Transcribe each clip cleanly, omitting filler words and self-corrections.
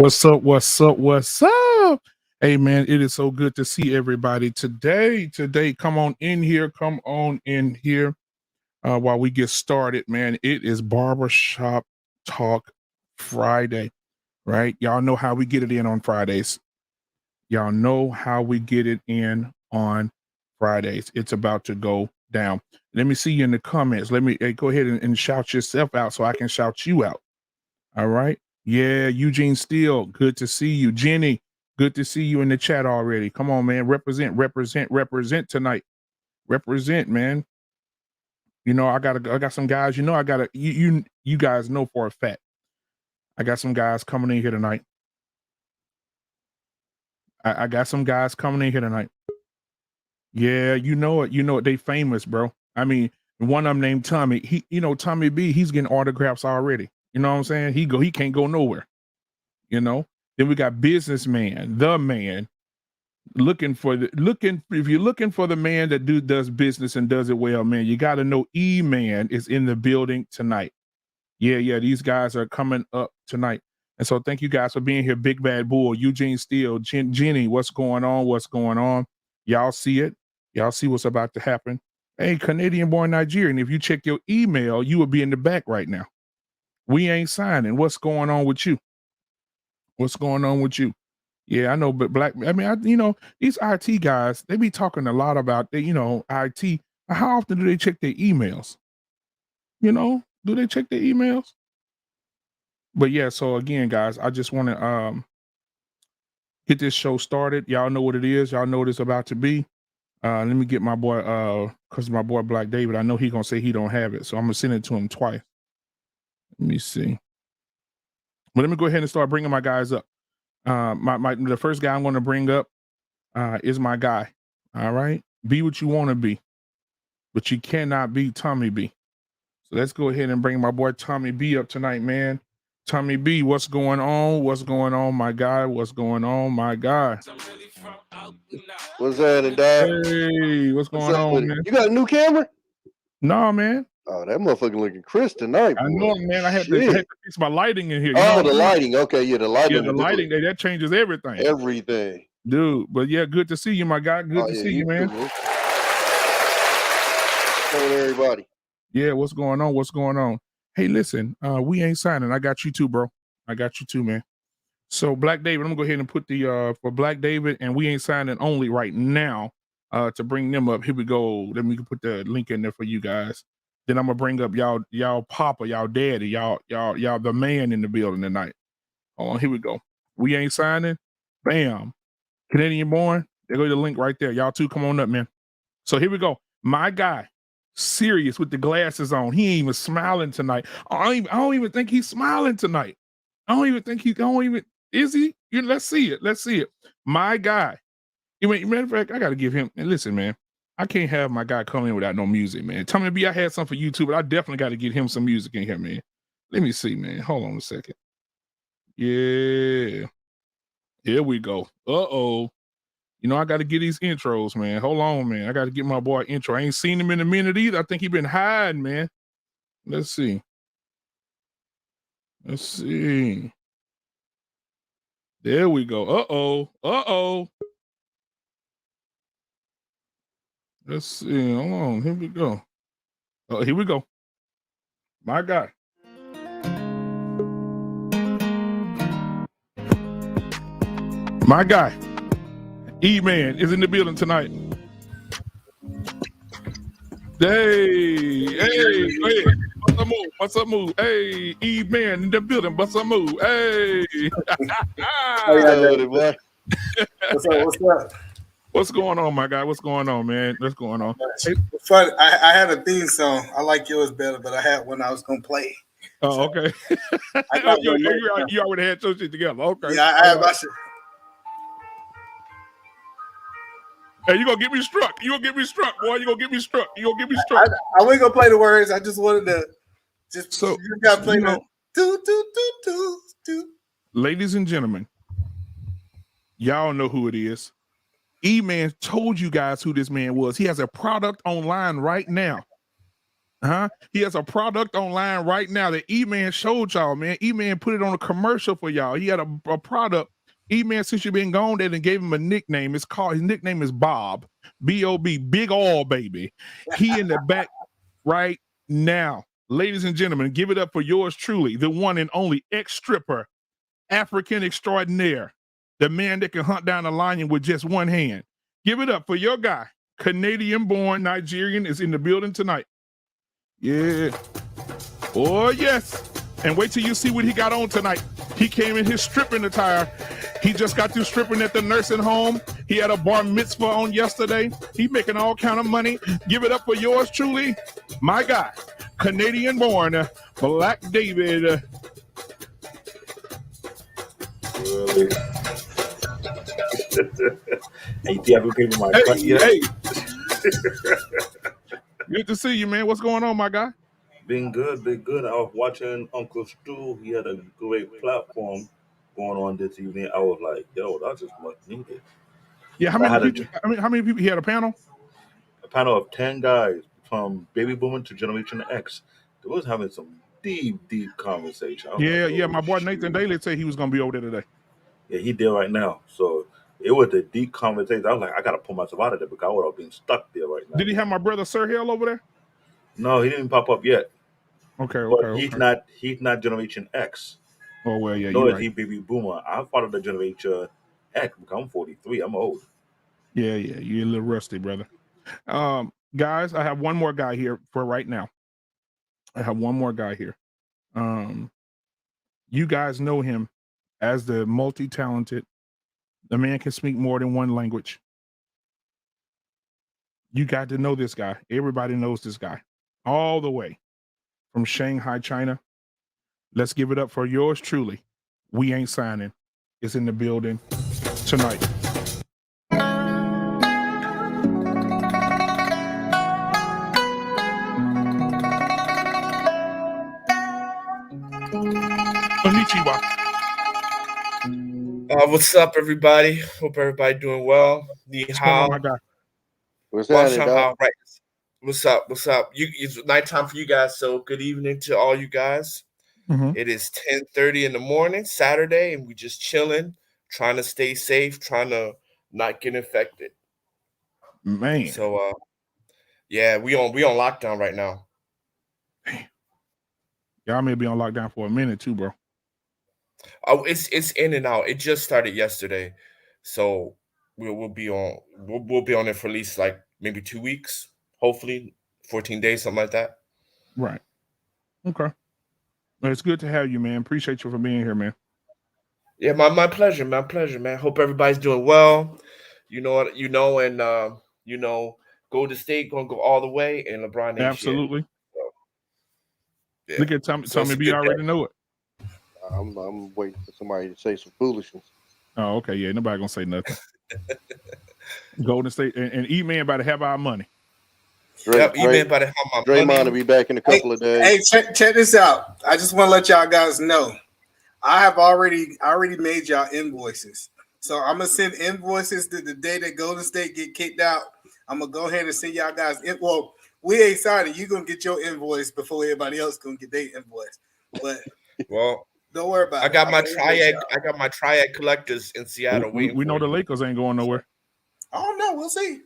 What's up? What's up? What's up? Hey man, it is so good to see everybody today. Come on in here. Come on in here. While we get started, man, it is Barbershop Talk Friday, right? Y'all know how we get it in on Fridays. Y'all know how we get it in on Fridays. It's about to go down. Let me see you in the comments. Let me go ahead and shout yourself out so I can shout you out. All right. Yeah, Eugene Steele, good to see you. Jenny, good to see you in the chat already. Come on, man. Represent tonight. Represent, man. You know, I got some guys, you guys know for a fact. I got some guys coming in here tonight. I got some guys coming in here tonight. Yeah, you know it. They famous, bro. I mean, one of them named Tommy. Tommy B, he's getting autographs already. You know what I'm saying? He can't go nowhere. Then we got businessman, the man, if you're looking for the man that does business and does it well, man, you got to know E-Man is in the building tonight. Yeah, these guys are coming up tonight. And so thank you guys for being here. Big Bad Bull, Eugene Steele, Jenny, what's going on? Y'all see it? Y'all see what's about to happen? Hey, Canadian-born Nigerian, if you check your email, you will be in the back right now. We ain't signing. What's going on with you? Yeah, I know, but these IT guys, they be talking a lot about IT. How often do they check their emails? Do they check their emails? But yeah, so again, guys, I just want to get this show started. Y'all know what it is. Y'all know what it's about to be. Let me get my boy, because my boy Black David, I know he gonna say he don't have it, so I'm gonna send it to him twice. Let me see. But let me go ahead and start bringing my guys up. The first guy I'm going to bring up is my guy. All right, be what you want to be, but you cannot be Tommy B. So let's go ahead and bring my boy Tommy B up tonight, man. Tommy B, what's going on? What's going on, my guy? What's going on, my guy? What's happening, dog? Hey, what's going on, man? You got a new camera? No, man. Oh, that motherfucker looking crisp tonight, boy. I know, man. I had to fix my lighting in here. The lighting. Okay, yeah, the lighting. Yeah, the lighting that changes everything. Everything, dude. But yeah, good to see you, my guy. Good to see you, man. Too, man. What's going on, everybody? Yeah, what's going on? Hey, listen, we ain't signing. I got you too, bro. I got you too, man. So Black David, I'm gonna go ahead and put the for Black David and we ain't signing only right now to bring them up. Here we go. Let me put the link in there for you guys. Then I'm gonna bring up y'all papa, y'all daddy, y'all the man in the building tonight. Hold on, here we go. We ain't signing. Bam. Canadian born. There go the link right there. Y'all two come on up, man. So here we go. My guy, serious with the glasses on. He ain't even smiling tonight. I don't even think he's smiling tonight. Is he? Let's see it. My guy. Matter of fact, I got to give him, and listen, man, I can't have my guy come in without no music, man. Tommy B, I had something for you too, but I definitely got to get him some music in here, man. Let me see, man. Hold on a second. Yeah. Here we go. Uh-oh. I got to get these intros, man. Hold on, man. I got to get my boy intro. I ain't seen him in a minute either. I think he been hiding, man. Let's see. There we go. Uh-oh. Let's see. Hold on. Here we go. Oh, here we go. My guy. My guy. E-Man is in the building tonight. Hey. What's up, move? Hey, E-Man in the building. What's up, move? Hey. What's up? What's going on, my guy? What's going on, man? What's going on? It's funny. I had a theme song. I like yours better, but I had one I was gonna play. Oh, okay. You already had your shit together. Okay. Yeah, I have my shit. Hey, you gonna get me struck. You gonna get me struck, boy. You gonna get me struck. I wasn't gonna play the words. I just wanted to you gotta play the do. Ladies and gentlemen, y'all know who it is. E-Man told you guys who this man was. He has a product online right now. He has a product online right now that E-Man showed y'all, man. E-Man put it on a commercial for y'all. He had a product. E-Man, since you've been gone, they done gave him a nickname. His nickname is Bob. B-O-B, Big All Baby. He in the back right now. Ladies and gentlemen, give it up for yours truly, the one and only ex-stripper, African extraordinaire, the man that can hunt down a lion with just one hand. Give it up for your guy, Canadian-born Nigerian, is in the building tonight. Yeah. Oh, yes. And wait till you see what he got on tonight. He came in his stripping attire. He just got through stripping at the nursing home. He had a bar mitzvah on yesterday. He making all kind of money. Give it up for yours truly, my guy, Canadian-born Black David. Hey. Good to see you, man. What's going on, my guy? Been good. I was watching Uncle Stu. He had a great platform going on this evening. I was like, yo, that's just much needed. Yeah, how many people? He had a panel? A panel of 10 guys from baby boomer to Generation X. They was having some deep conversation. Yeah. My boy Nathan Daly said he was going to be over there today. Yeah, he did right now. So it was a deep conversation. I was like, I got to pull myself out of there because I would have been stuck there right now. Did he have my brother Sir Hill over there? No, he didn't pop up yet. Okay. He's not Generation X. Oh, well, yeah, No, you're right. he baby boomer. I'm part of the Generation X because I'm 43. I'm old. Yeah, you're a little rusty, brother. Guys, I have one more guy here for right now. You guys know him as the multi-talented. The man can speak more than one language. You got to know this guy. Everybody knows this guy. All the way from Shanghai, China. Let's give it up for yours truly. We Ain't Signing is in the building tonight. Konnichiwa. What's up, everybody? Hope everybody doing well. What's going on, my guy? What's happening, dog? Right. What's up? It's nighttime for you guys, so good evening to all you guys. Mm-hmm. It is 10:30 in the morning, Saturday, and we just chilling, trying to stay safe, trying to not get infected. Man. So yeah, we on lockdown right now. Y'all may be on lockdown for a minute too, bro. Oh, it's in and out. It just started yesterday, so we'll be on it for at least like maybe 2 weeks, hopefully 14 days, something like that. Right. Okay. Well, it's good to have you, man. Appreciate you for being here, man. Yeah, my pleasure, man. Hope everybody's doing well. Golden State gonna go all the way, and LeBron ain't Absolutely. Shit. So, yeah. Look at Tommy B. already know it. I'm waiting for somebody to say some foolishness. Oh, okay. Yeah, nobody gonna say nothing. Golden State and E-Man about to have our money. E-Man about to have my money. Draymond will be back in a couple of days. Hey, check this out. I just want to let y'all guys know. I already made y'all invoices. So I'm gonna send invoices to the day that Golden State get kicked out. I'm gonna go ahead and send y'all guys. Well, we ain't signing. You gonna get your invoice before everybody else gonna get their invoice. But well, don't worry about it. I got my triad collectors in Seattle. We know the Lakers ain't going nowhere. I don't know. We'll see.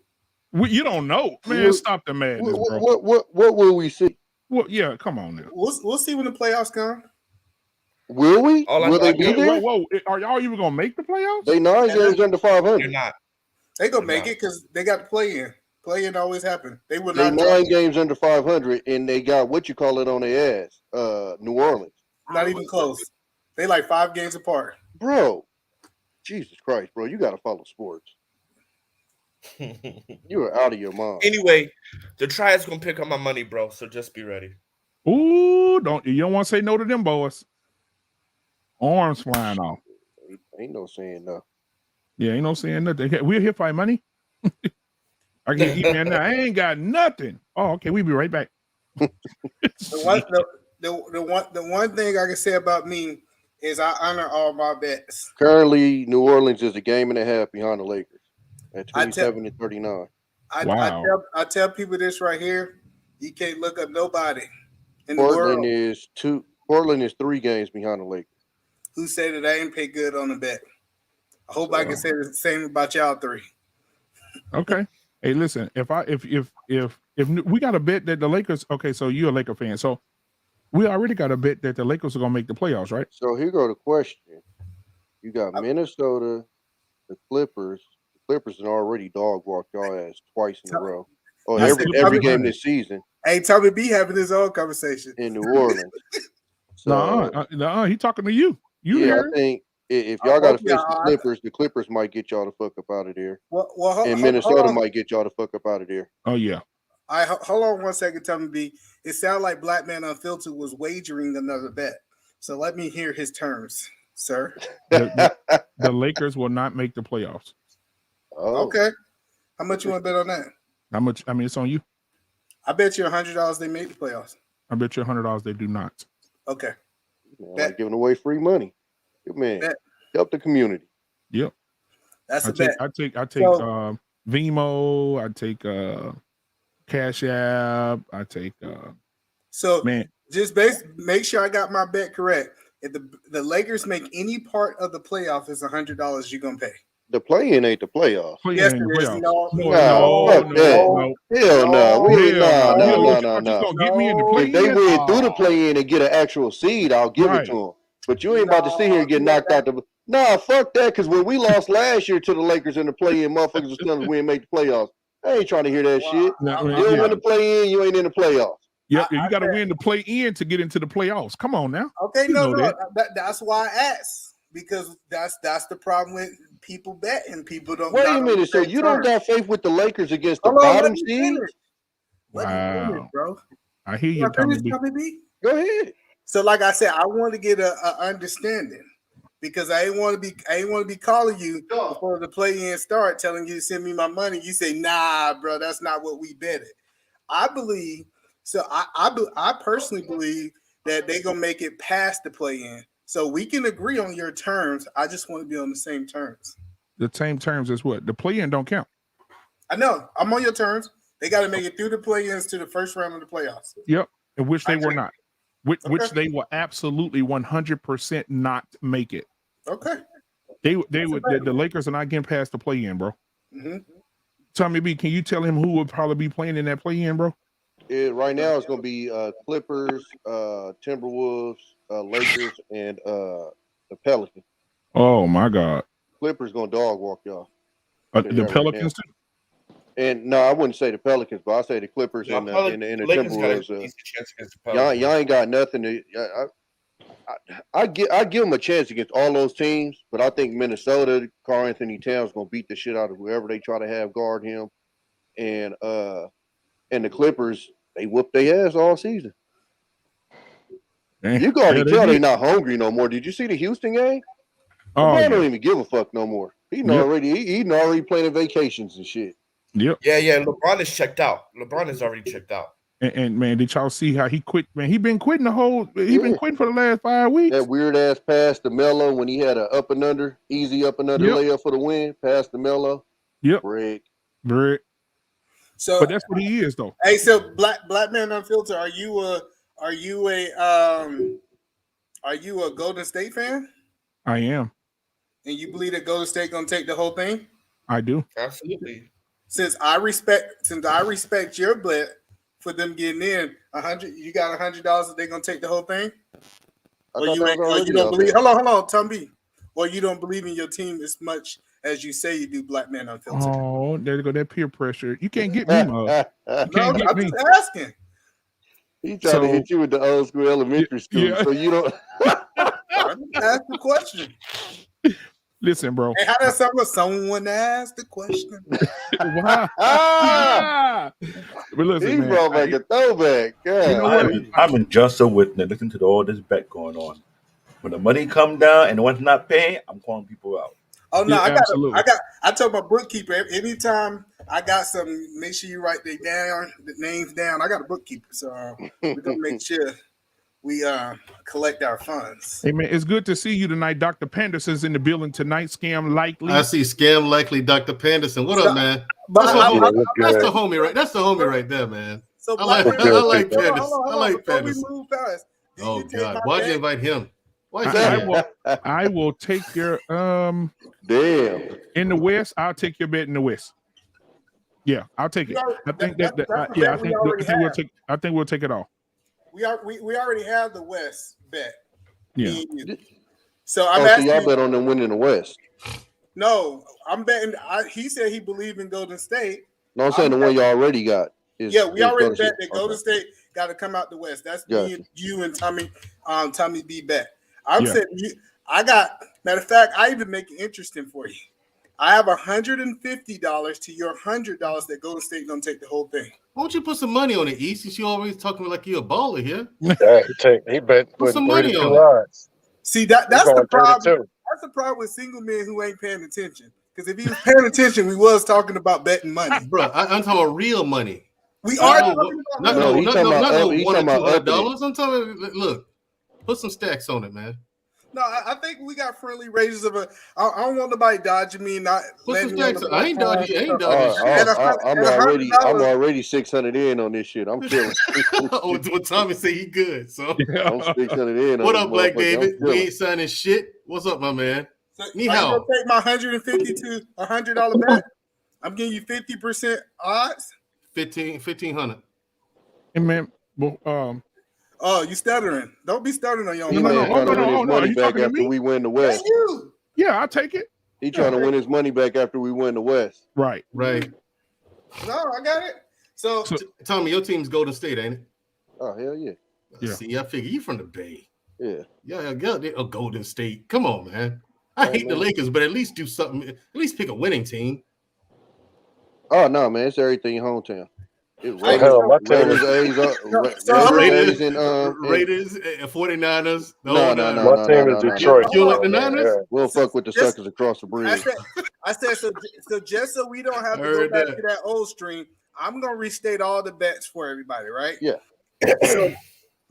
You don't know, man. Stop the madness, bro. What will we see? Well, yeah, come on now. We'll see when the playoffs come. Will we? Will they be there? Whoa! Are y'all even gonna make the playoffs? They 9 games under 500. You're not. They gonna make it because they got the play-in. Play-in always happen. They will They not. 9 games under 500, and they got what you call it on their ass. New Orleans. Not even close. They like 5 games apart. Bro, Jesus Christ, bro, you got to follow sports. You are out of your mind. Anyway, the Triad's gonna pick up my money, bro. So just be ready. Ooh, you don't want to say no to them boys. Arms flying off. Ain't no saying no. Yeah, ain't no saying nothing. We're here for money. I can eat man now. I ain't got nothing. Oh, okay. We'll be right back. The one thing I can say about me is I honor all my bets. Currently, New Orleans is a game and a half behind the Lakers at 27 and 39. I tell people this right here. You can't look up nobody in the world Portland is 3 games behind the Lakers. who said that I ain't pay good on the bet. I hope I can say the same about y'all 3. Okay. Hey, listen. If we got a bet that the Lakers. Okay, so you're a Laker fan, so we already got a bet that the Lakers are gonna make the playoffs, right? So here go the question. You got Minnesota, the Clippers. The Clippers have already dog walked y'all ass twice in a row. Or every game this season. Hey, Tommy B having his own conversation in New Orleans. No, he talking to you. I think if y'all got to face the Clippers might get y'all the fuck up out of there. And Minnesota might get y'all the fuck up out of there. Oh yeah. Hold on 1 second, Tommy B. It sounded like Black Man Unfiltered was wagering another bet. So let me hear his terms, sir. The Lakers will not make the playoffs. Oh. Okay. How much you want to bet on that? How much? I mean, it's on you. I bet you $100 they make the playoffs. I bet you $100 they do not. Okay. Like giving away free money. Good man. Help the community. Yep. That's a bet. I take Vimo. I take Cash App. I take just make sure I got my bet correct. If the Lakers make any part of the playoff, it's $100 you're gonna pay. The play-in ain't the playoffs. Yes, it is. No. Hell no. No. Get me in the play-in. If they win through the play-in and get an actual seed, I'll give it to them. But you ain't about to sit here and get knocked out. Fuck that. Because when we lost last year to the Lakers in the play-in, motherfuckers was telling us we ain't make the playoffs. I ain't trying to hear that shit. You don't win the play-in, you ain't in the playoffs. Yep, you got to win the play-in to get into the playoffs. Come on now. Okay, that's why I asked. Because that's the problem with people betting. People don't. Wait a minute. So you don't got faith with the Lakers against the bottom seed? Wow, bro. I hear you, Tommy B. Go ahead. So, like I said, I want to get a understanding because I ain't want to be calling you before the play-in start, telling you to send me my money. You say, nah, bro, that's not what we betted. I believe so. I personally believe that they're gonna make it past the play-in. So we can agree on your terms. I just want to be on the same terms. The same terms as what? The play-in don't count. I know. I'm on your terms. They got to make it through the play-ins to the first round of the playoffs. Yep. In which they were not. Which they will absolutely 100% not make it. Okay. They would. The Lakers are not getting past the play-in, bro. Mm-hmm. Tommy B, can you tell him who would probably be playing in that play-in, bro? Right now it's going to be Clippers, Timberwolves, Lakers, and the Pelicans. Oh my God! Clippers going to dog walk y'all. The Pelicans too. And no, I wouldn't say the Pelicans, but I say the Clippers and the Timberwolves. Y'all ain't got nothing. I give them a chance against all those teams, but I think Minnesota, Karl Anthony Towns going to beat the shit out of whoever they try to have guard him, and the Clippers, they whoop their ass all season. You can already tell they're not hungry no more. Did you see the Houston game? I don't even give a fuck no more. He's already planning vacations and shit. Yep. Yeah. LeBron is checked out. LeBron is already checked out. And man, did y'all see how he quit? Man, he been quitting been quitting for the last 5 weeks. That weird ass pass to Melo when he had an easy up and under layup for the win. Pass to Melo. Yep. Brick. So, but that's what he is, though. Hey, so Black Man Unfiltered, are you a Golden State fan? I am. And you believe that Golden State gonna take the whole thing? I do. Absolutely. Since I respect your bet for them getting in $100, you got $100 that they're gonna take the whole thing? Or you don't believe? Hold on, Tom B. Or you don't believe in your team as much as you say you do, Black Man Unfiltered? Oh, there you go. That peer pressure. You can't get me, Mug. I'm just asking. He's trying to hit you with the old school elementary school, so you don't. Ask the question. Listen, bro. Hey, how does someone ask the question? But listen, he brought back a throwback. I've been just a witness. Listen to all this bet going on. When the money come down and the one's not paying, I'm calling people out. Oh no, I told my bookkeeper anytime I got something, make sure you write the names down. I got a bookkeeper, so we're gonna make sure we collect our funds. Hey man, it's good to see you tonight. Dr. Panderson's in the building tonight. Scam Likely. I see Scam Likely, Dr. Panderson. What up, man? That's the homie right there, man. So I like Pettis. I like before we Pettis. move past, Oh God, why'd you invite him? Why'd you I will take your damn in the West. I'll take your bet in the West. Yeah, I'll take it. I think I think we'll take it all. We already have the West bet. Yeah. So I'm so asking y'all bet on them winning the West. No, I'm betting. He said he believed in Golden State. No, I'm saying the one y'all already got. We already bet that Golden State got to come out the West. That's me and you and Tommy B bet. I'm saying I got. Matter of fact, I even make it interesting for you. I have $150 to your $100 that Golden State gonna take the whole thing. Why don't you put some money on it, East? Since you always talking like you're a baller here. He bet put some money on it. See that's the problem. That's the problem with single men who ain't paying attention. Because if he was paying attention, we was talking about betting money. Bro, I'm talking about real money. We are talking about not $1 or $200. I'm talking. Look, put some stacks on it, man. No, I think we got friendly ranges of a. I don't want nobody dodging me. Not put some stacks. I ain't dodging. I'm already 600 in on this shit. I'm killing. What Tommy say he good. So I'm 600 in. What up, Black David? We ain't signing shit. What's up, my man? So I'm gonna take my $150 to $100 bet. I'm giving you 50% odds. 1,500. Hey man, oh, you stuttering? Don't be stuttering on your own. No. Money back after we win the West. Yeah, I'll take it. He trying to win his money back after we win the West. Right. No, I got it. So Tommy, your team's Golden State, ain't it? Oh hell yeah. See, I figure you from the Bay. Yeah. A Golden State. Come on, man. I hate the Lakers, but at least do something. At least pick a winning team. Oh no, man! It's everything hometown. Raiders, 49ers. No. My team is Detroit. You like the Niners? We'll fuck with the suckers across the bridge. I said so. Just so we don't have to go back to that old stream, I'm gonna restate all the bets for everybody, right? Yeah. So,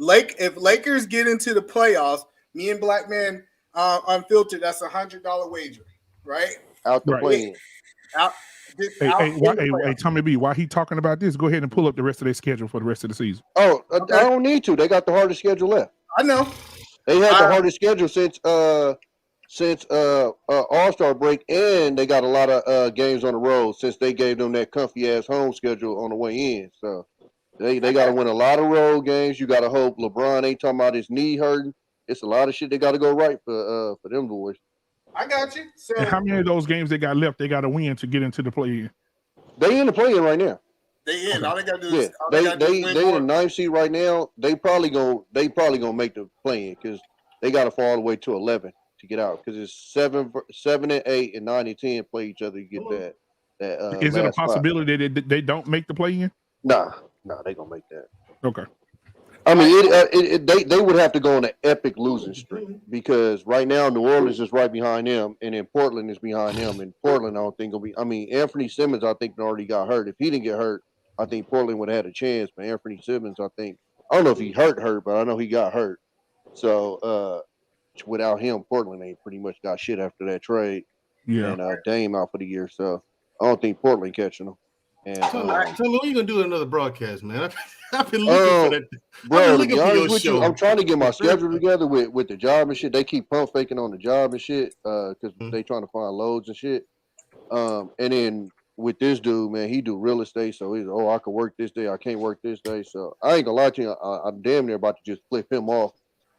if Lakers get into the playoffs, me and Black Man Unfiltered, that's $100 wager, right? Out the plane. Hey, Tommy B, while he talking about this, go ahead and pull up the rest of their schedule for the rest of the season. Oh, I don't need to. They got the hardest schedule left. I know. They had the hardest schedule since All-Star break, and they got a lot of games on the road since they gave them that comfy ass home schedule on the way in. So they got to win a lot of road games. You got to hope LeBron ain't talking about his knee hurting. It's a lot of shit they got to go right for them boys. I got you. So, and how many of those games they got left? They got to win to get into the play-in. They in the play-in right now. They in. All they got to do is they in the 9th seed right now. They probably gonna make the play-in because they got to fall all the way to 11 to get out because it's 7 and 8 and 9 and 10 play each other to get that. Is it a possibility that they don't make the play-in? Nah, they gonna make that. Okay. I mean, they would have to go on an epic losing streak because right now New Orleans is right behind them, and then Portland is behind them. And Portland, I don't think will be. I mean, Anthony Simmons, I think already got hurt. If he didn't get hurt, I think Portland would have had a chance. But Anthony Simmons, I don't know if he hurt, but I know he got hurt. So without him, Portland ain't pretty much got shit after that trade. Yeah, and Dame out for the year, so I don't think Portland catching them. And tell me when you gonna do another broadcast, man. I've been looking for that. Bro, to be honest with you, I'm trying to get my schedule together with the job and shit. They keep pump faking on the job and shit because they trying to find loads and shit. And then with this dude, man, he do real estate, so he's I could work this day, I can't work this day. So I ain't gonna lie to you, I'm damn near about to just flip him off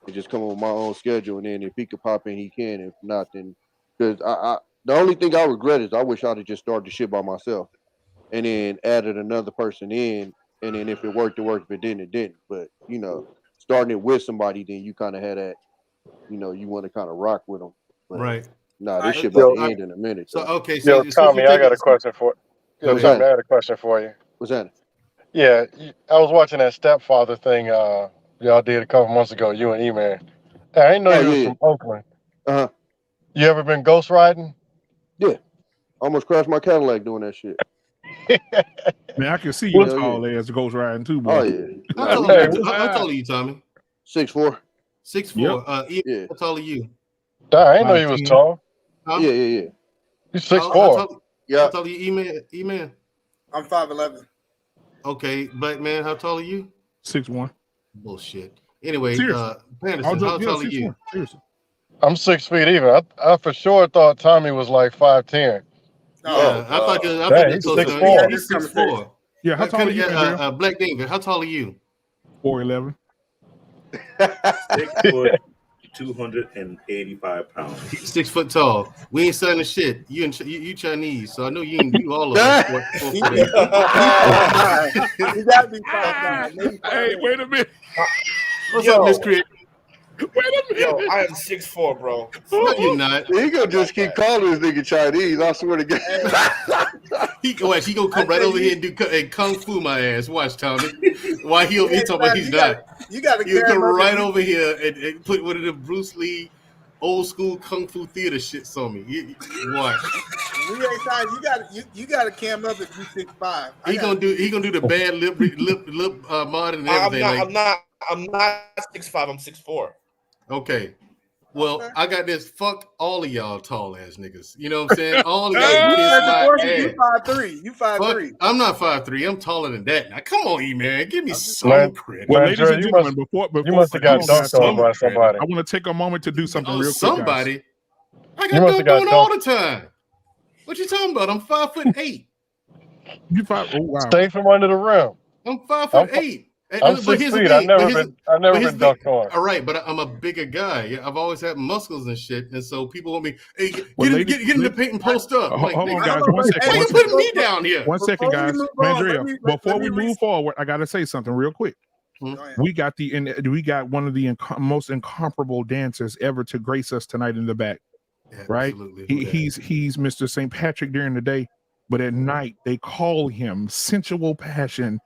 and just come up with my own schedule. And then if he could pop in, he can. If not, then because the only thing I regret is I wish I'd have just started the shit by myself. And then added another person in, and then if it worked, it worked. If it didn't, it didn't. But starting it with somebody, then you kind of had that, you want to kind of rock with them. But, right? Nah, this shit about to end in a minute. So okay, so Tommy, I got a question for. Tommy, I had a question for you. What's that? Yeah, I was watching that Stepfather thing y'all did a couple months ago. You and E-Man. I didn't know you was from Oakland. You ever been ghost riding? Yeah, almost crashed my Cadillac doing that shit. Man, I can see you tall ass ghost riding too, boy. Oh yeah. How tall are you, Tommy? 6'4". 6'4". Yeah. How tall are you? I didn't know you was tall. Yeah. You 6'4". Yeah. How tall are you, E-Man? I'm 5'11". Okay, black man, how tall are you? 6'1". Bullshit. Anyway, Anderson, Anderson, how tall are you? Seriously. I'm 6 feet even. I for sure thought Tommy was like 5'10". Yeah, I thought he's 6'4". He's 6'4". Yeah, how tall are you, Black David, how tall are you? 4'11". 6 foot, 285 pounds. He's 6 foot tall. We ain't signing shit. You Chinese, so I know you all of us. 4 foot 8. You gotta be 5'9". Hey, wait a minute. What's up, Miss Creator? Wait a minute. Yo, I am 6'4", bro. No, you're not. He gonna just keep calling this nigga Chinese. I swear to God. He gonna come right over here and kung fu my ass. Watch, Tommy. Why he talking about he's not? You gotta come right over here and put one of the Bruce Lee old school kung fu theater shits on me. Watch. We ain't signed. You gotta cam up if you 6'5". He gonna do the bad lip mod and everything. I'm not 6'5". I'm 6'4". Okay. Well, okay. I got this. Fuck all of y'all tall ass niggas. You know what I'm saying? All of y'all kiss my ass. You 5'3". You 5'3". I'm not 5'3". I'm taller than that. Now, come on, man. Give me some credit. Well, ladies and gentlemen, before you must have got dunked on by somebody. I want to take a moment to do something real quick. Somebody? I got dunked on all the time. What you talking about? I'm 5'8". You 5? Oh wow! Stay from under the rim. I'm 5'8". I'm 6 feet. I've never been dunked on. All right, but I'm a bigger guy. Yeah, I've always had muscles and shit, and so people want me. Hey, get in the paint and post up. Hold on, guys. 1 second. Why you putting me down here? 1 second, guys. Mandrea, before we move forward, I gotta say something real quick. We got one of the most incomparable dancers ever to grace us tonight in the back. Right? He's Mr. St. Patrick during the day, but at night they call him Sensual Passion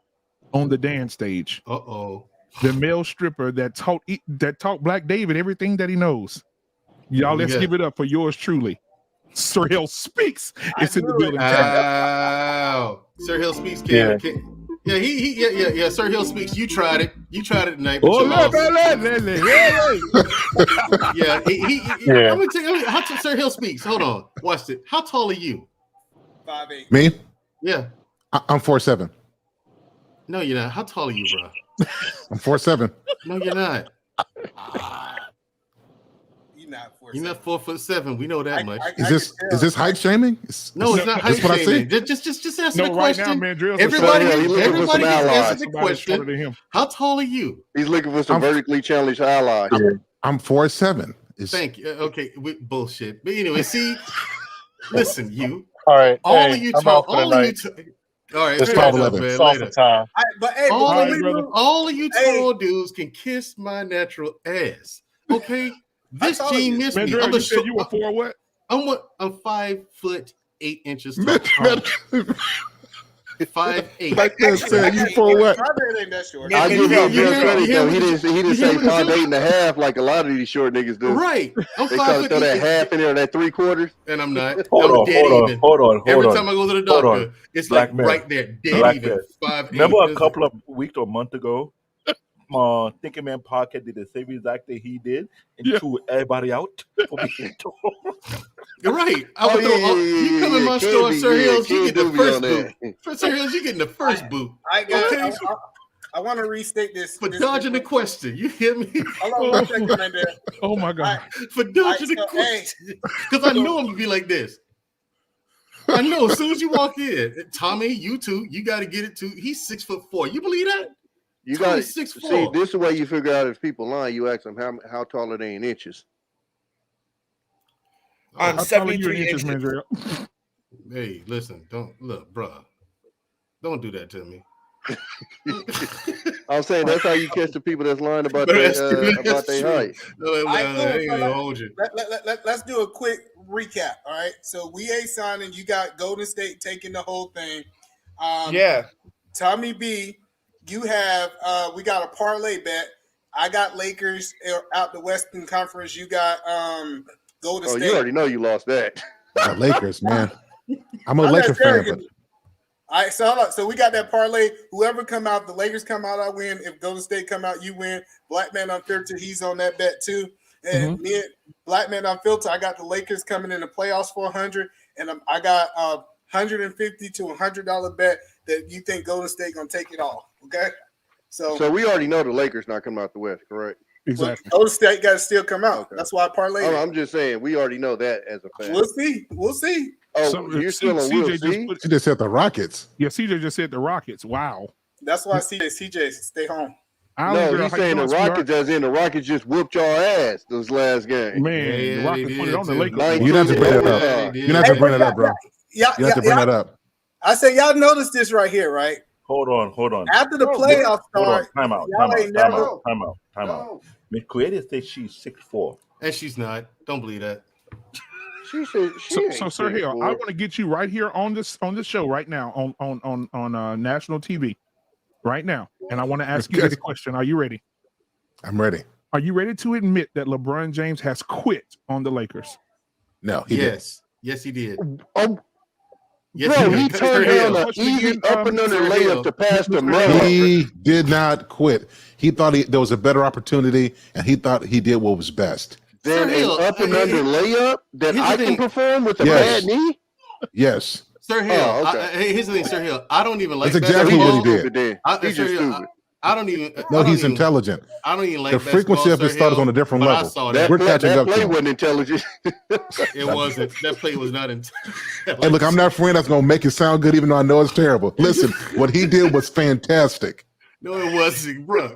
on the dance stage. The male stripper that taught Black David everything that he knows. Y'all, let's give it up for yours truly. Sir Hill Speaks. It's in the building. Sir Hill Speaks came. Yeah. Sir Hill Speaks. You tried it tonight. I'm gonna tell you how Sir Hill Speaks. Hold on, watch it. How tall are you? 5'8". Me? Yeah, I'm 4'7". No, you're not. How tall are you, bro? I'm 4'7". No, you're not. You're not 4'7". We know that much. Is this height shaming? No, it's not height shaming. Just answer the question. Right now, man, everybody answer the question. How tall are you? He's looking for some vertically challenged allies. I'm 4'7". Thank you. Okay, bullshit. But anyway, see, listen, you. All right, all of you talk. All of you. All right, it's 12:11. It's off the time. All of you tall dudes can kiss my natural ass. Okay, this Gene missed me. You said you were 4 what? I'm 5'8" tall. 5'8". Like that said, you 4 what? I give him credit though. He didn't say 5'8.5" like a lot of these short niggas do. Right. I'm they throw that half in there, that 3/4. And I'm not. Hold on. Every time I go to the doctor, it's like right there, dead even. 5'8". Remember a couple of weeks or a month ago, Thinking Man Podcast did the same exact thing he did and threw everybody out for being tall. You're right. You come in my store, Sir Hills, you get the first boot. Sir Hills, you getting the first boot. I want to restate this. For dodging the question. You hear me? Oh my God. For dodging the question. Because I know I'm going to be like this. I know as soon as you walk in, Tommy, you too, you got to get it too. He's 6'4". You believe that? You got to see. This is the way you figure out if people lying. You ask them how tall are they in inches. I'm 73 inches. Hey, listen, bro. Don't do that to me. I'm saying that's how you catch the people that's lying about their height. Let's do a quick recap. All right. So we ain't signing. You got Golden State taking the whole thing. Tommy B, you have we got a parlay bet. I got Lakers out the Western Conference. You got Golden State. You already know you lost that. Lakers, man. I'm a Lakers fan. But... All right, so hold on. So we got that parlay. Whoever come out, the Lakers come out, I win. If Golden State come out, you win. Black Man Unfiltered, he's on that bet too. And me and Black Man Unfiltered, I got the Lakers coming in the playoffs for 100, and I got $150 to $100 bet that you think Golden State gonna take it all. Okay, so we already know the Lakers not coming out the West, correct? Exactly. Well, Golden State got to still come out. Okay. That's why I parlayed. I'm just saying we already know that as a fan. We'll see. Oh, so, you're still on Will C? She just said the Rockets. Yeah, CJ just said the Rockets. Wow. That's why CJ stay home. No, he's saying the Rockets, as in the Rockets just whooped y'all ass those last games. Man, the Rockets put it on the Lakers. You don't have to bring it up. You don't have to bring it up, bro. You have to bring it up. I said, y'all notice this right here, right? Hold on. After the playoffs start, time out. Miss Creative says she's 6'4", and she's not. Don't believe that. She said so Sir Hill, I want to get you right here on this show right now on national TV right now, and I want to ask you this question. Are you ready? I'm ready. Are you ready to admit that LeBron James has quit on the Lakers? No. Yes, he did. Yes, bro, he turned down an easy up and under layup to pass the money. He did not quit. He thought there was a better opportunity, and he thought he did what was best. Then an up and under layup that I can perform with a bad knee? Yes. Sir Hill, here's the thing, Sir Hill. I don't even like that's exactly what he did. He's just stupid. I don't even. No, he's intelligent. I don't even like the frequency of his thought is on a different level. We're catching up. That play wasn't intelligent. It wasn't. That play was not intelligent. Hey, look, I'm not a friend that's gonna make it sound good, even though I know it's terrible. Listen, what he did was fantastic. No, it wasn't, bro. No,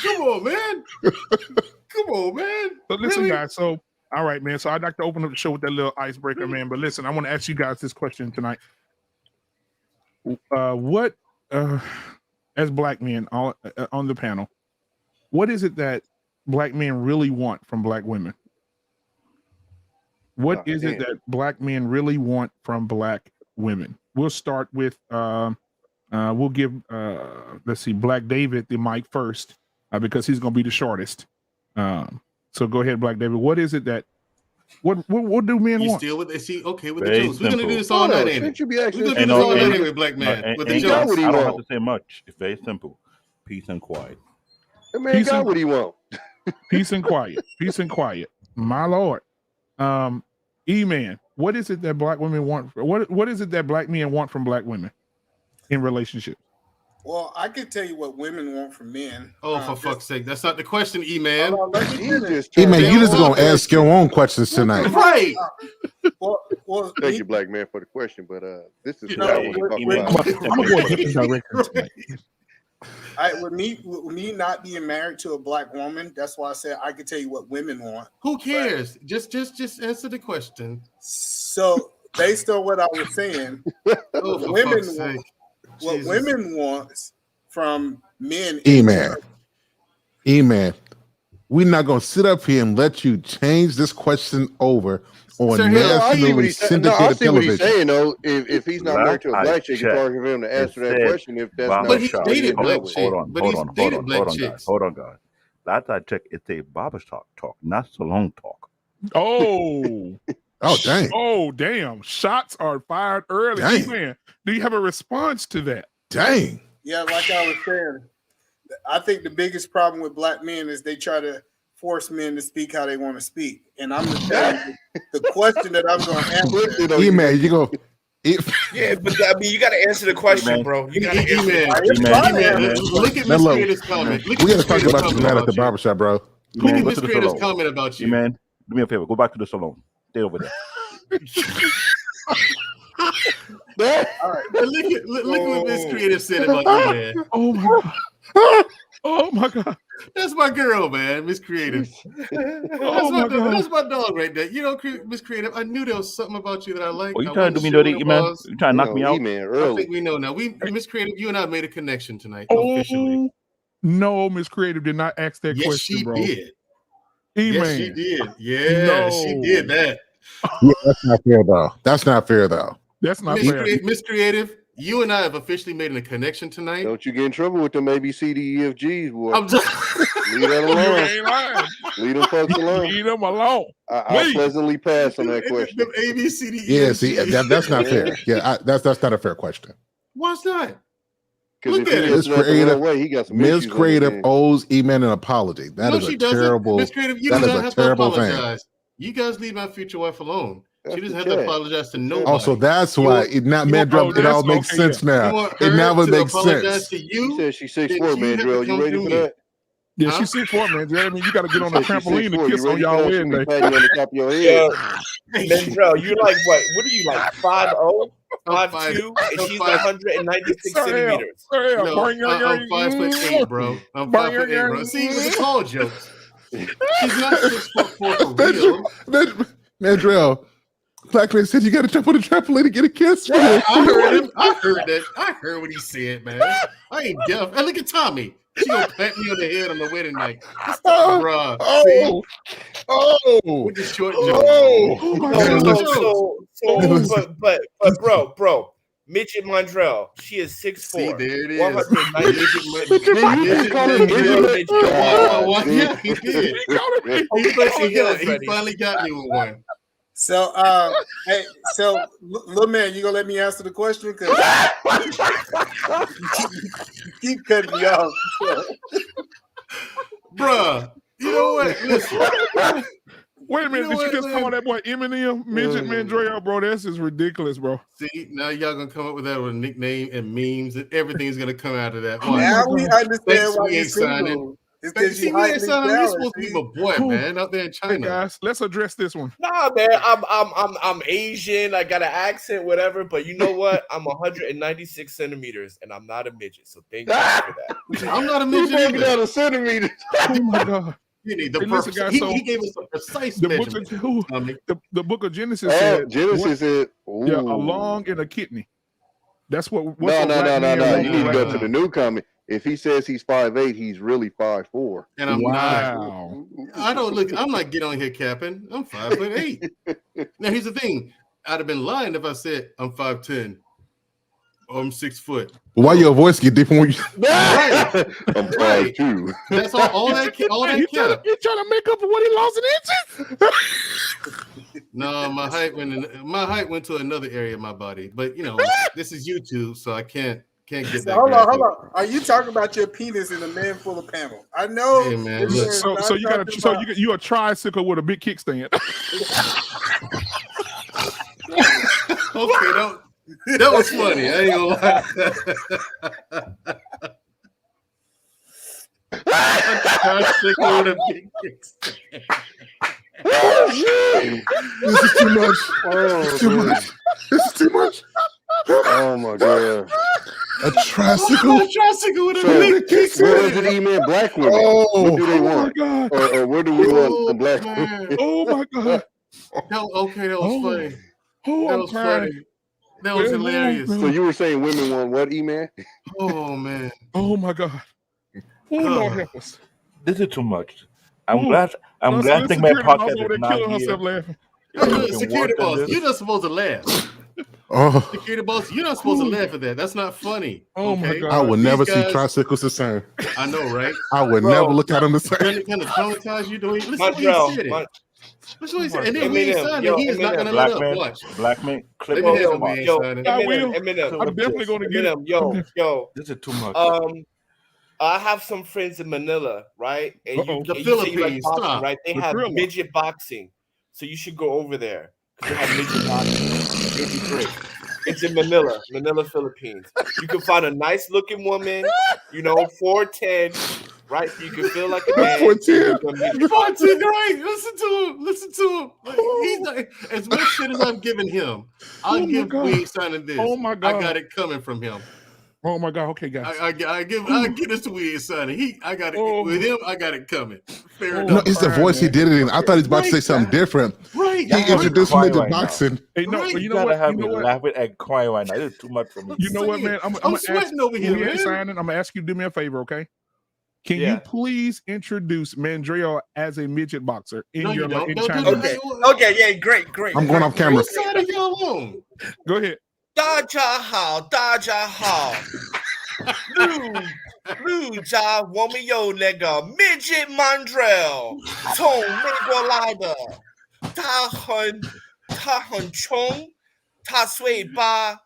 come on, man. Come on, man. So listen, guys. So all right, man. So I'd like to open up the show with that little icebreaker, man. But listen, I want to ask you guys this question tonight. As black men on the panel, what is it that black men really want from black women? What is it that black men really want from black women? We'll start with, we'll give, let's see, Black David the mic first because he's going to be the shortest. So go ahead, Black David. What is it that, what do men want? Still with okay with the jokes. We're gonna do this all night, ain't it? We're gonna do this all night anyway, black man. With the jokes. I don't have to say much. It's very simple. Peace and quiet. That man got what he want. Peace and quiet. Peace and quiet. My Lord. E-Man, what is it that black women want? What is it that black men want from black women in relationships? Well, I can tell you what women want from men. Oh, for fuck's sake. That's not the question, E-Man. E-Man, you just going to ask your own questions tonight. Right. Thank you, black man, for the question, but this is I'm going to go a different direction tonight. With me not being married to a black woman, that's why I said I could tell you what women want. Who cares? Right? Just answer the question. So based on what I was saying, what women want from men. E-Man, we're not going to sit up here and let you change this question over on nationally syndicated television. What he's saying, though, if he's not married to a black chick, it's hard for him to answer that question. If that's not, but he dated black chick. Hold on, guys. Last I checked, it's a barbershop talk, not salon talk. Oh. Oh, dang. Oh, damn. Shots are fired early. Man, do you have a response to that? Dang. Yeah, like I was saying, I think the biggest problem with black men is they try to force men to speak how they want to speak. And I'm just telling you, the question that I'm going to answer. E-Man, you go. Yeah, but I mean, you got to answer the question, bro. You got to answer it. Look at Miss Creative's comment. We got to talk about you tonight at the barbershop, bro. Look at Miss Creative's comment about you. Man, do me a favor. Go back to the salon. Stay over there. All right. Look what Miss Creative said about you, man. Oh my God. Oh my God. That's my girl, man. Miss Creative. That's my dog right there. You know, Miss Creative, I knew there was something about you that I liked. Oh, you trying to do me dirty, man? You trying to knock me out? I think we know now. Miss Creative, you and I made a connection tonight officially. No, Miss Creative did not ask that question, bro. Yes, she did. Yes, she did. Yeah, she did that. Yeah, that's not fair, though. That's not fair. Miss Creative, you and I have officially made a connection tonight. Don't you get in trouble with them ABCDEFGs, boy. Leave that alone. Leave them folks alone. Leave them alone. I pleasantly pass on that question. Them ABCDEFGs. Yeah, see, that's not fair. Yeah, that's not a fair question. Why's not? Look at it. Ms. Creative owes E-Man an apology. That is a terrible. Miss Creative, you do not have to apologize. You guys leave my future wife alone. She doesn't have to apologize to nobody. Also, that's why it all makes sense now. It now makes sense. To you, she said she's 6'4", Mandrell. You ready for that? Yeah, she's 6'4", Mandrell. I mean, you got to get on the trampoline to kiss on y'all wedding day. Patting you on the top of your head. Mandrell, you like what? What are you like? 5'0", 5'2", and she's 196 centimeters. No, I'm 5'8", bro. I'm 5'8", bro. See, it was a tall joke. She's not 6'4" for real. Mandrell, Blackman said you got to jump on the trampoline to get a kiss. I heard him. I heard that. I heard what he said, man. I ain't deaf. And look at Tommy. She gonna pat me on the head on the wedding night. Bruh. With the short joke. But bro, Midget Mondrell, she is 6'4". See, there it is. 190. Yeah, he did. He finally got me with one. So, hey, little man, you gonna let me answer the question? Because you keep cutting me off, bruh. You know what? Listen. Wait a minute, did you just call that boy Eminem? Midget Mandrell, bro, that's just ridiculous, bro. See, now y'all gonna come up with that with a nickname and memes, and everything's gonna come out of that. Now we understand why you're single. It's because you ain't signing. You're supposed to be my boy, man, out there in China. Hey guys, let's address this one. Nah, man, I'm Asian. I got an accent, whatever. But you know what? I'm 196 centimeters, and I'm not a midget. So thank you for that. I'm not a midget either. Out of centimeters. Oh my god. He gave us a precise measurement. The book of Genesis said. Genesis said, yeah, a lung and a kidney. That's what. No. You need to go to the new comment. If he says he's 5'8", he's really 5'4". And I'm not. I don't look. I'm not getting on here capping. I'm 5'8". Now here's the thing. I'd have been lying if I said I'm 5'10". Or I'm 6 foot. Why your voice get different when you? Right. I'm 5'2". That's all that you trying to make up for what he lost in inches? No, my height went to another area of my body. But this is YouTube, so I can't get that. Hold on. Are you talking about your penis in a man full of panel? I know. Hey, man, so you a tricycle with a big kickstand. Okay, that was funny. I ain't gonna lie. This is too much. This is too much. Oh my god. A tricycle with a big kick. Where does it even black women? What do they want? My god. Or where do we want the black women? Oh my god. That was funny. Oh, that was funny. That was hilarious. So you were saying women want what, E-Man? Oh man. Oh my god. Oh Lord help us. This is too much. I'm glad I think my podcast is not here. Laughing. Security boss, you're not supposed to laugh. Security boss, you're not supposed to laugh at that. That's not funny. Oh my god. I will never see tricycles the same. I know, right? I would never look at them the same. Kind of traumatize you doing. Listen what he said. Listen what he said. And then we ain't signing. He is not gonna let up. Watch. Blackman, clip Let me have him. Eminem. I'm definitely gonna get him. Yo. This is too much. I have some friends in Manila, right? And the Philippines, boxing, right? They have midget boxing, so you should go over there because they have midget boxing. It'll be great. It's in Manila, Philippines. You can find a nice looking woman, 4'10", right? So you can feel like a man. 4'10", right? Listen to him. He's like, as much shit as I've given him, I'll give Wade signing this. Oh my god, I got it coming from him. Oh my god. Okay, guys. I give this to Wade signing. I got it with him. I got it coming. Fair enough. No, it's the voice he did it in. I thought he was about to say something different. Right. He introduced me to boxing. Hey, no, right. you know what? Have me laughing and crying right now. This is too much for me. You know what, man? I'm sweating over here, man. I'm gonna ask you to do me a favor, okay? Can you please introduce Mandrell as a midget boxer in China? Okay, yeah, great. I'm going off camera. Go ahead. 大家好 陆家我们有那个 midget Mondrell 从美国来的，他很穷，他嘴巴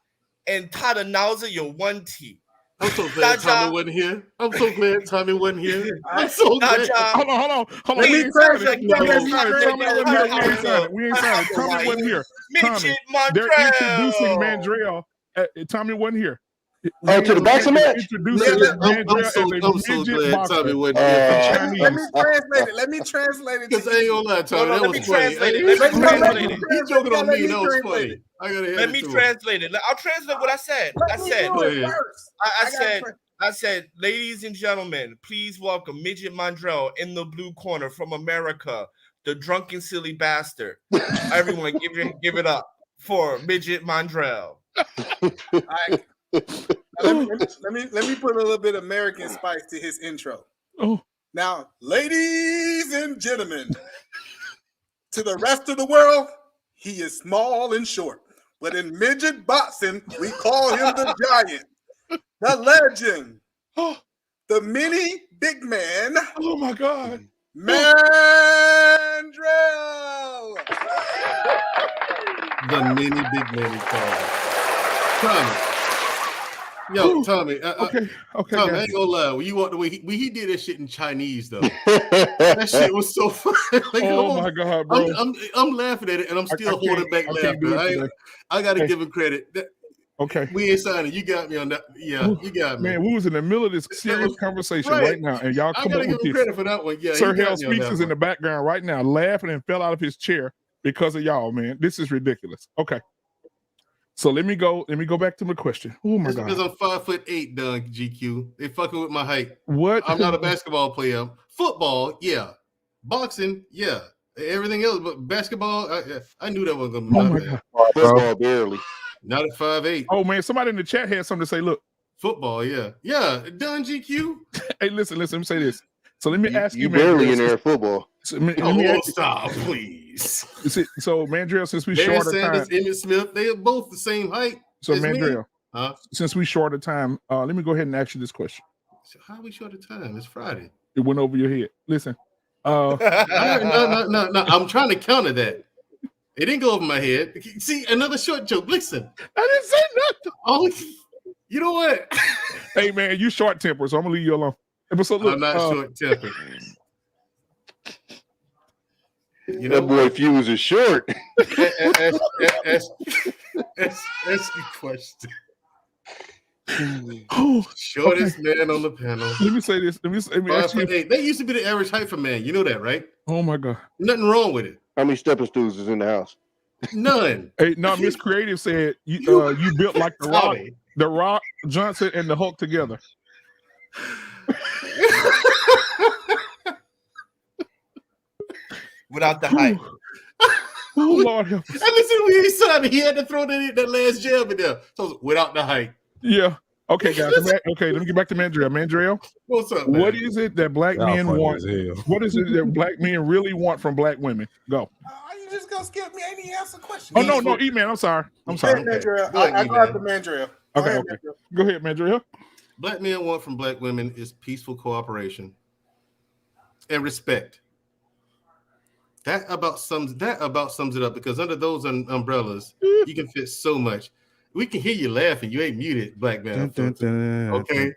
and 他的脑子有问题， I'm so glad Tommy wasn't here. I'm so glad Tommy wasn't here. I'm so glad. Hold on. Let me translate. We ain't signing. We ain't signing. Tommy wasn't here. Tommy, they're introducing Mandrell. Tommy wasn't here. Oh, to the boxing match? Introducing Mandrell as a midget boxer. Tommy wasn't here. Let me translate it. Because I ain't gonna lie, Tommy, that was funny. You joking on me? That was funny. Let me translate it. I'll translate what I said. I said, ladies and gentlemen, please welcome Midget Mandrell in the blue corner from America, the drunken silly bastard. Everyone, give it up for Midget Mandrell. Let me put a little bit of American spice to his intro. Oh, now, ladies and gentlemen, to the rest of the world, he is small and short, but in midget boxing, we call him the giant, the legend, the mini big man. Oh my God, Mandrell. The mini big man he called Tommy. Yo, Tommy. Okay. Tommy, I ain't gonna lie. When you walked away, he did that shit in Chinese though. That shit was so funny. Like, oh my God, bro! I'm laughing at it, and I'm still holding back laughter. I gotta give him credit. Okay, we ain't signing. You got me on that. Yeah, you got me. Man, we was in the middle of this serious conversation right now, and y'all come up with this. Credit for that one. Yeah, Sir Hell Speaks is in the background right now, laughing and fell out of his chair because of y'all. Man, this is ridiculous. Okay. So let me go back to my question. Oh my God. Because I'm 5'8", Don GQ. They fucking with my height. What? I'm not a basketball player. Football, yeah. Boxing, yeah. Everything else, but basketball, I knew that wasn't gonna be God. Football barely. Not at 5'8". Oh man, somebody in the chat had something to say. Look. Football, yeah. Yeah, Don GQ. Hey, listen, let me say this. So let me ask you, barely in there football. So, stop, please. So Mandrell, since we short of time, Emmitt Smith, they are both the same height. So Mandrell, since we short of time, let me go ahead and ask you this question. So how are we short of time? It's Friday. It went over your head. Listen. No. I'm trying to counter that. It didn't go over my head. See, another short joke. Listen. I didn't say nothing. Oh, you know what? Hey man, you short tempered, so I'm gonna leave you alone. So look, I'm not short tempered. You know, that boy fuse is short. Ask the question. Shortest man on the panel. Let me say this. Let me ask you. That used to be the average height for man. You know that, right? Oh my God. Nothing wrong with it. How many stepping stools is in the house? None. Hey, no, Miss Creative said you built like the Rock, Johnson, and the Hulk together. Without the height. Oh Lord help us. And listen, when he signed it, he had to throw that last jab in there. So without the height. Yeah. Okay, guys. Okay, let me get back to Mandrell. Mandrell, what's up, man? What is it that black men want? What is it that black men really want from black women? Go. You just gonna skip me? I didn't answer the question. Oh no, E-Man. I'm sorry. Hey, Mandrell. I got the Mandrell. Okay. Go ahead, Mandrell. Black men want from black women is peaceful cooperation and respect. That about sums it up, because under those umbrellas, you can fit so much. We can hear you laughing. You ain't muted, black man. Okay.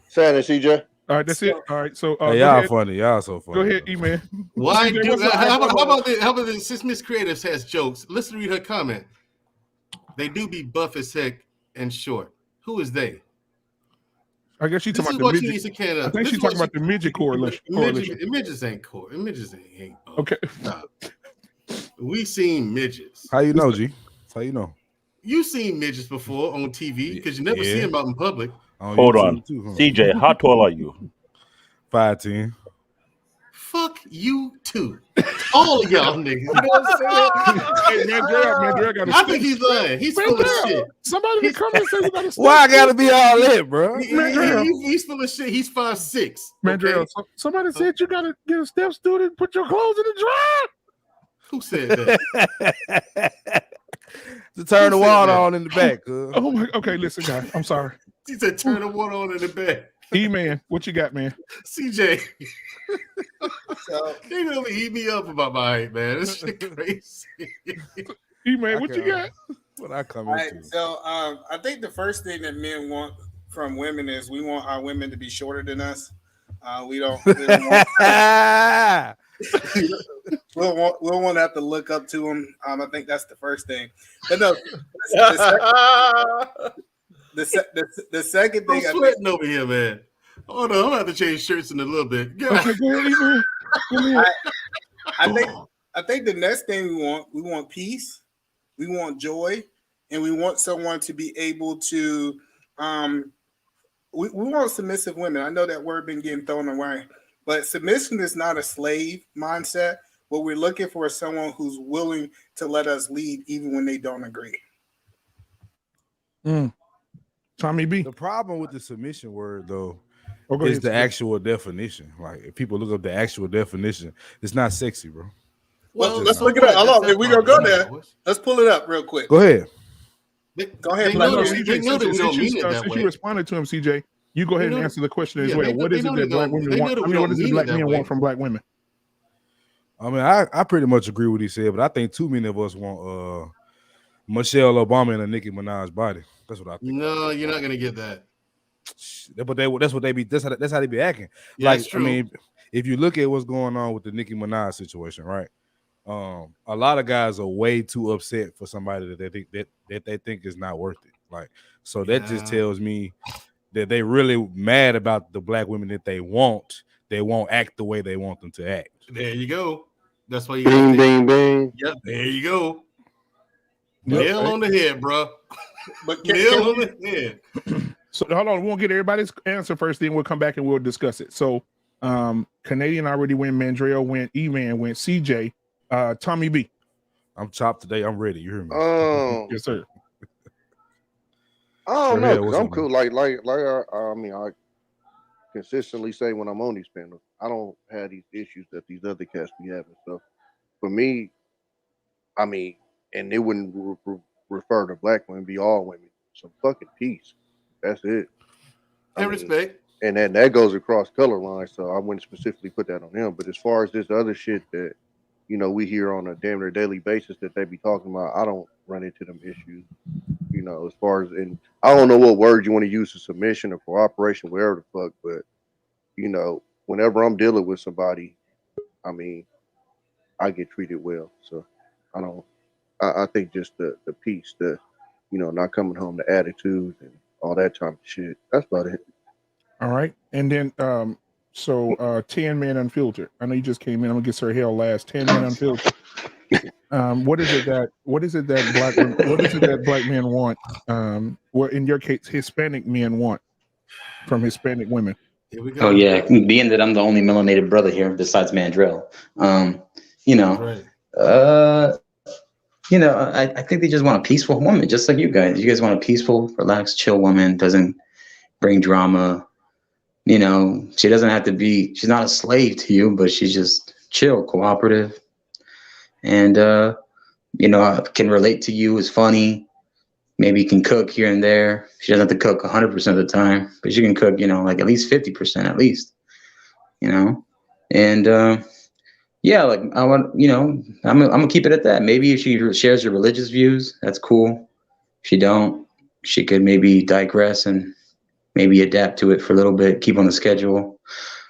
Sign CJ. All right, that's it. All right, so hey, y'all funny. Y'all so funny. Go ahead, E-Man. Why do? How about this? Since Miss Creative has jokes, let's read her comment. They do be buff as heck and short. Who is they? I guess she's talking about the midget. I think she's talking about the midget correlation. Midgets ain't core. Midgets ain't. Okay. Stop. We seen midgets. How you know, G? How you know? You seen midgets before on TV because you never see them out in public. Hold on, CJ. How tall are you? 5'10". Fuck you too. All of y'all niggas. You know what I'm saying? Hey, Mandrell got I think he's lying. He's full of shit. Somebody in the comments said we got to. Why I gotta be all that, bro? He's full of shit. He's 5'6". Mandrell, somebody said you gotta get a step stool and put your clothes in the dryer. Who said that? To turn the water on in the back. Oh my. Okay, listen, guys. I'm sorry. He said turn the water on in the back. E-Man, what you got, man? CJ. They gonna eat me up about my height, man. This shit crazy. E-Man, what you got? What I come right, into. so I think the first thing that men want from women is we want our women to be shorter than us. We don't want we'll want to have to look up to them. I think that's the first thing. But no, the second thing. I'm sweating over here, man. Hold on, I'm gonna have to change shirts in a little bit. Okay, go ahead, man. I think the next thing we want peace, we want joy, and we want someone to be able to we want submissive women. I know that word been getting thrown away, but submission is not a slave mindset. What we're looking for is someone who's willing to let us lead even when they don't agree. Tommy B. The problem with the submission word, though, is the actual definition. Like, if people look up the actual definition, it's not sexy, bro. Well, let's look it up. Hold on. If we're going to go there, let's pull it up real quick. Go ahead. Go ahead. Since you responded to him, CJ, you go ahead and answer the question as well. What is it that black women want? I mean, what does it black men want from black women? I mean, I pretty much agree with what he said, but I think too many of us want Michelle Obama in a Nicki Minaj body. That's what I think. No, you're not gonna get that. But that's what they be. That's how they be acting. Yeah, like, I mean, if you look at what's going on with the Nicki Minaj situation, right? A lot of guys are way too upset for somebody that they think is not worth it. Like, so that just tells me that they really mad about the black women that they won't act the way they want them to act. There you go. That's why you bing, bing, bing. Yep, there you go. Nail on the head, bro. But nail on the head. So hold on, we'll get everybody's answer first, then we'll come back and we'll discuss it. So Canadian already went, Mandrell went, E-Man went, CJ, Tommy B. I'm chopped today. I'm ready. You hear me? Oh, yes, sir. I don't know, because I'm cool. Like I mean, I consistently say when I'm on these panels, I don't have these issues that these other cats be having. So for me, I mean, and it wouldn't refer to black women, be all women. Some fucking peace. That's it. And respect. And that goes across color lines. So I wouldn't specifically put that on him. But as far as this other shit that, you know, we hear on a damn near daily basis that they be talking about, I don't run into them issues. You know, as far as, and I don't know what word you want to use for submission or cooperation, whatever the fuck, but you know, whenever I'm dealing with somebody, I mean, I get treated well. So I think just the peace, you know, not coming home, the attitude and all that type of shit. That's about it. All right. And then, 10 Man Unfiltered. I know you just came in. I'm gonna get Sir Hell last. 10 Man Unfiltered. What is it that black men want? Well, in your case, Hispanic men want from Hispanic women. Here we go. Oh yeah, being that I'm the only melanated brother here besides Mandrell, you know, I think they just want a peaceful woman, just like you guys. You guys want a peaceful, relaxed, chill woman, doesn't bring drama. You know, she doesn't have to be, she's not a slave to you, but she's just chill, cooperative, and, you know, can relate to you, is funny, maybe can cook here and there. She doesn't have to cook 100% of the time, but she can cook, you know, like at least 50% at least, you know, and, yeah, like I want, you know, I'm gonna keep it at that. Maybe if she shares her religious views, that's cool. If she don't, she could maybe digress and maybe adapt to it for a little bit, keep on the schedule.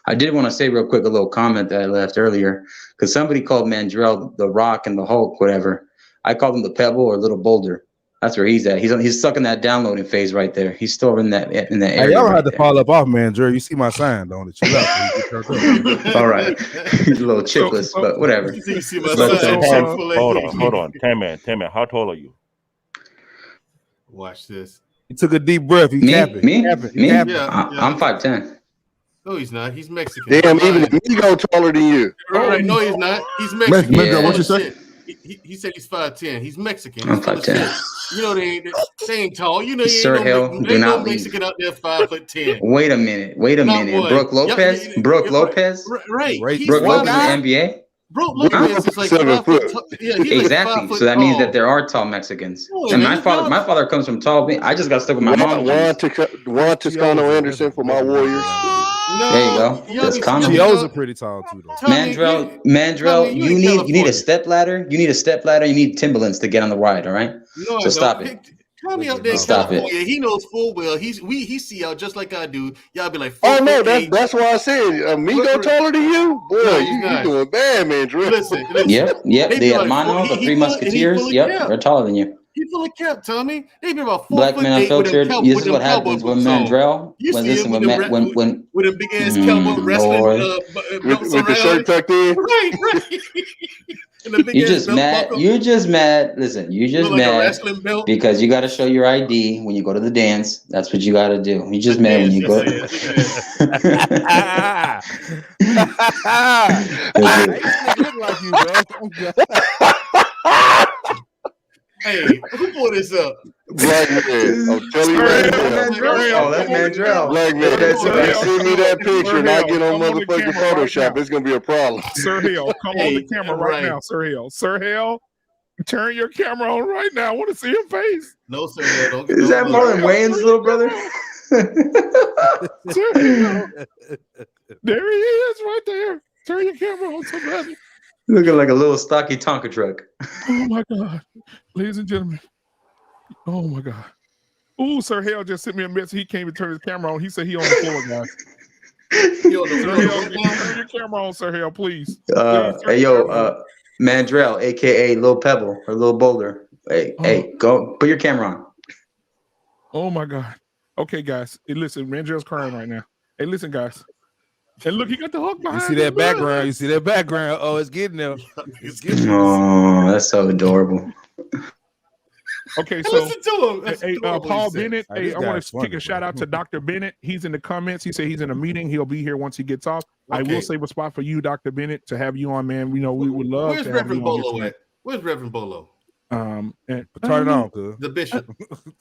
I did want to say real quick a little comment that I left earlier, because somebody called Mandrell the Rock and the Hulk, whatever. I called him the Pebble or Little Boulder. That's where he's at. He's stuck in that downloading phase right there. He's still in that area. Hey, y'all have to follow up off, man. Jerry, you see my sign, don't it? Chill out. All right. He's a little chickless, but whatever. You see my sign. Hold on. 10 man, how tall are you? Watch this. He took a deep breath. He's capping. Me? Yeah, I'm 5'10". No, he's not. He's Mexican. Damn, even Amigo taller than you. Right? No, he's not. He's Mexican. Yeah. What you say? He said he's 5'10". He's Mexican. I'm 5'10". You know they ain't tall. You know Sir Hill, ain't no Mexican out there 5'10". Wait a minute. Brooke Lopez. Right. Brooke Lopez in the NBA. Brooke Lopez is like 5 foot tall. Yeah, he's exactly. Like 5 foot so that tall. means that there are tall Mexicans. Oh, and my father comes from tall. I just got stuck with my mom. Juan Toscano Anderson for my Warriors. No, there you go. That's condom. TOs are pretty tall too, though. Mandrell, you need a step ladder. You need a step ladder. You need Timberlands to get on the ride. All right. No, so stop it. Tommy out there in California, he knows full well. He see y'all just like I do. Y'all be like, oh no, that's why I said Amigo taller than you. Boy, no, you doing bad, man. Listen. Yep. The Hermano, the Three Musketeers. Yep, they're taller than you. He full of cap, Tommy. They be about 4 Black Men Unfiltered. This is what happens when Mandrell. When with a big ass cowboy wrestling with the shirt tucked in. Right. You're just mad. You're just mad. Listen, you're just mad because you got to show your ID when you go to the dance. That's what you got to do. You're just mad when you go. Look like you, bro. Hey, who pulled this up? Black man. I'm telling you right now. Oh, that's Mandrell. Black man. Send me that picture and I get on motherfucking Photoshop. It's going to be a problem. Sir Hill, come on the camera right now, Sir Hill. Sir Hill, turn your camera on right now. I want to see your face. No, Sir Hill. Is that Marlon Wayans' little brother? Sir Hill. There he is right there. Turn your camera on, somebody. Looking like a little stocky Tonka truck. Oh my God. Ladies and gentlemen. Oh my God. Oh, Sir Hale just sent me a message. He can't even turn his camera on. He said he on the floor, guys. Sir Hale, turn your camera on, Sir Hale, please. Hey, Mandrell, aka Lil Pebble or Lil Boulder. Hey, go put your camera on. Oh my God. Okay, guys. Hey, listen, Mandrell's crying right now. Hey, listen, guys. And look, he got the hook behind. You see that background? You see that background? Oh, it's getting there. It's getting there. Oh, that's so adorable. Okay, so listen to him. Paul Bennett. Hey, I want to kick a shout out to Dr. Bennett. He's in the comments. He said he's in a meeting. He'll be here once he gets off. Okay. I will save a spot for you, Dr. Bennett, to have you on, man. We would love. Where's to Reverend have you Bolo at? Where's Reverend Bolo? And turn it on, cuz. The bishop.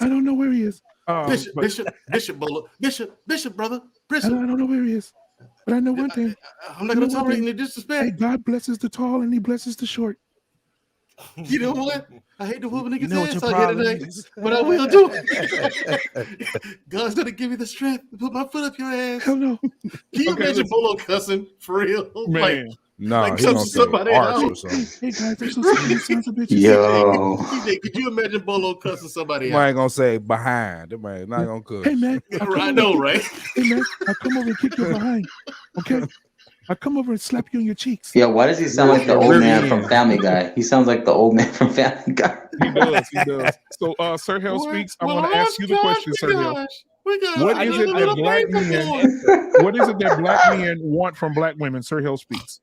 I don't know where he is. Bishop Bolo. Bishop, brother. I don't know where he is. But I know one thing. I'm not going to tolerate any disrespect. Hey, God blesses the tall and he blesses the short. You know what? I hate to whoop a nigga's ass out here tonight, but I will do it. God's going to give me the strength to put my foot up your ass. Hell no. Can you imagine Bolo cussing for real? Man. Like somebody else or something. Hey guys, they're so sons of bitches. Yo. Could you imagine Bolo cussing somebody I ain't gonna say behind. That man not gonna cook. Hey man, I know, right? Hey man, I come over and kick you behind. Okay. I come over and slap you on your cheeks. Yeah, why does he sound like the old man from Family Guy? He sounds like the old man from Family Guy. He does. So Sir Hill speaks. I want to ask you the question, Sir Hill. What is it that black men want from black women? Sir Hill speaks.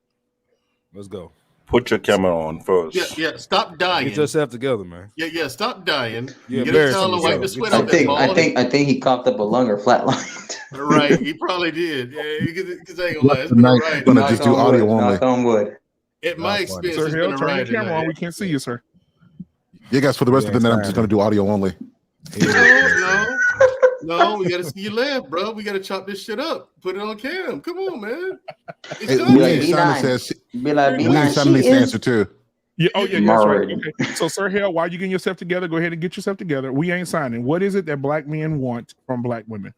Let's go. Put your camera on first. Yeah. Stop dying. Get yourself together, man. Yeah. Stop dying. Yeah, get a towel to wipe the sweat off that ball. I think he coughed up a lung or flatlined. Right, he probably did. Yeah, because I ain't gonna lie. It's been a ride. I'm gonna just do audio only. Knock on wood. At my experience, Sir it's Hill, been a turn ride. your camera on. We can't see you, sir. Yeah, guys. For the rest of the night, I'm just gonna do audio only. No, we gotta see you laugh, bro. We gotta chop this shit up. Put it on cam. Come on, man. Hey, William Simon needs to answer too. Yeah. Oh yeah. That's right. Okay. So, Sir Hill, while you getting yourself together, go ahead and get yourself together. We ain't signing. What is it that black men want from black women?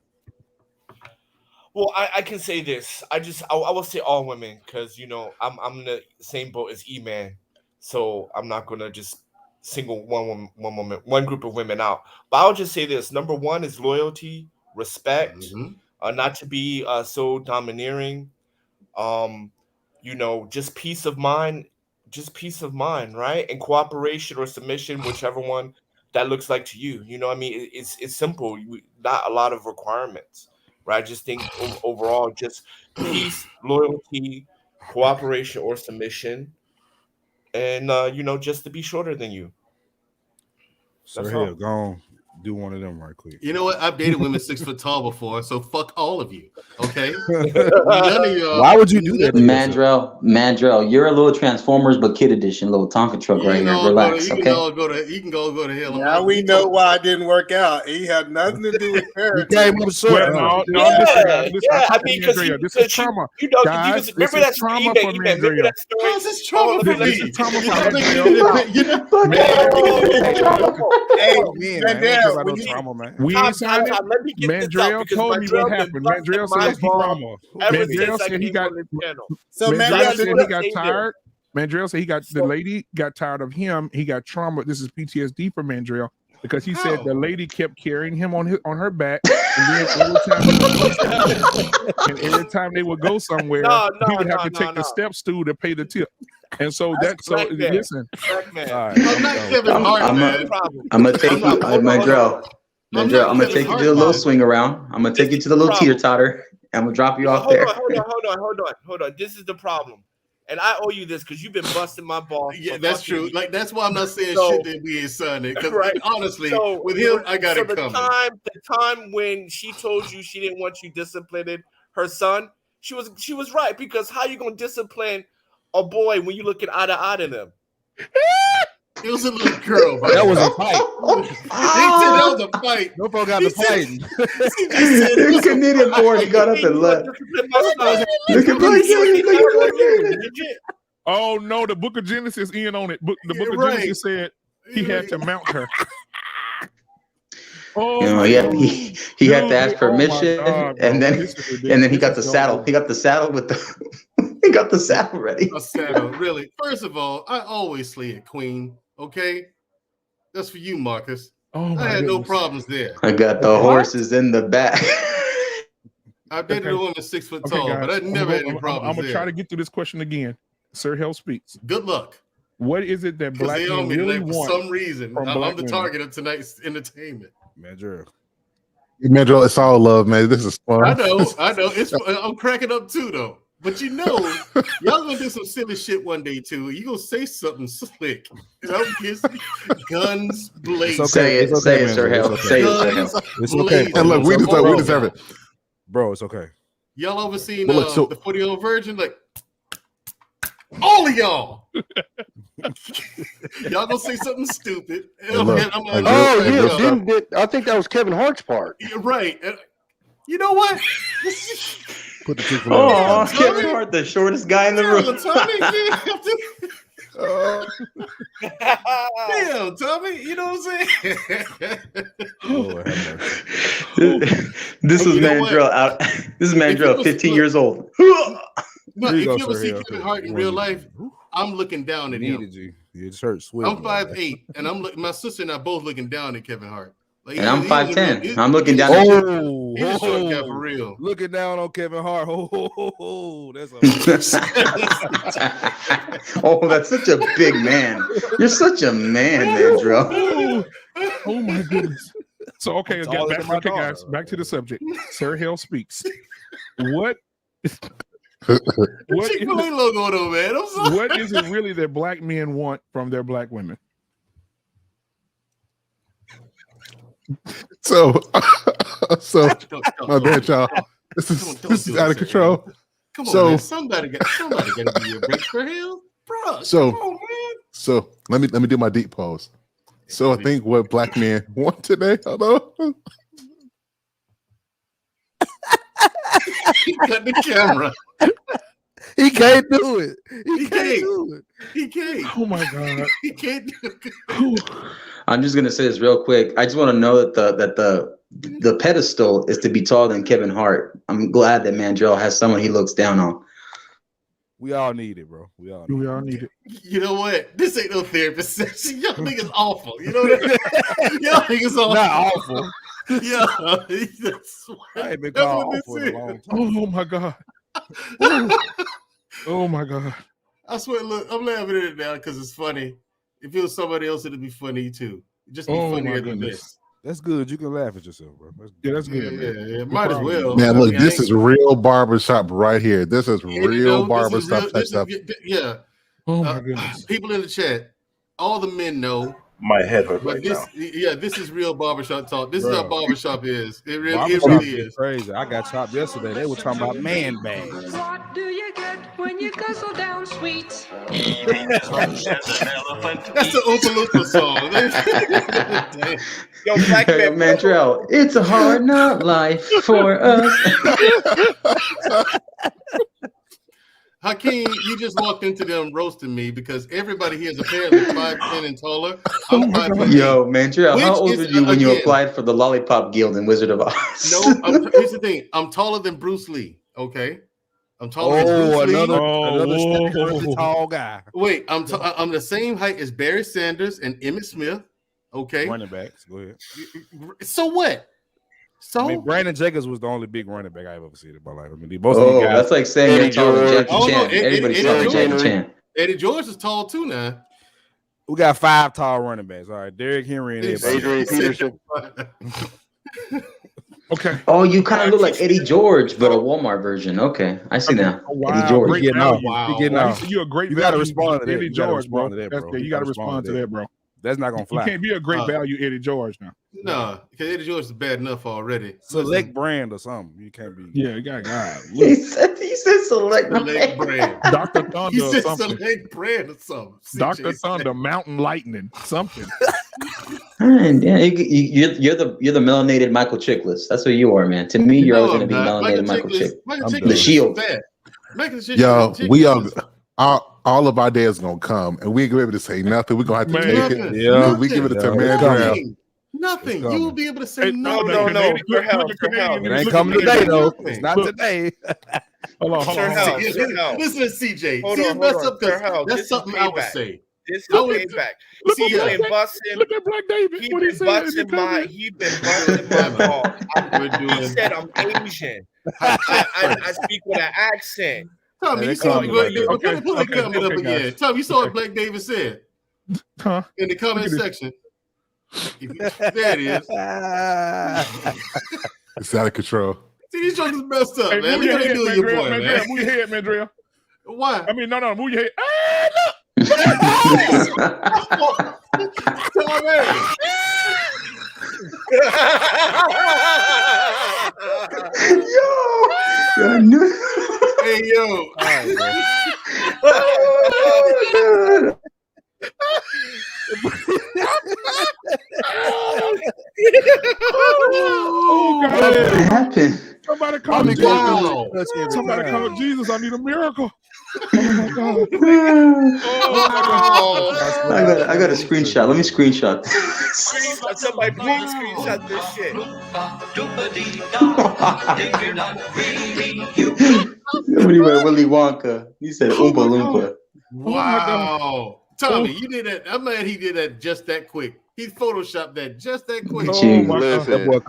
Well, I can say this. I will say all women because I'm in the same boat as E-Man, so I'm not gonna just single one group of women out. But I'll just say this: number one is loyalty, respect, not to be so domineering. Just peace of mind, right? And cooperation or submission, whichever one that looks like to you. You know what I mean? It's simple. Not a lot of requirements, right? I just think overall, just peace, loyalty, cooperation or submission, and just to be shorter than you. Sir Hill, go on. Do one of them right quick. You know what? I've dated women 6 foot tall before, so fuck all of you. Okay. None of y'all. Why would you do that? Mandrell, you're a little Transformers, but kid edition, little Tonka truck right here. Relax, okay? You can go to hell. Now we know why it didn't work out. He had nothing to do with parenting. I mean, this is trauma. Guys, this is trauma for Mandrell. How's this trauma for me? Hey, Mandrell, about no trauma, man. We ain't signed it. Let me get this out, Mandrell because told me what happened. Mandrell said he trauma. Mandrell said he got. So Mandrell said he got Mandrell- tired. Mandrell said the lady got tired of him. He got trauma. This is PTSD for Mandrell because he said the lady kept carrying him on her back, and then every time they would go somewhere, he would have to take the step stool to pay the tip. And so listen. I'm not Kevin Hart, man. I'm gonna take you, Mandrell. Mandrell, I'm gonna take you to the little swing around. I'm gonna take you to the little teeter totter. I'm gonna drop you off there. Hold on. This is the problem. And I owe you this because you've been busting my ball. Yeah, that's true. Like, that's why I'm not saying shit that we ain't signing. Because honestly, with him, I got it coming. The time when she told you she didn't want you disciplining her son, she was right, because how you gonna discipline a boy when you looking eye to eye to them? It was a little girl. That was a fight. That was a fight. No folk got to fighting. The Canadian board got up and left. Oh no, the Book of Genesis in on it. The Book of Genesis said he had to mount her. Oh, he had to ask permission, and then he got the saddle. He got the saddle with the. He got the saddle ready. A saddle, really. First of all, I always slay a queen. Okay, that's for you, Marcus. I had no problems there. I got the horses in the back. I've dated a woman 6 foot tall, but I never had any problems. I'm gonna try to get through this question again. Sir Hell speaks. Good luck. What is it that black men really want? For some reason, I'm the target of tonight's entertainment. Mandrell, it's all love, man. This is fun. I know. I'm cracking up too, though. But y'all gonna do some silly shit one day too. You gonna say something slick. Guns blazing. Say it, Sir Hell. Say it, Sir Hell. It's okay. And look, we deserve it. Bro, it's okay. Y'all ever seen the 40-year-old virgin? Like, all of y'all. Y'all gonna say something stupid. I think that was Kevin Hart's part. You're right. You know what? Put the Kevin Hart, the shortest guy in the room. Damn, Tommy, you know what I'm saying? This is Mandrell out. This is Mandrell, 15 years old. No, if you ever see Kevin Hart in real life, I'm looking down at him. Your shirt swift. I'm 5'8", and my sister and I both looking down at Kevin Hart. Like, and I'm 5'10". I'm looking down. He's a short guy for real. Looking down on Kevin Hart. That's that's such a big man. You're such a man, Mandrell. Oh my goodness. So okay, guys, back to the subject. Sir Hell speaks. What Chick-fil-A logo though, man? I'm sorry. What is it really that black men want from their black women? So my bad, y'all. This is out of control. Come on, man. Somebody gotta be a break for him, bro. So, come on, man. So let me do my deep pause. So I think what black men want today, hello. He cut the camera. He can't do it. He can't do it. He can't. Oh my god. He can't do it. I'm just gonna say this real quick. I just want to know that the pedestal is to be taller than Kevin Hart. I'm glad that Mandrell has someone he looks down on. We all need it, bro. We all need it. You know what? This ain't no therapist session. Y'all niggas awful. You know what I mean? Y'all niggas awful. Not awful. Yeah. I ain't been called awful in a long time. Oh my god. Oh my god. I swear, look, I'm laughing at it now because it's funny. If it was somebody else, it'd be funny too. Just be funnier than this. That's good. You can laugh at yourself, bro. That's good. Yeah. Might as well. Man, look, this is real barbershop right here. This is real barbershop type stuff. Yeah. Oh my goodness. People in the chat, all the men know. My head hurt right now. Yeah, this is real barbershop talk. This is how barbershop is. It really is. Crazy. I got chopped yesterday. They were talking about man bags. What do you get when you guzzle down sweet? That's the Oompa Loompa song. Yo, black man. Mandrell, it's a hard knock life for us. Hakeem, you just walked into them roasting me because everybody here is apparently 5'10" and taller. I'm 5'8". Yo, man, Terrell, how old Which were is, you when you again, applied for the Lollipop Guild in Wizard of Oz? No, here's the thing. I'm taller than Bruce Lee. Okay, I'm taller than Bruce Lee. Another tall guy. Wait, I'm the same height as Barry Sanders and Emmitt Smith. Okay, Running backs. Go ahead. So what? So I mean, Brandon Jacobs was the only big running back I've ever seen in my life. I mean, most of these guys. That's like saying you're taller than Jackie Chan. Everybody's taller than Jackie Chan. Eddie George is tall too now. We got 5 tall running backs. All right, Derrick Henry and Adrian Peterson. Okay. Oh, you kind of look like Eddie George, but a Walmart version. Okay, I see now. Wow. Eddie George. Great value. You're a great You value. got to respond to that. Eddie George, bro. You got to respond to that, bro. That's not gonna fly. You can't be a great value Eddie George now. No, because Eddie George is bad enough already. Select brand or something. You can't be. Yeah, you got God. He said select brand. Dr. Thunder He or said something. select brand or something. Dr. Thunder, Mountain Lightning, something. Man, yeah, you're the melanated Michael Chiklis. That's what you are, man. To me, you're always going to be melanated Michael Chiklis. The Shield. Yo, we are. All of our days gonna come, and we ain't gonna be able to say nothing. We're gonna have to take it. Yeah, we give it to man. Nothing. You will be able to say No. It ain't coming today, though. It's not today. Hold on. Listen to CJ. Hold on. That's something I would say. This is payback. See, he been busting. Look at Black David. He been busting my ball. He said I'm Asian. I speak with an accent. Tommy, you saw pull that comment up again. Tommy, you saw what Black David said in the comment section. There it is. It's out of control. See, these jokes is messed up, man. Move your head, Move your head, Mandrell. Why? I mean, no, move your head. Hey, yo. Oh, God. What happened? Somebody call Jesus. Somebody call Jesus. I need a miracle. Oh my God. I got a screenshot. Let me screenshot. Somebody please screenshot this shit. Somebody went Willy Wonka. He said Oompa Loompa. Wow. Tommy, you did that. I'm glad he did that just that quick. He photoshopped that just that quick. Listen,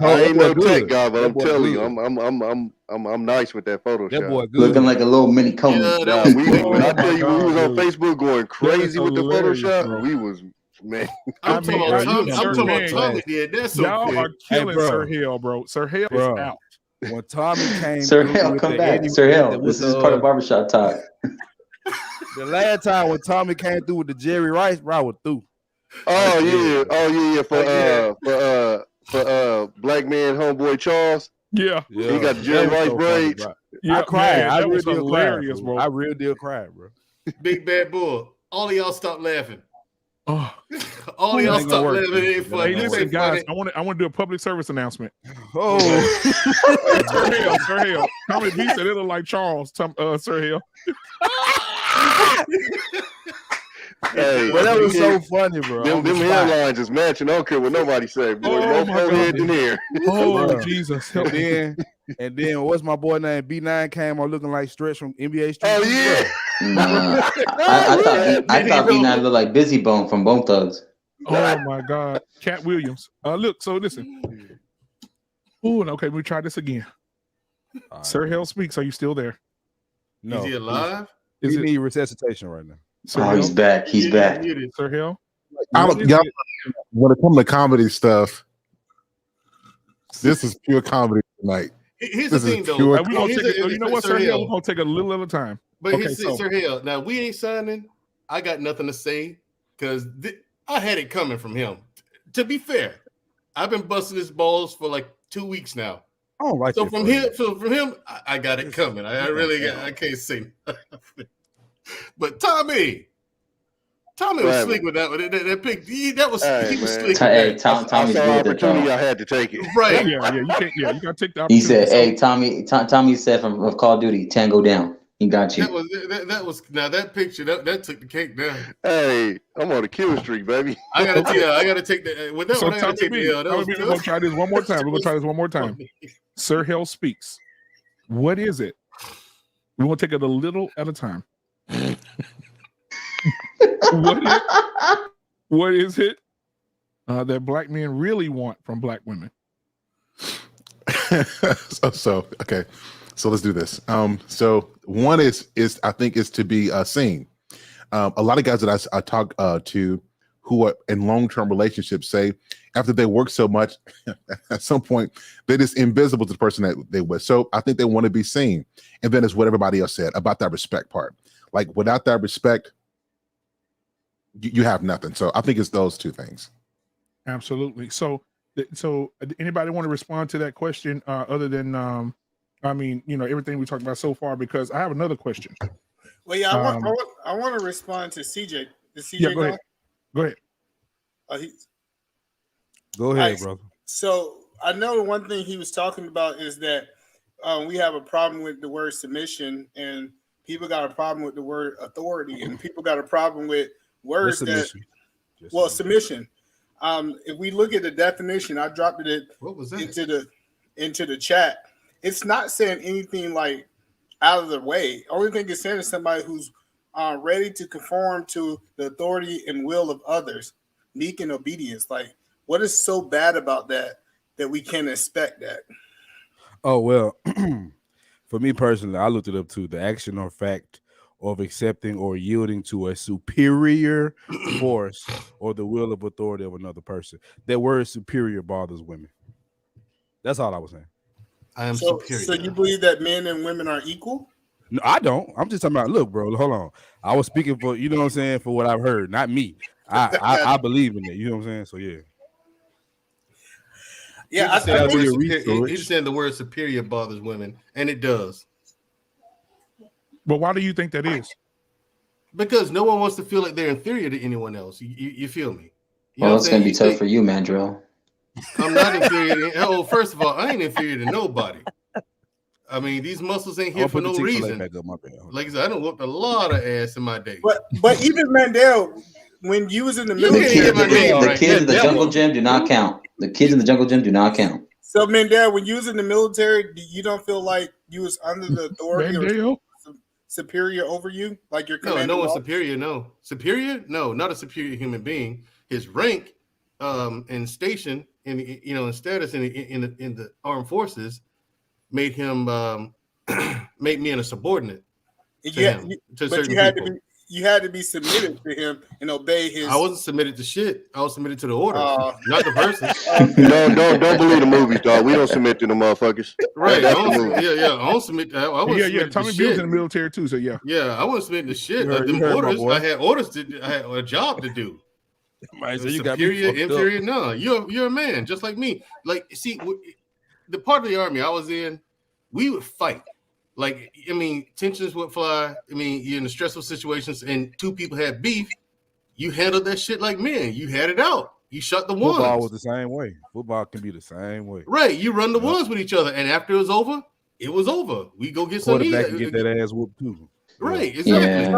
I ain't no tech guy, but I'm telling you, I'm nice with that Photoshop. That boy good. Looking like a little mini cone. When I tell you, we was on Facebook going crazy with the Photoshop. Bro. We was, man. I'm talking about Tommy did. That's so y'all quick. are killing Sir Hill, bro. Sir Hill is out. When Tommy came, Sir Hill, come back. Sir Hill, this is part of barbershop talk. The last time when Tommy came through with the Jerry Rice, bro, I was through. Oh yeah. For black man homeboy Charles. Yeah. He got the Jerry Rice braids. Yeah, I cried. Man, I that was really hilarious, bro. I really did cry, bro. Big Bad Bull. All of y'all stop laughing. Oh. All of y'all stop laughing. It ain't funny. Hey, listen, guys, I want to do a public service announcement. Oh, Sir Hill. Tommy B said it look like Charles. Sir Hill. Hey, well, that was so funny, bro. Them hairlines is matching. I don't care what nobody say, boy. No forehead in here. Oh, Jesus. And then what's my boy name? B9 came on looking like Stretch from NBA Street. Oh, yeah. Nah, I thought B9 looked like Busy Bone from Bone Thugs. Oh, my God. Cat Williams. Look, so listen. Oh, okay, we try this again. Sir Hill Speaks. Are you still there? No. Is he alive? He need resuscitation right now. Sir he's back. He's back. Sir Hill? Y'all, when it comes to comedy stuff, this is pure comedy tonight. Here's the thing, though. You know what, Sir Hill? We're going to take a little at a time. But okay, Sir Hill, now we ain't signing. I got nothing to say because I had it coming from him. To be fair, I've been busting his balls for like 2 weeks now. I don't like so from him, I got it coming. I can't say nothing. But Tommy was slick with that one. That pick, that was he was slick. Hey, Tommy's good. Opportunity, I had to take it. Right. Yeah. You got to take the opportunity. He said, "Hey, Tommy said from Call of Duty, Tango down." He got you. That was now that picture that took the cake down. Hey, I'm on a kill streak, baby. I gotta take that. With that So one, I gotta take the L. we're gonna try this one more time. We're gonna try this one more time. Sir Hell speaks. What is it? We're gonna take it a little at a time. What is it that black men really want from black women? Okay, so let's do this. So one is I think is to be seen. A lot of guys that I talk to who are in long-term relationships say after they work so much, at some point they're just invisible to the person that they with. So I think they want to be seen. And then it's what everybody else said about that respect part. Like without that respect, you have nothing. So I think it's those two things. Absolutely. So anybody want to respond to that question other than everything we talked about so far? Because I have another question. Well, yeah, I want to respond to CJ. Did CJ yeah, go ahead. Go ahead. Go ahead, brother. So I know the one thing he was talking about is that we have a problem with the word submission, and people got a problem with the word authority, and people got a problem with words submission. If we look at the definition, I dropped it into the chat. It's not saying anything like out of the way. Only thing it's saying is somebody who's ready to conform to the authority and will of others, meek and obedience. Like, what is so bad about that we can't expect that? Oh, well, for me personally, I looked it up too. The action or fact of accepting or yielding to a superior force or the will of authority of another person. That word superior bothers women. That's all I was saying. I am superior. So you believe that men and women are equal? No, I don't. I'm just talking about, look, bro, hold on. I was speaking for, you know what I'm saying, for what I've heard, not me. I believe in it. You know what I'm saying? So, yeah. Yeah, he's saying the word superior bothers women, and it does. But why do you think that is? Because no one wants to feel like they're inferior to anyone else. You feel me? Well, it's going to be tough for you, Mandrell. I'm not inferior. First of all, I ain't inferior to nobody. I mean, these muscles ain't here for no reason. Like I said, I done whooped a lot of ass in my day. But even Mandel, when you was in the military, the kids in the jungle gym do not count. The kids in the jungle gym do not count. So Mandel, when you was in the military, you don't feel like you was under the authority or superior over you, like your commander? No one's superior. No, superior. No, not a superior human being. His rank, and station, and status in the armed forces made him made me in a subordinate. You had to be submitted to him and obey his. I wasn't submitted to shit. I was submitted to the orders, not the person. Don't believe the movies, dog. We don't submit to the motherfuckers. Right? I don't submit. I wasn't Tommy B was in the military too, so yeah. Yeah, I wasn't submitting to shit. Orders. I had orders to. I had a job to do. So you superior, inferior? No, you're a man, just like me. Like, see, the part of the army I was in, we would fight. Like, I mean, tensions would fly. I mean, you're in the stressful situations, and two people had beef. You handled that shit like men. You had it out. You shut the ones. Football was the same way. Football can be the same way. Right. You run the ones with each other, and after it was over, it was over. We go get some. Quarterback can get that ass whooped too. Right. Exactly. Yeah.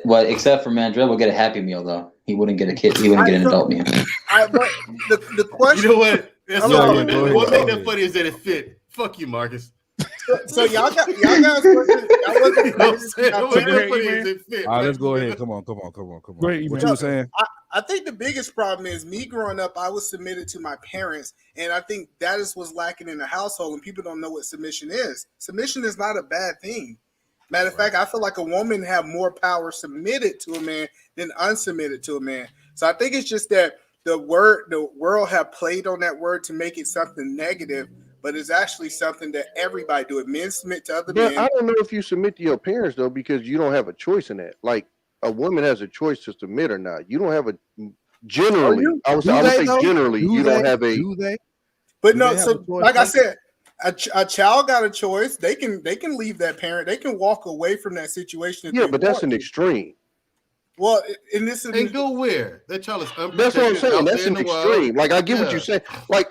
But except for Mandrell, will get a Happy Meal though. He wouldn't get a kid. He wouldn't get an adult meal. The question. You know what? What made that funny is that it fit. Fuck you, Marcus. So y'all guys wasn't let's go ahead. Come on. Wait, what you were saying? I think the biggest problem is me growing up, I was submitted to my parents, and I think that is what's lacking in the household, and people don't know what submission is. Submission is not a bad thing. Matter of fact, I feel like a woman have more power submitted to a man than unsubmitted to a man. So I think it's just that the world have played on that word to make it something negative, but it's actually something that everybody do. It men submit to other men. I don't know if you submit to your parents though, because you don't have a choice in that. Like a woman has a choice to submit or not. You don't have a generally. I would say generally you don't have a. Do they? But no. So like I said, a child got a choice. They can leave that parent. They can walk away from that situation. Yeah, but that's an extreme. Well, and this is and go where that child is unprotected. That's what I'm saying. That's an extreme. Like I get what you're saying. Like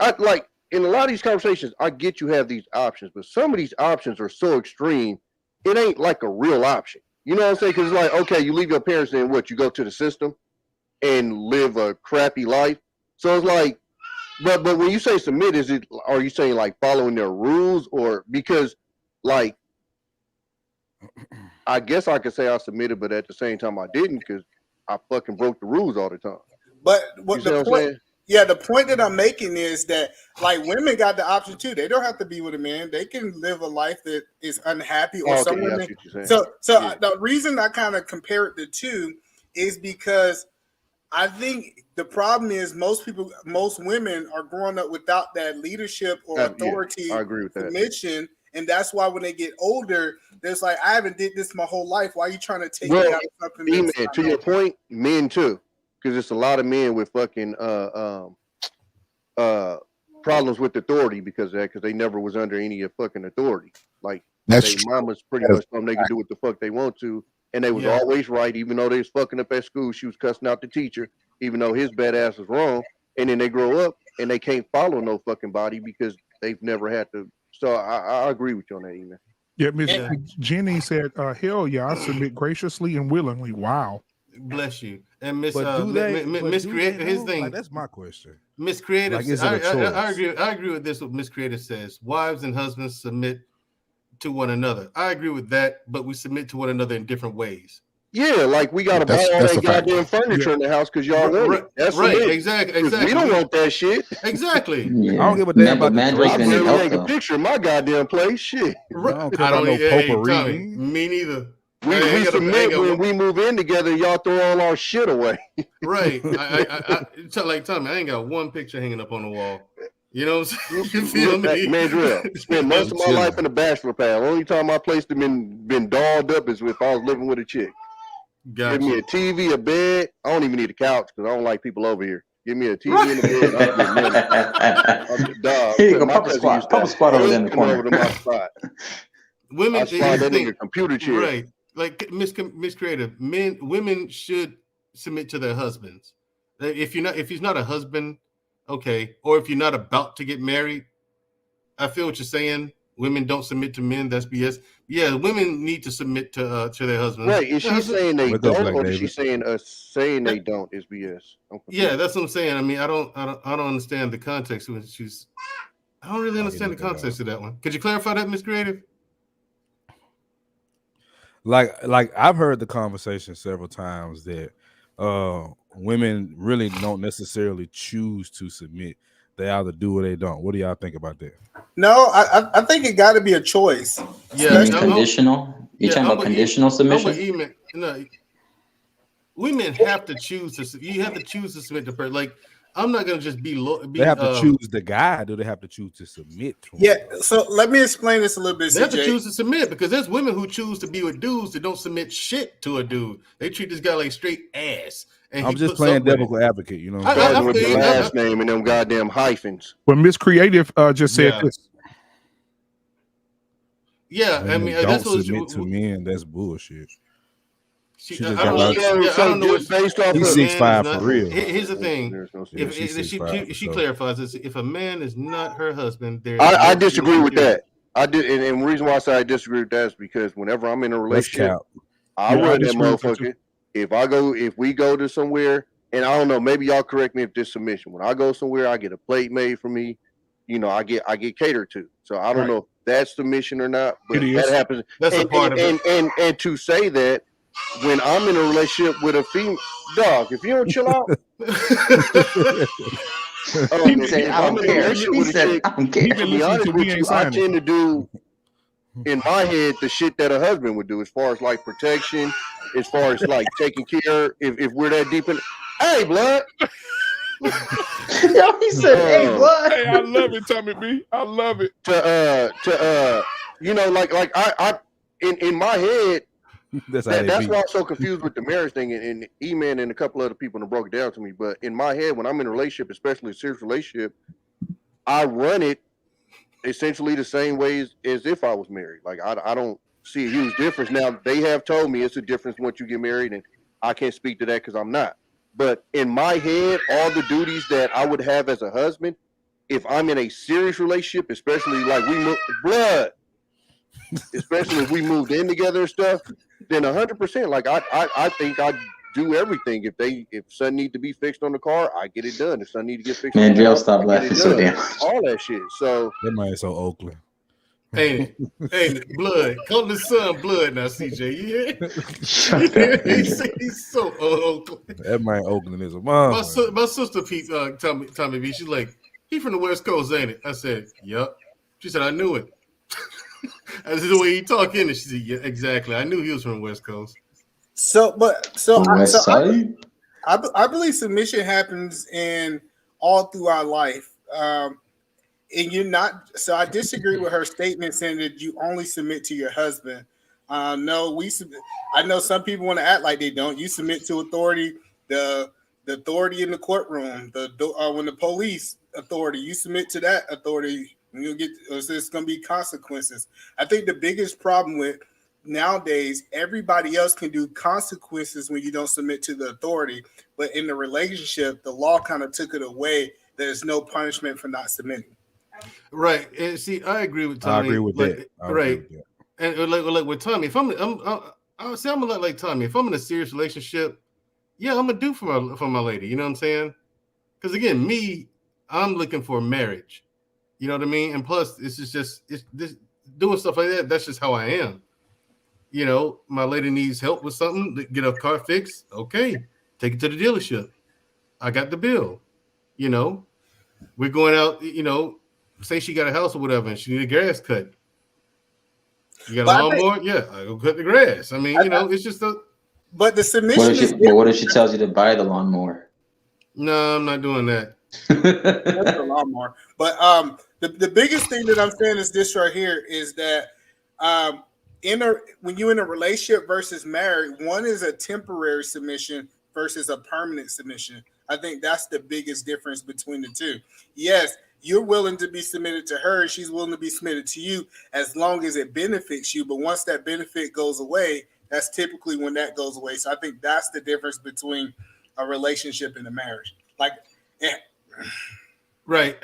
in a lot of these conversations, I get you have these options, but some of these options are so extreme it ain't like a real option. You know what I'm saying? Because it's like, okay, you leave your parents, then what? You go to the system and live a crappy life. So it's like, but when you say submit, are you saying like following their rules, or because like, I guess I could say I submitted, but at the same time I didn't because I fucking broke the rules all the time. But what the point? Yeah, the point that I'm making is that like women got the option too. They don't have to be with a man. They can live a life that is unhappy, or some women. So the reason I kind of compare the two is because I think the problem is most women are growing up without that leadership or authority. Yeah, I agree with that. Permission, and that's why when they get older, there's like, I haven't did this my whole life. Why are you trying to take me out of something? To your point, men too. Because it's a lot of men with fucking problems with authority because of that, because they never was under any fucking authority. Like their mama's pretty much told them they can do what the fuck they want to, and they was always right, even though they was fucking up at school. She was cussing out the teacher, even though his bad ass was wrong. And then they grow up and they can't follow no fucking body because they've never had to. So I agree with you on that, Eman. Yeah, Miss Jenny said, "Hell yeah, I submit graciously and willingly." Wow. Bless you. And Miss Creative, his thing. Like, that's my question. Miss Creative, I agree with this. What Miss Creative says: wives and husbands submit to one another. I agree with that, but we submit to one another in different ways. Yeah, like we gotta buy all that goddamn furniture in the house because y'all want it. That's right. Exactly. We don't want that shit. Exactly. I don't give a damn about I barely take a picture of my goddamn place. Shit. I don't care about no potpourri. Me neither. We submit when we move in together. Y'all throw all our shit away. Right. I like Tommy. I ain't got one picture hanging up on the wall. You know what I'm saying? You feel me? Mandrell, spent most of my life in the bachelor pad. Only time my place has been dolled up is if I was living with a chick. Gotcha. Give me a TV, a bed. I don't even need a couch because I don't like people over here. Give me a TV and a bed. I'm the dog. Here you go, Papa Squat over there in the corner. Over to my spot. Women, I slide that nigga computer chair. Right. Like Miss Creative, women should submit to their husbands. If he's not a husband, okay, or if you're not about to get married, I feel what you're saying. Women don't submit to men. That's BS. Yeah, women need to submit to their husbands. Right? Is she saying they don't, or is she saying saying they don't is BS? Yeah, that's what I'm saying. I mean, I don't understand the context when she's. I don't really understand the context of that one. Could you clarify that, Miss Creative? Like I've heard the conversation several times that women really don't necessarily choose to submit. They either do or they don't. What do y'all think about that? No, I think it got to be a choice. Yeah, conditional. You're talking about conditional submission. Women have to choose to. You have to choose to submit to person. Like I'm not gonna just be. They have to choose the guy. Do they have to choose to submit to him? Yeah. So let me explain this a little bit. They have to choose to submit because there's women who choose to be with dudes that don't submit shit to a dude. They treat this guy like straight ass. And I'm just playing devil's advocate, you know. Starting with the last name and them goddamn hyphens. Well, Miss Creative just said this. Yeah, I mean, that's what submit to men. That's bullshit. I don't know what's based off. He's 6'5" for real. Here's the thing: if she clarifies this, if a man is not her husband, I disagree with that. I did, and the reason why I say I disagree with that is because whenever I'm in a relationship, I run that motherfucker. If we go to somewhere, and I don't know, maybe y'all correct me if this submission. When I go somewhere, I get a plate made for me. You know, I get catered to. So I don't know if that's submission or not, but that happens. That's a part of it. And to say that when I'm in a relationship with a female dog, if you don't chill out, he said, I don't care. He said, I don't care. To be honest with you, I tend to do in my head the shit that a husband would do as far as like protection, as far as like taking care. If we're that deep in, hey, blood. Yo, he said, "Hey, blood." Hey, I love it, Tommy B. I love it. You know, like I in my head. That's why I'm so confused with the marriage thing, and E-Man and a couple other people broke it down to me. But in my head, when I'm in a relationship, especially a serious relationship, I run it essentially the same way as if I was married. Like I don't see a huge difference. Now they have told me it's a difference once you get married, and I can't speak to that because I'm not. But in my head, all the duties that I would have as a husband, if I'm in a serious relationship, especially like blood. especially if we moved in together and stuff, then 100%. Like I think I'd do everything. If something need to be fixed on the car, I get it done. If something need to get fixed, Man, on the Drill, car, stop I get laughing it so done. damn. All that shit. So that man is so Oakland. Ain't it? Blood. Call the son blood now, CJ. You hear? He's so Oakland. That man Oakland is a monster. My sister Pete, Tommy B, she's like, he from the West Coast, ain't it? I said, yup. She said, I knew it. That's the way he talk in it. She said, yeah, exactly. I knew he was from the West Coast. I believe submission happens in all through our life. And you're not, so I disagree with her statement saying that you only submit to your husband. No, I know some people want to act like they don't. You submit to authority, the authority in the courtroom, when the police authority, you submit to that authority, and you'll get, there's going to be consequences. I think the biggest problem with nowadays, everybody else can do consequences when you don't submit to the authority, but in the relationship, the law kind of took it away. There's no punishment for not submitting. Right, and see, I agree with Tommy. I agree with that. Right, and like with Tommy, if I'm gonna like Tommy. If I'm in a serious relationship, yeah, I'm gonna do for my lady. You know what I'm saying? Because again, I'm looking for marriage. You know what I mean? And plus, it's this doing stuff like that. That's just how I am. You know, my lady needs help with something, get a car fixed. Okay, take it to the dealership. I got the bill. You know, we're going out. You know. Say she got a house or whatever, and she need a grass cut. You got a lawnmower? Yeah, I go cut the grass. I mean, it's just a. But the submission. What if she tells you to buy the lawnmower? No, I'm not doing that. That's the lawnmower. But the biggest thing that I'm saying is this right here is that when you're in a relationship versus married, one is a temporary submission versus a permanent submission. I think that's the biggest difference between the two. Yes. You're willing to be submitted to her, and she's willing to be submitted to you as long as it benefits you. But once that benefit goes away, that's typically when that goes away. So I think that's the difference between a relationship and a marriage. Like, yeah. Right.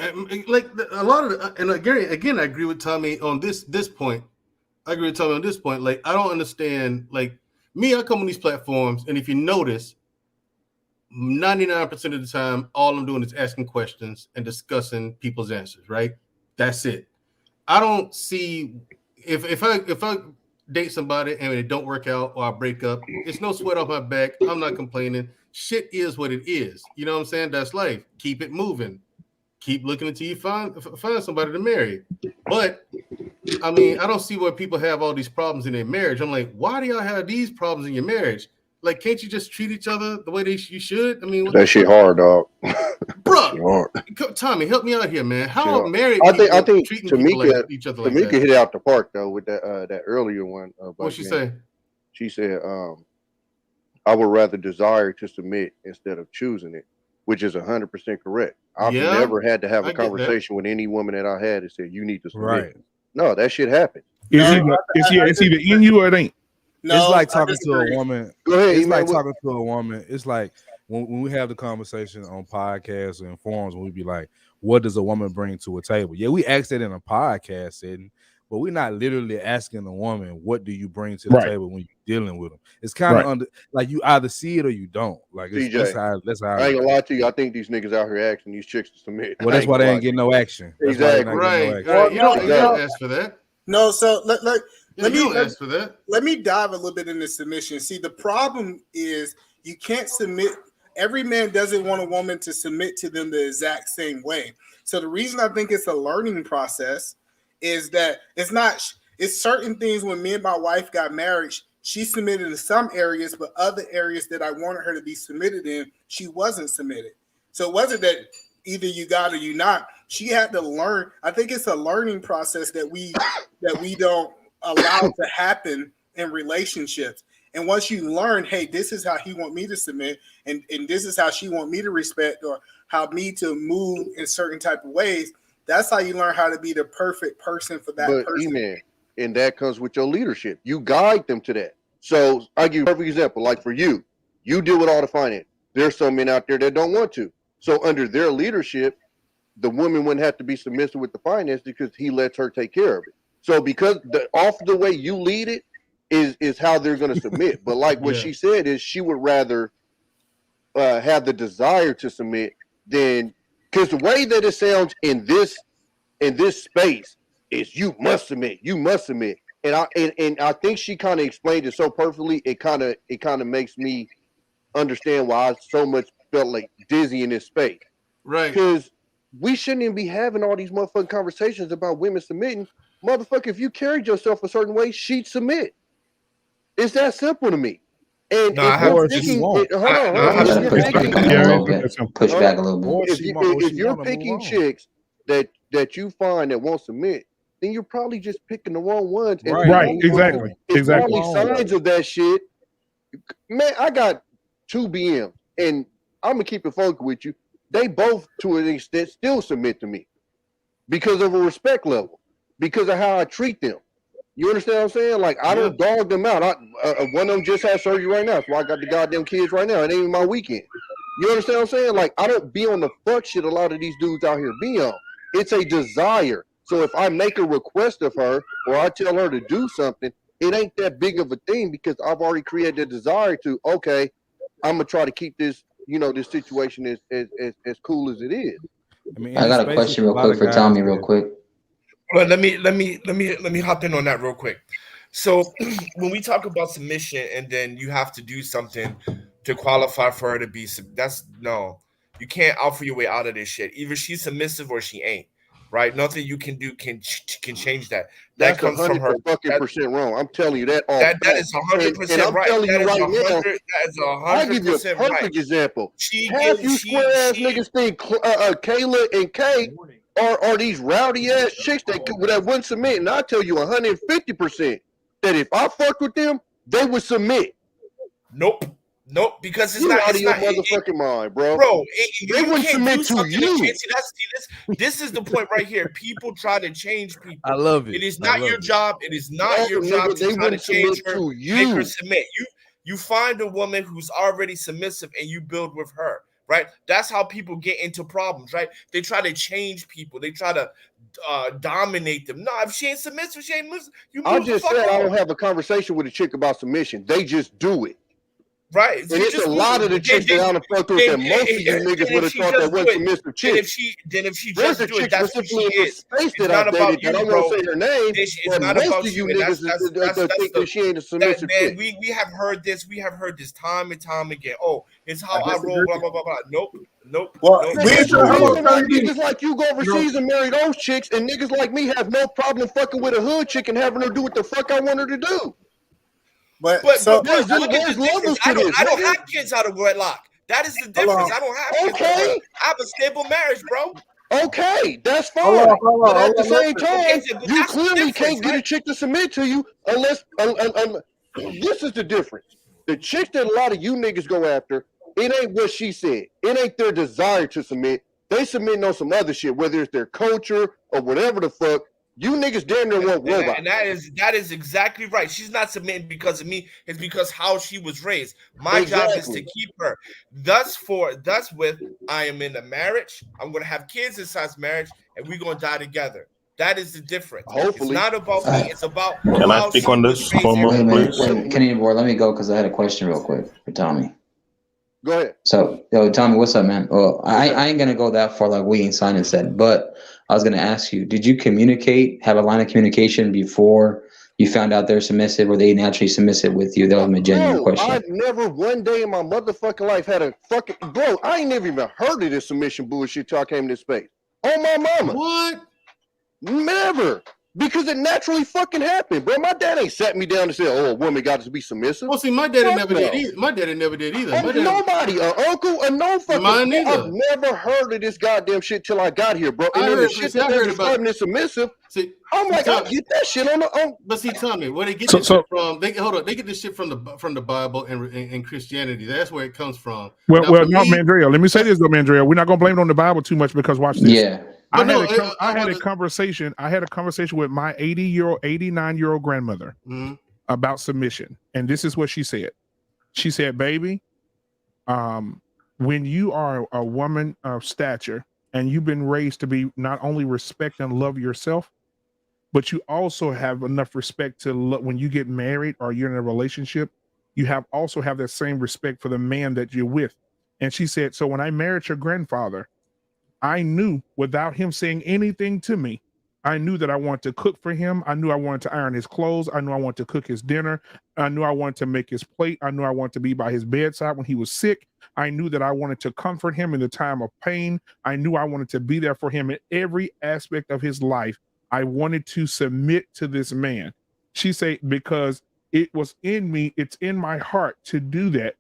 Like a lot of and again, I agree with Tommy on this point. I agree with Tommy on this point. Like, I don't understand. Like me, I come on these platforms, and if you notice, 99% of the time, all I'm doing is asking questions and discussing people's answers, right? That's it. I don't see if I date somebody and it don't work out or I break up, it's no sweat off my back. I'm not complaining. Shit is what it is. You know what I'm saying? That's life. Keep it moving. Keep looking until you find somebody to marry. But I mean, I don't see where people have all these problems in their marriage. I'm like, why do y'all have these problems in your marriage? Like, can't you just treat each other the way you should? I mean, that shit hard, dog. Bro, Tommy, help me out here, man. How married I think treating Tamika, people like each other like Tamika that? hit out the park though with that earlier one. What'd she say? She said, "I would rather desire to submit instead of choosing it," which is 100% correct. I've never had to have a conversation with any woman that I had that said you need to submit. Right. No, that shit happened. It's either in you or it ain't. No, it's like talking to a woman. Go ahead. It's like talking to a woman. It's like when we have the conversation on podcasts and forums, when we be like, what does a woman bring to a table? Yeah, we ask that in a podcast setting, but we're not literally asking a woman, what do you bring to the table when you're dealing with them? It's kind of like you either see it or you don't. Like CJ, that's how I ain't gonna lie to you. I think these niggas out here asking these chicks to submit. Well, that's why they ain't getting no action. Exactly. Right. You don't ask for that. No, so let me ask for that. Let me dive a little bit into submission. See, the problem is you can't submit. Every man doesn't want a woman to submit to them the exact same way. So the reason I think it's a learning process is that it's certain things. When me and my wife got married, she submitted in some areas, but other areas that I wanted her to be submitted in, she wasn't submitted. So it wasn't that either you got or you not. She had to learn. I think it's a learning process that we don't allow to happen in relationships. And once you learn, hey, this is how he want me to submit, and this is how she want me to respect or how me to move in certain type of ways, that's how you learn how to be the perfect person for that person. Amen. And that comes with your leadership. You guide them to that. So I'll give you a perfect example. Like for you deal with all the finance. There's some men out there that don't want to. So under their leadership, the woman wouldn't have to be submissive with the finance because he lets her take care of it. So because off the way you lead it is how they're going to submit. But like what she said is she would rather have the desire to submit than, because the way that it sounds in this space is you must submit, and I think she kind of explained it so perfectly. It kind of makes me understand why I so much felt like dizzy in this space, right? Because we shouldn't even be having all these motherfucking conversations about women submitting. Motherfucker, if you carried yourself a certain way, she'd submit. It's that simple to me. And if you're picking, push back a little bit. If you're picking chicks that you find that won't submit, then you're probably just picking the wrong ones. Right, exactly. It's probably signs of that shit. Man, I got 2 BMs, and I'm gonna keep it funky with you. They both, to an extent, still submit to me because of a respect level, because of how I treat them. You understand what I'm saying? Like, I don't dog them out. One of them just had surgery right now. That's why I got the goddamn kids right now. It ain't even my weekend. You understand what I'm saying? Like, I don't be on the fuck shit a lot of these dudes out here be on. It's a desire. So if I make a request of her or I tell her to do something, it ain't that big of a thing because I've already created a desire to, okay, I'm going to try to keep this, this situation as cool as it is. I got a question real quick for Tommy real quick. Well, let me hop in on that real quick. So when we talk about submission and then you have to do something to qualify for her to be, you can't offer your way out of this shit. Either she's submissive or she ain't, right? Nothing you can do can change that. That's comes from her. Percent wrong. I'm telling you that. That is 100% right. I'm telling you right now. That is 100% I'll give you a perfect example. Half you square ass niggas think Kayla and Kay are these rowdy ass chicks that wouldn't submit, and I tell you 150% that if I fucked with them, they would submit. Nope, because it's You're not out of your motherfucking mind, bro. They wouldn't submit to you. This is the point right here. People try to change people. I love it. It is not your job. It is not your job to try to change her. Make her submit. You find a woman who's already submissive and you build with her. Right, that's how people get into problems. Right, they try to change people. They try to dominate them. No, if she ain't submissive, she ain't submissive. I just said I don't have a conversation with a chick about submission. They just do it. Right, and it's a lot of the chicks that I done fucked with that most of you niggas would have thought that wasn't submissive chicks. Then if she there's just a chick specifically in the space that I dated that I won't say her name, but most of you niggas think that she ain't a submissive chick. We have heard this. We have heard this time and time again. Oh, it's how I roll. Blah blah blah blah. Nope. Well, niggas like you go overseas and marry those chicks, and niggas like me have no problem fucking with a hood chick and having her do what the fuck I want her to do. But look at this. I don't have kids out of wedlock. That is the difference. I don't have kids. Okay. I have a stable marriage, bro. Okay, that's fine. But at the same time, you clearly can't get a chick to submit to you unless this is the difference. The chicks that a lot of you niggas go after, it ain't what she said. It ain't their desire to submit. They submitting on some other shit, whether it's their culture or whatever the fuck. You niggas damn near want robots. And that is exactly right. She's not submitting because of me. It's because how she was raised. My job is to keep her. Thus with I am in a marriage. I'm gonna have kids inside marriage, and we're gonna die together. That is the difference. Hopefully. It's not about me. It's about Can I speak on this for a moment, please? Wait, Kenny Boy, let me go because I had a question real quick for Tommy. Go ahead. So, Tommy, what's up, man? Well, I ain't gonna go that far like we ain't signed and said, but I was gonna ask you, did you have a line of communication before you found out they're submissive, or they naturally submissive with you? That was my genuine question. I've never one day in my motherfucking life had a fucking bro. I ain't never even heard of this submission bullshit till I came to this space. On my mama. What? Never. Because it naturally fucking happened, bro. My dad ain't sat me down and said, "Oh, a woman got to be submissive." Well, see, my daddy never did either. My daddy never did either. Nobody, uncle, no fucking. Mine neither. I've never heard of this goddamn shit till I got here, bro. And then the shit that they're describing this submissive. See, I'm like, I get that shit on. But see, Tommy, where they get this shit from? They get this shit from the Bible and Christianity. That's where it comes from. Well, Mandrea. Let me say this though, Mandrea. We're not gonna blame it on the Bible too much because watch this. Yeah. I had a conversation with my 89-year-old grandmother about submission, and this is what she said. She said, "Baby, when you are a woman of stature and you've been raised to be not only respect and love yourself, but you also have enough respect to look when you get married or you're in a relationship, you also have that same respect for the man that you're with. And she said, so when I married your grandfather, I knew without him saying anything to me, I knew that I wanted to cook for him. I knew I wanted to iron his clothes. I knew I wanted to cook his dinner. I knew I wanted to make his plate. I knew I wanted to be by his bedside when he was sick. I knew that I wanted to comfort him in the time of pain. I knew I wanted to be there for him in every aspect of his life. I wanted to submit to this man. She said, because it was in me, it's in my heart to do that.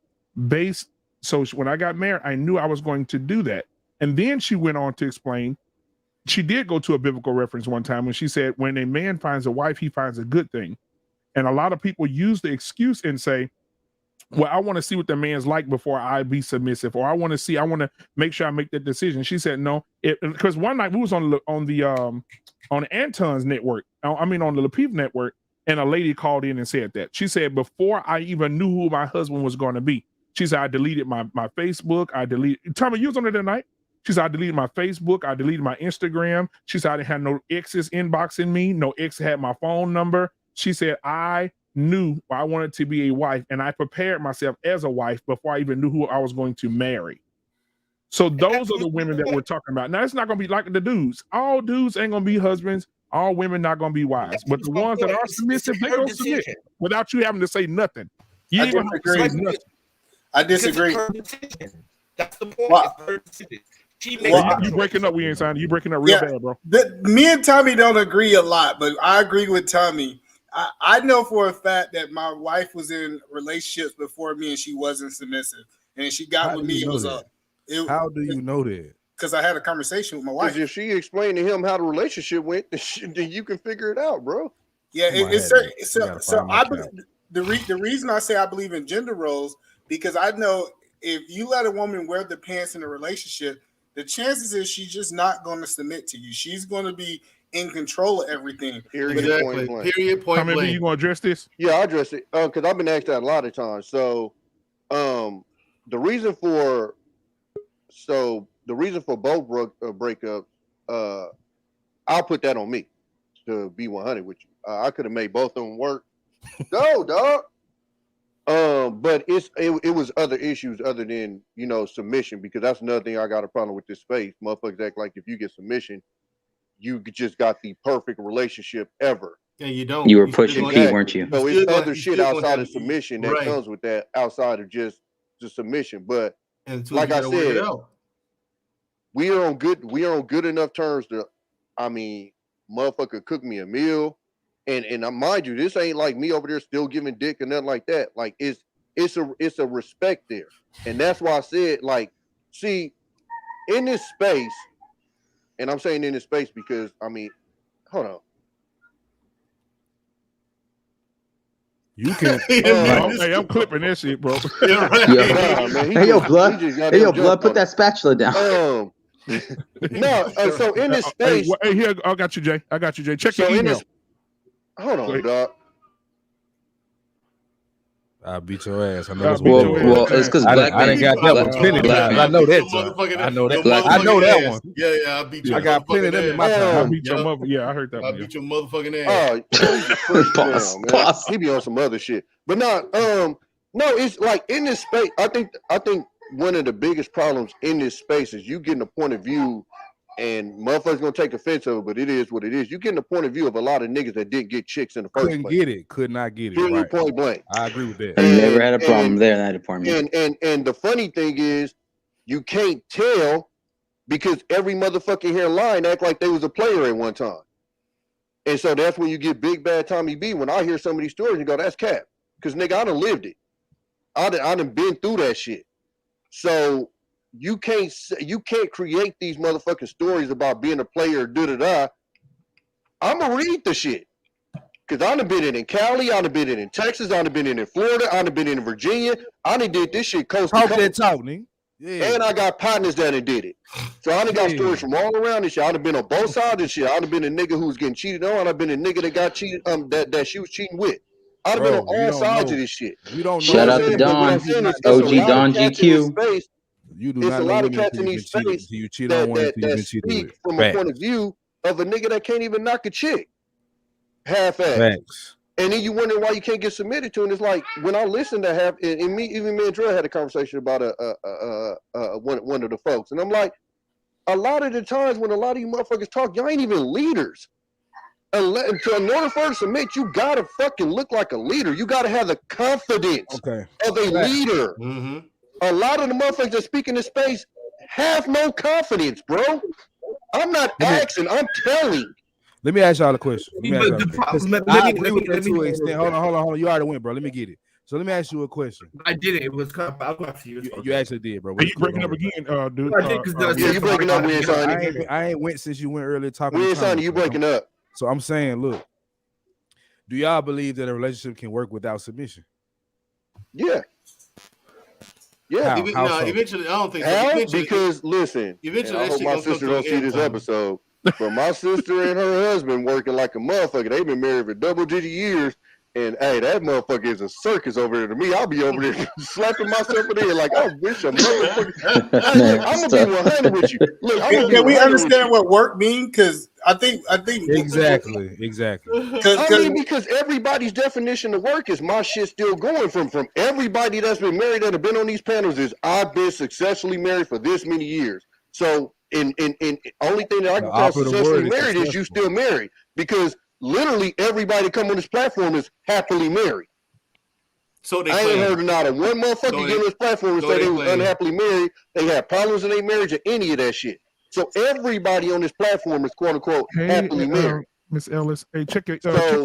So when I got married, I knew I was going to do that. And then she went on to explain, she did go to a biblical reference one time when she said, when a man finds a wife, he finds a good thing. And a lot of people use the excuse and say, well, I want to see what the man's like before I be submissive, or I want to make sure I make that decision. She said, no, because one night we was on Anton's network, on the Lapeef network, and a lady called in and said that. She said, before I even knew who my husband was going to be, she said, I deleted my Facebook. Tommy, you was on it tonight? She said, I deleted my Facebook. I deleted my Instagram. She said, I didn't have no exes inboxing me. No ex had my phone number. She said, I knew I wanted to be a wife, and I prepared myself as a wife before I even knew who I was going to marry. So those are the women that we're talking about. Now, it's not going to be like the dudes. All dudes ain't going to be husbands. All women not going to be wives. But the ones that are submissive, they're going to submit without you having to say nothing. You ain't going to say nothing. I disagree. That's the point. It's her decision. You breaking up? We ain't signing. You breaking up real bad, bro. Me and Tommy don't agree a lot, but I agree with Tommy. I know for a fact that my wife was in relationships before me, and she wasn't submissive, and she got with me. How do you know that? Because I had a conversation with my wife. If she explained to him how the relationship went, then you can figure it out, bro. Yeah, so I believe the reason I say I believe in gender roles, because I know if you let a woman wear the pants in a relationship, the chances is she's just not going to submit to you. She's going to be in control of everything. Exactly. Period. Point blank. You going to address this? Yeah, I'll address it because I've been asked that a lot of times. So, the reason for both breakups, I'll put that on me to be 100 with you. I could have made both of them work. Go, dog. But it was other issues other than submission, because that's another thing I got a problem with this space. Motherfuckers act like if you get submission, you just got the perfect relationship ever. Yeah, you don't. You were pushing P, weren't you? So it's other shit outside of submission that comes with that, outside of just the submission. But like I said, we are on good enough terms to, motherfucker cook me a meal. And mind you, this ain't like me over there still giving dick and nothing like that. Like it's a respect there. And that's why I said, like, see, in this space, and I'm saying in this space because hold on. You can hey, I'm clipping that shit, bro. Hey, yo, blood, put that spatula down. So in this space. Hey, here, I got you, Jay. Check your email. Hold on, dog. I'll beat your ass. I know it's because I didn't got that one plenty times. I know that. I know that one. Yeah, I beat you. I got plenty of them in my time. I beat your mother. Yeah, I heard that one. I beat your motherfucking ass. Pause. He be on some other shit. But no, it's like in this space, I think one of the biggest problems in this space is you getting a point of view, and motherfuckers gonna take offense of it, but it is what it is. You getting a point of view of a lot of niggas that didn't get chicks in the first place. Could not get it. Right. Point blank. I agree with that. I never had a problem there in that department. And the funny thing is, you can't tell because every motherfucking hairline act like they was a player at one time. And so that's when you get big bad Tommy B. When I hear some of these stories, you go, that's cap. Because nigga, I done lived it. I done been through that shit. So you can't create these motherfucking stories about being a player, da-da-da. I'm going to read the shit. Because I done been in Cali, I done been in Texas, I done been in Florida, I done been in Virginia. I done did this shit coast to coast. Yeah. And I got partners that done did it. So I done got stories from all around this shit. I done been on both sides of this shit. I done been a nigga who's getting cheated on. I done been a nigga that got cheated, that she was cheating with. I done been on all sides of this shit. You don't know. Shout out to Don, OG Don GQ. You do it's not a lot know of cats in these space you cheat on one that speak from a point of view of a nigga that can't even knock a chick. half-assed. Facts. And then you wonder why you can't get submitted to. And it's like when I listened to even me and Dre had a conversation about one of the folks, and I'm like, a lot of the times when a lot of you motherfuckers talk, y'all ain't even leaders. In order for her to submit, you gotta fucking look like a leader. You gotta have the confidence of a leader. Mm-hmm. A lot of the motherfuckers that speak in this space have no confidence, bro. I'm not asking, I'm telling. Let me ask y'all a question. I agree with that to an extent. Hold on. You already went, bro. Let me get it. So let me ask you a question. I did it. It was cut. I'll go after you. You actually did, bro. Are you breaking up again, dude? Yeah, you breaking up. We ain't signing. I ain't went since you went earlier talking. We ain't signing. You breaking up. So I'm saying, look, do y'all believe that a relationship can work without submission? Yeah. Yeah. Eventually, I don't think so. Because listen, eventually, I hope my sister don't see this episode. But my sister and her husband working like a motherfucker. They've been married for double-digit years. And hey, that motherfucker is a circus over there to me. I'll be over there slapping myself in the head like, I wish a motherfucker. I'm gonna be 100 with you. Look, can we understand what work mean? Because I think exactly. Because everybody's definition of work is my shit still going from everybody that's been married that have been on these panels is I've been successfully married for this many years. So in only thing that I can call successfully married is you still married, because literally everybody come on this platform is happily married. So I ain't heard not a one motherfucker get on this platform and say they was unhappily married, they had problems in their marriage, or any of that shit. So everybody on this platform is quote unquote happily married. Miss Ellis, hey, check your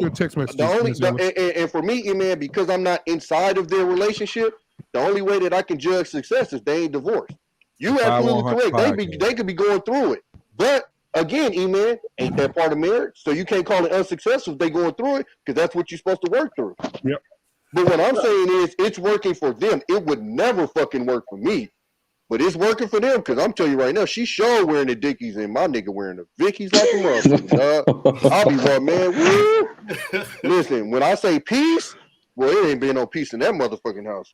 text message. And for me, man, because I'm not inside of their relationship, the only way that I can judge success is they ain't divorced. You absolutely correct. They could be going through it, but again, E-Man, ain't that part of marriage? So you can't call it unsuccessful if they going through it, because that's what you're supposed to work through. Yep. But what I'm saying is it's working for them. It would never fucking work for me. But it's working for them, because I'm telling you right now, she sure wearing the Dickies and my nigga wearing the Vickies like a motherfucker. I'll be one, man. Woo. Listen, when I say peace, well, it ain't been no peace in that motherfucking house.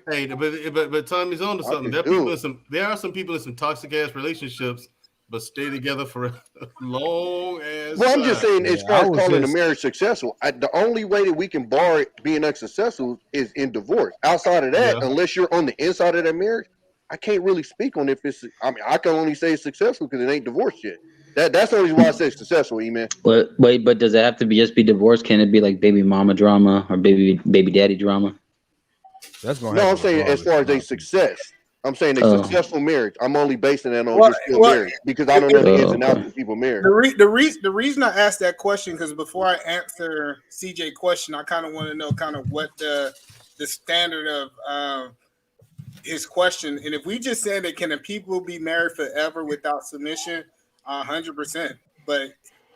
Hey, but Tommy's on to something. There are some people in some toxic ass relationships, but stay together for a long ass. Well, I'm just saying, as far as calling a marriage successful, the only way that we can bar it being unsuccessful is in divorce. Outside of that, unless you're on the inside of that marriage, I can't really speak on if it's. I mean, I can only say it's successful because it ain't divorced yet. That's the only reason why I say it's successful, E-Man. But does it have to be just be divorce? Can it be like baby mama drama or baby daddy drama? That's gonna I'm saying as far as a success. I'm saying a successful marriage. I'm only basing that on you're still married, because I don't know the ins and outs of people married. The reason I asked that question, because before I answer CJ's question, I kind of want to know kind of what the standard of his question. And if we just said that, can a people be married forever without submission? 100%. But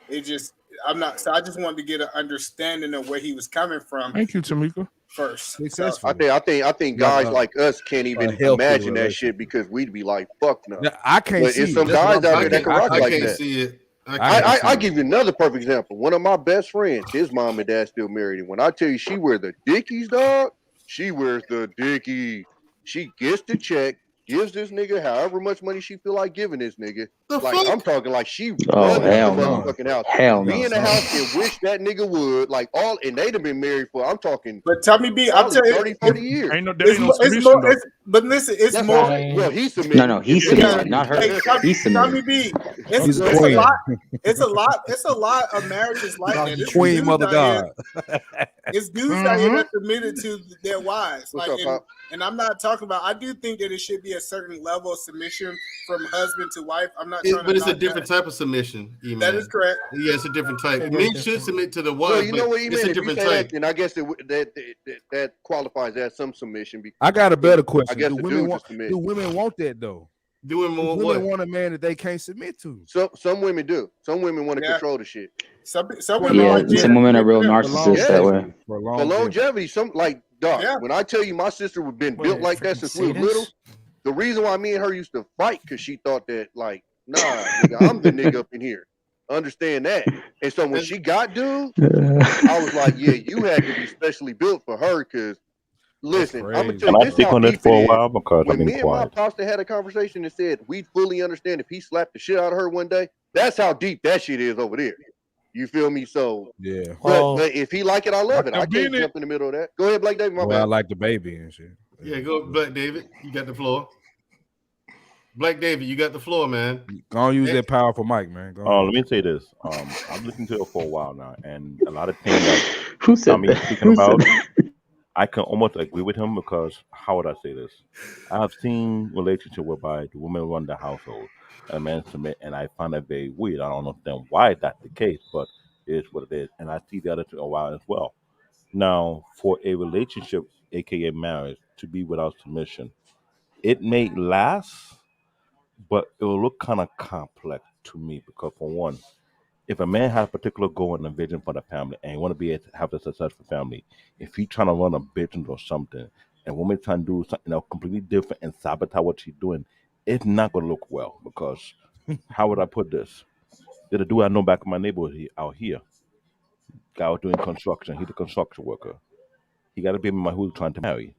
it just, I'm not. So I just wanted to get an understanding of where he was coming from. Thank you, Tamika. First, so I think guys like us can't even imagine that shit, because we'd be like, fuck no. I can't but see it's some guys out there that can rock like can't that. See it. I give you another perfect example. One of my best friends, his mom and dad still married, and when I tell you she wears the Dickies, dog, she wears the Dickies. She gets the check, gives this nigga however much money she feel like giving this nigga. I'm talking like she runs the motherfucking house. Me in the house and wish that nigga would, like all, and they'd have been married for, I'm talking. But tell me, B, I'm telling you, 30, 40 years. Ain't no submission, though. But listen, it's more. Well, he's submitting. No, he's submitting, not her. He's submitting. Tell me, B, it's a lot of marriages like that. It's Queen, mother God. It's dudes out here that submitted to their wives. And I'm not talking about. I do think that it should be a certain level of submission from husband to wife. I'm not. But it's a different type of submission. E-Man. That is correct. Yeah, it's a different type. Men should submit to the wife. Well, you know what, it's a different type. And I guess that qualifies as some submission. I got a better question. I guess do women want that though? Do women want a man that they can't submit to? Some women do. Some women want to control the shit. Some women. Some women are real narcissists that way. For longevity, some like dog. Yeah. When I tell you my sister was been built like that since we were little, the reason why me and her used to fight, because she thought that like, nah, nigga, I'm the nigga up in here. Understand that. And so when she got dude, I was like, yeah, you had to be specially built for her, because listen, I'm gonna tell you this. Can I speak on this for a while? Because when me and my pastor had a conversation and said we'd fully understand if he slapped the shit out of her one day, that's how deep that shit is over there. You feel me? So yeah. But if he like it, I love it. I can't jump in the middle of that. Go ahead, Black David. My Well, I bad. like the baby and shit. Yeah, go Black David. You got the floor. Black David, you got the floor, man. Go on, use that powerful mic, man. Go Let on. me say this. I've listened to it for a while now, and a lot of things that Who said Tommy's that? speaking Who said about, that? I can almost agree with him because how would I say this? I have seen relationship whereby the woman run the household, and man submit, and I find that very weird. I don't understand why that's the case, but it is what it is, and I see the other thing a while as well. Now, for a relationship, aka marriage, to be without submission, it may last, but it will look kind of complex to me because, for one, if a man has a particular goal and a vision for the family and want to be have a successful family, if he's trying to run a business or something, and woman trying to do something else completely different and sabotage what she's doing, it's not going to look well because how would I put this? There's a dude I know back in my neighborhood out here. Guy was doing construction. He's a construction worker. He got a baby mama who was trying to marry.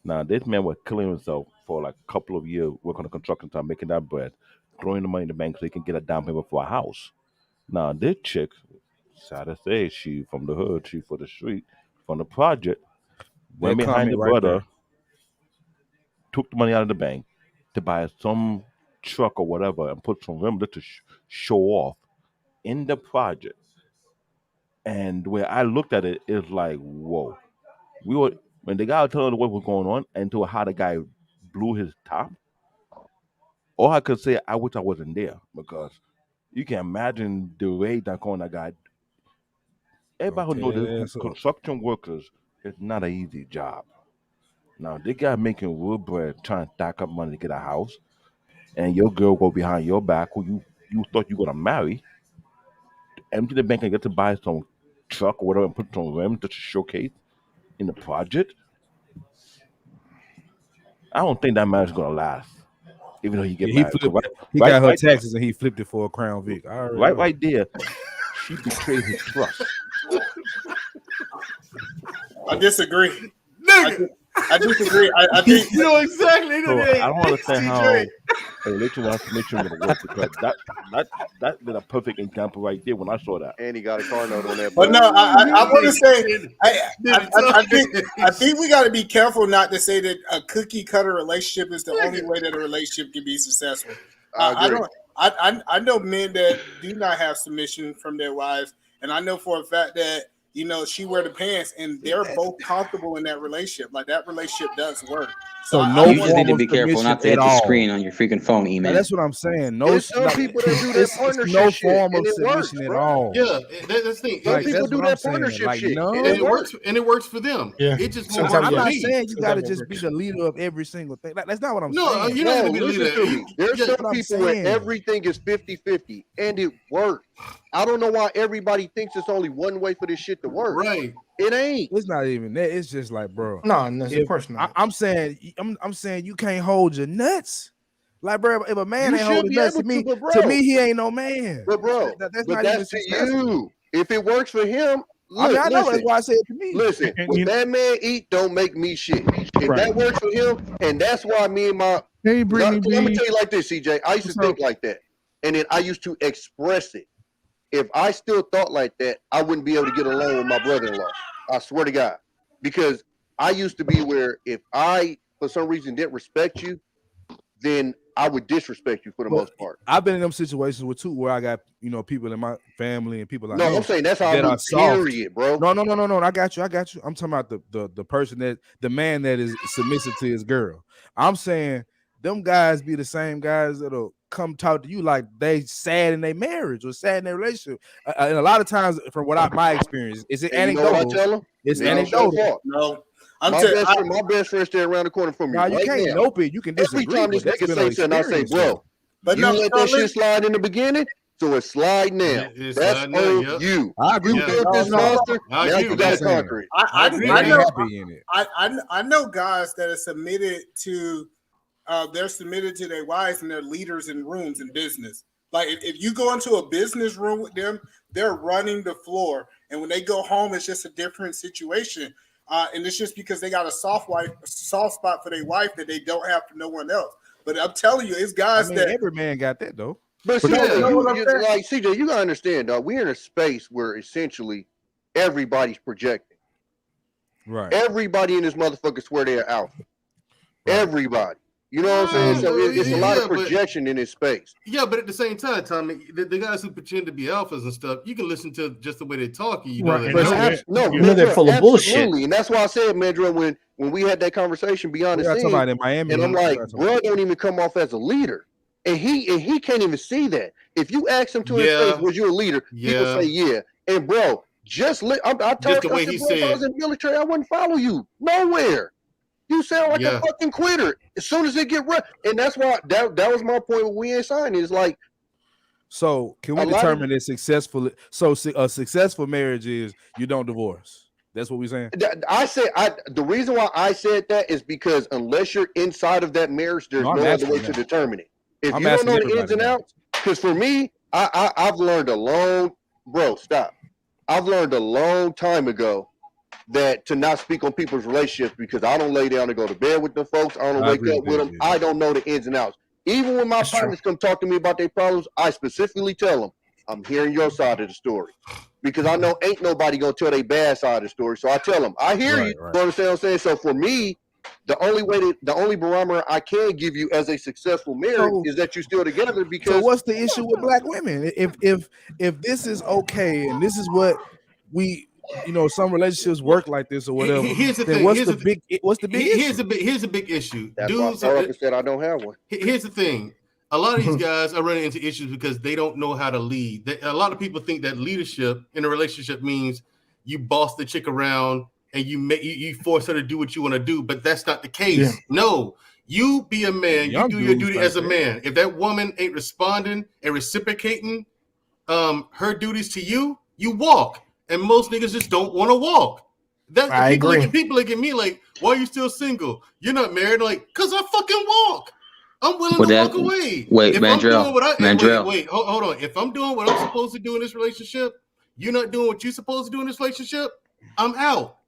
Now, this man was killing himself for like a couple of years working on the construction time, making that bread, throwing the money in the bank so he can get a down payment for a house. Now, this chick, sad to say, she from the hood, she for the street, from the project, went That behind comment the right there. brother, took the money out of the bank to buy some truck or whatever and put some rims to show off in the project. And where I looked at it, it's like, whoa. We were when the guy was telling what was going on and to how the guy blew his top. All I could say, I wish I wasn't there because you can imagine the way that going that guy. Everybody who Tear knows that this ass up. construction workers, it's not an easy job. Now, this guy making wood bread, trying to stack up money to get a house, and your girl go behind your back, who you thought you gonna marry, empty the bank and get to buy some truck or whatever and put some rims just to showcase in the project. I don't think that marriage is gonna last, even though you get Yeah, he married. 'Cause flipped. He right, got her right there, taxes and he flipped it for a Crown Vic. I already right, know. right there, she betrayed his trust. I disagree. Nigga. I disagree. I think You know exactly. So Hey, I don't understand how CJ. a religion without submission would work because that is a perfect example right there when I saw that. And he got a car note on that. But no, I want to say I Did think we got to be careful not to say that a cookie cutter relationship is the only way that a relationship can be successful. I agree. I know men that do not have submission from their wives, and I know for a fact that she wear the pants, and they're both comfortable in that relationship. Like that relationship does work. So I no You just need form to of be careful submission not to at hit the all. screen on your freaking phone Now, email. that's what I'm saying. No, There's some people that do that it's partnership no shit, form of and it works, submission at bro. all. Yeah, that's the thing. Some Like people that's do what I'm that saying. partnership Like shit, no, and And it it works. works, and it works for them. Yeah. It just Sometimes won't I'm work not for me. saying you got to Sometimes it just be works. the leader of every single thing. That's not what I'm No, saying. you're not No, gonna be the listen leader. to me. There's Yeah, some what I'm people where saying. everything is 50-50, and it works. I don't know why everybody thinks it's only one way for this shit to work. right. It ain't. It's not even that. It's just like, bro. No, of If course not. I'm saying you can't hold your nuts. Like, bro, if a man You ain't should holding be nuts able to me, to, but bro, he ain't no man. but bro, That's but not even that's to successful. you. If it works for him, I mean, look, I know that's listen, why I said it to me. listen. What that man eat don't make me shit. If Right. that works for him, and that's why me and my Hey, I'm Brittany gonna B. tell you like this, CJ. I used What's to think up? like that, and then I used to express it. If I still thought like that, I wouldn't be able to get along with my brother-in-law. I swear to God, because I used to be where if I, for some reason, didn't respect you, then I would disrespect you for the But most part. I've been in them situations with too, where I got people in my family and people I No, know I'm saying that's how I that are move. soft. Period, bro. No. I got you. I'm talking about the person the man that is submissive to his girl. I'm saying them guys be the same guys that'll come talk to you like they sad in their marriage or sad in their relationship. And a lot of times, from my experience, is it And you know what I anecdotal? tell them? It's It ain't your anecdotal. fault. No, My best friend stay around the corner from me Now you right can't now. nope it. You can Every disagree, time but this that's nigga been say an something, I say, experience, bro, though. but you no, let that shit slide in the beginning, so it's slide now. It's That's slide now, on yep. you. I agree You with built that. this No, monster, I now agree you with got to that. conquer it. I agree They with ain't that. happy in it. I know guys that are submitted to they're submitted to their wives and they're leaders in rooms in business. Like if you go into a business room with them, they're running the floor, and when they go home, it's just a different situation. And it's just because they got a soft spot for their wife that they don't have for no one else. But I'm telling you, it's I guys mean, that every man got that though. But see, like CJ, you gotta understand, dog. We're in a space where essentially everybody's projecting. Right. Everybody in this motherfucker swear they're alpha. Right. Everybody. You know what I'm saying? So it's a lot of projection in this space. Yeah, but at the same time, Tommy, the guys who pretend to be alphas and stuff, you can listen to just the way they talk, and you know they're full of bullshit. And that's why I said, Mandra, when we had that conversation beyond the scene, in Miami, and I'm like, bro, don't even come off as a leader. And he can't even see that. If you ask him to his face, was you a leader? He will say, yeah. And bro, I told him, if I was in the military, I wouldn't follow you nowhere. You sound like a fucking quitter as soon as it get run. And that's why that was my point when we ain't signed. Is like, so can we determine that successful? So a successful marriage is you don't divorce. That's what we're saying. The reason why I said that is because unless you're inside of that marriage, there's no other way to determine it. If you don't know the ins and outs, because for me, I've learned I've learned a long time ago that to not speak on people's relationships, because I don't lay down to go to bed with the folks. I don't wake up with them. I don't know the ins and outs. Even when my partners come talk to me about their problems, I specifically tell them, I'm hearing your side of the story, because I know ain't nobody gonna tell their bad side of the story. So I tell them, I hear you. You understand what I'm saying? So for me, the only barometer I can give you as a successful marriage is that you're still together. Because what's the issue with black women? If this is okay and this is what we, some relationships work like this or whatever. Here's the thing. What's the big issue? Here's a big issue. That's dudes why I said I don't have one. Here's the thing. A lot of these guys are running into issues because they don't know how to lead. A lot of people think that leadership in a relationship means you boss the chick around and you force her to do what you want to do, but that's not the case. Yeah. No, you be a man. You do your duty as a man. If that woman ain't responding and reciprocating her duties to you, you walk. And most niggas just don't want to walk. I agree. People look at me like, why are you still single? You're not married. Like, because I fucking walk. I'm willing to walk away. Wait, Mandrell. Wait, hold on. If I'm doing what I'm supposed to do in this relationship, you're not doing what you're supposed to do in this relationship, I'm out.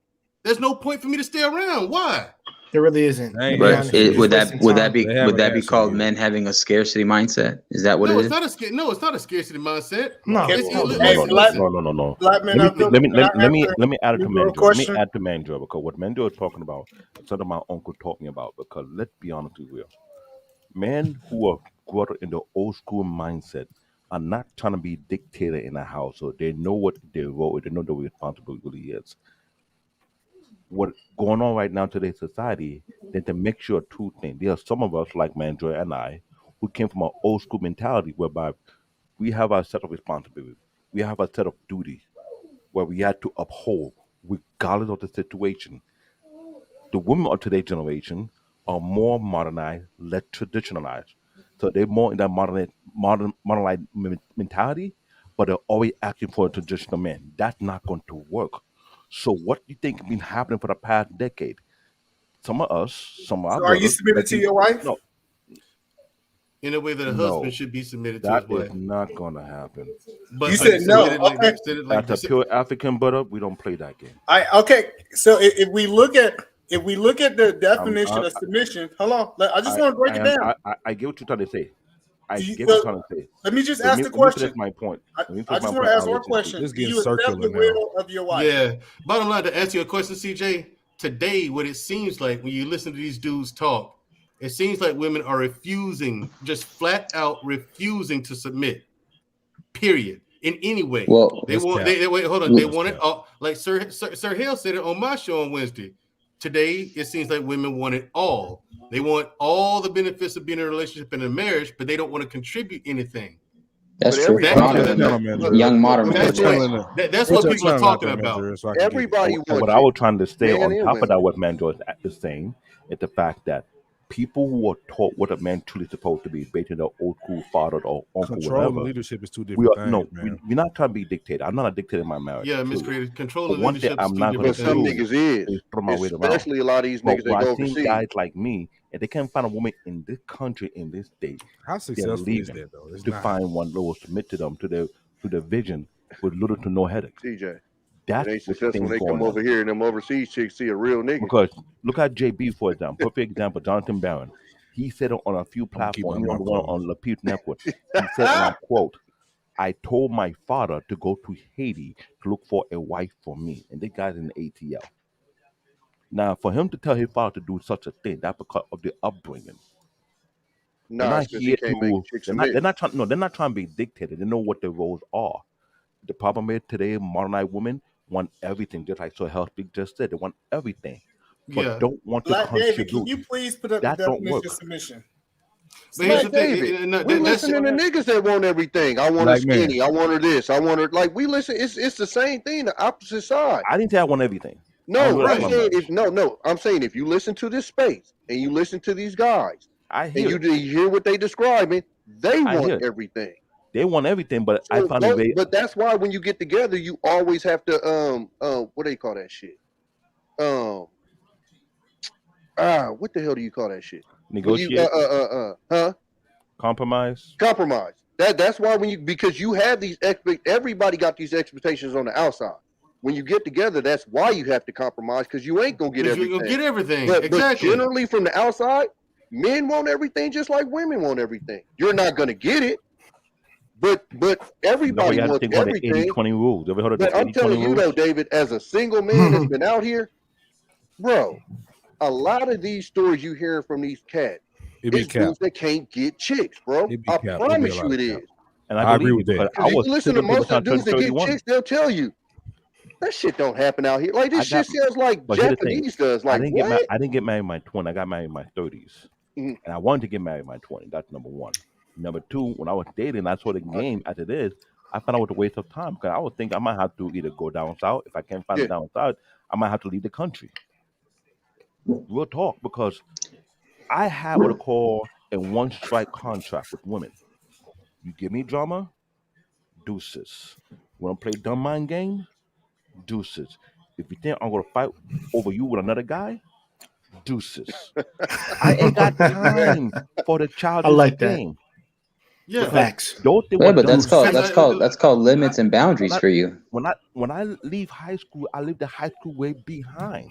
There's no point for me to stay around. Why? There really isn't. But would that be called men having a scarcity mindset? Is that what it is? It's not a scarcity mindset. No. Let me add to Mandrell because what Mandrell is talking about, something my uncle taught me about. Because let's be honest with you, men who are grew up in the old school mindset are not trying to be dictator in a house, so they know what their role, they know the responsibility is. What going on right now in today's society, then to make sure two things. There are some of us, like Mandrell and I, who came from an old school mentality whereby we have our set of responsibilities, we have a set of duties where we had to uphold regardless of the situation. The women of today's generation are more modernized, less traditionalized. So they're more in that modernized mentality, but they're always asking for a traditional man. That's not going to work. So what do you think has been happening for the past decade? Some of us, are you submitted to your wife? No. In a way that a husband should be submitted to his wife. That is not going to happen. But you said no. Okay. That's a pure African butter. We don't play that game. Okay. So if we look at the definition of submission, hold on. I just want to break it down. I get what you're trying to say. I get what you're trying to say. Let me just ask the question. That's my point. I just want to ask one question. Do you accept the will of your wife? Yeah. Bottom line, to answer your question, CJ, today, what it seems like when you listen to these dudes talk, it seems like women are refusing, just flat out refusing to submit. Period. In any way. Well, they want it all. Like Sir Hale said it on my show on Wednesday. Today, it seems like women want it all. They want all the benefits of being in a relationship and a marriage, but they don't want to contribute anything. That's true. Young modern. That's what people are talking about. Everybody wants what I was trying to say on top of that, what Mandrell is saying, is the fact that people who are taught what a man truly supposed to be, based on their old school father or uncle, control whatever. And leadership is two different things. We're not trying to be dictator. I'm not a dictator in my marriage. Yeah, miscreated. Control and one leadership. thing I'm not going to do some niggas is throw my weight around. Especially a lot of these niggas that go overseas. Guys like me, if they can't find a woman in this country, in this state, how successful is that though? To find one that will submit to them, to their vision, with little to no headache. CJ. That's they successful when they come over here and them overseas chicks see a real nigga. Because look at JB, for example. Perfect example, Jonathan Barron. he said on a few platforms, the one on Lapeer Network, he said, and I quote, "I told my father to go to Haiti to look for a wife for me," and this guy's in the ATL. Now, for him to tell his father to do such a thing, that's because of the upbringing. They're Nah, not it's because he here can't make to. chicks They're submit. not trying. No, they're not trying to be dictated. They know what their roles are. The problem is today, modernized women want everything, just like so Healthy just said. They want everything, but don't want to Black David, can contribute. you please put up the That don't work. definition of submission? But here's Black the thing. David, we listening to niggas that want everything. I want her skinny. I want her this. I want her like we listen. It's the same thing. The opposite side. I didn't say I want everything. No, I'm saying I'm saying if you listen to this space and you listen to these guys, and you hear what they describing, they want everything. They want everything, but So I found it very. but that's why when you get together, you always have to what do you call that shit? What the hell do you call that shit? Negotiate. Huh? Compromise. Compromise. That's why because you have these everybody got these expectations on the outside. When you get together, that's why you have to compromise because you ain't gonna get everything. You're gonna get everything. But Exactly. generally, from the outside, men want everything just like women want everything. You're not gonna get it, but everybody wants everything. 80-20 rules. Ever heard of But the I'm telling 80-20 you rules? though, David, as a single man that's been out here, bro, a lot of these stories you hearing from these cats, it's dudes that can't get chicks, bro. I promise you it is. And I agree with that. If you listen to most of the dudes that get chicks, they'll tell you that shit don't happen out here. Like this shit sounds like Japanese does. Like what? I didn't get married in my 20s. I got married in my 30s, and I wanted to get married in my 20s. That's number one. Number two, when I was dating, I saw the game as it is. I found out it was a waste of time because I would think I might have to either go down south. If I can't find it down south, I might have to leave the country. Real talk, because I have what I call a one-strike contract with women. You give me drama, deuces. Want to play dumb mind game? Deuces. If you think I'm gonna fight over you with another guy, deuces. I ain't got time for the childish game. Yeah, facts. Yeah, but that's called limits and boundaries for you. When I leave high school, I leave the high school way behind.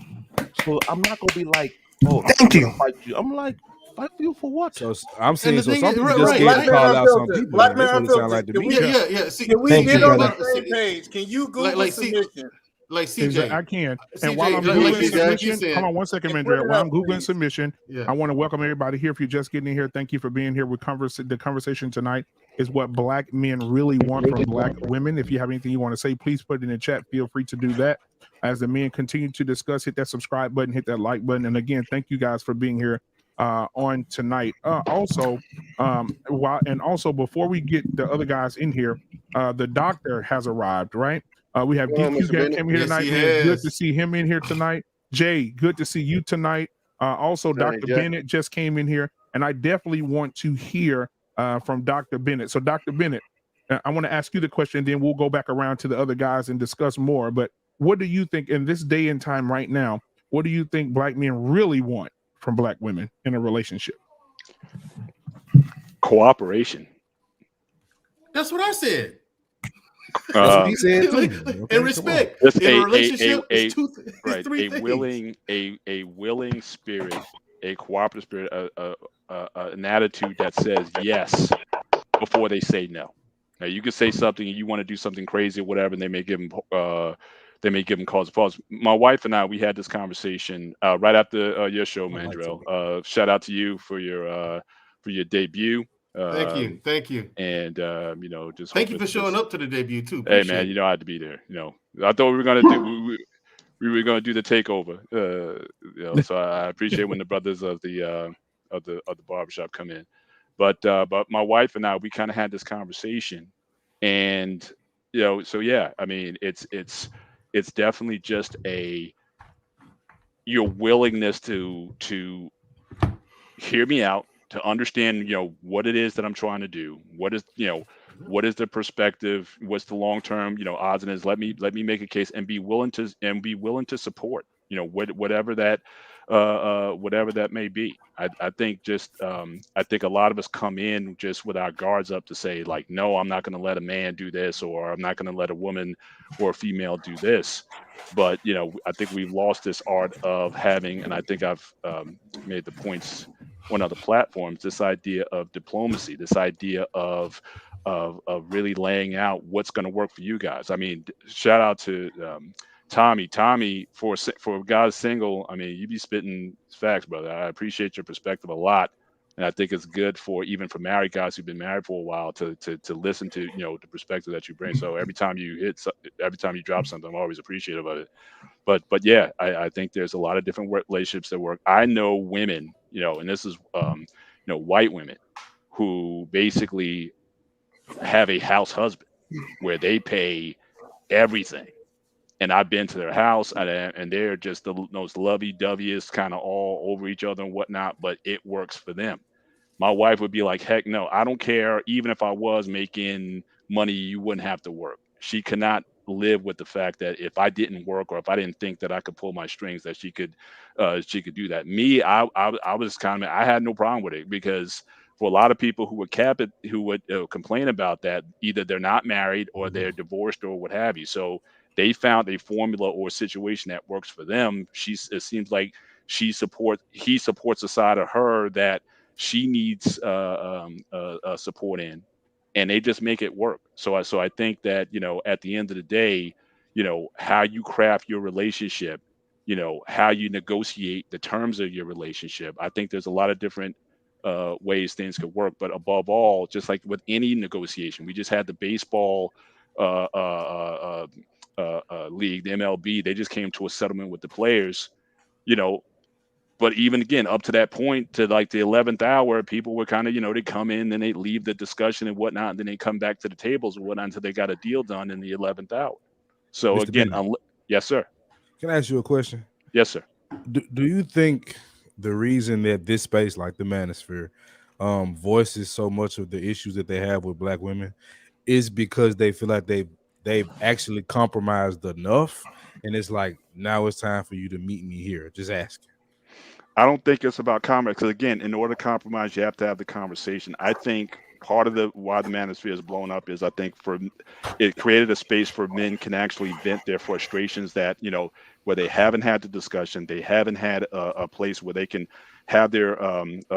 So I'm not gonna be like, oh, thank you. Fight you. I'm like, fight for you for what? So I'm saying, so thing some is- people right, just right. scared to Black call man out some unfiltered. people. Black That's man what it sounds like to unfiltered. me. Yeah. See, Can we Thank get you, on brother. the same page? Can you Google submission? Like CJ, I can. CJ, And while I'm like Googling you submission, said- hold on 1 second, And Mandre. put it While up, I'm Googling please. submission, Yeah. I want to welcome everybody here. If you're just getting in here, thank you for being here. The conversation tonight is what black men really want from black women. If you have anything you want to say, please put it in the chat. Feel free to do that. As the men continue to discuss, hit that subscribe button, hit that like button. And again, thank you guys for being here on tonight. Also, before we get the other guys in here, the doctor has arrived, right? We have Hello, DQ Mr. guy Bennett. came here Yes, tonight, he man. Good has. to see him in here tonight. Jay, good to see you tonight. Also, Johnny Dr. Jack. Bennett just came in here, and I definitely want to hear from Dr. Bennett. So, Dr. Bennett, I want to ask you the question, then we'll go back around to the other guys and discuss more. But what do you think in this day and time right now, what do you think black men really want from black women in a relationship? Cooperation. That's what I said. That's what he said too. And respect. Just In a relationship, it's three a things. willing spirit, a cooperative spirit, an attitude that says yes before they say no. Now you could say something and you want to do something crazy or whatever, and they may give them cause for pause. My wife and I, we had this conversation right after your show, Mandrell. Shout out to you for your debut. Thank you. And just Thank you for showing up to the debut too. Hey Appreciate man, it. you know I had to be there. I thought we were gonna do we were gonna do the takeover. So I appreciate when the brothers of the barbershop come in. But my wife and I, we kind of had this conversation, and so yeah, I mean it's definitely just your willingness to hear me out, to understand what it is that I'm trying to do, what is the perspective, what's the long term odds and ends. Let me make a case and be willing to support whatever that may be. I think I think a lot of us come in just with our guards up to say like, no, I'm not going to let a man do this, or I'm not going to let a woman or a female do this. But I think we've lost this art of having, and I think I've made the points on other platforms, this idea of diplomacy, this idea of really laying out what's going to work for you guys. I mean, shout out to Tommy for guys single. I mean, you be spitting facts, brother. I appreciate your perspective a lot, and I think it's good for even for married guys who've been married for a while to listen to the perspective that you bring. So every time you drop something, I'm always appreciative of it. But yeah, I think there's a lot of different relationships that work. I know women, and this is white women who basically have a house husband where they pay everything. And I've been to their house, and they're just the most lovey-doveyest, kind of all over each other and whatnot, but it works for them. My wife would be like, heck no, I don't care. Even if I was making money, you wouldn't have to work. She cannot live with the fact that if I didn't work or if I didn't think that I could pull my strings, that she could do that. Me, I was kind of, I had no problem with it because for a lot of people who would who would complain about that, either they're not married or they're divorced or what have you. So they found a formula or a situation that works for them. It seems like he supports the side of her that she needs support in, and they just make it work. So I think that at the end of the day, how you craft your relationship, how you negotiate the terms of your relationship. I think there's a lot of different ways things could work, but above all, just like with any negotiation, we just had the baseball uh, uh, league, the MLB. They just came to a settlement with the players. You know, but even again, up to that point, to like the 11th hour, people were kind of, they come in and they leave the discussion and whatnot, and then they come back to the tables and whatnot until they got a deal done in the 11th hour. So Mr. again, Bennett, yes, sir. can I ask you a question? Yes, sir. Do you think the reason that this space, like the manosphere, voices so much of the issues that they have with black women is because they feel like they've actually compromised enough, and it's like now it's time for you to meet me here? Just asking. I don't think it's about compromise because again, in order to compromise, you have to have the conversation. I think part of the why the manosphere is blown up is I think it created a space for men can actually vent their frustrations that where they haven't had the discussion, they haven't had a place where they can have their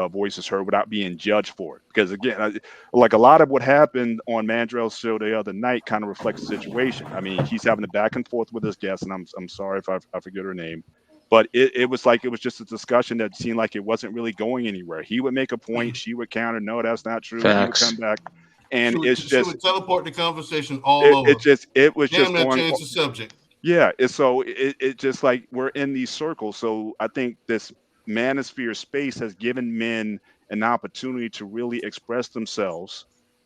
voices heard without being judged for it. Because again, like a lot of what happened on Mandrell's show the other night kind of reflects the situation. I mean, he's having a back and forth with his guest, and I'm sorry if I forget her name, but it was like it was just a discussion that seemed like it wasn't really going anywhere. He would make a point, she would counter, no, that's not true. He would come Facts. back, and She would teleport the conversation it, all over. it was Damn, just that going. changed the subject. Yeah, it just like we're in these circles. So I think this manosphere space has given men an opportunity to really express themselves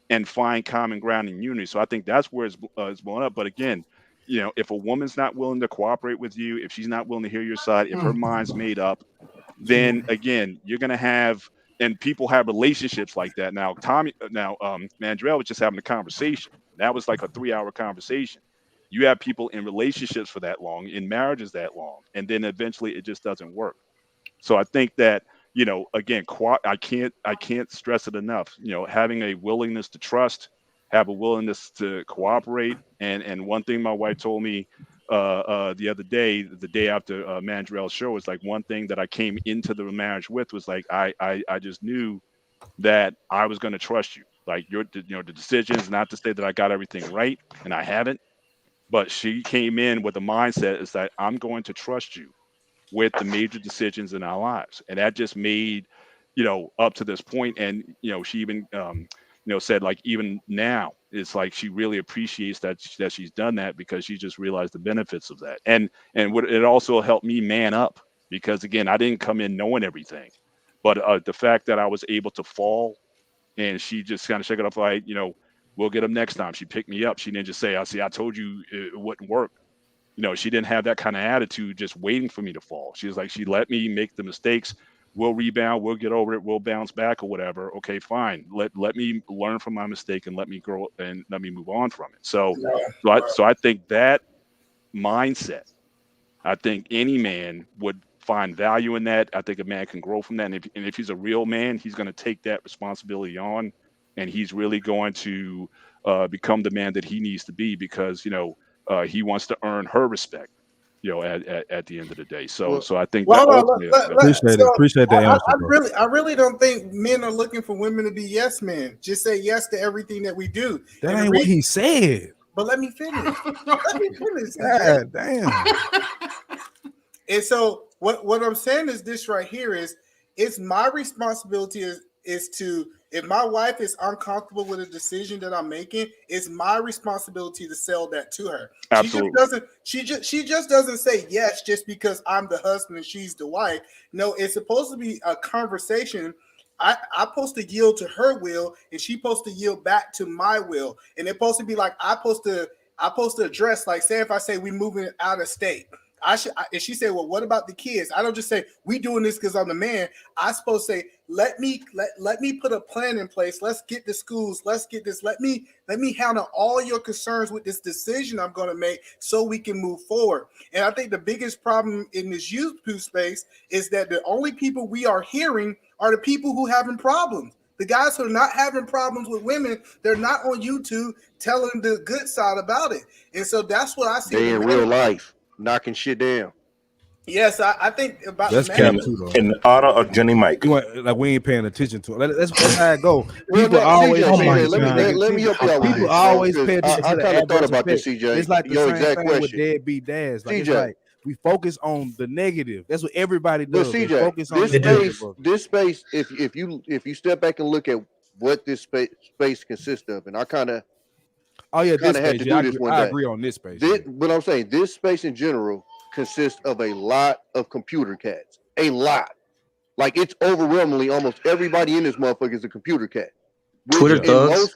and find common ground and unity. So I think that's where it's blown up. But again, if a woman's not willing to cooperate with you, if she's not willing to hear your side, if her mind's made up, then again, you're gonna have and people have relationships like that. Mandrell was just having a conversation. That was like a 3-hour conversation. You have people in relationships for that long, in marriages that long, and then eventually it just doesn't work. So I think that again, I can't stress it enough. Having a willingness to trust, have a willingness to cooperate, and one thing my wife told me the other day, the day after Mandrell's show, was like one thing that I came into the marriage with was like I just knew that I was going to trust you. Like the decisions, not to say that I got everything right, and I haven't, but she came in with a mindset is that I'm going to trust you with the major decisions in our lives. And that just made, up to this point, and she even said like even now it's like she really appreciates that she's done that because she just realized the benefits of that. And what it also helped me man up because again, I didn't come in knowing everything. But the fact that I was able to fall and she just kind of shook it off like, we'll get them next time. She picked me up. She didn't just say, I told you it wouldn't work. She didn't have that kind of attitude just waiting for me to fall. She was like, she let me make the mistakes. We'll rebound, we'll get over it, we'll bounce back or whatever. Okay, fine. Let me learn from my mistake and let me grow and let me move on from it. So I think that mindset, I think any man would find value in that. I think a man can grow from that. And if he's a real man, he's going to take that responsibility on and he's really going to become the man that he needs to be because, he wants to earn her respect. at the end of the day. So I think Well, that hold on. Appreciate the answer, bro. I really don't think men are looking for women to be yes men. Just say yes to everything that we do. That ain't what he said. But let me finish. God damn. And so what I'm saying is this right here is it's my responsibility is to, if my wife is uncomfortable with a decision that I'm making, it's my responsibility to sell that to her. Absolutely. She just doesn't say yes just because I'm the husband and she's the wife. No, it's supposed to be a conversation. I'm supposed to yield to her will, and she's supposed to yield back to my will. And it's supposed to be like I'm supposed to address, like, say if I say we moving out of state. And she said, well, what about the kids? I don't just say we doing this because I'm the man. I supposed to say, let me put a plan in place. Let's get the schools. Let's get this. Let me handle all your concerns with this decision I'm going to make so we can move forward. And I think the biggest problem in this youth space is that the only people we are hearing are the people who having problems. The guys who are not having problems with women, they're not on YouTube telling the good side about it. And so that's what I see. They in real life knocking shit down. Yes, I think about that's cap too, though. In honor of Jenny Mike, like we ain't paying attention to it. That's how it go. Well, People always let me help you out with people this. always pay attention I to kind the of thought adverse about this, effect. CJ. It's like the Your same exact thing question. with deadbeat dads. Like, CJ. it's like we focus on the negative. That's what everybody does. But CJ, they focus on this space, if you step back and look at what this space consists of, and I kind of this had to do this one day. I agree on this space. But I'm saying this space in general consists of a lot of computer cats. A lot. Like, it's overwhelmingly almost everybody in this motherfucker is a computer cat. Twitter thugs.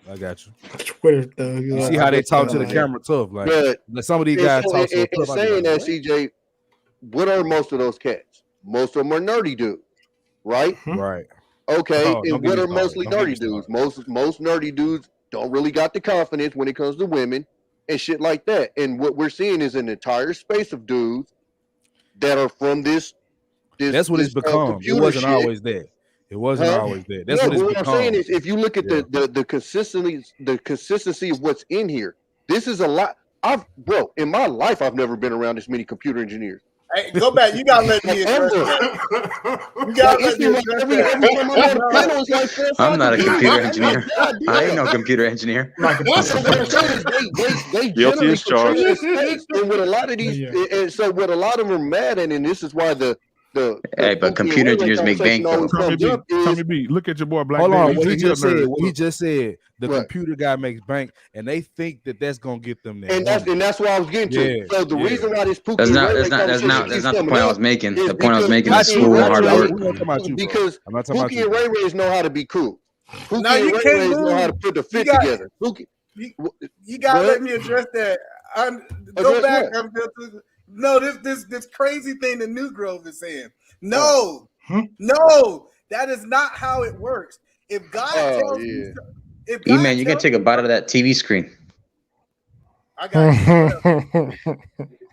I got you. Twitter thugs. You see how they talk to the camera tough. Like some of these guys talk to and saying that, CJ, what are most of those cats? Most of them are nerdy dudes, right? Right. Okay, and what are mostly nerdy dudes? Most nerdy dudes don't really got the confidence when it comes to women and shit like that. And what we're seeing is an entire space of dudes that are from this that's what it's become. It wasn't always there. It wasn't always there. That's what it's what become. I'm saying is, if you look at the consistency of what's in here, this is a lot. In my life, I've never been around this many computer engineers. Hey, go back. You gotta let me address that. You gotta let me address that. I'm not a computer engineer. I ain't no computer engineer. They guilty as charged. And with a lot of these, and so what a lot of them are mad at, and this is why but computer engineers make bank though. Tommy B, look at your boy Black. Hold on, Bennett. what he just said. The computer guy makes bank, and they think that's gonna get them there. And that's what I was getting to. So the reason why this that's not the point I was making. The point I was making is school and hard work. Because Pookie and Ray Rays know how to be cool. Pookie and Ray Rays know how to put the fit together. You gotta let me address that. Go back. No, this crazy thing that New Grove is saying. No, that is not how it works. If God tells me, E-Man, you're gonna take a bite out of that TV screen. I got you.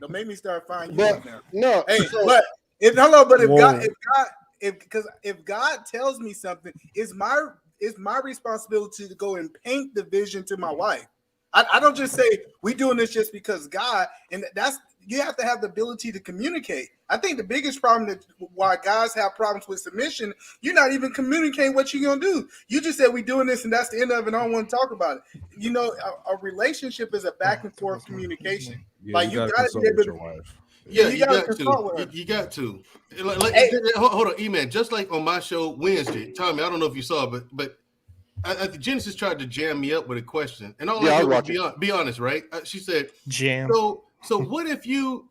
Don't make me start finding you up now. No, hey, if God tells me something, it's my responsibility to go and paint the vision to my wife. I don't just say we doing this just because God, and you have to have the ability to communicate. I think the biggest problem why guys have problems with submission, you're not even communicating what you're gonna do. You just said we doing this and that's the end of it. I don't want to talk about it. You know, a relationship is a back and forth communication. Yeah, like you got to be able to. Wife. Yeah, you got to. You got to. Hold on, E-Man. Just like on my show Wednesday, Tommy, I don't know if you saw it, but the Genesis tried to jam me up with a question, and all I did was be honest, right? She said, "Jam." So what if you?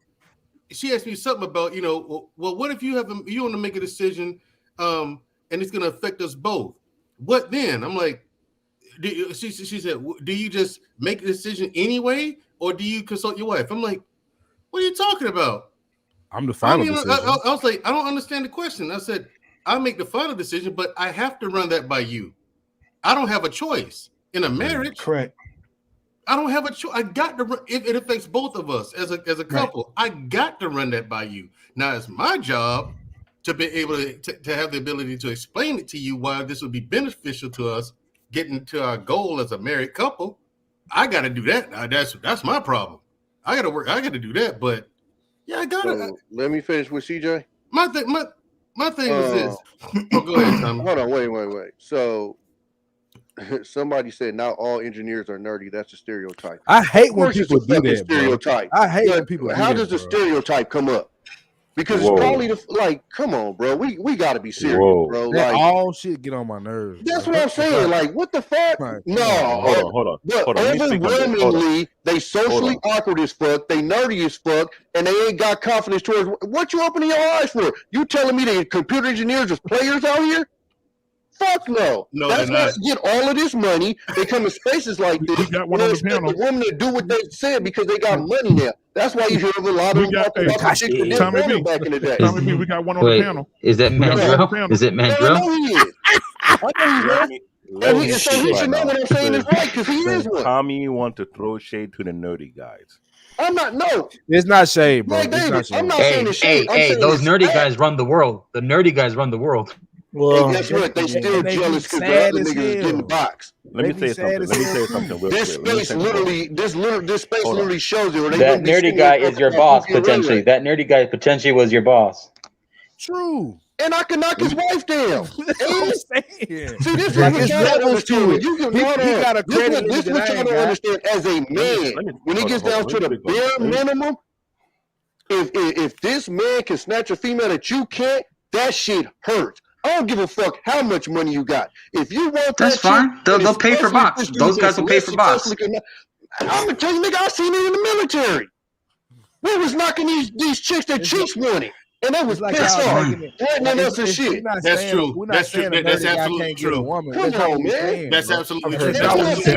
She asked me something about, well, what if you want to make a decision, and it's going to affect us both? What then? I'm like, she said, do you just make a decision anyway, or do you consult your wife? I'm like, what are you talking about? I'm the final decision. I was like, I don't understand the question. I said, I make the final decision, but I have to run that by you. I don't have a choice in a marriage. Correct. I don't have a choice. I got to run. It affects both of us as a couple. Right. I got to run that by you. Now it's my job to be able to have the ability to explain it to you why this would be beneficial to us getting to our goal as a married couple. I got to do that. Now, that's my problem. I gotta work. I gotta do that. But yeah, I gotta. So, let me finish with CJ. My thing was this. Oh, go ahead, Tommy. Hold on, wait. So somebody said not all engineers are nerdy. That's a stereotype. I hate when people do that, stereotype. Bro. I hate when people do how that, does the bro. stereotype come up? Because it's probably like, come on, bro. We got to be serious, bro. That Like all shit get on my nerves. That's bro. what I'm saying. Like, what the fuck? No. Hold on. But overwhelmingly, they socially awkward as fuck. They nerdy as fuck, and they ain't got confidence towards what you opening your eyes for. You telling me that computer engineers is players out here? Fuck no. No, that's why they get all of this money. They come in spaces like this. We got one on the panel. The women to do what they said because they got money now. That's why you hear a lot of them talking about the chicks that did porn back in the day. Tommy B, we got one on the panel. Is that Mandrell? Is it Mandrell? I know he is. So he should know what I'm saying is right because he is one. Tommy want to throw shade to the nerdy guys. I'm not. No, it's not shade, bro. Like David, I'm not hey, saying it's shade. Hey, those nerdy guys run the world. The nerdy guys run the world. Well, and guess what? They still jealous because the other niggas is getting the box. Let me say something. This space literally shows it. That nerdy guy is your boss potentially. That nerdy guy potentially was your boss. True. And I can knock his wife down. See, this is Like, what it's y'all don't levels to understand. it. You can He got a credit this that what I y'all ain't don't got. understand as a man. When it gets down to the bare minimum, if this man can snatch a female that you can't, that shit hurts. I don't give a fuck how much money you got. If you want that's fine. They'll pay for box. Those guys will pay for box. I'm gonna tell you, nigga, I seen it in the military. We was knocking these chicks that chicks wanted. And that was like pissed off. That's true. That's true. That's absolutely true. Come on, man. That's absolutely true. Comic-Con.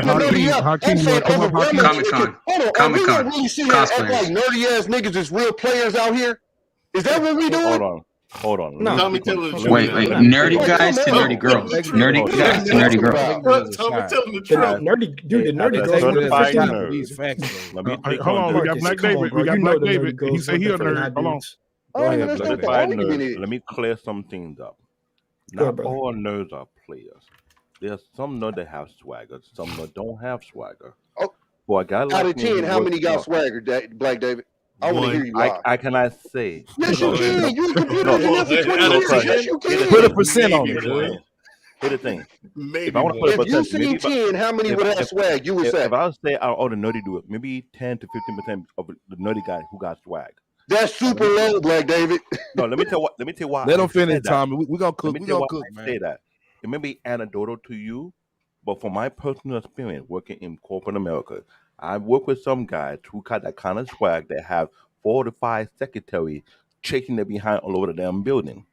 Comic-Con. Really see how act like nerdy ass niggas is real players out here? Is that what we doing? Hold on. No. Wait. Nerdy guys to nerdy girls. Nerdy guys to nerdy girls. The nerdy girls. These facts, hold on, we got Black David. We got Black David. He said he a nerd. Hold on. Let me clear some things up. Not all nerds are players. There's some nerds that have swagger. Some that don't have swagger. Oh, boy, out of 10, how many got swagger, Black David? I want to hear you lie. I cannot say. Yes, you can. You can put it in for 20 years. Yes, you can. Put a percent on it. Here's the thing. Maybe. If I want to put a if percent, you seen 10, how many would have swag? You would say. If I would say all the nerdy do it, maybe 10 to 15% of the nerdy guys who got swag. That's super low, Black David. No, let me tell you why. Let them finish, Tommy. We're gonna cook. We're gonna cook, I man. say that. It may be anecdotal to you, but from my personal experience working in corporate America, I work with some guys who got that kind of swag that have 4 to 5 secretaries chasing their behind all over the damn building.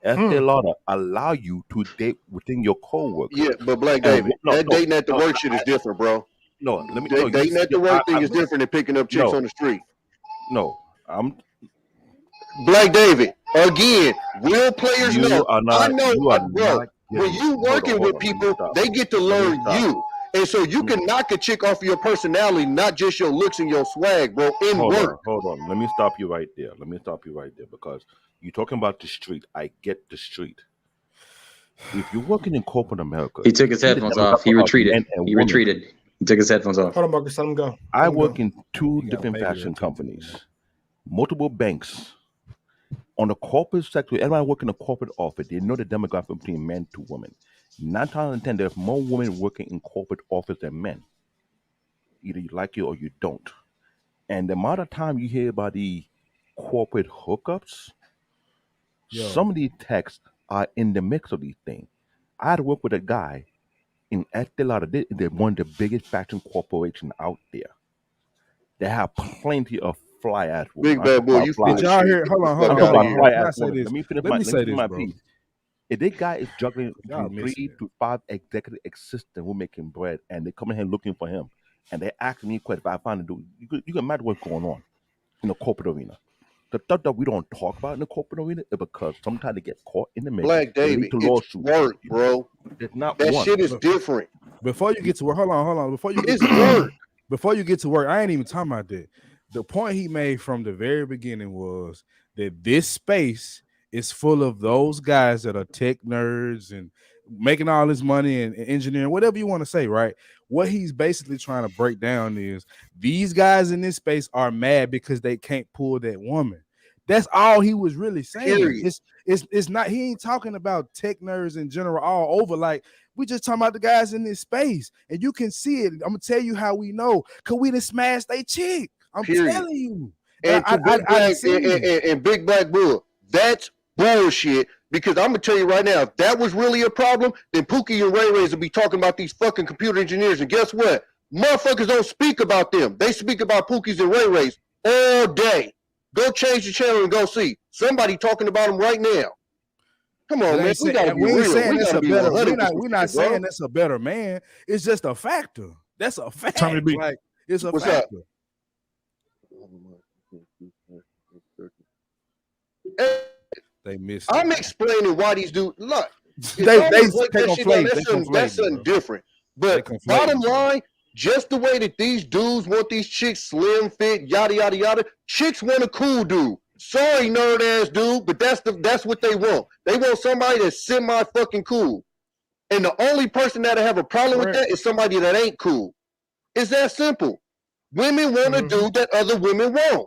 Estee Lauder allow you to date within your coworkers. Yeah, but Black David, dating at the work shit is different, bro. No, let me. Dating at the work thing is different than picking up chicks on the street. No, Black David, again, real players know. I know, bro. When you working with people, they get to learn you. And so you can knock a chick off of your personality, not just your looks and your swag, bro, in work. Hold on. Let me stop you right there. Because you're talking about the street. I get the street. If you're working in corporate America. He took his headphones off. He retreated. He took his headphones off. Hold on, Marcus. Let him go. I work in 2 different fashion companies, multiple banks. On the corporate sector, everybody working in a corporate office, they know the demographic between men to women. 9 times out of 10, there's more women working in corporate office than men. Either you like it or you don't. And the amount of time you hear about the corporate hookups, some of these texts are in the mix of these things. I had to work with a guy in Estee Lauder. They're one of the biggest fashion corporations out there. They have plenty of fly ass women. Big bad boy, you did y'all hear? Hold on. Let me finish my piece. If this guy is juggling between 3 to 5 executive assistants who making bread, and they come in here looking for him, and they asking me questions, if I find a dude, you can imagine what's going on in the corporate arena. The stuff that we don't talk about in the corporate arena is because sometimes they get caught in the middle. Black David, it's work, bro. It's not that one. shit is different. Before you get to work, hold on. Before you get to work, I ain't even talking about that. The point he made from the very beginning was that this space is full of those guys that are tech nerds and making all this money and engineering, whatever you want to say, right? What he's basically trying to break down is these guys in this space are mad because they can't pull that woman. That's all he was really saying. Period. It's not, he ain't talking about tech nerds in general all over. Like, we just talking about the guys in this space, and you can see it. I'm gonna tell you how we know, because we done smashed a chick. I'm telling you. And Big Black Bull, that's bullshit. Because I'm gonna tell you right now, if that was really a problem, then Pookie and Ray Rays would be talking about these fucking computer engineers. And guess what? Motherfuckers don't speak about them. They speak about Pookies and Ray Rays all day. Go change the channel and go see somebody talking about them right now. Come on, man. We gotta be real. We're not saying that's a better man. It's just a factor. That's a fact. Tommy B. Like, it's a What's factor. They missed. I'm explaining why these dudes look. That's something different. But bottom line, just the way that these dudes want these chicks slim fit, yada yada yada. Chicks want a cool dude. Sorry, nerd ass dude, but that's what they want. They want somebody that's semi fucking cool. And the only person that'll have a problem with that is somebody that ain't cool. It's that simple. Women want a dude that other women want.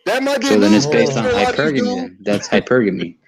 That might be. So then it's based on hypergamy. That's hypergamy.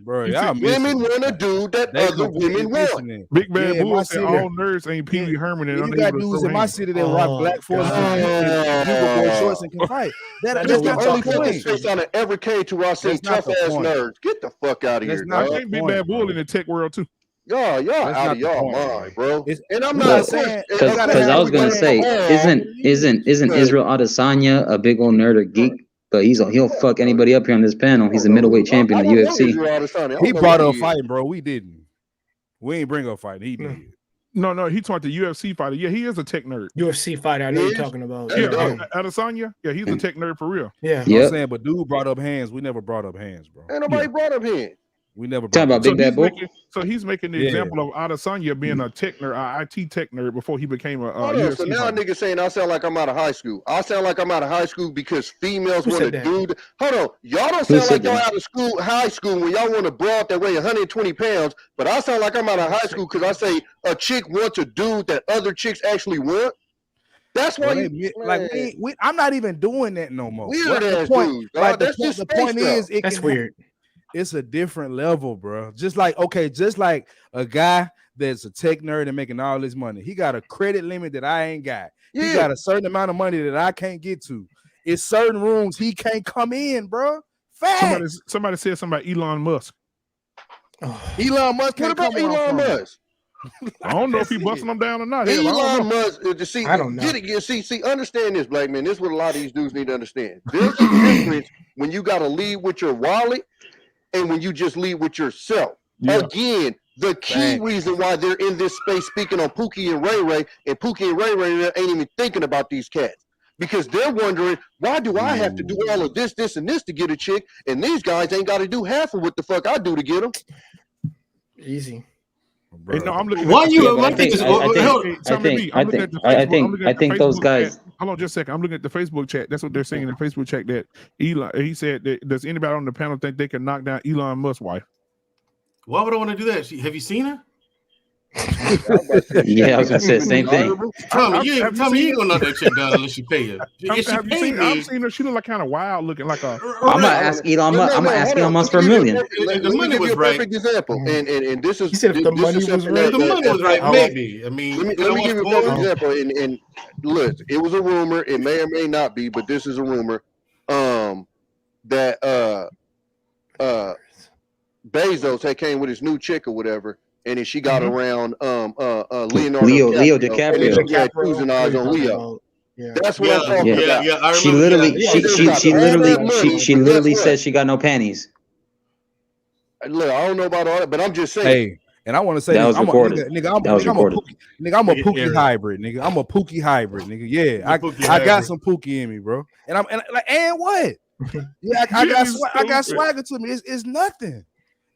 Bro, y'all women want a dude that other women want. Big Bad Bull said all nerds ain't Pee Wee Herman. And you got dudes in my city that rock black forces and shorts and can fight. That's the only fucking space I ever came to where I see tough ass nerds. Get the fuck out of here, I think Big Bad Bull in the tech world too. Y'all out of y'all mind, bro. And I'm not saying because I was gonna say, isn't Israel Adesanya a big old nerd or geek? But he'll fuck anybody up here on this panel. He's a middleweight champion in the UFC. He brought up fighting, bro. We didn't. We ain't bring up fighting. He did. No, he talked to UFC fighter. Yeah, he is a tech nerd. UFC fighter. I know you're talking about. Yeah, Adesanya. Yeah, he's a tech nerd for real. Yeah, I'm saying, but dude brought up hands. We never brought up hands, bro. Ain't nobody brought up hands. We never talking about Big Bad Bull. So he's making the example of Adesanya being a tech nerd, a IT tech nerd before he became a UFC so now niggas saying I sound like I'm out of high school. I sound like I'm out of high school because females want to do. Hold on, y'all don't sound like y'all out of high school when y'all want to broad that weigh 120 pounds. But I sound like I'm out of high school because I say a chick wants a dude that other chicks actually want. That's why I'm not even doing that no more. Weird ass dudes. The point is, that's weird. It's a different level, bro. Just like a guy that's a tech nerd and making all this money. He got a credit limit that I ain't got. Yeah. He got a certain amount of money that I can't get to. It's certain rooms he can't come in, bro. Fact. Somebody said something about Elon Musk. Elon Musk. What about Elon Musk? I don't know if he busting them down or not. Elon Musk. I don't know. See, understand this, black man. This is what a lot of these dudes need to understand. There's a difference when you got to lead with your wallet and when you just lead with yourself. Yeah. Again, the key reason why they're in this space speaking on Pookie and Ray Ray, and Pookie and Ray Ray ain't even thinking about these cats. Because they're wondering, why do I have to do all of this, and this to get a chick, and these guys ain't got to do half of what the fuck I do to get them? Easy. Hey, no, I'm looking. Why you? I think those guys. Hold on, just a second. I'm looking at the Facebook chat. That's what they're saying in the Facebook chat. That Elon, he said, that, does anybody on the panel think they can knock down Elon Musk's wife? Why would I want to do that? Have you seen her? Yeah, I was gonna say the same thing. Tommy, you ain't gonna knock that chick down unless you pay her. I've seen her. She look like kind of wild looking, like a. I'm gonna ask Elon Musk. I'm gonna ask Elon Musk for $1 million. The money was right. Perfect example, and this is. He said if the money was right. The money was right, maybe. I mean, let me give you a perfect example. And look, it was a rumor. It may or may not be, but this is a rumor. That Bezos had came with his new chick or whatever. And then she got around Leonardo Leo DiCaprio. And then cruising eyes on Leo. Yeah. That's what I'm talking about. Yeah, she literally said she got no panties. Look, I don't know about all that, but I'm just saying. Hey, and I want to say that was recorded. I'm a Pookie hybrid, nigga. I'm a Pookie hybrid, nigga. Yeah, I got some Pookie in me, bro. And what? Yeah, I got swagger to me. It's nothing.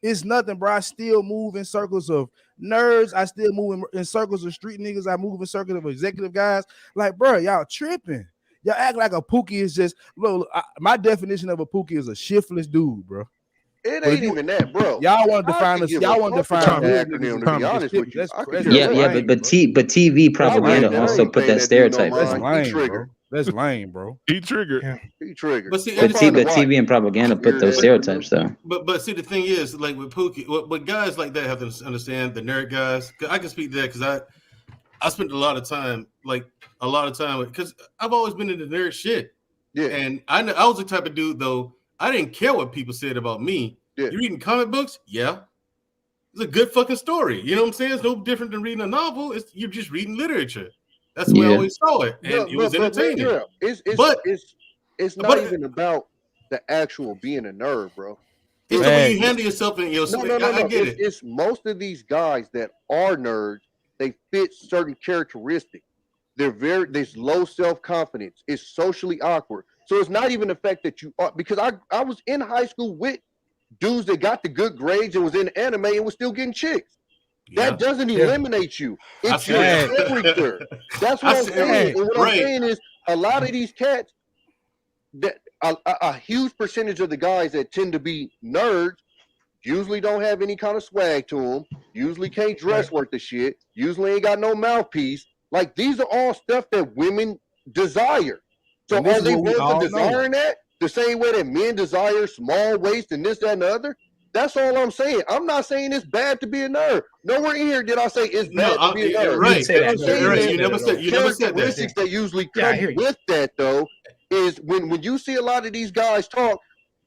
It's nothing, bro. I still move in circles of nerds. I still move in circles of street niggas. I move in circles of executive guys. Like, bro, y'all tripping. Y'all act like a Pookie is just, look, my definition of a Pookie is a shiftless dude, bro. It ain't even that, bro. Y'all want to I define could us. give Y'all a want to fuck define about the hood acronym, niggas. to be honest with you. That's I could crazy. care Yeah, less. but TV propaganda that also ain't put paying that that dude no stereotype. That's mind. He lame, bro. triggered. That's lame, bro. He triggered. Yeah. He triggered. But see, Go But find a wife. TV and propaganda put Weird those ass stereotypes though. but see, the thing is, like with Pookie, what guys like that have to understand, the nerd guys. 'Cause I can speak to that because I spent a lot of time, because I've always been into nerd shit. Yeah. And I was the type of dude though. I didn't care what people said about me. Yeah. You reading comic books? Yeah. It's a good fucking story. You know what I'm saying? It's no different than reading a novel. You're just reading literature. That's the way I Yeah. always saw it, and it was entertaining. Man, it's not even about the actual being a nerd, bro. It's the way you handle yourself in your. No. I get it. It's most of these guys that are nerds. They fit certain characteristics. There's low self-confidence. It's socially awkward. So it's not even the fact that you are, because I was in high school with dudes that got the good grades and was in anime and was still getting chicks. That doesn't eliminate you. It's your character. That's what I'm saying. And what I'm saying is a lot of these cats, that a huge percentage of the guys that tend to be nerds usually don't have any kind of swag to them, usually can't dress worth the shit, usually ain't got no mouthpiece. Like, these are all stuff that women desire. So are they worth desiring that? The same way that men desire small waist and this, that, and the other? That's all I'm saying. I'm not saying it's bad to be a nerd. Nowhere in here did I say it's bad to be a nerd. Right. I'm saying Right. You never said characteristics that usually come with that, though, is when you see a lot of these guys talk.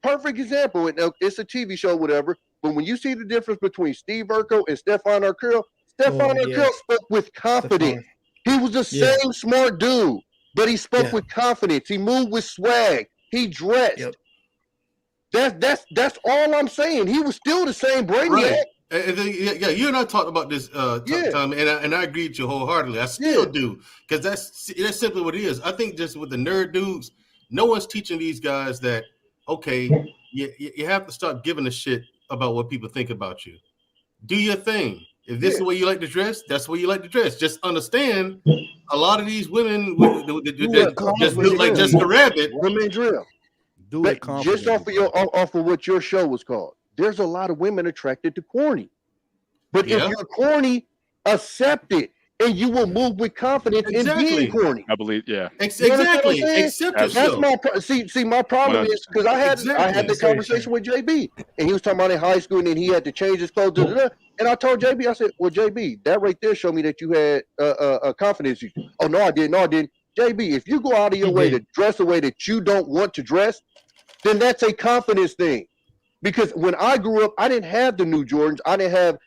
Perfect example. It's a TV show, whatever. But when you see the difference between Steve Urkel and Stefan Urkel, Urkel spoke with confidence. He was the same smart dude, but he spoke with confidence. He moved with swag. He dressed. That's all I'm saying. He was still the same Brainiac. Right. Yeah, you and I talked about this time, and I agree with you wholeheartedly. I still do, because that's simply what it is. I think just with the nerd dudes, no one's teaching these guys that, okay, you have to start giving a shit about what people think about you. Do your thing. If this is the way you like to dress, that's the way you like to dress. Just understand, a lot of these women just look like Jessica Rabbit. Women drill. Just off of what your show was called. There's a lot of women attracted to corny. But if you're corny, accept it. And you will move with confidence in being corny. I believe, Exactly. Accept yourself. That's my problem is because I had the conversation with JB, and he was talking about in high school, and then he had to change his clothes. And I told JB, I said, "Well, JB, that right there showed me that you had a confidence issue." Oh no, I didn't. No, I didn't. JB, if you go out of your way to dress a way that you don't want to dress, then that's a confidence thing. Because when I grew up, I didn't have the new Jordans. I had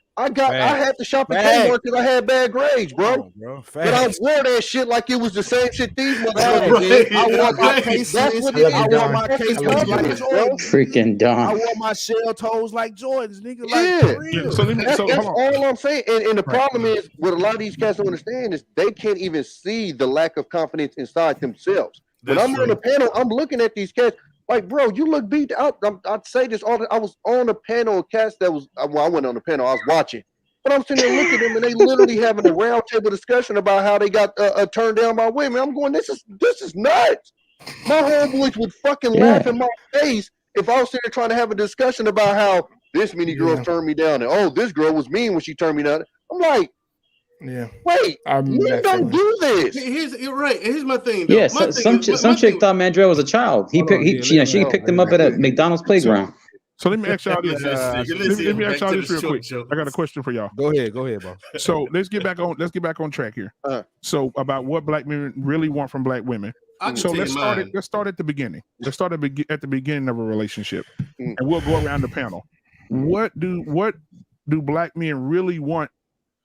to shop at Kmart because I had bad grades, bro. But I wore that shit like it was the same shit these motherfuckers did. I wore my case. That's what it is. I wore my case like Jordans. Freaking Don. I wore my shell toes like Jordans, nigga. Like, that's all I'm saying. And the problem is, what a lot of these guys don't understand is they can't even see the lack of confidence inside themselves. When I'm on the panel, I'm looking at these cats. Like, bro, you look beat out. I'd say this all. I was on a panel of cats that was. Well, I wasn't on the panel. I was watching, but I'm sitting there looking at them, and they literally having a round table discussion about how they got turned down by women. I'm going, this is nuts. My homeboys would fucking laugh in my face if I was sitting there trying to have a discussion about how this many girls turned me down, and this girl was mean when she turned me down. I'm like, wait, men don't do this. Here's my thing. Yeah, some chick thought Mandrell was a child. She picked him up at a McDonald's playground. So let me ask y'all this. Let me ask y'all this real quick. I got a question for y'all. Go ahead, bro. So let's get back on track here. So about what black men really want from black women. So let's start at the beginning. Let's start at the beginning of a relationship, and we'll go around the panel. What do black men really want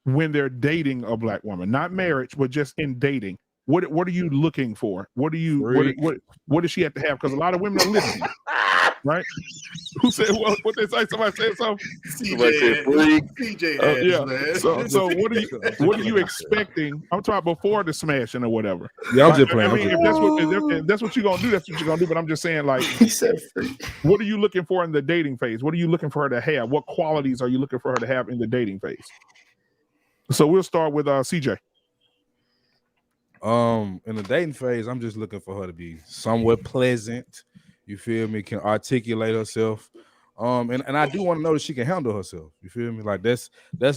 when they're dating a black woman? Not marriage, but just in dating. What are you looking for? What does she have to have? Because a lot of women are listening. Right? Who said what they say? Somebody said something. CJ man. So what are you expecting? I'm talking before the smashing or whatever. Yeah, I'm just playing. I mean, if that's what you're gonna do, that's what you're gonna do. But I'm just saying, like, he said free. What are you looking for in the dating phase? What are you looking for her to have? What qualities are you looking for her to have in the dating phase? So we'll start with CJ. In the dating phase, I'm just looking for her to be somewhat pleasant. You feel me? Can articulate herself. And I do want to know that she can handle herself. You feel me? Like that's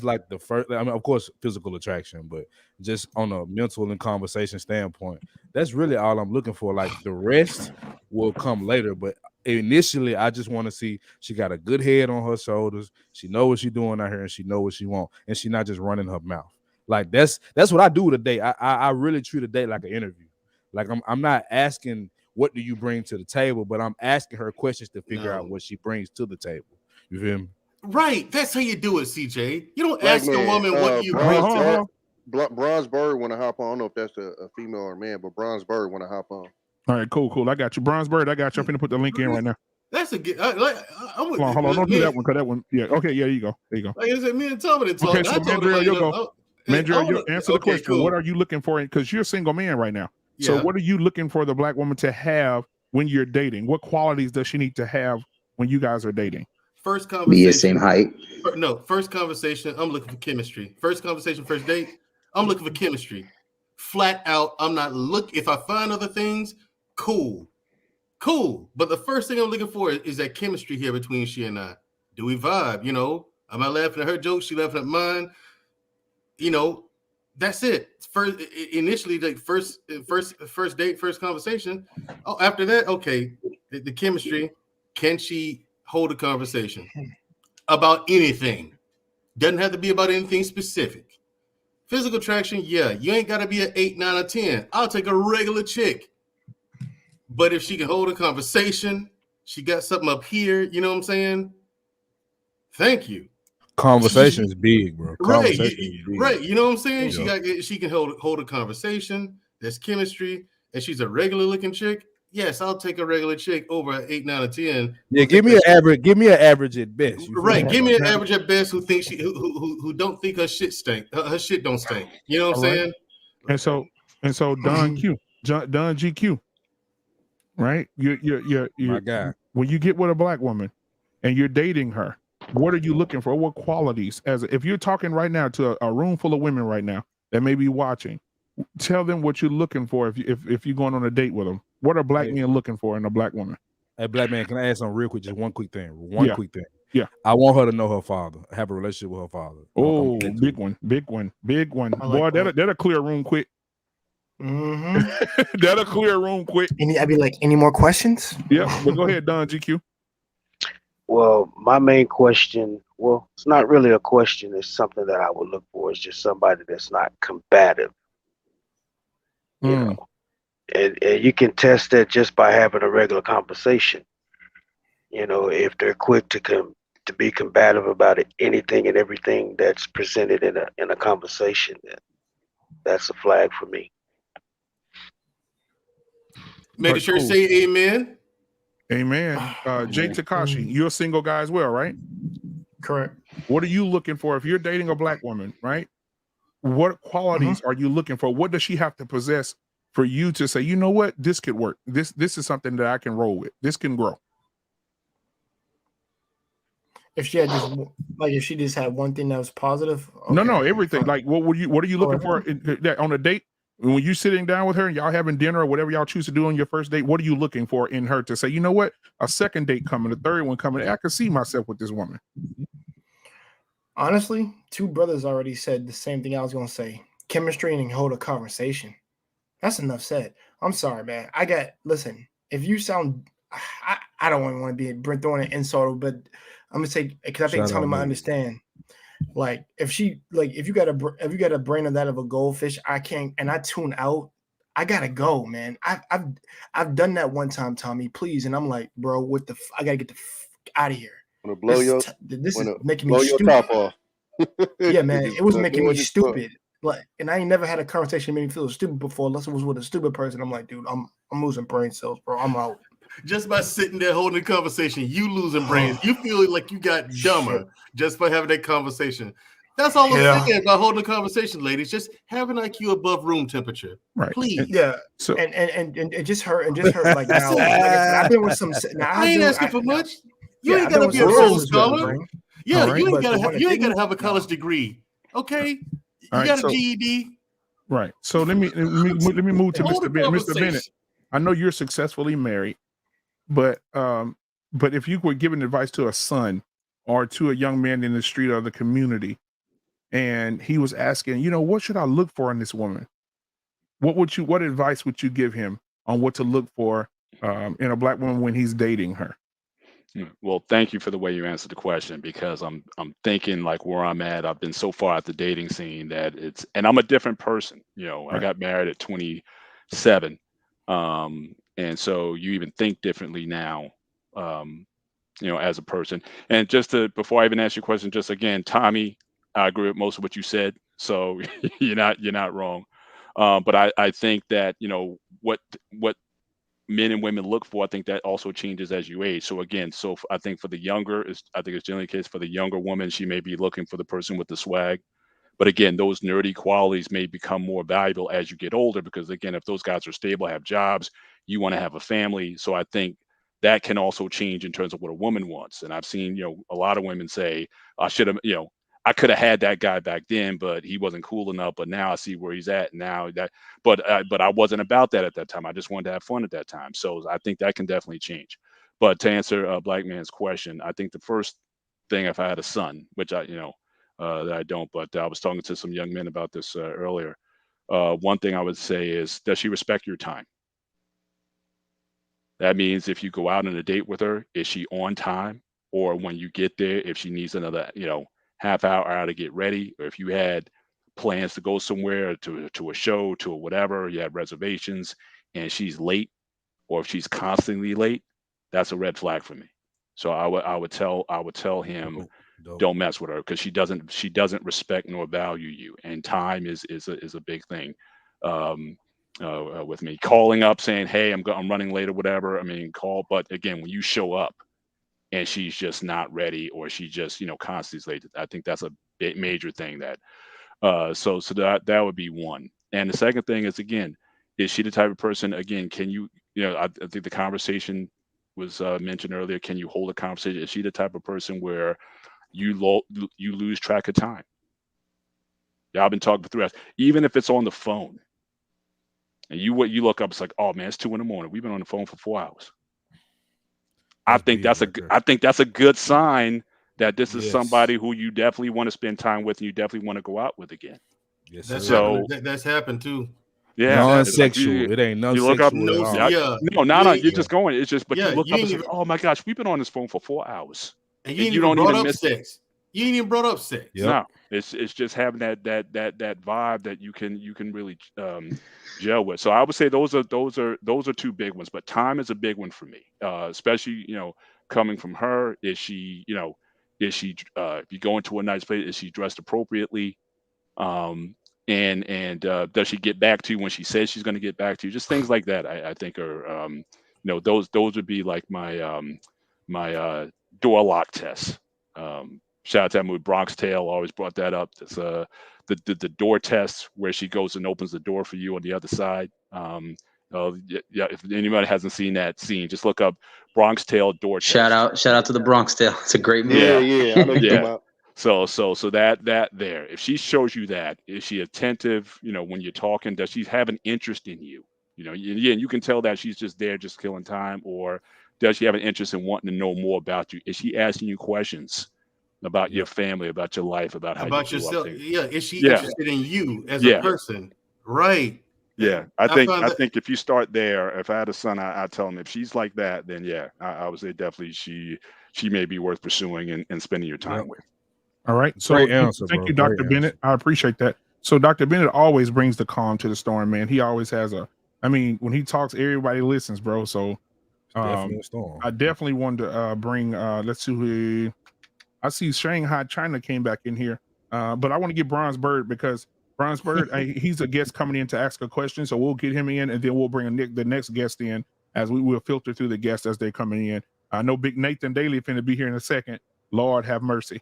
like the first. I mean, of course, physical attraction, but just on a mental and conversation standpoint, that's really all I'm looking for. Like the rest will come later, but initially, I just want to see she got a good head on her shoulders. She know what she's doing out here, and she know what she want, and she not just running her mouth. Like that's what I do with a date. I really treat a date like an interview. Like I'm not asking what do you bring to the table, but I'm asking her questions to figure out what she brings to the table. You feel me? Right. That's how you do it, CJ. You don't Black ask man, a woman what you bring to Bronze Bird want to hop on. I don't know if that's a female or a man, but Bronze Bird want to hop on. All right, cool. I got you. Bronze Bird, I got you. I'm finna put the link in right now. That's a good. Hold on. Don't do that one, because that one. Yeah. Okay. Yeah. There you go. Like I said, me and Tommy talk. Okay. So Mandrill, you'll go. Mandrill, answer the question. Cool. What are you looking for? Because you're a single man right now. So Yeah. what are you looking for the black woman to have when you're dating? What qualities does she need to have when you guys are dating? First conversation. Be the same height. No, first conversation. I'm looking for chemistry. First conversation, first date. I'm looking for chemistry. Flat out. I'm not if I find other things, cool. But the first thing I'm looking for is that chemistry here between she and I. Do we vibe? You know, am I laughing at her jokes? She laughing at mine? You know, that's it. First, initially, like first date, first conversation. Oh, after that, okay, the chemistry. Can she hold a conversation about anything? Doesn't have to be about anything specific. Physical attraction, yeah, you ain't got to be an 8, 9, or 10. I'll take a regular chick. But if she can hold a conversation, she got something up here, you know what I'm saying? Thank you. Conversation is big, bro. Right, Conversation is big. right. You know what I'm saying? Yeah. She can hold a conversation. There's chemistry, and she's a regular looking chick. Yes, I'll take a regular chick over an 8, 9, or 10. Yeah, give me an average. Give me an average at best. Right, give me an average at best who thinks who don't think her shit stink. Her shit don't stink. You know what I'm saying? And so Don GQ, right? You my guy. When you get with a black woman and you're dating her, what are you looking for? What qualities? If you're talking right now to a room full of women right now that may be watching, tell them what you're looking for if you're going on a date with them. What are black men looking for in a black woman? Hey, black man, can I add something real quick? Just one quick thing. Quick thing. Yeah. I want her to know her father, have a relationship with her father. Oh, big one. Boy, that'll clear room quick. Mm-hmm. That'll clear room quick. I'd be like, any more questions? Yeah, but go ahead, Don GQ. Well, my main question, it's not really a question. It's something that I would look for. It's just somebody that's not combative. You know, and you can test that just by having a regular conversation. You know, if they're quick to be combative about anything and everything that's presented in a conversation, then that's a flag for me. Make sure to say amen. Amen. Jake Takashi, you're a single guy as well, right? Correct. What are you looking for if you're dating a black woman, right? What qualities are you looking for? What does she have to possess for you to say, you know what, this could work? This is something that I can roll with. This can grow. If she had if she just had one thing that was positive. Okay. No, everything. Like, what are you looking for on a date? When you're sitting down with her and y'all having dinner or whatever y'all choose to do on your first date, what are you looking for in her to say, you know what, a second date coming, a third one coming, I can see myself with this woman? Honestly, two brothers already said the same thing I was going to say. Chemistry and hold a conversation. That's enough said. I'm sorry, man. Listen, if you sound, I don't even want to be throwing an insult, but I'm going to say, because I think Tommy might understand. Like if you got a brain of that of a goldfish, I can't, and I tune out. I gotta go, man. I've done that one time, Tommy. Please, and I'm like, bro, I gotta get the out of here. This is making me stupid. Top off. Yeah, man, it was making me stupid. Like, and I ain't never had a conversation that made me feel stupid before, unless it was with a stupid person. I'm like, dude, I'm losing brain cells, bro. I'm out. Just by sitting there holding a conversation, you losing brains. You feel like you got dumber just by having that conversation. That's all I'm saying about holding a conversation, ladies. Just have an IQ above room temperature, right? Please. Yeah. So and just her like now. Like I said, I've been with some. Now, I ain't asking for much. You ain't gotta be a full scholar. Yeah, you ain't gotta have a college degree. Okay, you got a GED. Right. So let me move to Mr. Bennett. Mr. Bennett, I know you're successfully married, but But if you were giving advice to a son or to a young man in the street or the community, and he was asking, what should I look for in this woman? What advice would you give him on what to look for in a black woman when he's dating her? Well, thank you for the way you answered the question, because I'm thinking like where I'm at. I've been so far at the dating scene that and I'm a different person. I Right. got married at 27, and so you even think differently now, as a person. And before I even ask your question, just again, Tommy, I agree with most of what you said. So you're not wrong. But I think that what men and women look for, I think that also changes as you age. So again, I think for the younger, I think it's generally the case for the younger woman, she may be looking for the person with the swag. But again, those nerdy qualities may become more valuable as you get older, because again, if those guys are stable, have jobs, you want to have a family. So I think that can also change in terms of what a woman wants. And I've seen, a lot of women say, I should have, I could have had that guy back then, but he wasn't cool enough. But now I see where he's at now. But I wasn't about that at that time. I just wanted to have fun at that time. So I think that can definitely change. But to answer a black man's question, I think the first thing, if I had a son, which that I don't, but I was talking to some young men about this earlier. One thing I would say is, does she respect your time? That means if you go out on a date with her, is she on time? Or when you get there, if she needs another, half hour to get ready, or if you had plans to go somewhere to a show, to a whatever, you had reservations, and she's late, or if she's constantly late, that's a red flag for me. So I would tell him, don't mess with her, because she doesn't respect nor value you, and time is a big thing. Um, with me calling up saying, hey, I'm running late or whatever. I mean, call, but again, when you show up and she's just not ready, or she just constantly late, I think that's a major thing that so that would be one. And the second thing is, again, is she the type of person, again, can I think the conversation was mentioned earlier, can you hold a conversation? Is she the type of person where you lose track of time? Yeah, I've been talking for 3 hours, even if it's on the phone, and you look up, it's like, oh man, it's 2 a.m. We've been on the phone for 4 hours. I think that's a good sign that this is somebody who you definitely want to spend time with, and you definitely want to go out with again. Yes, that's happened too. Yeah, non-sexual. It ain't you look up. non-sexual at all. Yeah, you're just going. It's just, but you look up and say, oh my gosh, we've been on this phone for 4 hours, and you don't even miss sex. You ain't even brought up sex. Yep. No, it's just having that vibe that you can really gel with. So I would say those are two big ones. But time is a big one for me, especially coming from her. Is she if you go into a nice place, is she dressed appropriately? And does she get back to you when she says she's going to get back to you? Just things like that. I think are those would be like my door lock tests. Shout out to that movie Bronx Tale, always brought that up. It's the door test where she goes and opens the door for you on the other side. If anybody hasn't seen that scene, just look up Bronx Tale door test. Shout out to the Bronx Tale. It's a great movie. Yeah. I know you're talking about. So that there, if she shows you that, is she attentive? When you're talking, does she have an interest in you? You can tell that she's just there, just killing time, or does she have an interest in wanting to know more about you? Is she asking you questions about your family, about your life, about how about you yourself? Yeah, is she Yeah. interested in you as a person? Right. Yeah, I think if you start there, if I had a son, I tell him, if she's like that, then yeah, I would say definitely she may be worth pursuing and spending your time with. All right. So Great answer, thank bro. you, Dr. Great Bennett. I appreciate that. So Dr. Bennett always brings the calm to the storm, man. He always has when he talks, everybody listens, bro. So definitely a storm. I definitely wanted to bring let's see who I see. Shanghai China came back in here. But I want to get Bronze Bird, because Bronze Bird, he's a guest coming in to ask a question. So we'll get him in, and then we'll bring the next guest in, as we will filter through the guests as they're coming in. I know Big Nathan Daly finna be here in a second. Lord have mercy.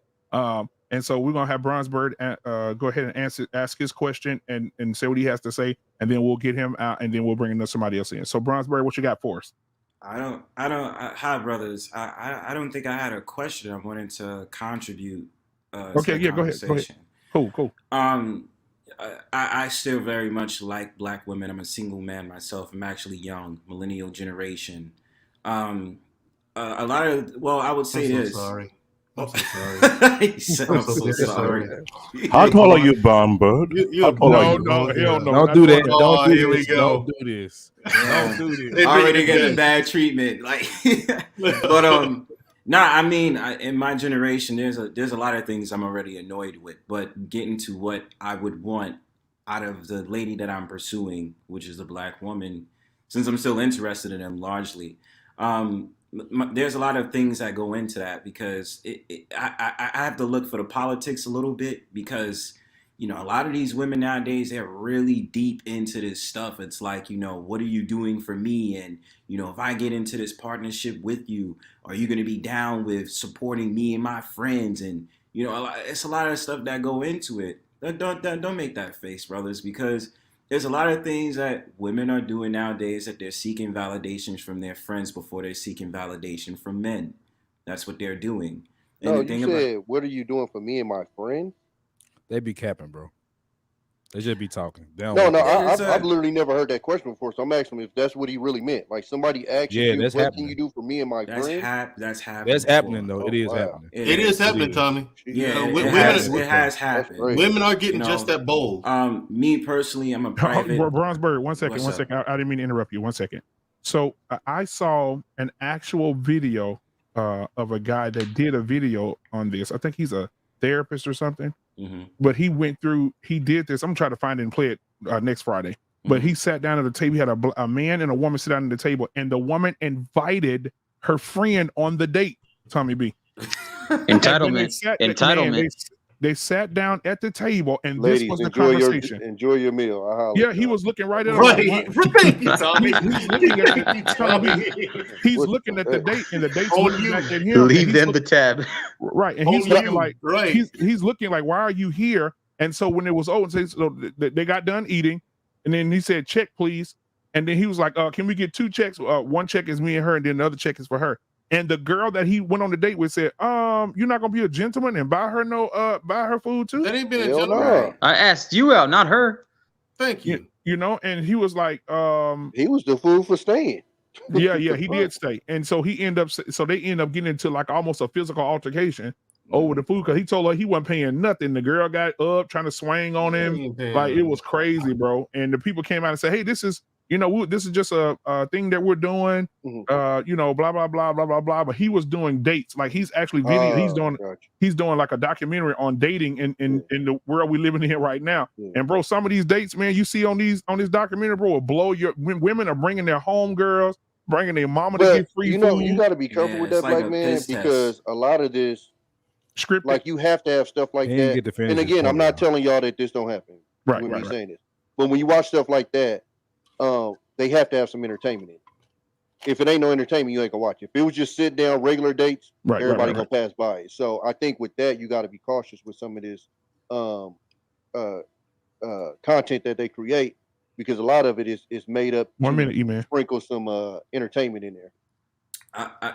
And so we're gonna have Bronze Bird go ahead and ask his question and say what he has to say, and then we'll get him out, and then we'll bring somebody else in. So Bronze Bird, what you got for us? Hi, brothers. I don't think I had a question. I wanted to contribute. Okay, yeah, go ahead. Cool. I still very much like black women. I'm a single man myself. I'm actually young, millennial generation. a lot of I would say I'm this. so sorry. I'm so sorry. He said, I'm so sorry. How tall are you, Bird? How tall are you? No, hell no. Don't do that. Don't do here we this. go. Don't do this. Don't do this. Already getting bad treatment, like. But I mean, in my generation, there's a lot of things I'm already annoyed with. But getting to what I would want out of the lady that I'm pursuing, which is a black woman, since I'm still interested in them largely. There's a lot of things that go into that because I have to look for the politics a little bit because, you know, a lot of these women nowadays, they're really deep into this stuff. It's like, you know, what are you doing for me? And, you know, if I get into this partnership with you, are you going to be down with supporting me and my friends? And, you know, it's a lot of stuff that go into it. Don't make that face, brothers, because there's a lot of things that women are doing nowadays that they're seeking validations from their friends before they're seeking validation from men. That's what they're doing. And no, you said, what are you doing for me and my friend? They be capping, bro. They just be talking. I've literally never heard that question before, so I'm asking him if that's what he really meant. Like somebody asked you, what happening. can you do for me and my friend? That's happening. That's happening, though. It is happening. It is happening, Tommy. Yeah, it has happened. Women are getting just that bold. Me personally, I'm a private. Bronzeberg, one second. I didn't mean to interrupt you. 1 second. So I saw an actual video of a guy that did a video on this. I think he's a therapist or something. Mm-hmm. But he did this. I'm trying to find it and play it next Friday. Mm-hmm. But he sat down at the table. He had a man and a woman sit down at the table, and the woman invited her friend on the date. Tommy B. Entitlement. They sat down at the table, and Ladies, this was the conversation. Enjoy your meal. Yeah, he was looking right at her. Thank you, Tommy. He's looking at the date, and the date's looking at him. Leave them the tab. Right, and he's looking like, he's looking like, why are you here? And so when it was over, so they got done eating, and then he said, check, please. And then he was like, can we get 2 checks? One check is me and her, and then the other check is for her. And the girl that he went on the date with said, you're not gonna be a gentleman and buy her food too? That ain't been a gentleman. I asked you out, not her. Thank you. You know, and he was like, he was the fool for staying. Yeah, he did stay. And so they end up getting into like almost a physical altercation over the food because he told her he wasn't paying nothing. The girl got up trying to swing on him. Like it was crazy, bro. And the people came out and said, hey, this is just a thing that we're doing, you know, blah, blah, blah, blah, blah, blah. But he was doing dates. Like he's actually he's doing like a documentary on dating in the world we living in right now. Yeah. And bro, some of these dates, man, you see on this documentary, bro, will blow your women are bringing their home girls, bringing their mama to get free food. You got to be careful with that, like black man, because a lot of this scripted, like you have to have stuff like that. And again, I'm not telling y'all that this don't happen. Right. Saying this. But when you watch stuff like that, they have to have some entertainment in it. If it ain't no entertainment, you ain't gonna watch it. If it was just sit down regular dates, everybody gonna pass by it. So I think with that, you got to be cautious with some of this content that they create, because a lot of it is made up. 1 minute, E-man. Sprinkle some entertainment in there.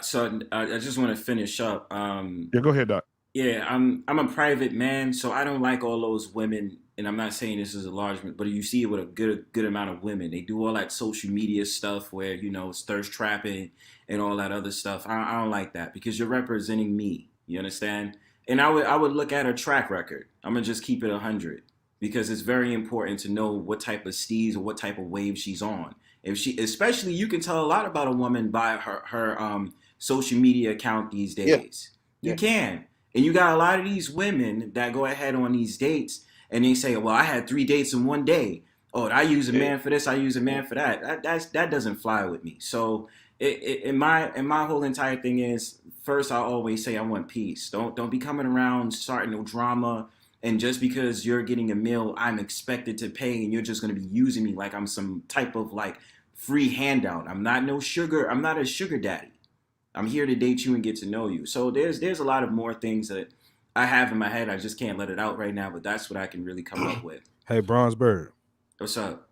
So I just want to finish up. Yeah, go ahead, Doc. Yeah, I'm a private man, so I don't like all those women. And I'm not saying this is a large, but you see it with a good amount of women. They do all that social media stuff where, you know, it's thirst trapping and all that other stuff. I don't like that because you're representing me. You understand? And I would look at her track record. I'm gonna just keep it 100 because it's very important to know what type of steez or what type of wave she's on. Especially you can tell a lot about a woman by her social media account these days. Yeah. You can. And you got a lot of these women that go ahead on these dates and they say, well, I had 3 dates in one day. Oh, I use a man for this, I use a man for that. That doesn't fly with me. So in my whole entire thing is, first I always say I want peace. Don't be coming around starting no drama. And just because you're getting a meal, I'm expected to pay and you're just going to be using me like I'm some type of like free handout. I'm not a sugar daddy. I'm here to date you and get to know you. So there's a lot of more things that I have in my head. I just can't let it out right now, but that's what I can really come up with. Hey, Bronzeberg. What's up?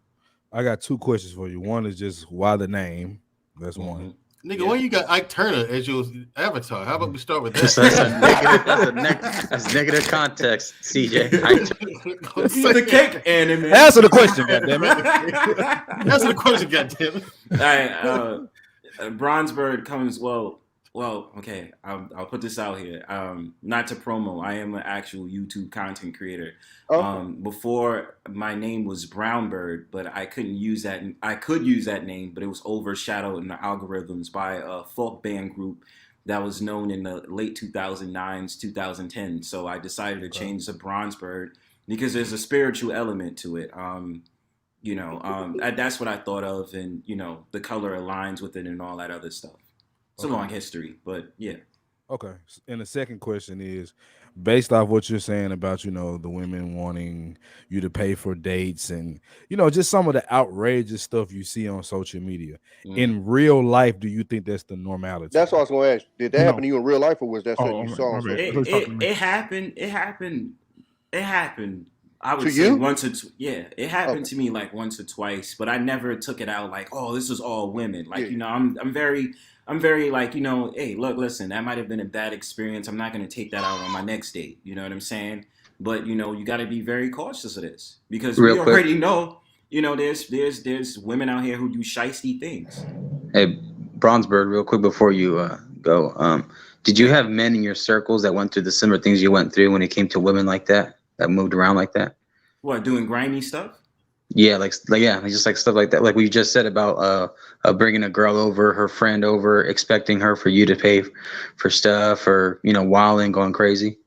I got 2 questions for you. One is just why the name. That's one. Nigga, why you got Ike Turner as your avatar? How about we start with that? That's negative context, CJ. He's the cake anime. Answer the question, goddammit. Answer the question, goddammit. All right, Bronzeberg comes, well, Well, okay, I'll put this out here. Not to promo, I am an actual YouTube content creator. Before my name was Brownbird, but I couldn't use that. I could use that name, but it was overshadowed in the algorithms by a folk band group that was known in the late 2009s, 2010. So I decided to change to Bronzebird because there's a spiritual element to it. That's what I thought of, and the color aligns with it and all that other stuff. It's a long history, but yeah. Okay. And the second question is, based off what you're saying about, the women wanting you to pay for dates and, just some of the outrageous stuff you see on social media. In real life, do you think that's the normality? That's what I was going to ask. Did that happen to you in real life, or was that something you saw on social media? It happened. It happened. I would To say you? once or twice. Yeah, it happened to me like once or twice, but I never took it out like, oh, this is all women. Like, I'm very like, hey, look, listen, that might have been a bad experience. I'm not going to take that out on my next date. You know what I'm saying? But, you got to be very cautious of this because we already know, there's women out here who do shiesty things. Hey, Bronzebird, real quick before you go, did you have men in your circles that went through the similar things you went through when it came to women like that moved around like that? What, doing grimy stuff? Yeah, just like stuff like that. Like we just said about bringing a girl over, her friend over, expecting her for you to pay for stuff, or wilding, going crazy.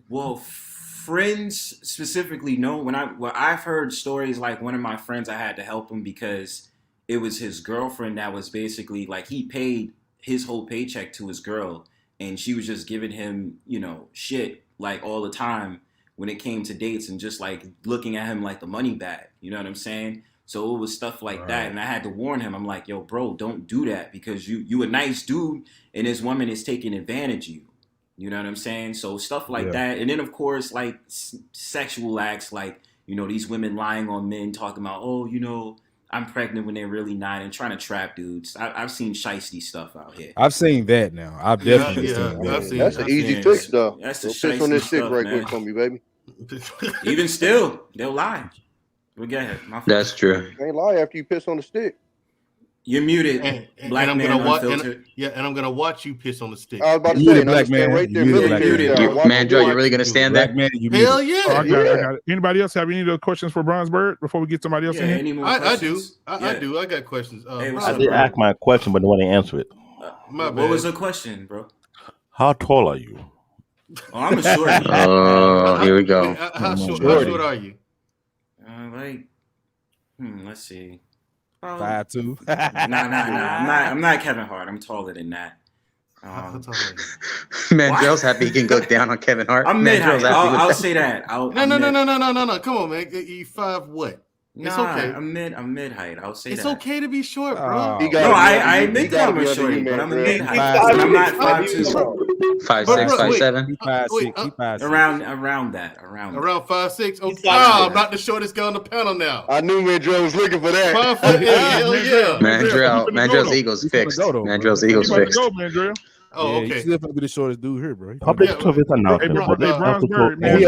Well, friends specifically, no. I've heard stories like one of my friends, I had to help him because it was his girlfriend that was basically like he paid his whole paycheck to his girl, and she was just giving him shit like all the time when it came to dates and just like looking at him like the money bag. You know what I'm saying? So it was stuff like that, and I had to warn him. I'm like, yo, bro, don't do that because you a nice dude, and this woman is taking advantage of you. You know what I'm saying? So stuff like that. And then, of course, like sexual acts, like, these women lying on men, talking about, oh, I'm pregnant when they're really not, and trying to trap dudes. I've seen shiesty stuff out here. I've seen that now. I've definitely seen that. That's an easy fix, though. That's the piss on this stick right quick man. for me, baby. Even still, they'll lie. But go ahead. That's true. Can't lie after you piss on the stick. You're muted. And I'm gonna watch. And I'm gonna watch you piss on the stick. I was about to say, black man, right there, Man, Joe, you really gonna stand there? Hell yeah! I got it. Anybody else have any other questions for Bronzebird before we get somebody else in here? Any more I do. I do. I got questions. I did ask my question, but no one answered it. What was the question, bro? How tall are you? Oh, I'm a short. Oh, here we go. How short are you? Let's see. 5'2". Nah. I'm not Kevin Hart. I'm taller than that. Mandrell's happy he can go down on Kevin Hart. I'm mid-height. I'll say that. No. Come on, man. You 5 what? It's okay. I'm mid-height. I'll say it's that. okay to be short, bro. I admit that I'm a shorty, but I'm a mid-height. I'm not 5'2". 5'6", 5'7". Around that. Around 5'6". Okay. I'm not the shortest guy on the panel now. I knew Mandrell was looking for that. 5 foot. Hell yeah. Mandrell's ego's fixed. Mandrell's ego's fixed. Oh, okay. You still gonna be the shortest dude here, bro. Public service announcement. Bronzebird, man.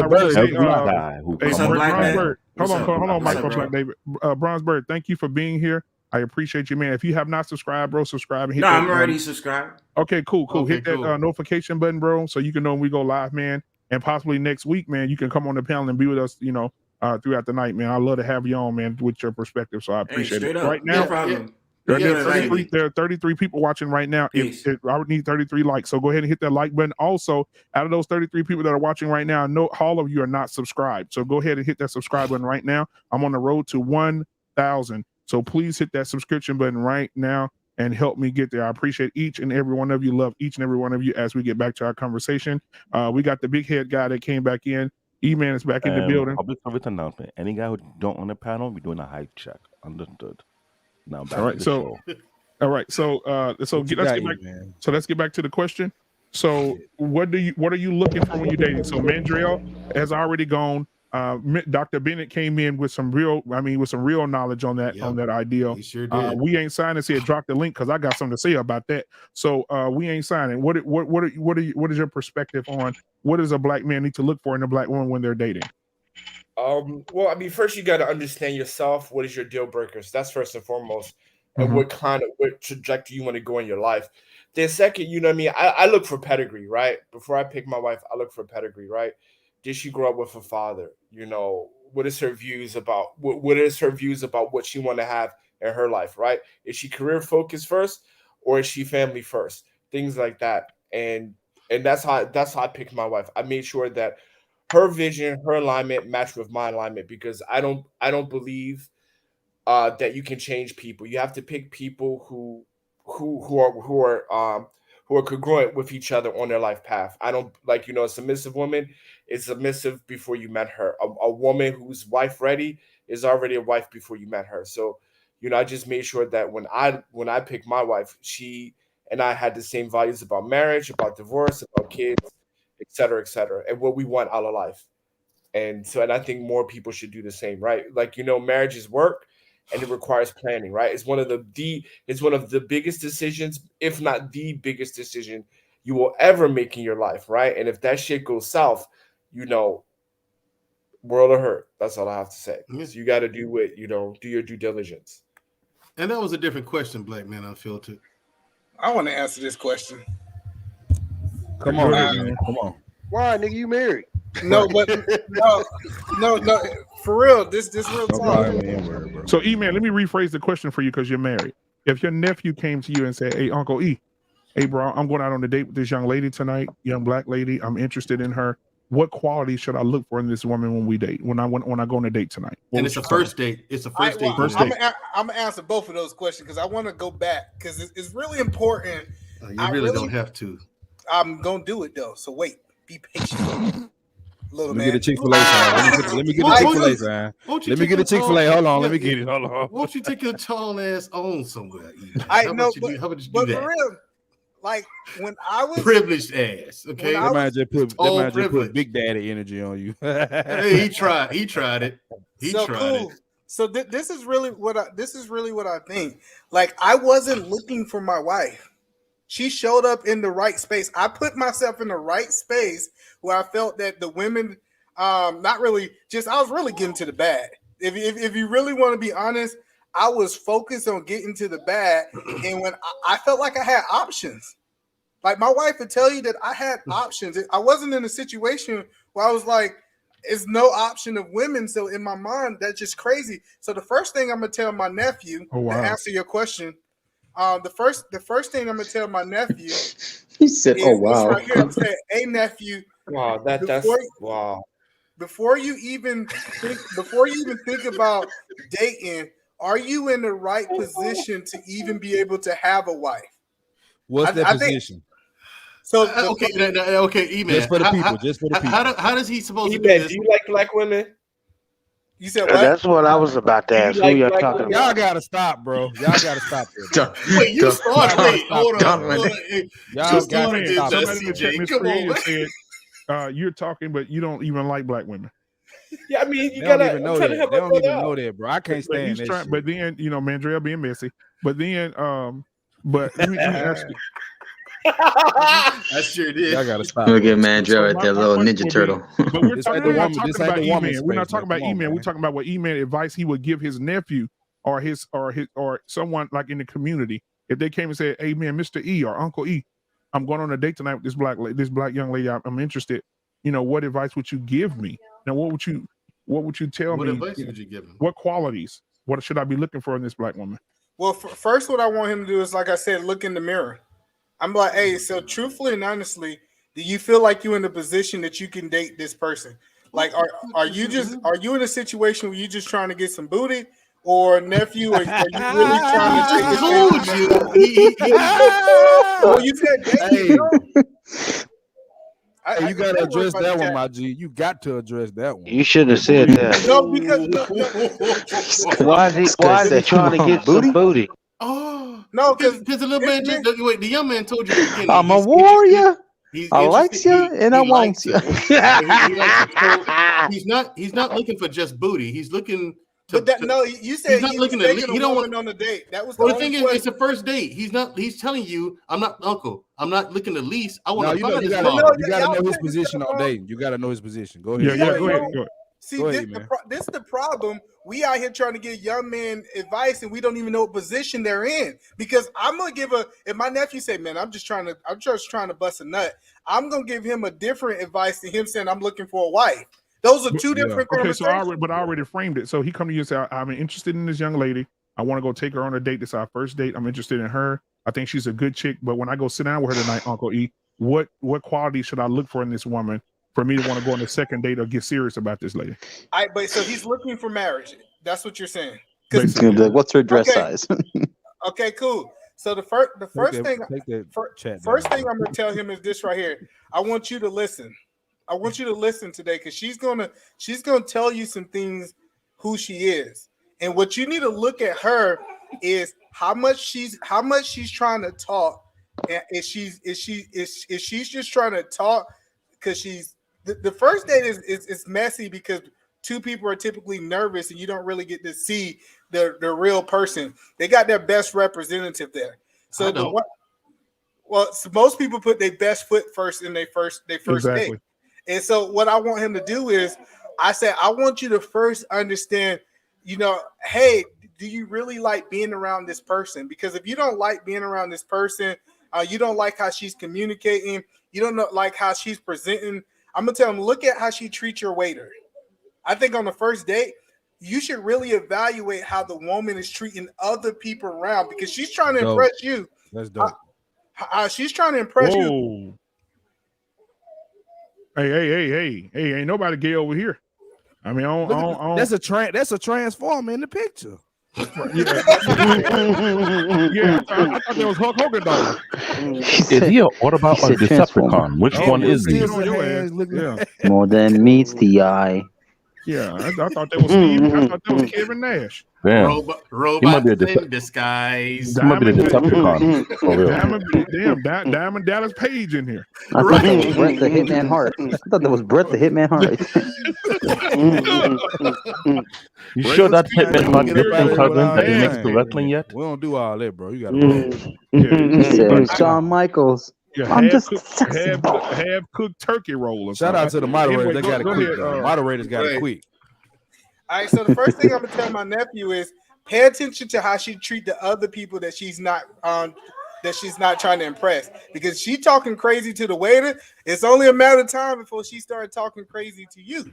Hold on, Michael Black David. Bronzebird, thank you for being here. I appreciate you, man. If you have not subscribed, bro, subscribe. And hit I'm already subscribed. Okay, cool. Hit that notification button, bro, so you can know when we go live, man. And possibly next week, man, you can come on the panel and be with us, throughout the night, man. I'd love to have you on, man, with your perspective. So I appreciate it. Right now, no problem. There are 33 people watching right now. I would need 33 likes. So go ahead and hit that like button. Also, out of those 33 people that are watching right now, I know all of you are not subscribed. So go ahead and hit that subscribe button right now. I'm on the road to 1,000. So please hit that subscription button right now and help me get there. I appreciate each and every one of you. Love each and every one of you as we get back to our conversation. We got the big head guy that came back in. E-Man is back in the building. Public service announcement. Any guy who don't on the panel, we're doing a height check. Understood. Now back to the show. All right. So let's get back. So let's get back to the question. So what are you looking for when you're dating? So Mandrell has already gone. Dr. Bennett came in with some real knowledge on that idea. He sure did. We ain't signed and said drop the link because I got something to say about that. So we ain't signing. What is your perspective on what does a black man need to look for in a black woman when they're dating? Well, I mean, first you got to understand yourself. What is your deal breakers? That's first and foremost, and what trajectory you want to go in your life. The second, you know what I mean? I look for pedigree, right? Before I pick my wife, I look for pedigree, right? Did she grow up with a father? You know, what is her views about what is her views about what she want to have in her life, right? Is she career focused first, or is she family first? Things like that. And that's how I picked my wife. I made sure that her vision, her alignment matched with my alignment, because I don't believe that you can change people. You have to pick people who are congruent with each other on their life path. I don't like, a submissive woman is submissive before you met her. A woman who's wife ready is already a wife before you met her. So, I just made sure that when I picked my wife, she and I had the same values about marriage, about divorce, about kids, et cetera, and what we want out of life. And I think more people should do the same, right? Like, marriage is work and it requires planning, right? It's one of the biggest decisions, if not the biggest decision you will ever make in your life, right? And if that shit goes south, world of hurt. That's all I have to say. So you got to do your due diligence. And that was a different question, Black Man Unfiltered. I want to answer this question. Come on, man. Come on. Why, nigga, you married? No, but no, for real. This real talk. So, E-Man, let me rephrase the question for you, because you're married. If your nephew came to you and said, "Hey, Uncle E, hey, bro, I'm going out on a date with this young lady tonight, young black lady. I'm interested in her. What qualities should I look for in this woman when we date? When I go on a date tonight?" And it's a first date. It's a first date. I'm gonna answer both of those questions because I want to go back because it's really important. You really don't have to. I'm gonna do it though. So wait, be patient. Let me get a Chick-fil-A sign. Let me get a Chick-fil-A sign. Let me get a Chick-fil-A. Hold on. Let me get it. Hold on. Won't you take your tall ass on somewhere? I know, but for real, like when I was privileged ass. Okay, that man just put Big Daddy energy on you. Hey, he tried it. He tried it. So this is really what I think. Like, I wasn't looking for my wife. She showed up in the right space. I put myself in the right space where I felt that the women, I was really getting to the bad. If you really want to be honest, I was focused on getting to the bad. And when I felt like I had options, like my wife would tell you that I had options. I wasn't in a situation where I was like, it's no option of women. So in my mind, that's just crazy. So the first thing I'm going to tell my nephew to answer your question, the first thing I'm gonna tell my nephew, he said, "Oh wow!" Right here, say, "Hey nephew, wow, wow." Before you even think about dating, are you in the right position to even be able to have a wife?" What's that position? Okay, E-Man. Just for the people. Just for the people. How does he supposed to do this? Do you like black women? You said what? That's what I was about to ask. Who y'all talking about? Y'all gotta stop, bro. Y'all gotta stop there. Wait, you started. Wait, hold on. Y'all gotta stop. Somebody in the chat, Miss Creative, said, "You're talking, but you don't even like black women." Yeah, I mean, they don't even know that. They don't even know that, bro. I can't stand that shit. But then, Mandrell being messy. But then, but let me ask you. I sure did. I gotta stop. Look at Mandrell at that little Ninja Turtle. But we're not talking about E-Man. We're not talking about E-Man. We're talking about what E-Man advice he would give his nephew or someone like in the community if they came and said, "Hey man, Mr. E or Uncle E, I'm going on a date tonight with this black young lady. I'm interested. What advice would you give me? Now, what would you tell me? What advice would you give him? What qualities? What should I be looking for in this black woman?" Well, first, what I want him to do is, like I said, look in the mirror. I'm like, hey, so truthfully and honestly, do you feel like you're in a position that you can date this person? Like, are you in a situation where you're just trying to get some booty, or nephew, are you really trying to take it? Well, you said date. Hey, you gotta address that one, my G. You got to address that one. You should have said that. No, because why is he trying to get some booty? Oh no, because the little man. Wait, the young man told you. Again, I'm a warrior. I like you and I want you. He's not looking for just booty. He's looking. You said he's not looking to. He don't want on a date. That was the thing is, it's the first date. He's telling you, I'm not uncle. I'm not looking to lease. I want to find this mom. You gotta know his position all day. You gotta know his position. Go ahead. Yeah, go ahead. See, this is the problem. We out here trying to give young men advice, and we don't even know what position they're in. Because I'm gonna give if my nephew say, "Man, I'm just trying to bust a nut," I'm gonna give him a different advice than him saying, "I'm looking for a wife." Those are two different conversations. So I already framed it. So he come to you and say, "I'm interested in this young lady. I want to go take her on a date. This is our first date. I'm interested in her. I think she's a good chick. But when I go sit down with her tonight, Uncle E, what qualities should I look for in this woman for me to want to go on the second date or get serious about this lady?" But so he's looking for marriage. That's what you're saying. It's gonna be like, what's her dress size? Okay, cool. So the first thing I'm gonna tell him is this right here. I want you to listen. I want you to listen today because she's gonna tell you some things who she is. And what you need to look at her is how much she's trying to talk. And is she's just trying to talk because she's the first date is messy because two people are typically nervous and you don't really get to see the real person. They got their best representative there. So so most people put their best foot first in their first Exactly. date. And so what I want him to do is I said, I want you to first understand, hey, do you really like being around this person? Because if you don't like being around this person, you don't like how she's communicating, you don't like how she's presenting, I'm going to tell him, look at how she treats your waiter. I think on the first date, you should really evaluate how the woman is treating other people around because she's trying to impress you. That's dope. She's trying to impress you. Hey, ain't nobody gay over here. I mean, that's a transformer in the picture. Yeah, I thought that was Hulk Hogan dog. Is he an Autobot or a Decepticon? Which one is he? More than meets the eye. Yeah, I thought that was Steve. I thought that was Kevin Nash. Damn. Robot in disguise. He might be the Decepticon. For real. Diamond Dallas Page in here. I thought that was Brett the Hitman Hart. You sure that's Hitman not different cousin that he makes the wrestling yet? We don't do all that, bro. You gotta He said Shawn Michaels. Yeah, I'm just have cooked turkey roll. Shout out to the moderators. Anyway, They got it quick. Moderators got it quick. All right, so the first thing I'm gonna tell my nephew is pay attention to how she treat the other people that she's not trying to impress. Because she talking crazy to the waiter, it's only a matter of time before she started talking crazy to you.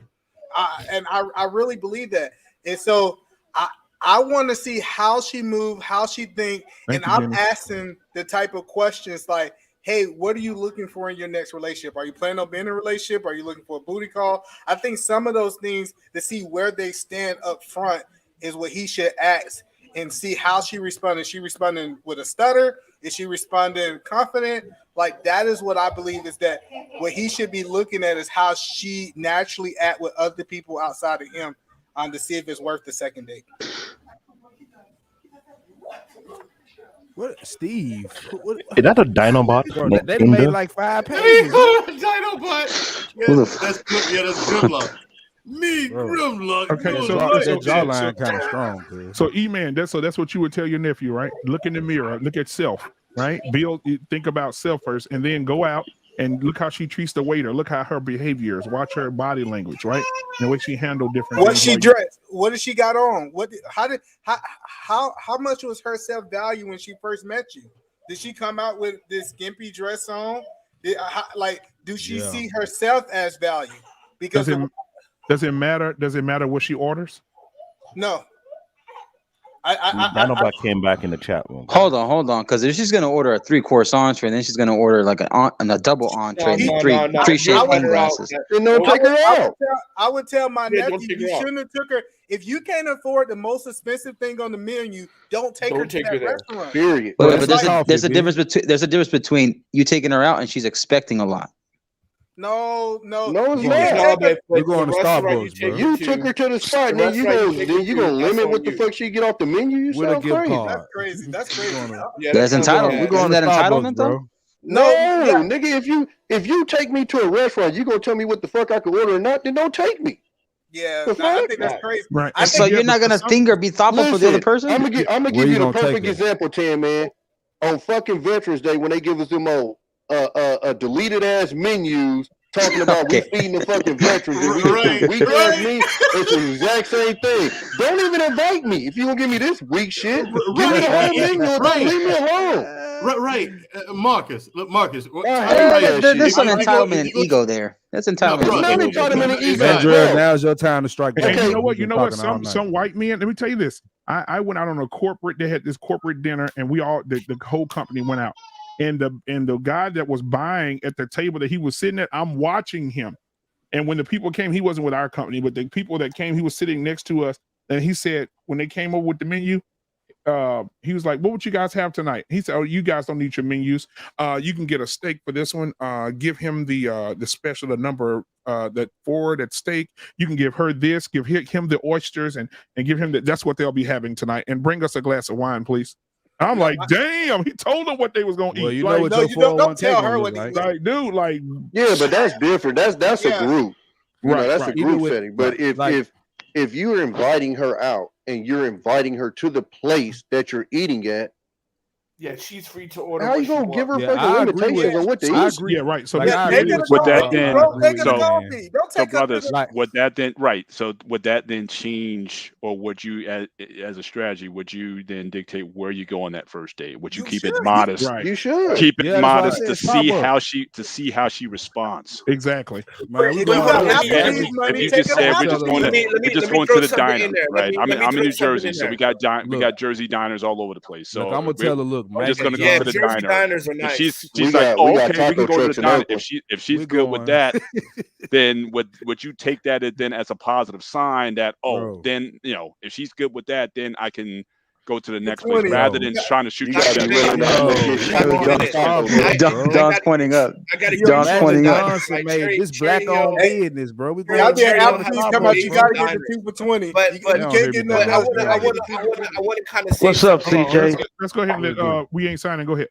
And I really believe that. And so I want to see how she move, how she think, and I'm asking the type of questions like, hey, what are you looking for in your next relationship? Are you planning on being in a relationship? Are you looking for a booty call? I think some of those things to see where they stand up front is what he should ask and see how she responded. Is she responding with a stutter? Is she responding confident? Like that is what I believe is that what he should be looking at is how she naturally act with other people outside of him to see if it's worth the second date. What, Steve? Is that a Dinobot? Bro, they made like 5 pages. Dinobot. That's Grimlock. Grimlock. Okay, that jawline kind of strong. Dude. So E-Man, that's what you would tell your nephew, right? Look in the mirror, look at self, right? Think about self first, and then go out and look how she treats the waiter. Look how her behavior is. Watch her body language, right? And the way she handled different. What she dressed? What did she got on? How much was her self value when she first met you? Did she come out with this skimpy dress on? Do she see herself as value? Because does it matter? Does it matter what she orders? No. Dinobot came back in the chat room. Hold on, because if she's gonna order a 3-course entree, and then she's gonna order like a double entree, three champagne glasses. Take her out. I would tell my nephew you shouldn't have took her. If you can't afford the most expensive thing on the menu, don't take her to that restaurant. Period. But there's a difference between you taking her out and she's expecting a lot. No, it's not. We're going to Starbucks, bro. You took her to the spot, and then you gonna limit what the fuck she get off the menu. With a gift card. That's crazy. That's entitlement. We're going that entitlement though. No, nigga. If you take me to a restaurant, you gonna tell me what the fuck I can order or not? Then don't take me. Yeah, I think that's crazy. Right. So you're not gonna think or be thoughtful for the other person? I'm gonna give you the perfect example, Tan man. On fucking Veterans Day when they give us them old deleted ass menus talking about we feeding the fucking veterans and we get some weak ass meat. It's the exact same thing. Don't even invite me if you gonna give me this weak shit. Give me the whole menu or don't leave me alone. Right. Marcus. Look, Marcus. There's some entitlement and ego there. That's entitlement and ego. Andrea, now's your time to strike back. And you know what? Some white men. Let me tell you this. I went out on a corporate. They had this corporate dinner, and we all the whole company went out. And the guy that was buying at the table that he was sitting at, I'm watching him. And when the people came, he wasn't with our company, but the people that came, he was sitting next to us. And he said, when they came over with the menu, he was like, what would you guys have tonight? He said, oh, you guys don't need your menus. You can get a steak for this one. Give him the special, the number that steak. You can give her this, give him the oysters and give him that's what they'll be having tonight. And bring us a glass of wine, please. I'm like, damn, he told them what they was gonna eat. You know what don't tell her what like, dude, like, yeah, but that's different. That's a group. Right, that's a group setting. But if you're inviting her out and you're inviting her to the place that you're eating at, yeah, she's free to order. How you gonna give her fucking limitations on what to eat? Yeah, right. So would that then change, or would you, as a strategy, would you then dictate where you go on that first date? Would you keep it modest? You should keep it modest to see how she responds. Exactly. If you just said we're just going to the diner, right? I'm in New Jersey, so we got Jersey diners all over the place. So I'm gonna tell her, look, I'm just going to go to the diner. Diners are nice. She's like, oh, okay, we can go to the diner. If she's good with that, then would you take that then as a positive sign that, then, if she's good with that, then I can go to the next place rather than trying to shoot you down. Don's pointing up. Don's pointing up. This black owned business, bro. We out there, Applebee's come out. You gotta get the 2 for $20. But you can't get nothing else. I want to kind of say. What's up, CJ? Let's go ahead and we ain't signing. Go ahead.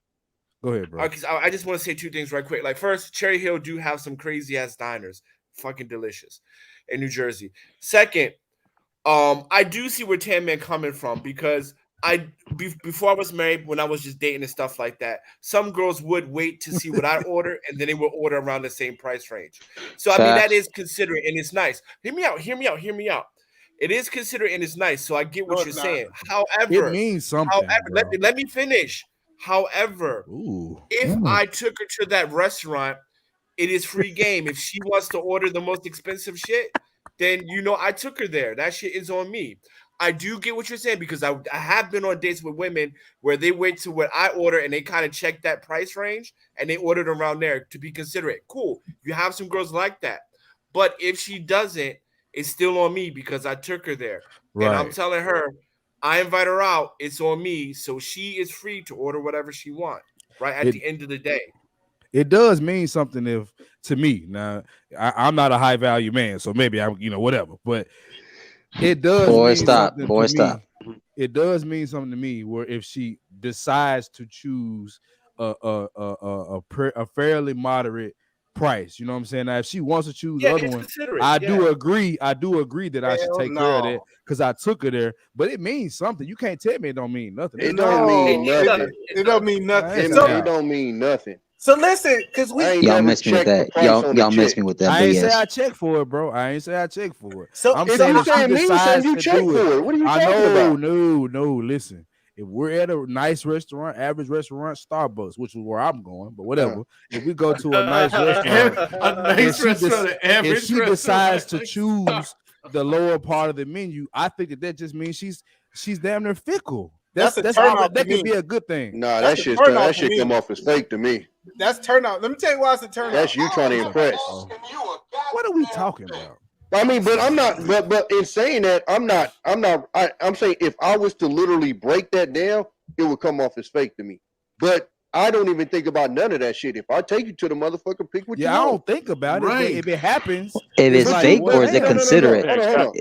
Go ahead, bro. I just want to say 2 things right quick. Like, first, Cherry Hill do have some crazy ass diners, fucking delicious, in New Jersey. Second, I do see where Tan Man coming from, because before I was married, when I was just dating and stuff like that, some girls would wait to see what I order, and then they would order around the same price range. So I mean, that is considerate and it's nice. Hear me out. It is considerate and it's nice. So I get what you're saying. However, it means something. However, let me finish. However, if I took her to that restaurant, it is free game. If she wants to order the most expensive shit, then I took her there. That shit is on me. I do get what you're saying, because I have been on dates with women where they wait to what I order and they kind of check that price range and they ordered around there to be considerate. Cool. You have some girls like that. But if she doesn't, it's still on me because I took her there. Right. And I'm telling her, I invite her out. It's on me. So she is free to order whatever she wants, right? At the end of the day. It does mean something to me. Now, I'm not a high value man, so maybe I'm, whatever. But it does. It does mean something to me where if she decides to choose a fairly moderate price, you know what I'm saying? Now, if she wants to choose the other one, I do agree that I should take care of that because I took her there. But it means something. You can't tell me it don't mean nothing. It don't mean nothing. It don't mean nothing. It don't mean nothing. So listen, because y'all miss me with that. Y'all miss me with that. I ain't say I check for it, bro. I ain't say I check for it. So I'm saying you check for it. What are you talking about? No. Listen, if we're at a nice restaurant, average restaurant, Starbucks, which is where I'm going, but whatever. If we go to a nice restaurant, if she decides to choose the lower part of the menu, I think that just means she's damn near fickle. That could be a good thing. Nah, that shit come off as fake to me. That's turnout. Let me tell you why it's a turnout. That's you trying to impress. What are we talking about? I mean, but I'm not. But in saying that, I'm not. I'm saying if I was to literally break that down, it would come off as fake to me. But I don't even think about none of that shit. If I take you to the motherfucker, pick what you want. I don't think about it. If it happens, if it's fake or is it considerate?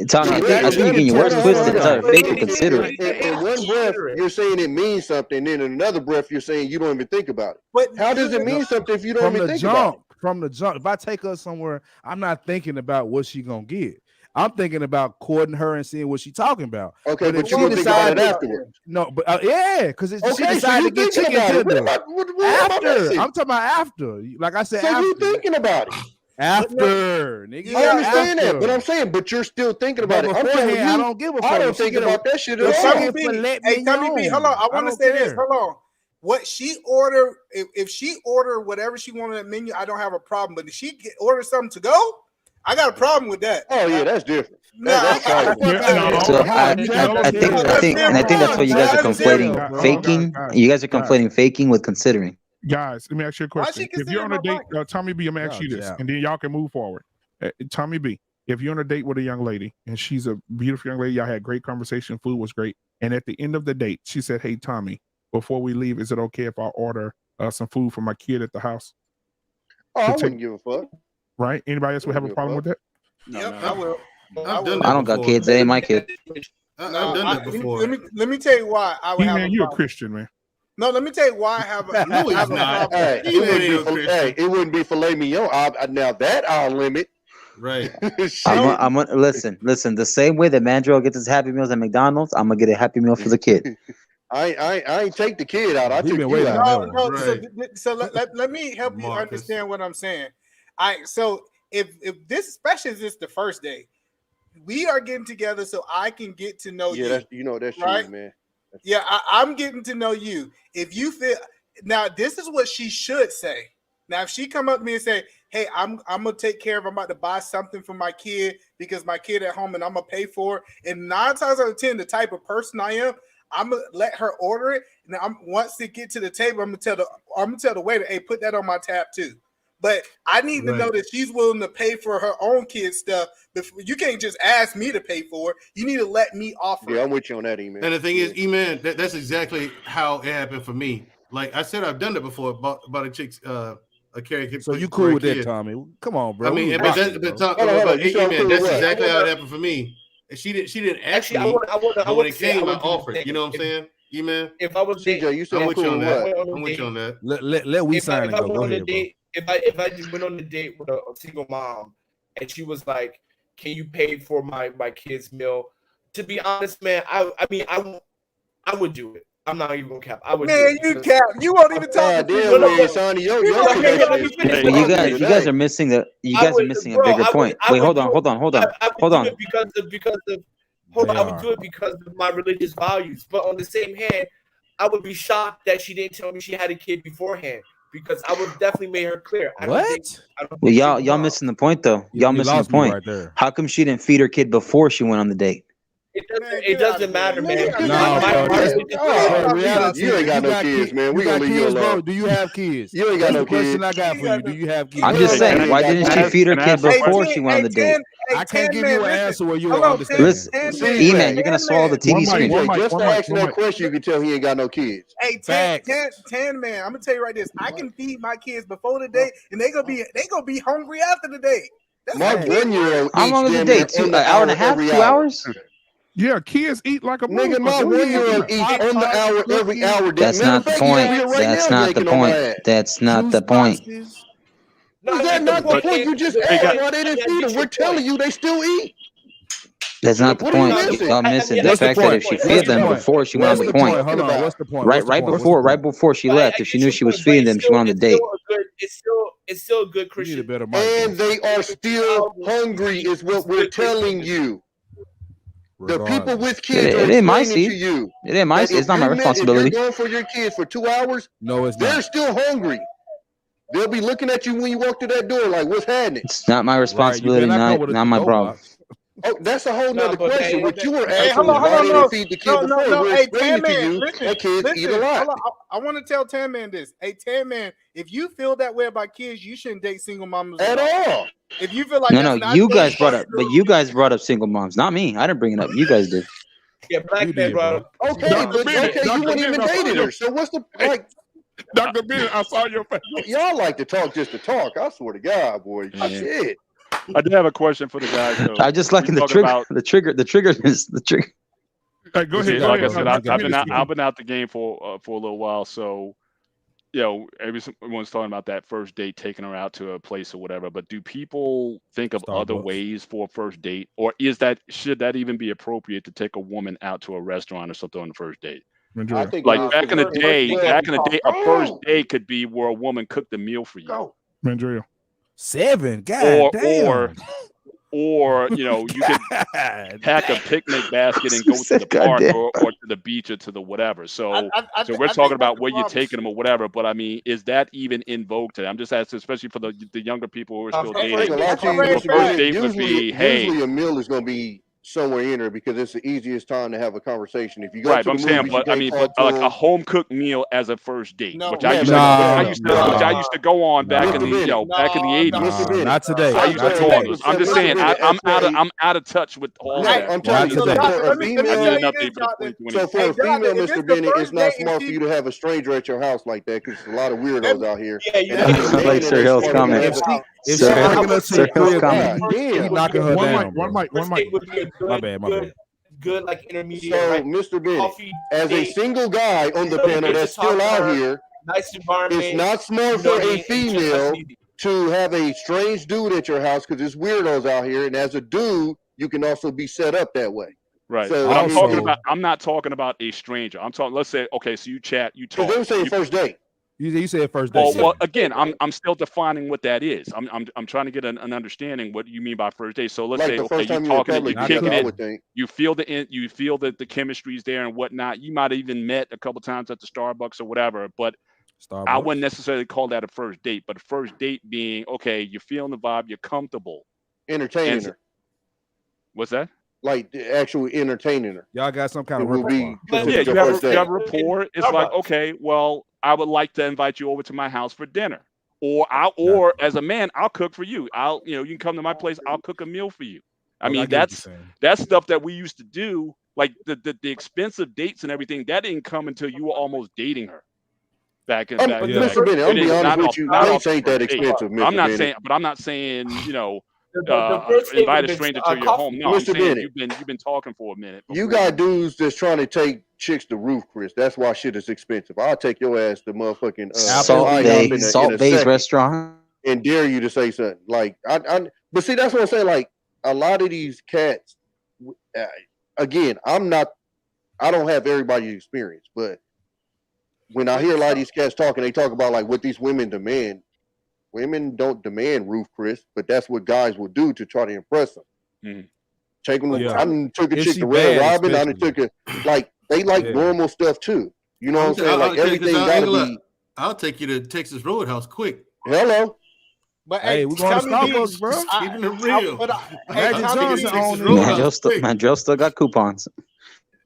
Tommy, I think you're getting your words twisted. It's either fake or considerate. In one breath, you're saying it means something. Then in another breath, you're saying you don't even think about it. But how does it mean something if you don't even think about it? From the jump, if I take her somewhere, I'm not thinking about what she gonna get. I'm thinking about courting her and seeing what she's talking about. Okay, but you gonna think about it afterwards. No, but because she decided to get chicken tender. After, I'm talking about after. Like I said, so after. you thinking about it? After, nigga. I understand that, but I'm saying, but you're still thinking about it. I'm telling you, I don't give a fuck. I don't think about that shit at all. Tommy B, hold on. I want to say this. Hold on. What she order, if she order whatever she wanted on the menu, I don't have a problem. But if she order something to go, I got a problem with that. Oh yeah, that's different. So I think that's what you guys are conflating. Faking. You guys are conflating faking with considering. Guys, let me ask you a question. If you're on a date, Tommy B, I'm gonna ask you this, and then y'all can move forward. Tommy B, if you're on a date with a young lady and she's a beautiful young lady, y'all had great conversation, food was great, and at the end of the date, she said, "Hey, Tommy, before we leave, is it okay if I order some food for my kid at the house?" Oh, I wouldn't give a fuck. Right? Anybody else would have a problem with that? Yep, I will. I don't got kids. They ain't my kid. I've done that before. Let me tell you why I would have a Man, you're a problem. Christian, man. No, let me tell you why I have a No, he's not. Hey, it wouldn't be filet mignon. Now that I'll limit. Right. I'm listen. The same way that Mandrill gets his Happy Meals at McDonald's, I'm gonna get a Happy Meal for the kid. I ain't take the kid out. I took you out. No. So let me help you understand what I'm saying. So if this, especially if it's the first day, we are getting together so I can get to know you. Yeah, that's right? true, man. Yeah, I'm getting to know you. If you feel now, this is what she should say. Now, if she come up to me and say, "Hey, I'm gonna take care of. I'm about to buy something for my kid because my kid at home and I'm gonna pay for it." And 9 times out of 10, the type of person I am, I'm gonna let her order it. Now, once they get to the table, I'm gonna tell the waiter, "Hey, put that on my tab too." But I need to know that she's willing to pay for her own kid stuff. You can't just ask me to pay for it. You need to let me offer. Yeah, I'm with you on that, E-Man. And the thing is, E-Man, that's exactly how it happened for me. Like I said, I've done it before about a chick's a carry. So you cool with that, Tommy? Come on, bro. I mean, that's exactly how it happened for me. And she didn't ask me. But when it came, I offered. You know what I'm saying? E-Man. If I was CJ, you said I'm with you on that. I'm I'm with you on that. Let we sign and go. Go ahead, bro. If I just went on a date with a single mom and she was like, "Can you pay for my kid's meal?" To be honest, man, I would do it. I'm not even gonna cap. I would. Man, do it you cap. You won't even talk to you guys are missing a bigger point. Wait, hold on. I would do it because of I would do it because of my religious values. But on the same hand, I would be shocked that she didn't tell me she had a kid beforehand. Because I would definitely make her clear. Well, y'all missing the point though. Y'all missing the point. Right there. How come she didn't feed her kid before she went on the date? It doesn't matter, man. You ain't got no kids, man. We gonna leave you alone. Do you have kids? You ain't got no kids. Question I got for you. Do you have kids? I'm just saying, why didn't she feed her kid before she went on the date? I can't give you an answer where you don't understand. Listen, E-Man, you're gonna swallow the TV screen. Just to ask that question, you can tell he ain't got no kids. Hey, Tan Man, I'm gonna tell you right this. I can feed my kids before the date, and they gonna be hungry after the date. My 1-year-old. How long is the date? An hour and a half? 2 hours? Yeah, kids eat like a nigga. My 1-year-old eats on the hour every hour. That's not the point. That's not the point. That's not the point. Is that not the point? You just asked why they didn't feed them. We're telling you they still eat. That's not the point. Y'all missing the fact that if she fed them before she went on the point. What's the point? Right before she left, if she knew she was feeding them, she went on the date. It's still a good Christian. And they are still hungry, is what we're telling you. The people with kids are explaining to you. It ain't my seed. It's not my responsibility. If you're going for your kids for 2 hours, no, it's they're not. still hungry. They'll be looking at you when you walk through that door like, what's happening? It's not my responsibility, not my problem. Oh, that's a whole nother question. What you were asking was why they didn't feed the kid before. We're explaining to you that kids eat a lot. I want to tell Tan Man this. Hey, Tan Man, if you feel that way about kids, you shouldn't date single moms at all. If you feel like no, you guys brought up single moms, not me. I didn't bring it up. You guys did. Yeah, black man brought up. Okay, but you wouldn't even dated her. So what's the like? Dr. Bennett, I saw your face. Y'all like to talk just to talk. I swear to God, boy. Shit. I do have a question for the guys. Though. I just like the trigger. The trigger is the trigger. Hey, go ahead. Like I said, I've been out the game for a little while, so everyone's talking about that first date, taking her out to a place or whatever. But do people think of other ways for a first date, or should that even be appropriate to take a woman out to a restaurant or something on the first date? Like back in the day, a first date could be where a woman cooked a meal for you. Mandrill. 7, God damn. Or you know, you could pack a picnic basket and go to the park or to the beach or to the whatever. So we're talking about where you're taking them or whatever. But I mean, is that even in vogue today? I'm just asking, especially for the younger people who are still dating. The first date would be, hey, usually a meal is going to be somewhere in there because it's the easiest time to have a conversation. If you go right, to I'm the saying, movies, but I mean, but like a home cooked meal as a first date, which I used to go on back in the back in the 80s. Not today. I used to go on those. I'm just saying, I'm out of touch with all of that. I'm telling you, for a female, I need an update for the 2020. so for a female, Mr. Bennett, it's not smart for you to have a stranger at your house like that because there's a lot of weirdos out here. Like Sir Hill's comment. If she's bringing us to the crib, damn, knocking her down. One mic. My bad. Good, like intermediate. So, right? Mr. Bennett, as a single guy on the panel that's still out here, nice environment. it's not smart for a female to have a strange dude at your house because there's weirdos out here, and as a dude, you can also be set up that way. Right. So, But I'm not talking about a stranger. I'm talking. Let's say, okay, so you chat, you talk. They were saying first date. You said first date. Well, again, I'm still defining what that is. I'm trying to get an understanding what you mean by first date. So let's say, okay, you're talking, you're kicking it, you feel that the chemistry's there and whatnot. You might have even met a couple times at the Starbucks or whatever, but I wouldn't necessarily call that a first date. But a first date being, okay, you're feeling the vibe, you're comfortable, entertaining her. What's that? Like actually entertaining her. Y'all got some kind of rapport. Yeah, you have rapport. It's like, okay, well, I would like to invite you over to my house for dinner, or as a man, I'll cook for you. You can come to my place. I'll cook a meal for you. I mean, that's stuff that we used to do. Like the expensive dates and everything. That didn't come until you were almost dating her. Back in Mr. Bennett, I'll be honest with you. Dates ain't that expensive, Mr. I'm not Bennett. saying, but I'm not saying, invite a stranger to your home. No, I'm saying you've been talking for a minute. You got dudes that's trying to take chicks to Roof Chris. That's why shit is expensive. I'll take your ass to motherfucking Salt Bay's restaurant and dare you to say something like but see, that's what I'm saying. Like a lot of these cats, again, I don't have everybody's experience, but when I hear a lot of these cats talking, they talk about like what these women demand. Women don't demand Roof Chris, but that's what guys will do to try to impress them. Mm-hmm. Take them. I took a chick to Red Robin. I took a they like normal stuff too. You know what I'm saying? Like everything gotta be. I'll take you to Texas Roadhouse quick. Hello. But hey, we're going to Starbucks, bro. Keeping it real. Mandrell still got coupons.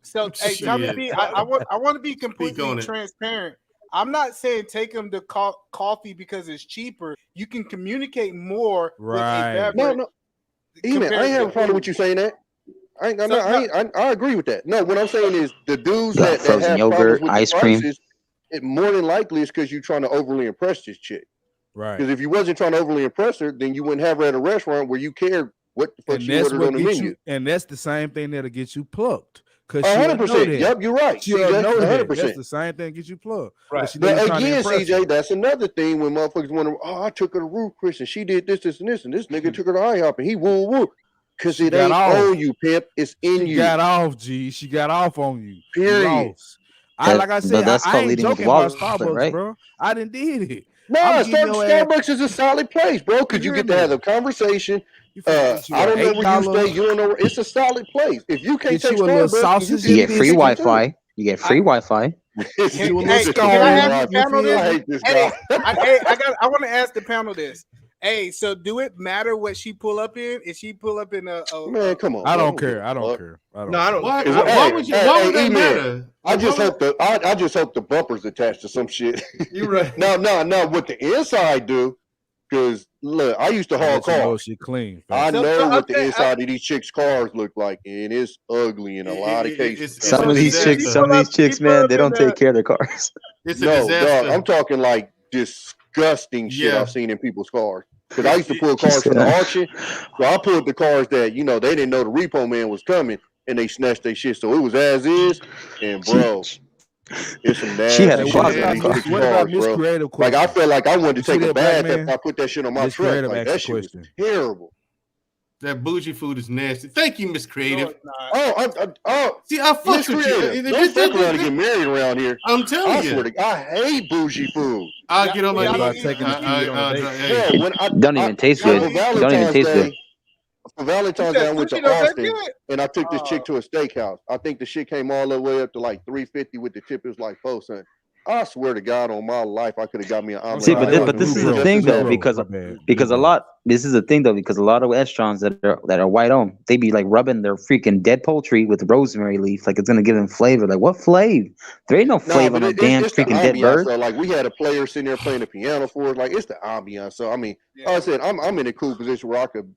So, hey, Tommy B, I want to be completely transparent. I'm not saying take them to coffee because it's cheaper. You can communicate more with a beverage. No. E-man, I ain't have a problem with you saying that. I agree with that. No, what I'm saying is the dudes that have yogurt, with ice prices, cream. It more than likely is because you're trying to overly impress this chick. Right. Because if you wasn't trying to overly impress her, then you wouldn't have her at a restaurant where you cared what the fuck she ordered on the menu. And that's the same thing that'll get you plucked. 100%. Yep, you're right. She'll know 100%. That's the same thing get you plugged. Right. But again, CJ, that's another thing when motherfuckers wonder, I took her to Roof Chris and she did this, and this nigga took her to IHOP and he woo. Because it ain't on you, pimp. It's in you. She got off, G. She got off on you. Period. Like I said, I ain't joking about Starbucks, right? Bro. I didn't did it. No, Starbucks is a solid place, bro, because you get to have a conversation. I don't know where you stay. You don't know where. It's a solid place. If you can't take Starbucks, you get free Wi-Fi. You get free Wi-Fi. Can I have the panel this? I hate this guy. I want to ask the panel this. Hey, so do it matter what she pull up in? If she pull up in a man, come on. I don't care. I don't care. Why would that matter? I just hope the bumper's attached to some shit. You're right. No, what the inside do, because look, I used to haul cars. She clean. I know what the inside of these chicks' cars look like, and it's ugly in a lot of cases. Some of these chicks, man, they don't take care of their cars. It's a disaster. Dog, I'm talking like disgusting shit I've seen in people's cars. Because I used to pull cars from the auction, so I pulled the cars that they didn't know the repo man was coming, and they snatched their shit. So it was as is, and bro, it's some nasty she had a shit. What about Miss Creative question? Like I felt like I wanted to take a bath after I put that shit on my truck. Like, that shit was terrible. That bougie food is nasty. Thank you, Miss Creative. See, I fucks with you. Don't fuck around and get married around here. I'm telling you. Swear to God, I hate bougie food. I'll get on my knees. Don't even taste good. Don't even taste good. For Valentine's Day, I went to Austin and I took this chick to a steakhouse. I think the shit came all the way up to like $350 with the tip. It was like $4. I swear to God, on my life, I could have got me an omelet. See, but this is the thing though, because a lot. This is the thing though, because a lot of restaurants that are white owned, they be like rubbing their freaking dead poultry with rosemary leaf, like it's gonna give them flavor. Like what flavor? There ain't no flavor on a damn freaking dead bird. So, like we had a player sitting there playing the piano for us. Like it's the ambiance. So I mean, like I said, I'm in a cool position where I could,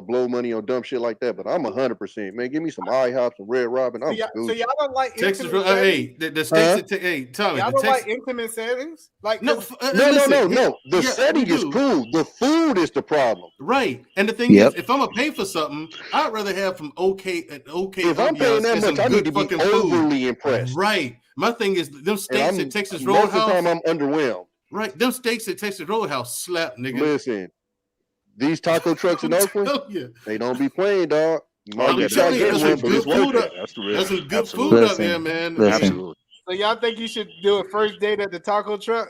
blow money on dumb shit like that. But I'm 100%, man. Give me some IHOP, some Red Robin. I'm so y'all don't like Texas. Hey, the states. Hey, Tommy. Y'all don't like intimate settings? Like no. The setting is cool. The food is the problem. Right. And the thing is, if I'm gonna pay for something, I'd rather have from okay. If I'm paying that much, I need to be overly impressed. Right. My thing is them steaks at Texas Most of the Roadhouse. time, I'm underwhelmed. Right. Them steaks at Texas Roadhouse slap, nigga. Listen, these taco trucks in Oakland, they don't be playing, dog. You might get shot that's some one, but it's worth it. That's some good food out there, man. Absolutely. So y'all think you should do a first date at the taco truck?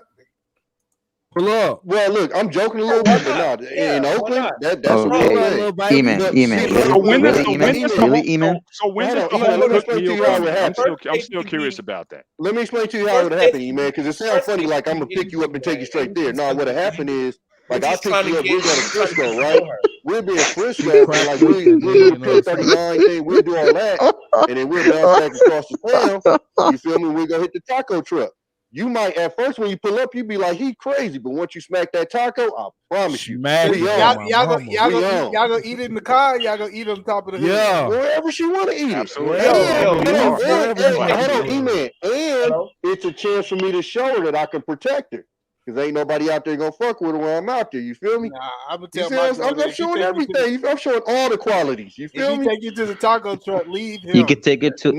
Well, look, I'm joking a little bit, but not in Oakland. That's a real thing. E-man. So when does the whole Let me cook explain to meal you how come? it happened. I'm still curious about that. Let me explain to you how it happened, E-man, because it sounds funny like I'm going to pick you up and take you straight there. No, what happened is, like, I pick you up, we'll go to Frisco, right? We'll be in Frisco, and like, we'll do the Pier 39 thing, we'll do all that, and then we'll bounce back across the town, you feel me? We'll go hit the taco truck. You might, at first, when you pull up, you be like, he crazy, but once you smack that taco, I promise you, Y'all go eat it in the car, y'all go eat on top of the hood. Yeah. Wherever she want to eat it. Absolutely. Hold on, E-man. And it's a chance for me to show her that I can protect her. Because ain't nobody out there gonna fuck with her when I'm out there. You feel me? Nah, I'm gonna tell my I'm showing everything. I'm showing all the qualities. You feel if me? If take you to the taco truck, leave him. You could take it to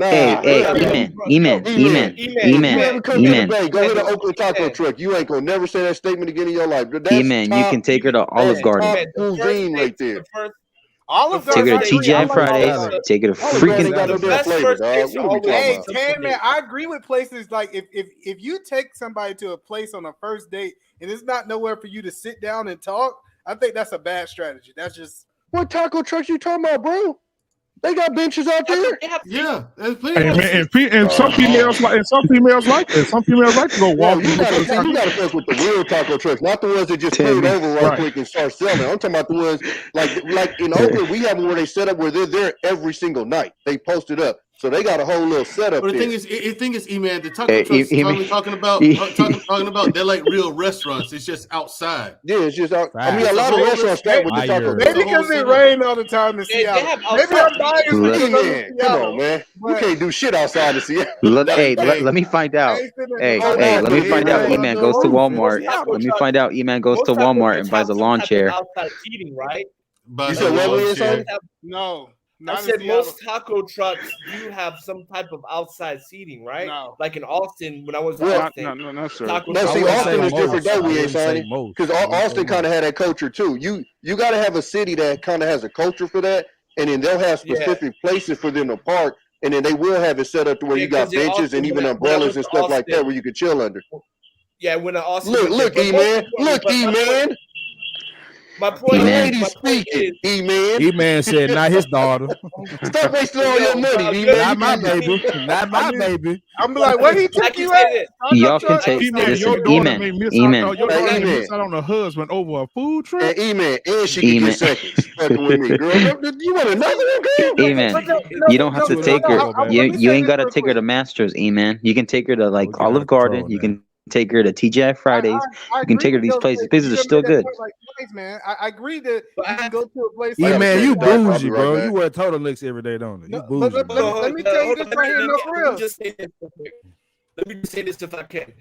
E-man. You ever come to the Bay, go hit an Oakland taco truck. You ain't gonna never say that statement again in your life. E-man, you can take her to Olive Garden. Cuisine right there. Take her to TGI Fridays. Take her to freaking. Hey, Tan man, I agree with places like if you take somebody to a place on a first date and it's not nowhere for you to sit down and talk, I think that's a bad strategy. That's just what taco trucks you talking about, bro? They got benches out there. Yeah, and some females like that. Some females like to go walk. You gotta fuck with the real taco trucks, not the ones that just pull it over right quick and start selling. I'm talking about the ones like in Oakland, we have them where they set up where they're there every single night. They post it up. So they got a whole little setup. But the thing is, E-man, the taco trucks talking about, they're like real restaurants. It's just outside. Yeah, it's just out. I mean, a lot of restaurants start with the taco. Maybe because it rains all the time in Seattle. Maybe I'm biased. Come on, man. You can't do shit outside of Seattle. Let me find out. Hey, let me find out. E-man goes to Walmart. Let me find out. E-man goes to Walmart and buys a lawn chair. Outside seating, right? You said what? No. I said most taco trucks do have some type of outside seating, right? No. Like in Austin, when I was in Austin. No, sir. See, Austin is different though, we ain't signing. Because Austin kind of had that culture too. You got to have a city that kind of has a culture for that, and then they'll have specific places for them to park, and then they will have it set up to where you got benches and even umbrellas and stuff like that where you can chill under. Yeah, when Austin. Look, E-man. Look, E-man. My point is speaking, E-man. E-man said, not his daughter. Stop wasting all your money, E-man. Not my baby. Not my baby. I'm like, what he took you at? Y'all can take this. E-man. Your daughter miss out on her husband over a food trip. And E-man, and she can get seconds. Fucking with me, girl. You want another one, girl? E-man, you don't have to take her. You ain't gotta take her to Masters, E-man. You can take her to like Olive Garden. You can take her to TGI Fridays. You can take her to these places. Places are still good. Man, I agree that you can go to a place. Man, you bougie, bro. You wear total licks every day, don't you? You bougie. Let me tell you this right here, no for real. Let me just say this if I can.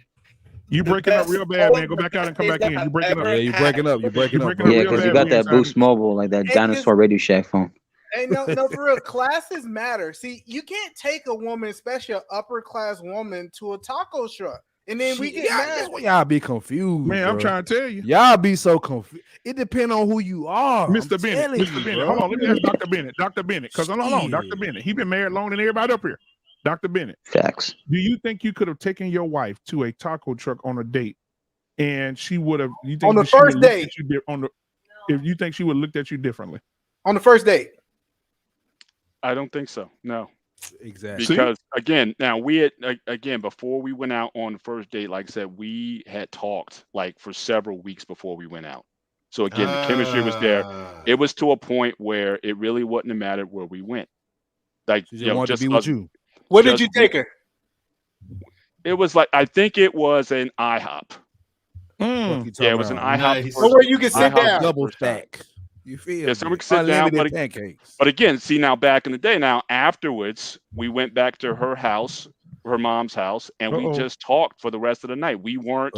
You breaking up real bad, man. Go back out and come back in. You breaking up. Yeah, you breaking up. You breaking up. Yeah, because you got that Boost Mobile, like that dinosaur Radio Shack phone. Hey, no, for real. Classes matter. See, you can't take a woman, especially an upper class woman, to a taco truck. and then we get mad. That's why y'all be confused, Man, bro. I'm trying to tell you. Y'all be so confused. It depends on who you are. Mr. Bennett. Mr. Bennett. Hold on. Let me ask Dr. Bennett. Dr. Bennett. Because hold on, Dr. Bennett. He been married longer than everybody up here. Dr. Bennett. Facts. Do you think you could have taken your wife to a taco truck on a date and she would have on the first date? If you think she would have looked at you differently? On the first date? I don't think so. No. Exactly. Because again, now we had before we went out on the first date, like I said, we had talked like for several weeks before we went out. So again, the chemistry was there. It was to a point where it really wouldn't have mattered where we went. Like she just wanted to be with you. Where did you take her? It was like I think it was an IHOP. Yeah, it was an IHOP. Nice. Where you can sit down. Double stack. You feel? Yeah, so we could sit down. But again, see now back in the day, now afterwards, we went back to her house, her mom's house, and we just talked for the rest of the night. We weren't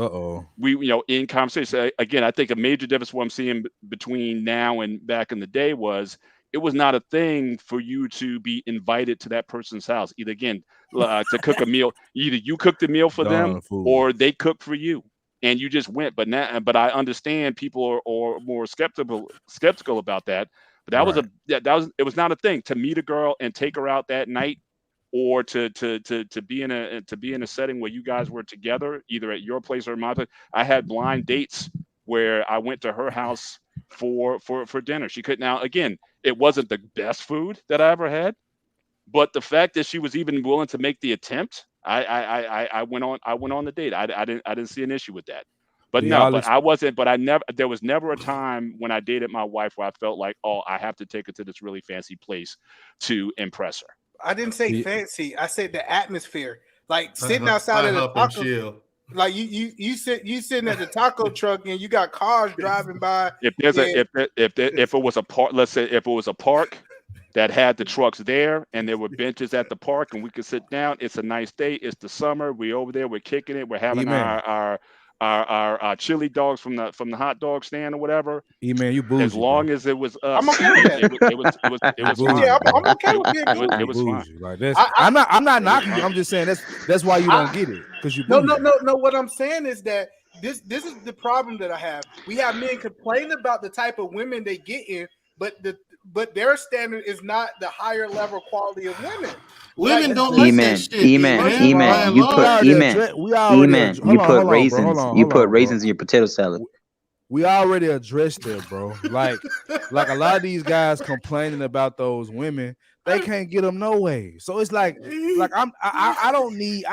in conversation. Again, I think a major difference what I'm seeing between now and back in the day was it was not a thing for you to be invited to that person's house. Either again, to cook a meal, either you cooked the meal for them or they cooked for you. And you just went, but I understand people are more skeptical about that. But it was not a thing to meet a girl and take her out that night, or to be in a setting where you guys were together, either at your place or my place. I had blind dates where I went to her house for dinner. She could now again, it wasn't the best food that I ever had, but the fact that she was even willing to make the attempt. I went on the date. I didn't see an issue with that. But I wasn't. But there was never a time when I dated my wife where I felt like, oh, I have to take her to this really fancy place to impress her. I didn't say fancy. I said the atmosphere. Like sitting outside of the taco. Like you sitting at the taco truck and you got cars driving by. If it was a park, let's say if it was a park that had the trucks there and there were benches at the park and we could sit down. It's a nice day. It's the summer. We're over there. We're kicking it. We're having our chili dogs from the hot dog stand or whatever. Man, you bougie. As long as it was us. I'm okay with that. It was fine. Yeah, I'm okay with being bougie. It was fine. Like I'm not knocking you. I'm just saying that's why you don't get it, because you no. What I'm saying is that this is the problem that I have. We have men complaining about the type of women they get in, but their standard is not the higher level quality of women. Women don't like that shit. E-man. You put raisins in your potato salad. We already addressed it, bro. Like a lot of these guys complaining about those women, they can't get them no way. So it's like I don't need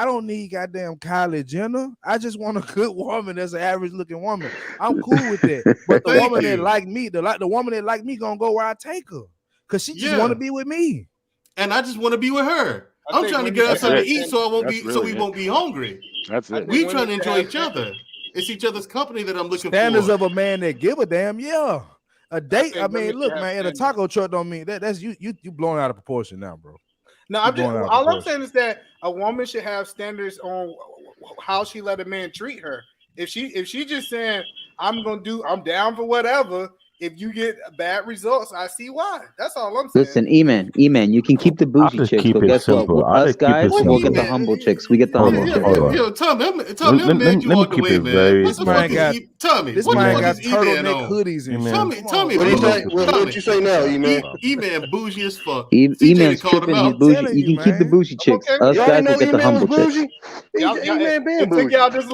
goddamn Kylie Jenner. I just want a good woman that's an average looking woman. I'm cool with that. But the woman that like me, the woman that like me gonna go where I take her, because she just want to be with me, and I just want to be with her. I'm trying to get us something to eat so we won't be hungry. That's it. We trying to enjoy each other. It's each other's company that I'm looking Standards for. of a man that give a damn, yeah. A date. I mean, look, man, at a taco truck don't mean that's you blowing out of proportion now, bro. No, all I'm saying is that a woman should have standards on how she let a man treat her. If she just saying I'm down for whatever. If you get bad results, I see why. That's all I'm saying. Listen, E-man, you can keep the bougie chicks, but guess what? With us guys, we'll get the humble chicks. We get the humble chicks. Yo, Tommy, let me keep it very. This man got turtleneck hoodies and Tommy, what you say now, E-man? E-man bougie as fuck. E-man's tripping. He's bougie. You can keep the bougie chicks. Us guys will get the humble chicks. It took y'all this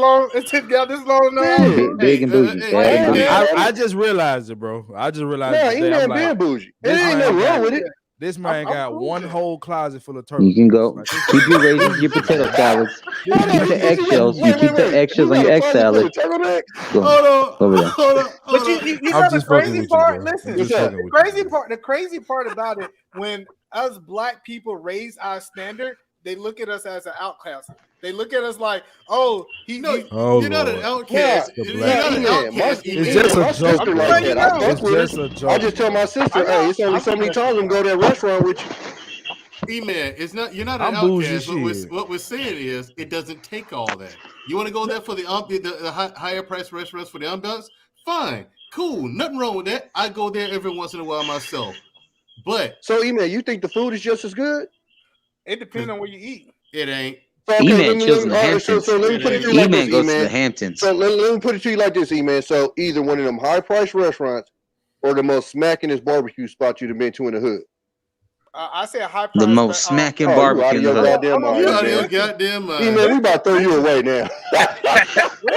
long. Big and bougie. I just realized it, bro. I just realized. Yeah, E-man being bougie. It ain't nothing wrong with it. This man got one whole closet full of turtles. You can go keep your raisins, your potato salads. You keep the eggshells. You keep the eggshells on your egg salad. Hold on. But you know the crazy part. Listen, the crazy part about it, when us black people raise our standard, they look at us as an outcast. They look at us like, oh, you're not an outcast. It's just a joke. I just tell my sister, hey, it's only so many times I'm go to that restaurant with you. E-man, you're not an outcast. What we're saying is it doesn't take all that. You want to go there for the higher price restaurants for the ambiance? Fine, cool, nothing wrong with that. I go there every once in a while myself. But so, E-man, you think the food is just as good? It depends on where you eat. It ain't. So okay, E-Man chills in the Hamptons. so let me put it to you like E-Man this, goes to E-Man. the Hamptons. So let me put it to you like this, E-Man. So either one of them high-priced restaurants or the most smackinest barbecue spot you've been to in the hood. I say a high price. The most smacking barbecue in the hood. Goddamn mind, You out of your man. goddamn mind. E-Man, we about to throw you away now.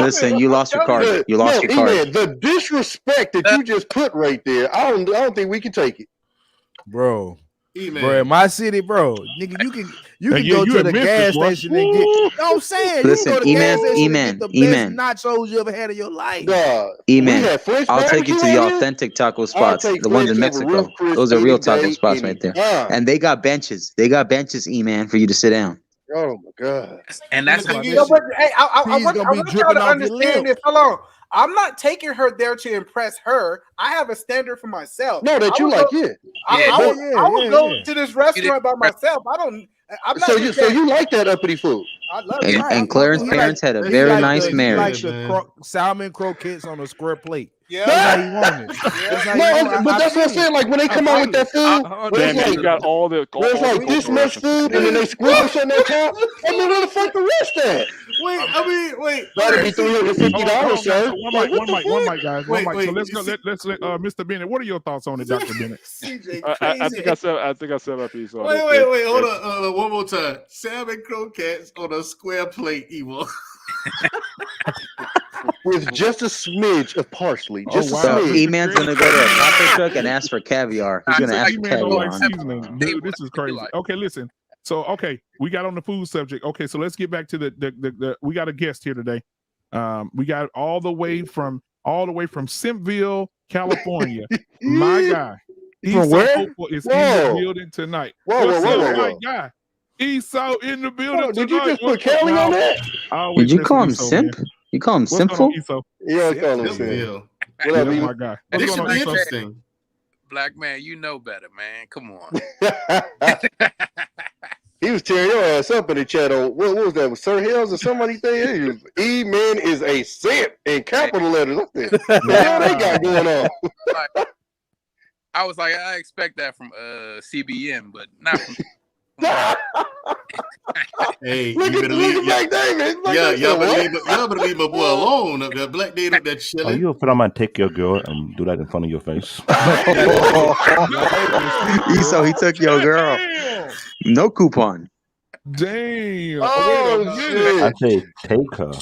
Listen, you lost your card. You lost your card. E-Man, the disrespect that you just put right there, I don't think we can take it. Bro. E-Man. Bro, in my city, bro, nigga, you can Yeah, go you to in the Memphis, gas boy. station and get. You know what I'm saying? Listen, you can go to the gas station E-Man, and get the E-Man. best nachos you ever had in your life. E-Man, I'll take you to the authentic taco spots, the ones in Mexico. Those are real taco spots right there. And they got benches. They got benches, E-Man, for you to sit down. Oh my God! And that's But, hey, I want y'all to understand this. Hold on. I'm not taking her there to impress her. I have a standard for myself. No, that you like it. I would go to this restaurant by myself. I'm not. So you like that uppity food? I love And, it. and Clarence's parents had a very nice marriage. He like the salmon croquettes on a square plate. Yeah, that's how you want it. But that's what I'm saying. Like when they come out with that food, where it's you got all the where it's like this much food and then they squish on that top. I mean, where the fuck the rest at? Wait. That'd be $350, sir. One mic, guys. One mic. So wait, let's go. Let's let Mr. Bennett. What are your thoughts on it, Dr. Bennett? I think I said my piece on it. Wait, hold on, one more time. Salmon croquettes on a square plate, Evo. With just a smidge of parsley. Just a So smidge. E-Man's gonna go to a taco truck and ask for caviar. He's gonna ask for caviar on it. Seasoning. Dude, this is crazy. Okay, listen. So we got on the food subject. Okay, so let's get back to the we got a guest here today. We got all the way from Simpsonville, California. My guy. From where? Hopeful is in the building tonight. Whoa. My guy. Esau in the building tonight. Did you just put Kelly on that? Did you call him Simp? You call him Simple? Yeah, I call him Simp. What up, my guy? This should be Esau? interesting. Black man, you know better, man. Come on. He was tearing your ass up in the chat on what was that? Was Sir Hills or somebody saying E-Man is a simp in capital letters. What the hell they got going on? I was like, I expect that from CBN, but not from. Hey, look at Black David. Y'all better leave my boy alone. That Black David, that chilling. Are you afraid I'm gonna take your girl and do that in front of your face? Esau, he took your girl. No coupon. Damn. I say take her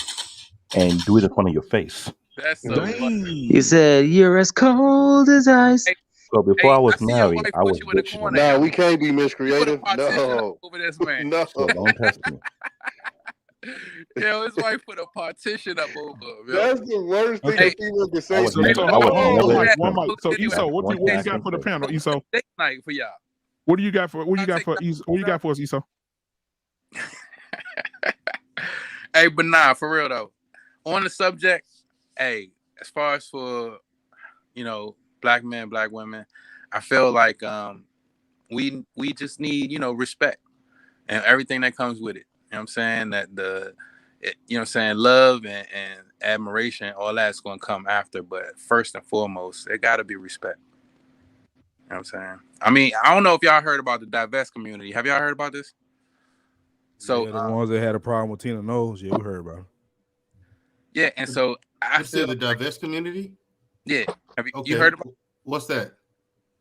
and do it in front of your face. That's so funny. He said, "You're as cold as ice." So before I was married, I was bitching. No, we can't be miscreative. No. Over this man. No. So don't test me. Yo, his wife put a partition up over him. That's the worst thing that people can say. One mic. So Esau, what you got for the panel, Esau? Date night for y'all. What do you got for us, Esau? Hey, but nah, for real though. On the subject, hey, as far as for black men, black women, I feel like we just need, respect and everything that comes with it. You know what I'm saying? That love and admiration, all that's gonna come after, but first and foremost, it gotta be respect. You know what I'm saying? I mean, I don't know if y'all heard about the divest community. Have y'all heard about this? So the ones that had a problem with Tina Knowles, we heard about it. Yeah, and so I feel the divest community. Yeah, have you heard about? What's that?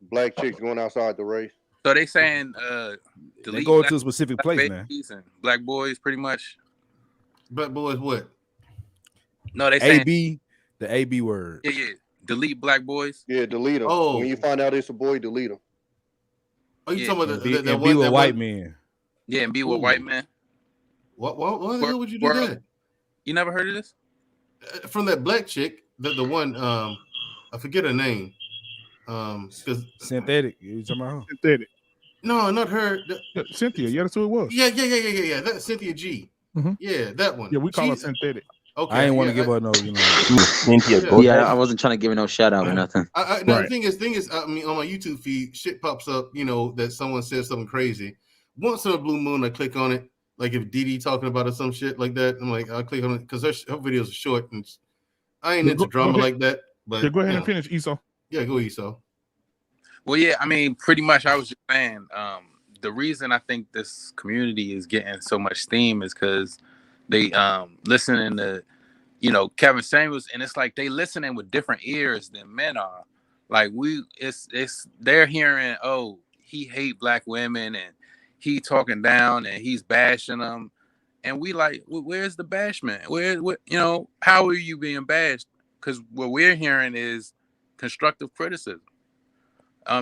Black chicks going outside the race. So they saying they go to a specific place, man. And black boys, pretty much. Black boys, what? No, they saying AB, the AB word. Yeah. Delete black boys. Yeah, delete them. Oh, when you find out it's a boy, delete them. Oh, you talking about and be with white men? Yeah, and be with white men. What the hell would you do that? You never heard of this? From that black chick, the one I forget her name. Because Synthetic. You talking about her? Synthetic. No, not her. Cynthia. Yeah, that's who it was. Yeah. That's Cynthia G. Mm-hmm. Yeah, that one. Yeah, we call her Synthetic. Okay, I ain't want to give her no, Yeah, I wasn't trying to give her no shout out or nothing. The thing is, I mean, on my YouTube feed, shit pops up, that someone says something crazy. Once in a blue moon, I click on it. Like if Didi talking about it, some shit like that, I'm like, I'll click on it because her videos are short and I ain't into drama like that. But go ahead and finish, Esau. Yeah, go Esau. Well, yeah, I mean, pretty much I was just saying, the reason I think this community is getting so much steam is because they listening to, you know, Kevin Samuels, and it's like they listening with different ears than men are. Like it's they're hearing, oh, he hate black women and he talking down and he's bashing them, and we like, where's the bashment? Where you know, how are you being bashed? Because what we're hearing is constructive criticism.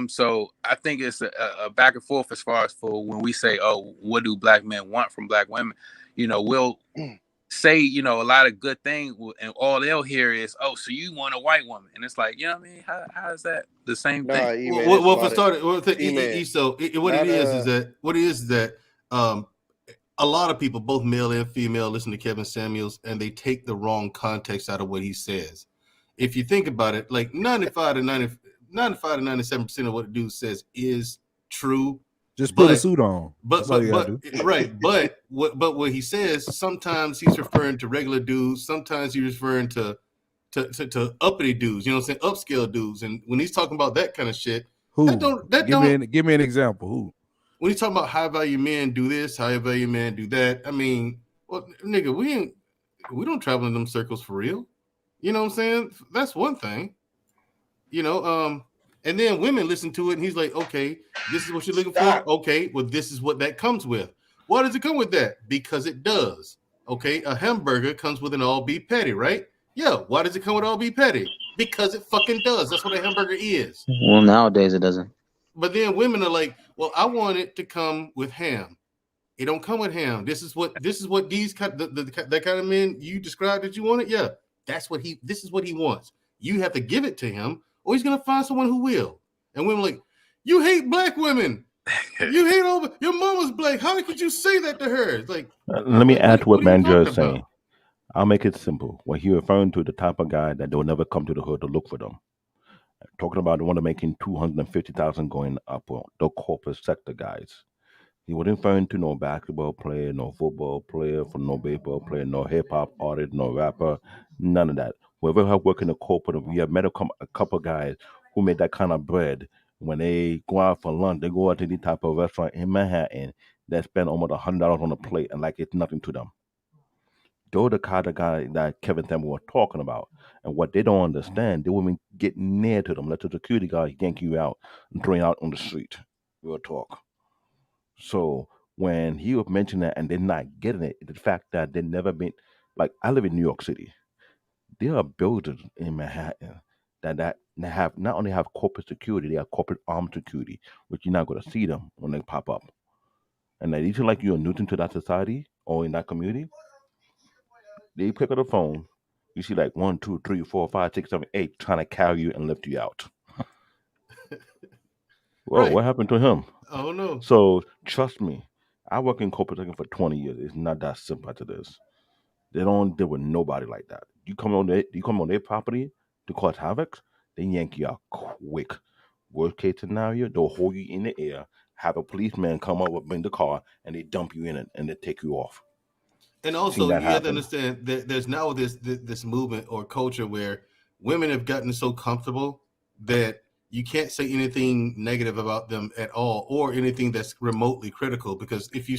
So I think it's a back and forth as far as for when we say, oh, what do black men want from black women? You know, we'll say, you know, a lot of good things, and all they'll hear is, oh, so you want a white woman. And it's like, you know what I mean? How is that the same thing? Well, for starters, so what it is that a lot of people, both male and female, listen to Kevin Samuels and they take the wrong context out of what he says. If you think about it, like 95 to 97% of what the dude says is true. Just put a suit on. But right. But what he says, sometimes he's referring to regular dudes, sometimes he's referring to uppity dudes, you know what I'm saying? Upscale dudes. And when he's talking about that kind of shit, give me an example. Who? When he's talking about high value men do this, high value men do that. I mean, well, nigga, we don't travel in them circles for real. You know what I'm saying? That's one thing. You know, and then women listen to it and he's like, okay, this is what you're looking for. Okay, well, this is what that comes with. Why does it come with that? Because it does. Okay, a hamburger comes with an all beef patty, right? Yeah, why does it come with all beef patty? Because it fucking does. That's what a hamburger is. Well, nowadays it doesn't. But then women are like, well, I want it to come with ham. It don't come with ham. This is what these that kind of men you described that you wanted. Yeah, this is what he wants. You have to give it to him, or he's gonna find someone who will. And women like, you hate black women. You hate your mama's black. How could you say that to her? It's like, let me add to what Manja is saying. I'll make it simple. When he referring to the type of guy that they'll never come to the hood to look for them. Talking about the one that making 250,000 going up, the corporate sector guys. He wasn't referring to no basketball player, no football player, for no baseball player, no hip hop artist, no rapper, none of that. Whoever have worked in the corporate, we have met a couple guys who made that kind of bread. When they go out for lunch, they go out to the type of restaurant in Manhattan that spend almost $100 on a plate and like it's nothing to them. They're the kind of guy that Kevin Samuel was talking about. And what they don't understand, they won't get near to them. Let the security guard yank you out and throw you out on the street. Real talk. So when he was mentioning that and they're not getting it, the fact that they've never been, like, I live in New York City. There are buildings in Manhattan that have not only have corporate security, they have corporate armed security, which you're not going to see them when they pop up. And they feel like you're new to that society or in that community. They pick up the phone. You see like 1, 2, 3, 4, 5, 6, 7, 8 trying to carry you and lift you out. Well, right. What happened to him? Oh no. So trust me, I work in corporate sector for 20 years. It's not that simple to this. They don't deal with nobody like that. You come on their property to cause havoc, they yank you out quick. Worst case scenario, they'll hold you in the air, have a policeman come up, bring the car, and they dump you in it and they take you off. And also, you have to understand that there's now this movement or culture where women have gotten so comfortable that you can't say anything negative about them at all, or anything that's remotely critical. Because if you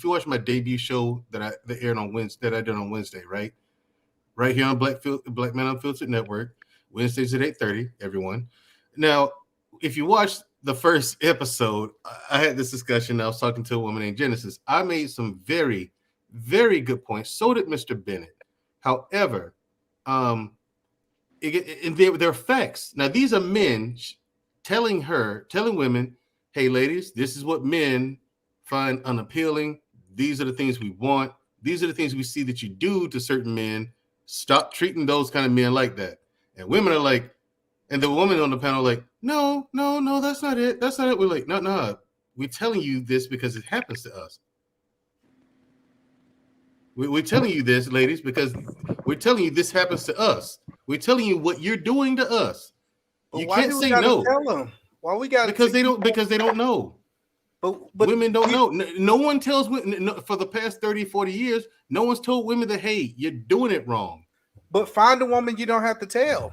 watch my debut show that aired on Wednesday, that I did on Wednesday, right here on Black Man Unfiltered Network, Wednesdays at 8:30, everyone. Now, if you watch the first episode, I had this discussion. I was talking to a woman named Genesis. I made some very, very good points. So did Mr. Bennett. However, they're facts. Now, these are men telling women, hey, ladies, this is what men find unappealing. These are the things we want. These are the things we see that you do to certain men. Stop treating those kind of men like that. And women are like, and the woman on the panel like, no, that's not it. That's not it. We're like, no. We're telling you this because it happens to us. We're telling you this, ladies, because we're telling you this happens to us. We're telling you what you're doing to us. But you why can't do say we gotta no. tell them? Why we got because they don't know. But women don't know. No one tells women for the past 30, 40 years. No one's told women that, hey, you're doing it wrong. But find a woman you don't have to tell.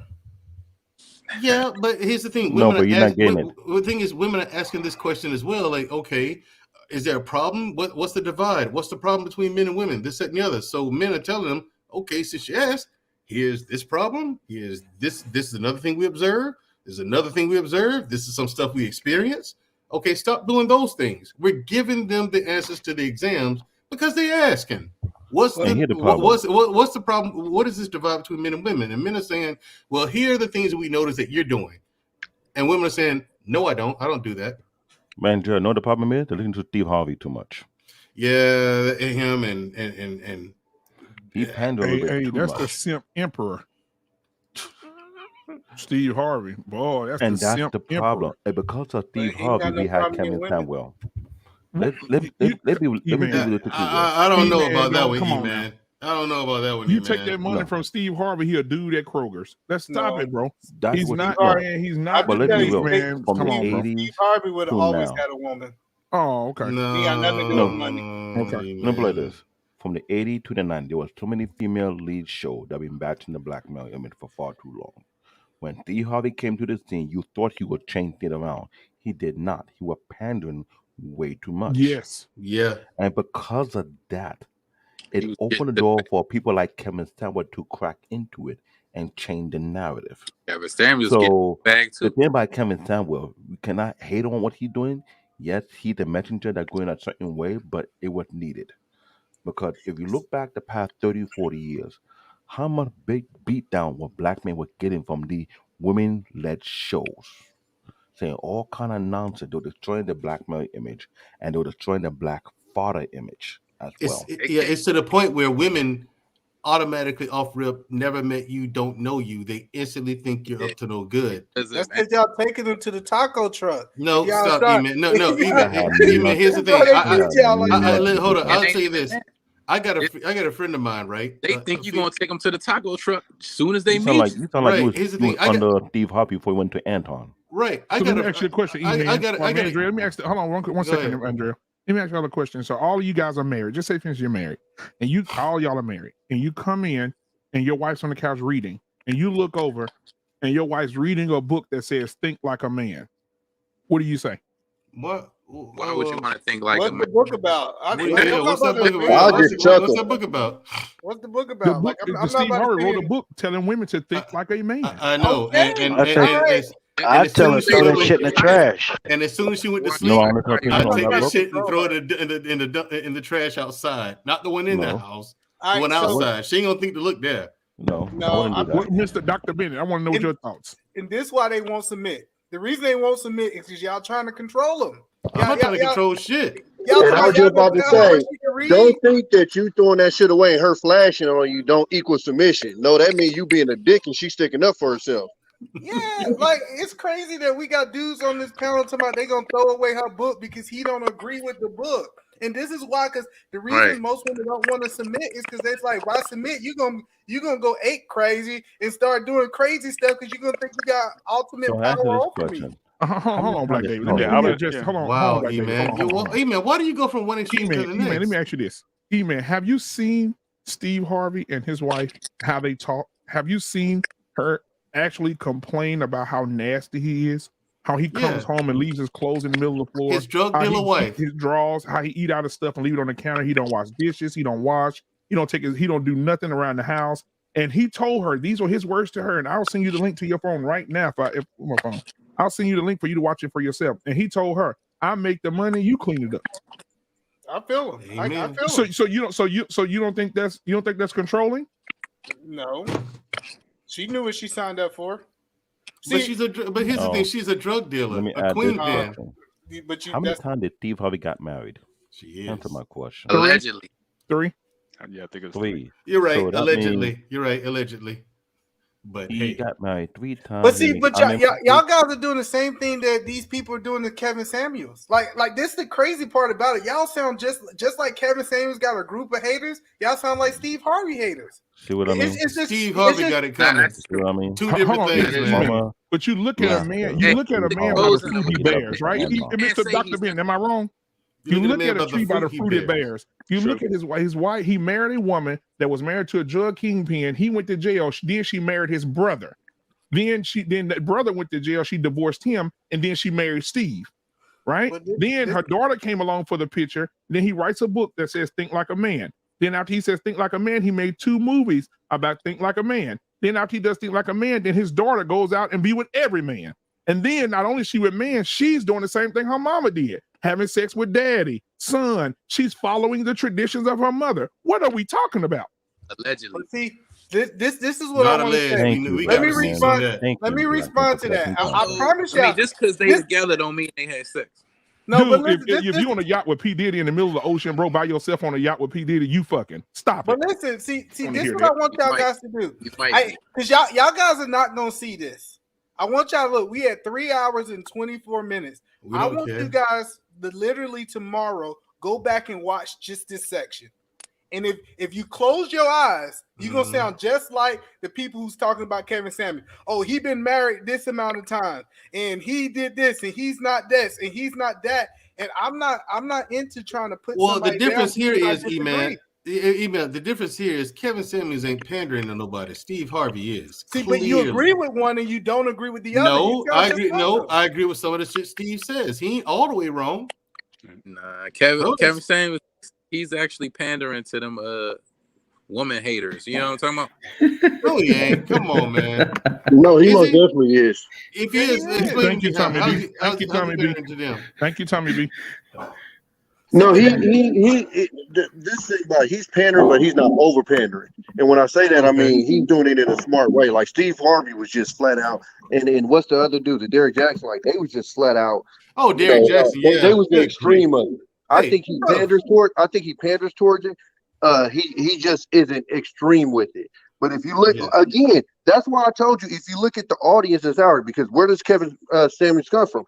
Yeah, but here's the thing. No, but you're not getting it. The thing is, women are asking this question as well. Like, okay, Is there a problem? What's the divide? What's the problem between men and women? This, that, and the other. So men are telling them, okay, since you asked, here's this problem. Here's this. This is another thing we observe. There's another thing we observe. This is some stuff we experience. Okay, stop doing those things. We're giving them the answers to the exams because they're asking. What's the problem? What is this divide between men and women? And men are saying, well, here are the things that we notice that you're doing. And women are saying, no, I don't. I don't do that. Man, Joe, know the problem is they're listening to Steve Harvey too much. Yeah, him and he pandered a little bit too that's much. the simp emperor. Steve Harvey. Boy, that's and the that's simp the problem. emperor. And because of Steve Harvey, we had Kevin Samuel. Let me be with the I don't know about that one, man. I don't know about that one. You take that money from Steve Harvey, he'll do that Kroger's. Let's stop it, bro. That's He's not. He's not. But let's be real. Man, From come the on, bro. 80s Steve Harvey would have to always now. had a woman. Oh, okay. No, he got nothing to do with money. Okay. Let me play this. From the 80s to the 90s, there was too many female lead shows that been batching the black male image for far too long. When Steve Harvey came to the scene, you thought he would change it around. He did not. He was pandering way too much. Yes. Yeah. And because of that, it opened the door for people like Kevin Samuel to crack into it and change the narrative. Kevin Samuel's So getting back too. the thing about Kevin Samuel, we cannot hate on what he's doing. Yes, he's the messenger that's going a certain way, but it was needed. Because if you look back the past 30, 40 years, how much big beatdown what black men were getting from the women-led shows, saying all kind of nonsense. They were destroying the black male image and they were destroying the black father image as well. It's to the point where women automatically off rip never met you, don't know you. They instantly think you're up to no good. That's because y'all taking them to the taco truck. No, Y'all stop, start- E-Man. No, E-Man, here's the thing. Hold on. I'll tell you this. I got a friend of mine, right? They think you're gonna take them to the taco truck as soon as they You meet. sound like you Right, was, here's the you thing. was under Steve Harvey before he went to Anton. Right. So let me ask you a question, I E-Man. got Andrea, let me ask. Hold on, one Go second, ahead. Andrea. Let me ask y'all a question. So all of you guys are married. Just say, for instance, you're married, and all y'all are married, and you come in, and your wife's on the couch reading, and you look over, and your wife's reading a book that says "Think Like a Man." What do you say? What? Why would you want to think like What's a the book about? What's that book about? I'll just chuckle. What's that book about? What's the book The about? book, I'm not Steve about to Harvey sit wrote a here- book telling women to think like a man. I know. Okay. I'd tell her throw that shit in the trash. And as soon as she went to No, sleep, I'm not talking I'd about take that that book. shit and throw it in the trash outside. Not the one in the No. house. All The one right, so- outside. She ain't gonna think to look there. No, No, I wouldn't do that. What, Mr. Dr. Bennett, I want to know what your thoughts. And this why they won't submit. The reason they won't submit is because y'all trying to control them. I'm not trying to control shit. And I was just about to say, don't think that you throwing that shit away and her flashing on you don't equal submission. No, that means you being a dick and she sticking up for herself. Yeah, like it's crazy that we got dudes on this panel talking about they gonna throw away her book because he don't agree with the book. And this is why, because the reason Right. most women don't want to submit is because it's like, why submit? You're gonna go ape crazy and start doing crazy stuff because you're gonna think you got ultimate So answer power this over me. question. Hold on, Black David. Let me Yeah, adjust. Hold on, Wow, Black David. E-Man. Hold on. E-Man, why do you go from one extreme to the next? Let me ask you this. E-Man, have you seen Steve Harvey and his wife, how they talk? Have you seen her actually complain about how nasty he is? How he comes home and leaves his clothes in the middle of the floor. His drug how dealer he wife. His drawers, how he eat out of stuff and leave it on the counter. He don't wash dishes. He don't wash. He don't do nothing around the house. And he told her, these were his words to her. And I'll send you the link to your phone right now. If my phone, I'll send you the link for you to watch it for yourself. And he told her, I make the money, you clean it up. I feel him. I feel So him. you don't think that's controlling? No, she knew what she signed up for. But here's the thing: she's a drug dealer, Let me a add queen this pin. question. But How many times did Steve Harvey got married? She is. Answer my question. Allegedly. 3. Yeah, I think it's 3. You're right. So that Allegedly. means You're right. Allegedly. But he hey, got married 3 times. But see, and but I mean, y'all guys are doing the same thing that these people are doing to Kevin Samuels. Like this is the crazy part about it. Y'all sound just like Kevin Samuels got a group of haters. Y'all sound like Steve Harvey haters. See what I mean? It's just, Steve Harvey got it coming. See what I mean? Two different things, man. Mama, But you look at a man. You look at a man by the fruity bears, right? Mr. Dr. Ben, am I wrong? You look at a tree by the fruited bears. You look at his wife. He married a woman that was married to a drug kingpin. He went to jail. Then she married his brother. Then that brother went to jail. She divorced him, and then she married Steve. right? But Then her daughter came along for the picture. Then he writes a book that says Think Like a Man. Then after he says Think Like a Man, he made 2 movies about Think Like a Man. Then after he does Think Like a Man, then his daughter goes out and be with every man. And then not only is she with man, she's doing the same thing her mama did, having sex with daddy, son. She's following the traditions of her mother. What are we talking about? Allegedly. But see, this is what Not I want to alleged. say. We Let got me receipts on respond. that. Let me respond to that. I promise I mean, y'all. just because they together don't mean they had sex. No, but Dude, listen, if you're on a yacht with P. Diddy in the middle of the ocean, bro, by yourself on a yacht with P. Diddy, you fucking stop it. But listen, see, Wanna this is hear what that. I want y'all guys to do. Because y'all guys are not gonna see this. I want y'all to look. We had 3 hours and 24 minutes. We I don't want care. you guys to literally tomorrow go back and watch just this section. And if you close your eyes, you're gonna sound just like the people who's talking about Kevin Samuels. Oh, he been married this amount of time, and he did this, and he's not this, and he's not that. And I'm not into trying to put somebody the difference down here because I is, disagree. E-Man, the difference here is Kevin Samuels ain't pandering to nobody. Steve Harvey is. See, but you agree with one and you don't agree with the other. No, You I sound just agree. like No, them. I agree with some of the shit Steve says. He ain't all the way wrong. Nah, Kevin Samuels, he's actually pandering to them woman haters. You know what I'm talking about? No, he ain't. Come on, man. No, he most definitely is. If he is, explain Thank you, to him. Tommy B. Thank you, Tommy B. To them? Thank you, Tommy B. No, this thing about he's pandering, but he's not over pandering. And when I say that, I mean he's doing it in a smart way. Like Steve Harvey was just flat out, and what's the other dude, the Derek Jackson? Like they was just flat out. Oh, Derek Jackson, yeah, they was the good extreme grief. of it. I think he panders toward. I think he panders towards it. He just isn't extreme with it. But if you look again, that's why I told you. If you look at the audience that's out, because where does Kevin Samuels come from?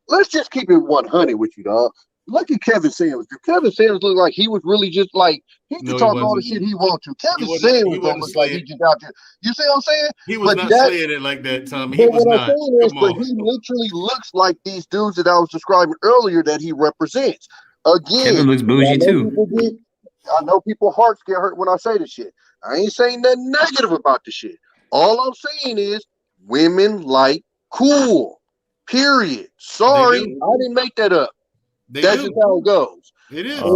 Let's just keep it 100 with you, dog. Look at Kevin Samuels. Did Kevin Samuels look like he was really just like he can talk all the shit he wants to? Kevin Samuels don't look like he just out there. You see what I'm saying? He was not slaying it like that, Tommy. He But was what not. I'm saying is, Come but on. he literally looks like these dudes that I was describing earlier that he represents. Again, Kevin looks bougie too. I know people's hearts get hurt when I say this shit. I ain't saying nothing negative about the shit. All I'm saying is women like cool. Period. Sorry, I didn't make that up. That's just how it goes. It is. He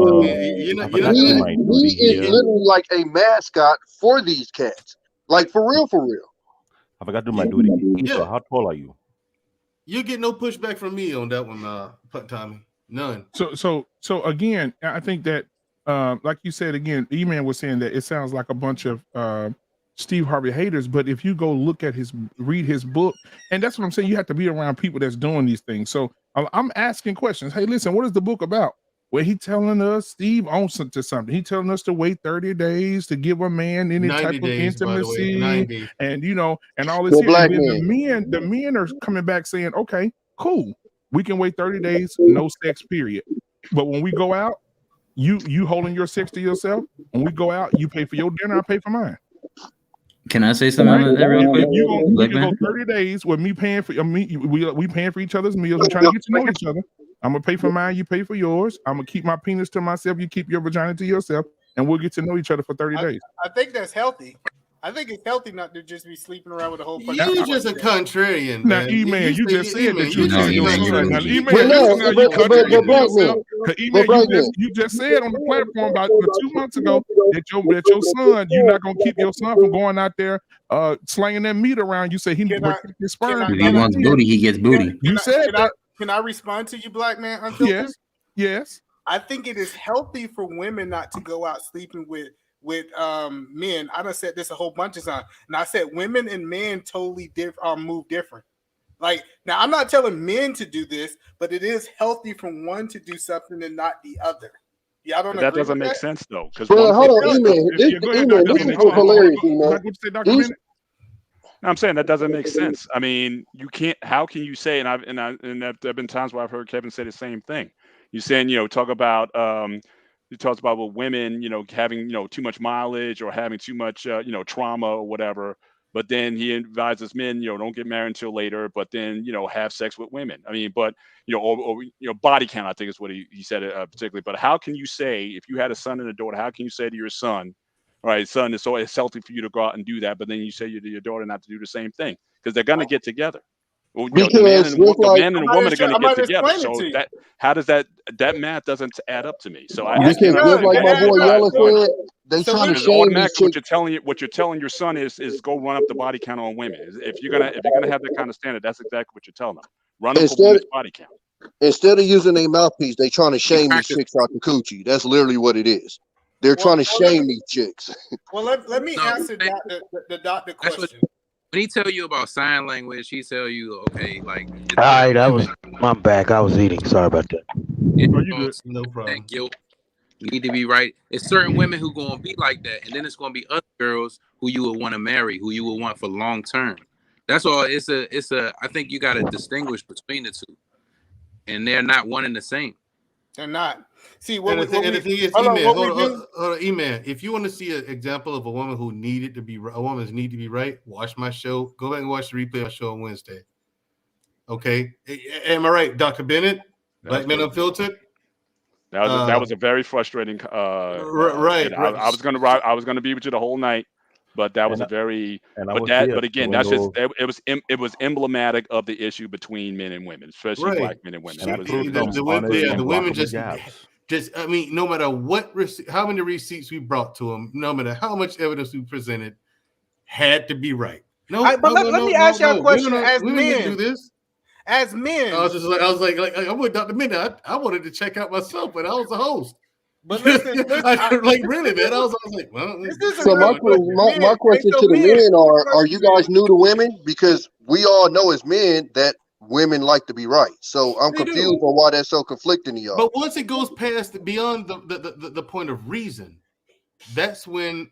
is literally like a mascot for these cats. Like for real, for real. I forgot to do my duty. So how tall are you? You get no pushback from me on that one, Tommy. None. So again, I think that like you said again, E-Man was saying that it sounds like a bunch of Steve Harvey haters, but if you go look at read his book, and that's what I'm saying, you have to be around people that's doing these things. So I'm asking questions. Hey, listen, what is the book about? Well, he telling us Steve owns to something. He telling us to wait 30 days to give a man any type of intimacy, 90. and and all this. Black and then the men are coming back saying, okay, cool, we can wait 30 days, no sex, period. But when we go out, you holding your sex to yourself. When we go out, you pay for your dinner, I pay for mine. Can I say something on that real quick? We can go 30 days with me paying for we paying for each other's meals. We're trying to get to know each other. I'm gonna pay for mine, you pay for yours. I'm gonna keep my penis to myself, you keep your vagina to yourself, and we'll get to know each other for 30 days. I think that's healthy. I think it's healthy not to just be sleeping around with a whole bunch You're of just a contrarian, now, man. E-Man, you just said that you just your son. Now, E-Man, But no, listen, now you contradicting but yourself. E-Man, you just said on the platform about 2 months ago that your son, you're not gonna keep your son from going out there slinging that meat around. You say he protect his sperm. If he wants booty, he gets booty. You said that. Can I respond to you, Black Man Unfiltered? Yes. I think it is healthy for women not to go out sleeping with men. I done said this a whole bunch of times, and I said women and men totally move different. Like now, I'm not telling men to do this, but it is healthy for one to do something and not the other. Y'all don't. That doesn't make sense though, because hold on, E-Man. This is so hilarious, E-Man. I'm saying that doesn't make sense. I mean, you can't. How can you say? And there've been times where I've heard Kevin say the same thing. You're saying, talk about he talks about with women, having too much mileage or having too much trauma or whatever. But then he advises men, don't get married until later. But then have sex with women. I mean, but or body count, I think is what he said particularly. But how can you say if you had a son and a daughter, how can you say to your son, all right, son, it's healthy for you to go out and do that, but then you say to your daughter not to do the same thing because they're gonna get together. Well, you know, the man and the woman are going to I'm get about to together. explain it So to you. that how does that math doesn't add up to me? So I Because can't just like understand my why boy you guys Yella would. said, they trying to Because shame these automatically, chicks. what you're telling your son is go run up the body count on women. If you're gonna have that kind of standard, that's exactly what you're telling them. Run up a Instead woman's body count. instead of using a mouthpiece, they trying to shame these chicks out the coochie. That's literally what it is. They're trying to shame these chicks. Well, let me No, answer the doctor that's what question. when he tell you about sign language, he tell you, okay, like it's All right, women. I'm back. I was eating. Sorry about that. No problem. That guilt need to be right. It's certain women who gonna be like that, and then it's gonna be other girls who you would want to marry, who you would want for long term. That's all. It's a. I think you got to distinguish between the two, and they're not one and the same. They're not. See, And the thing is, hold on, E-Man, what hold we on, do? hold on, E-Man. If you want to see an example of a woman who needed to be a woman's need to be right, watch my show. Go back and watch the replay of my show on Wednesday. Okay, am I right, Dr. Bennett? Black Men Unfiltered. That was a very frustrating. Right. I was gonna be with you the whole night, but that was a very. But again, that's just it was emblematic of the issue between men and women, especially black men and women. The women just. I mean, no matter what, how many receipts we brought to them, no matter how much evidence we presented, had to be right. Let me ask y'all a question. As women men, didn't do this. As men, I was like I'm with Dr. Bennett. I wanted to check out myself, but I was the host. But listen, really, man. I was like, well, So my question to the men are you guys new to women? Because we all know as men that women like to be right. So I'm confused on why that's so conflicting to y'all. But once it goes past beyond the point of reason, that's when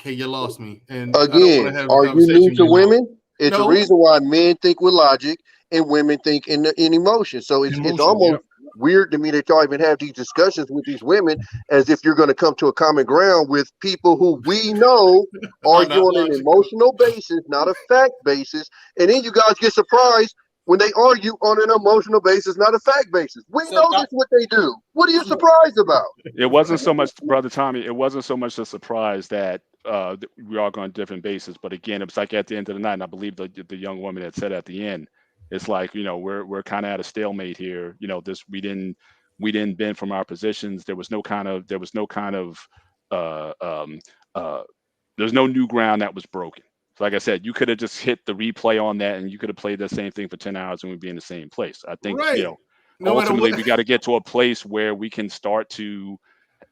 you lost me. And I don't want to have a are you conversation new with to you. women? It's the No. reason why men think with logic and women think in emotion. So it's almost weird to me that y'all even have these discussions with these women as if you're going to come to a common ground with people who we know argue on an emotional basis, not a fact basis. And then you guys get surprised when they argue on an emotional basis, not a fact basis. We know that's what they do. What are you surprised about? It wasn't so much, Brother Tommy. It wasn't so much a surprise that we are going different bases. But again, it was like at the end of the night, and I believe the young woman had said at the end, it's like, we're kind of at a stalemate here. We didn't bend from our positions. There's no new ground that was broken. So like I said, you could have just hit the replay on that, and you could have played the same thing for 10 hours, and we'd be in the same place. I think ultimately we got to get to a place where we can start to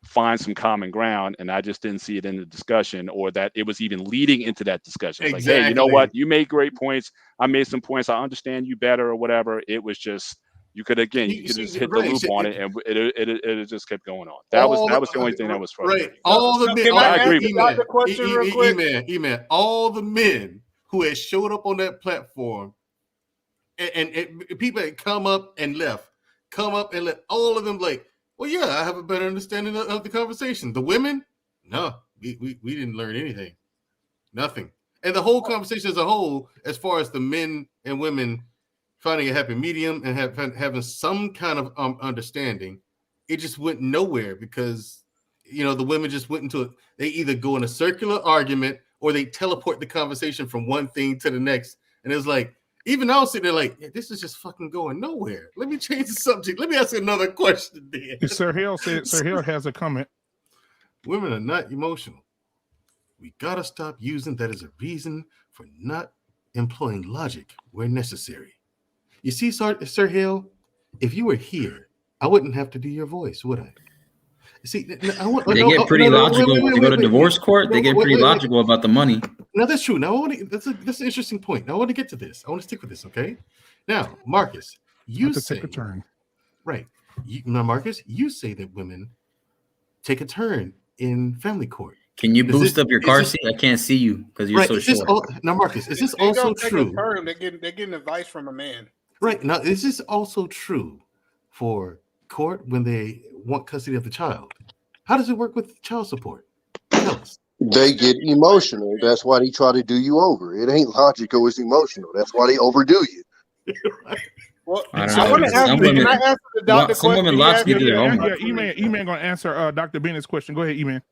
find some common ground, and I just didn't see it in the discussion, or that it was even leading into that discussion. It's like, hey, you know what? You made great points. I made some points. I understand you better, or whatever. It was just you could just hit the loop on it, and it just kept going on. That was the only thing that was frustrating. Right. All the men. I agree with that. E-Man. All the men who had showed up on that platform, and people had come up and left, all of them like, well, yeah, I have a better understanding of the conversation. The women, no, we didn't learn anything, nothing. And the whole conversation as a whole, as far as the men and women finding a happy medium and having some kind of understanding, it just went nowhere because, the women just went into it. They either go in a circular argument or they teleport the conversation from one thing to the next. And it was like, even I was sitting there like, this is just fucking going nowhere. Let me change the subject. Let me ask you another question then. Sir Hill has a comment. Women are not emotional. We gotta stop using that as a reason for not employing logic where necessary. You see, Sir Hill, if you were here, I wouldn't have to do your voice, would I? See, they get pretty logical when they go to divorce court. They get pretty logical about the money. Now that's true. Now that's an interesting point. Now I want to get to this. I want to stick with this. Okay. Now, Marcus, you say take a turn. Right. Marcus, you say that women take a turn in family court. Can you boost up your car seat? I can't see you because you're so short. Now, Marcus, is this they also don't take true? A turn. They're getting advice from a man. Right. Now, is this also true for court when they want custody of the child? How does it work with child support? Tell us. They get emotional. That's why they try to do you over. It ain't logical, it's emotional. That's why they overdo you. Well, I don't I know. want to ask you, can I answer the doctor Some question? women logically do their homework. E-Man gonna answer Dr. Bennett's question. Go ahead, E-Man.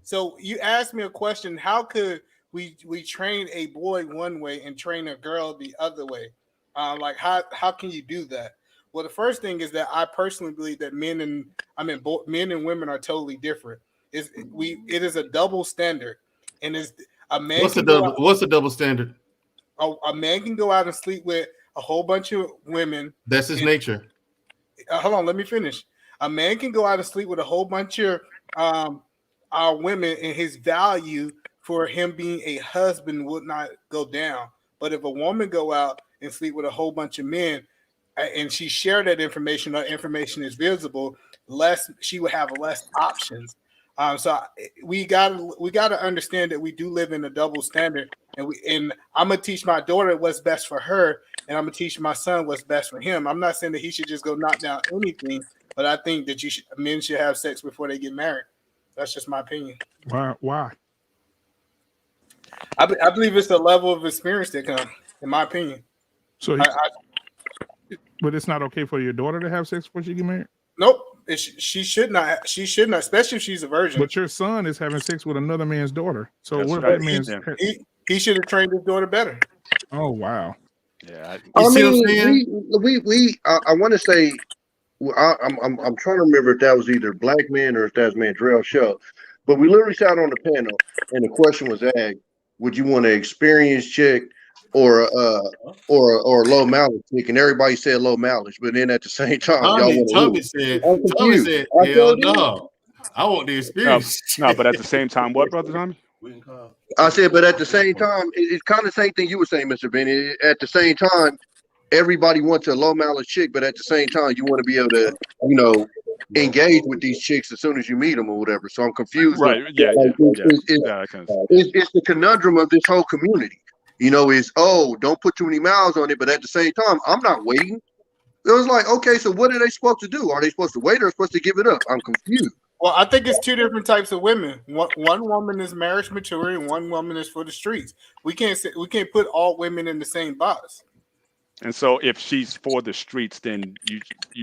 So you asked me a question. How could we train a boy one way and train a girl the other way? Like how can you do that? Well, the first thing is that I personally believe that men and women are totally different. It is a double standard, and is a man What's the can go double? out, What's the double standard? a man can go out and sleep with a whole bunch of women. That's his nature. Hold on, let me finish. A man can go out and sleep with a whole bunch of our women, and his value for him being a husband would not go down. But if a woman go out and sleep with a whole bunch of men, and she share that information is visible, she would have less options. So we got to understand that we do live in a double standard, and I'm gonna teach my daughter what's best for her, and I'm gonna teach my son what's best for him. I'm not saying that he should just go knock down anything, but I think that men should have sex before they get married. That's just my opinion. Why? I believe it's the level of experience that comes, in my opinion. So, but it's not okay for your daughter to have sex before she get married? Nope. She should not. She should not, especially if she's a virgin. But your son is having sex with another man's daughter. So That's what right. if that man's? He should have trained his daughter better. Oh wow. Yeah. I want to say, I'm trying to remember if that was either Black Man or if that was Mandrell's show, but we literally sat on the panel and the question was asked: would you want an experienced chick or low mileage chick? And everybody said low mileage, but then at the same time, Tommy said, hell no. I want the experience. No, but at the same time, what, Brother Tommy? I said, but at the same time, it's kind of the same thing you were saying, Mr. Bennett. At the same time, everybody wants a low mileage chick, but at the same time, you want to be able to, engage with these chicks as soon as you meet them or whatever. So I'm confused. Right? Yeah. It's the conundrum of this whole community. Don't put too many miles on it, but at the same time, I'm not waiting. It was like, okay, so what are they supposed to do? Are they supposed to wait or supposed to give it up? I'm confused. Well, I think it's two different types of women. One woman is marriage mature, and one woman is for the streets. We can't put all women in the same box. And so, if she's for the streets, then you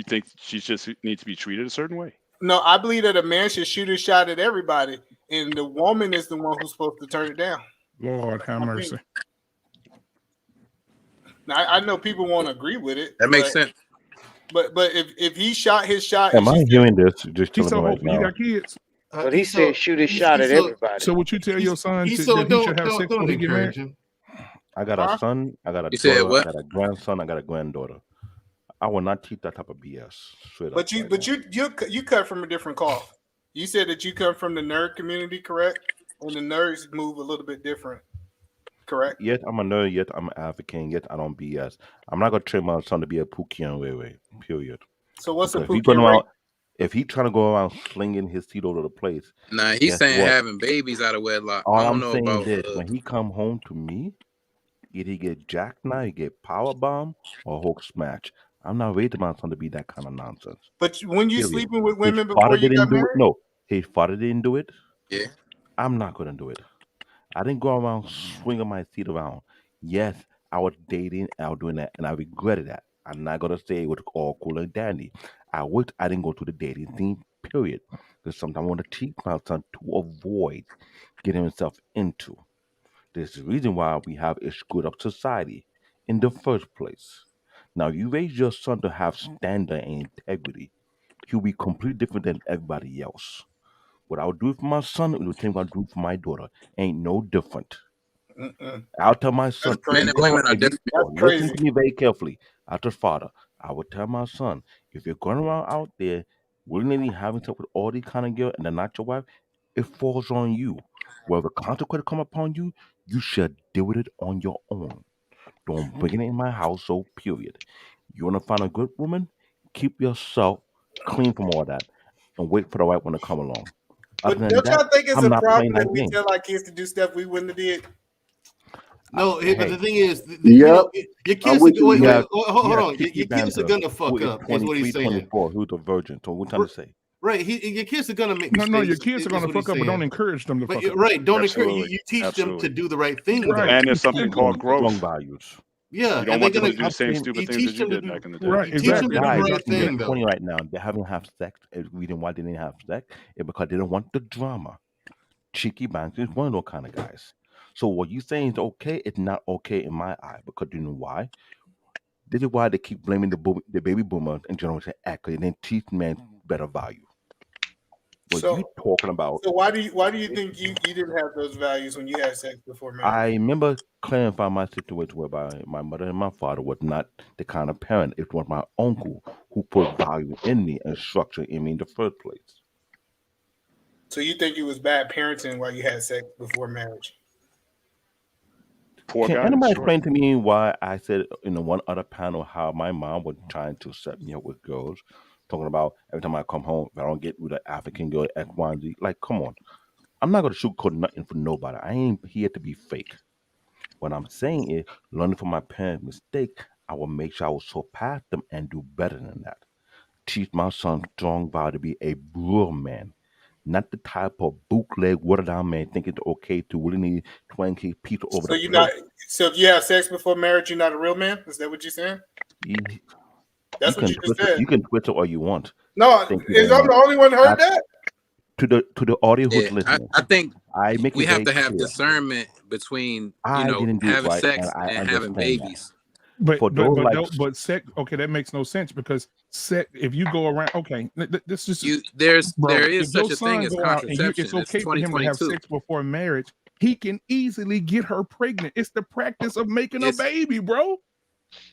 think she just needs to be treated a certain way? No, I believe that a man should shoot his shot at everybody, and the woman is the one who's supposed to turn it down. Lord have mercy. Now, I know people won't agree with it. That makes sense. But if he shot his shot, am I hearing this? Just He's telling so me right hopeful. You now. got kids. But he said shoot his shot at everybody. So would you tell your son that he should have sex before he get married? I got a son, I got a daughter, I got a grandson, I got a granddaughter. I will not teach that type of BS. But you cut from a different cloth. You said that you come from the nerd community, correct? And the nerds move a little bit different, correct? Yet I'm a nerd, yet I'm an African, yet I don't BS. I'm not gonna train my son to be a Pookie way. Period. So what's because a Pookie? If he trying to go around slinging his seed all over the place, nah, he's saying having babies out of wedlock. All I don't I'm know saying about is when he come home to me, either he get jackknife, he get power bomb, or Hulk smash. I'm not raising my son to be that kind of nonsense. But when you Period. sleeping with women His before father you didn't got do it. married? No, his father didn't do it. Yeah. I'm not gonna do it. I didn't go around swinging my feet around. Yes, I was dating, I was doing that, and I regretted that. I'm not gonna say it was all cool and dandy. I wish I didn't go to the dating scene, period. Because sometimes I want to teach my son to avoid getting himself into. There's the reason why we have a screwed up society in the first place. Now, you raise your son to have standard and integrity. He'll be completely different than everybody else. What I'll do for my son is the same I'll do for my daughter. Ain't no different. I'll tell my son, Men and women are different. listen to me very carefully. As a father, I will tell my son, if you're going around out there willingly having sex with all these kind of girls and they're not your wife, it falls on you. Wherever consequences come upon you, you should deal with it on your own. Don't bring it in my household, period. You want to find a good woman? Keep yourself clean from all that and wait for the right one to come along. But Other than don't y'all that, think it's I'm a not problem playing that that we game. tell our kids to do stuff we wouldn't have did? No, but the thing is, Yep. your kids with are wait, you. wait, Yeah, hold on. Kiki Your kids are Banter, gonna who fuck is up. Is what he's 23, saying. 24, who's a virgin. So what I'm trying to say? Right, your kids are gonna make No, mistakes. your kids are is gonna what fuck he's up, but don't saying. encourage them to But fuck up. right, don't encourage Absolutely. you. Teach them Absolutely. to do the right thing, though. Right. And there's something called Strong growth. values. Yeah, You and don't they're want them gonna to do the same stupid you things teach that you them to did do. back in the day. Right, You teach them exactly. to do the Guys right in their thing, though. 20 right now, they haven't have sex. The reason why they didn't have sex is because they don't want the drama. Cheeky banks is one of those kind of guys. So what you saying is okay, it's not okay in my eye. Because you know why? This is why they keep blaming the baby boomers and Generation X, because they didn't teach men better value. What you talking about? So why do you think you didn't have those values when you had sex before marriage? I remember clarifying my situation whereby my mother and my father was not the kind of parent. It was my uncle who put value in me and structure in me in the first place. So you think it was bad parenting while you had sex before marriage? Can anybody explain to me why I said in the one other panel how my mom was trying to set me up with girls, talking about every time I come home, if I don't get with an African girl at X, Y, and Z? Like, come on. I'm not going to sugarcoat nothing for nobody. I ain't here to be fake. What I'm saying is, learning from my parents' mistake, I will make sure I will surpass them and do better than that. Teach my son strong vow to be a real man, not the type of bootleg, watered down man thinking it's okay to willingly twank people over So the you're plate. not. So if you have sex before marriage, you're not a real man. Is that what you're saying? That's what you just said. You can twist it all you want. No, Thank you is very I'm the much. only one heard that? To the audio who's Yeah, listening, I think I make we it have very to have clear. discernment between I didn't do it having right, sex and I and having understand babies. But For those like sex, okay, that makes no sense because sex. If you go around, okay, this is There bro. is If your such a thing son as go out and it's contraception. It's okay for him to have 2022. sex before marriage, he can easily get her pregnant. It's the practice of making a baby, bro.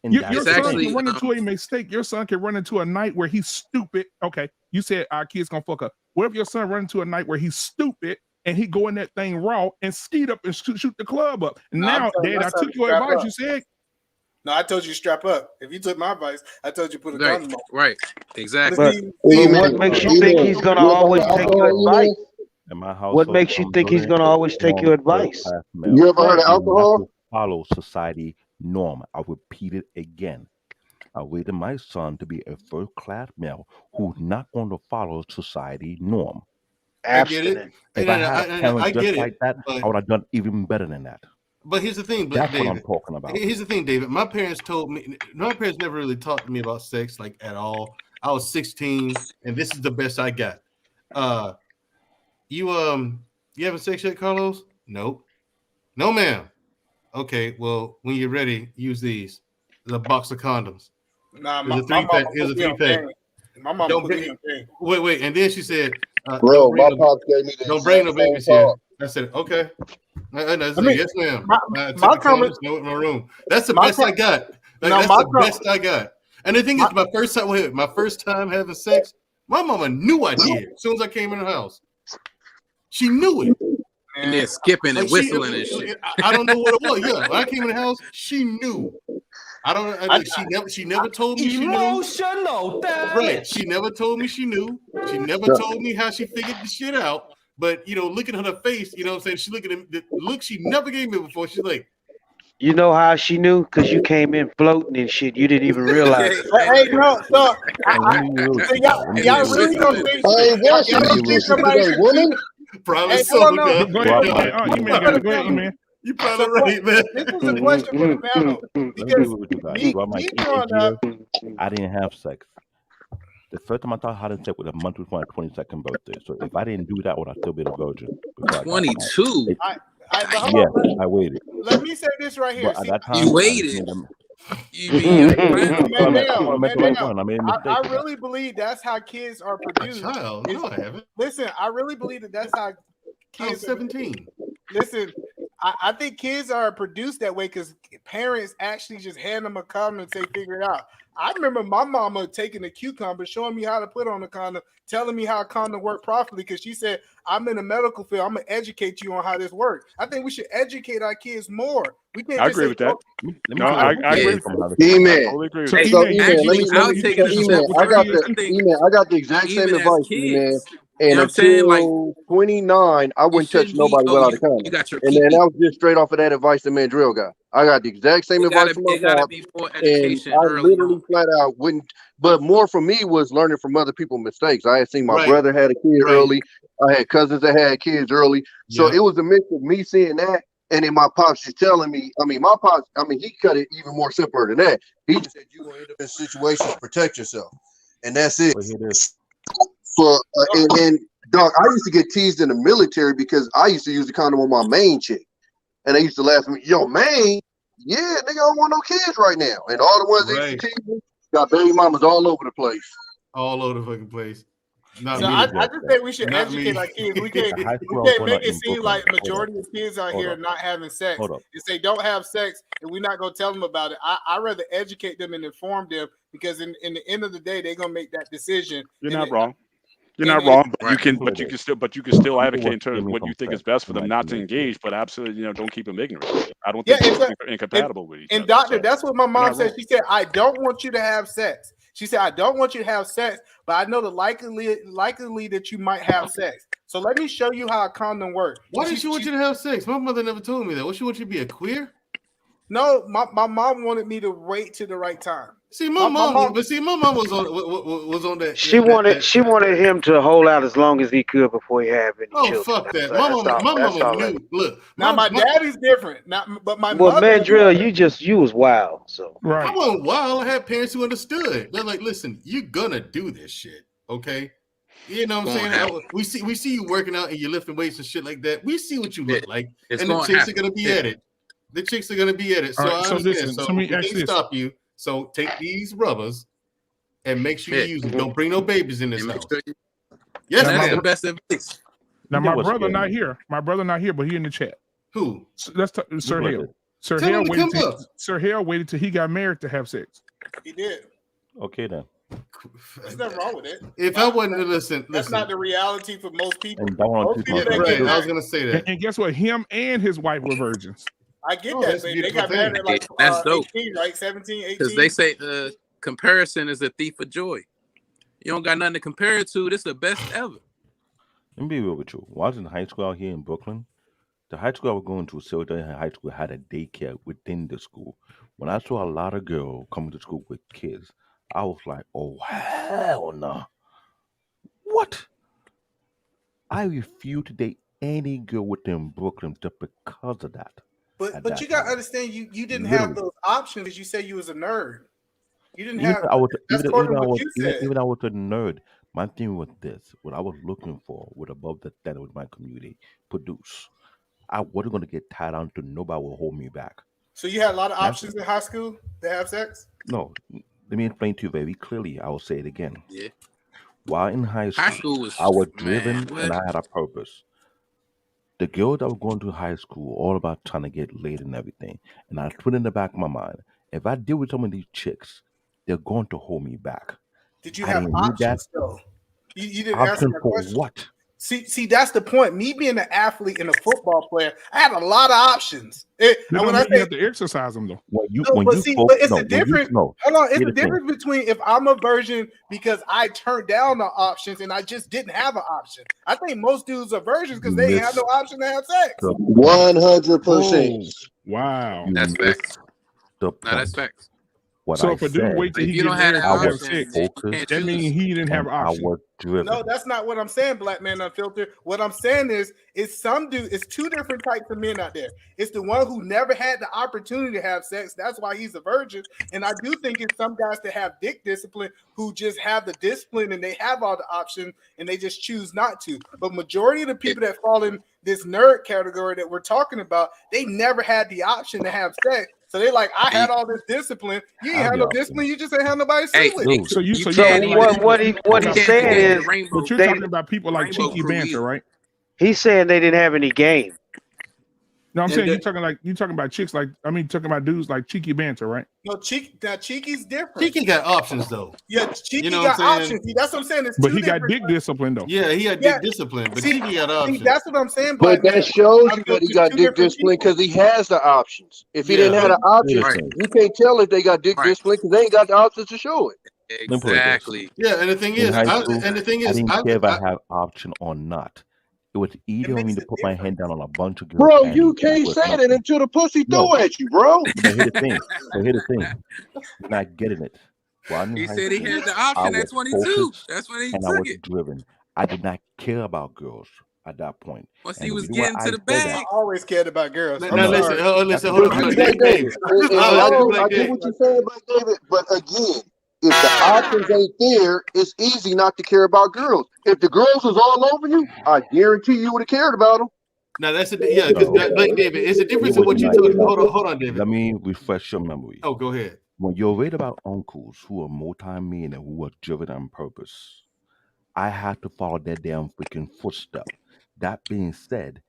And Your son can run into a mistake. Your son can run into a night where he's stupid. Okay, you said our kid's gonna fuck up. What if your son run into a night where he's stupid and he go in that thing raw and skeet up and shoot the club up? And No, I'm now, telling Dad, my I son took to your strap advice. up. You said No, I told you strap up. If you took my advice, I told you put a condom on. Right, exactly. But what makes you think he's gonna always take your advice? in my household, What makes you think he's gonna always take your advice? You ever heard of alcohol? Follow society norm. I'll repeat it again. I raised my son to be a first-class male who's not going to follow society norm. I get it. If And I had a parent I just get like it. that, But I would have done even better than that. But here's the thing, That's David. what I'm talking about. Here's the thing, David. My parents told me. My parents never really talked to me about sex like at all. I was 16, and this is the best I got. You having sex yet, Carlos? Nope. No, ma'am. Okay. Well, when you're ready, use these. The box of condoms. Nah, Here's my a three-pack. mama Here's a put me on three-pack. game. My mama Don't put bring me on game. Wait, and then she said, Bro, my pops gave me the don't bring no exact same babies here. talk. I said, okay. I said, I mean, yes, ma'am. my I took the comment- condoms, go in my room. That's the my best com- I got. Like, No, that's my the com- best I got. And the thing is, my first time having sex, my mama knew I did as soon as I came in the house. She knew it. And then skipping and Like, whistling and shit. I don't know what it was. Yeah, when I came in the house, she knew. I don't. She never told me she knew. Emotional, Right. She never told me she knew. She never told me how she figured the shit out. But looking at her face, you know what I'm saying? She looking at the look she never gave me before. She's like, You know how she knew? Because you came in floating and shit. You didn't even realize it. Hey, no, so y'all really don't think? Hey, why she Y'all don't need think to somebody today, should woman? probably Hey, so. hold on, no. go ahead, E-Man got it. Go ahead, E-Man. You probably right, man. This is a question for the panel Let me because do it with you guys. me Throughout my growing teenage up, years, I didn't have sex. The first time I taught how to sex was a month before my 22nd birthday. So if I didn't do that, would I still be a virgin? 22. but hold Yes, on, I waited. let me say this right here. But at See, that time, You I waited. just made them. You mean I want to make the right one. I made a mistake. I really believe that's how kids are produced. Child, no, I haven't. Listen, I really believe that's how I was kids. 17. Listen, I think kids are produced that way because parents actually just hand them a condom and say, figure it out. I remember my mama taking a cucumber, showing me how to put on a condom, telling me how a condom worked properly because she said, I'm in the medical field. I'm going to educate you on how this works. I think we should educate our kids more. We can't I just agree say, with that. Let me No, I agree. E-Man. Totally agree with So, that. E-Man, let me I would take it a E-Man, step I got further. I got the exact same even as advice, E-Man. kids, And you know what I'm saying? Like, until 29, I wouldn't touch shouldn't be, nobody without a condom. you got your And then PP. that was just straight off of that advice the Mandrill got. I got the exact same advice from my It gotta pops, be more and education I early literally on. flat out wouldn't. But more for me was learning from other people's mistakes. I had seen my Right. brother had a kid Right. early. I had cousins that had kids early. So Yep. it was a mix of me seeing that, and then my pops just telling me. I mean, my pops. I mean, he cut it even more simpler than that. He just said, "You're gonna end up in situations. Protect yourself," and that's it. But here it is. For and dog, I used to get teased in the military because I used to use the condom on my main chick, and they used to laugh at me. Yo, main, Yeah, nigga don't want no kids right now. And all the ones that you got baby mamas all over the place. All over the fucking place. So I just think we should educate our kids. We can't make it seem like majority of kids out here not having sex. If they don't have sex and we're not gonna tell them about it, I'd rather educate them and inform them, because in the end of the day, they're gonna make that decision. You're not wrong. You're not wrong, but you can still advocate in terms of what you think is best for them not to engage, but absolutely, don't keep them ignorant. I don't think it's incompatible with each other. And doctor, that's what my mom said. She said, I don't want you to have sex. She said, I don't want you to have sex, but I know the likely that you might have sex. So let me show you how a condom works. Why did she want you to have sex? My mother never told me that. What, she want you to be a queer? No, my mom wanted me to wait till the right time. See, my mom was on that. She wanted him to hold out as long as he could before he had any children. Fuck that. My mama knew. Look, now my daddy's different. But my well, mother. Mandrill, you was wild. So I wasn't wild. I had parents who understood. They're like, listen, you're gonna do this shit, okay? You know what I'm saying? We see you working out and you're lifting weights and shit like that. We see what you look like, and the chicks are gonna be at it. The chicks are gonna be at it. So I understand. So we can't stop you. So take these rubbers and make sure you use them. Don't bring no babies in this house. Yes, that's the best advice. Now my brother not here. My brother not here, but he in the chat. Who? That's Sir Hale. Sir Hale waited till he got married to have sex. He did. Okay then. There's nothing wrong with it. If I wasn't to listen, that's not the reality for most people. Most people I was gonna say that. And guess what? Him and his wife were virgins. I get that. They got married at like that's dope. 18, right? 17, 18. Because they say comparison is a thief of joy. You don't got nothing to compare it to. This is the best ever. Let me be real with you. When I was in high school out here in Brooklyn, the high school I was going to, Silverdale High School, had a daycare within the school. When I saw a lot of girls coming to school with kids, I was like, oh, hell no. What? I refuse to date any girl within Brooklyn just because of that. But you got to understand, you didn't have those options because you said you was a nerd. You didn't have. Even I was a nerd. My thing was this: what I was looking for, with above the standard with my community, produce. I wasn't going to get tied on to nobody will hold me back. So you had a lot of options in high school to have sex? No, let me explain to you very clearly. I will say it again. Yeah. While in high school I was driven and I had a purpose. The girls that were going to high school all about trying to get laid and everything. And I put in the back of my mind, if I deal with some of these chicks, they're going to hold me back. Did you have options though? You didn't option answer my for question. What? See, that's the point. Me being an athlete and a football player, I had a lot of options. You have to exercise them though. But it's a difference. Hold on, it's a difference between if I'm a virgin because I turned down the options and I just didn't have an option. I think most dudes are virgins because they have no option to have sex. 100%. Wow, that's facts. That's facts. So if a dude wait till he gets married to have sex, that means he didn't have options. No, that's not what I'm saying, Black Man Unfiltered. What I'm saying is it's two different types of men out there. It's the one who never had the opportunity to have sex. That's why he's a virgin. And I do think it's some guys that have dick discipline who just have the discipline and they have all the options and they just choose not to. But majority of the people that fall in this nerd category that we're talking about, they never had the option to have sex. So they like, I had all this discipline. You ain't have no discipline. You just ain't have nobody sleep with. What he's saying is, but you're talking about people like Cheeky Banter, right? He's saying they didn't have any game. No, I'm saying you're talking about chicks like talking about dudes like Cheeky Banter, right? No, Cheeky's different. Cheeky got options though. Yeah, Cheeky got options. See, that's what I'm saying. But he got dick discipline though. Yeah, he had dick discipline, but Cheeky got options. That's what I'm saying. But that shows you that he got dick discipline because he has the options. If he didn't have the options, you can't tell if they got dick discipline because they ain't got the options to show it. Exactly. Yeah, and the thing is, I didn't care if I have option or not. It was easy for me to put my hand down on a bunch of girls. Bro, you can't say that until the pussy throw at you, bro. But here's the thing. You're not getting it. He said he had the option at 22. That's when he took it. And I was driven. I did not care about girls at that point. Once he was getting to the bag. I always cared about girls. Now listen, hold on. I get what you're saying, Black David, but again, if the options ain't there, it's easy not to care about girls. If the girls was all over you, I guarantee you would have cared about them. Now that's because like David, it's a difference in what you told. Hold on, David. Let me refresh your memory. Oh, go ahead. When you read about uncles who are multi-millionaire who are driven on purpose, I had to follow their damn freaking footstep. That being said,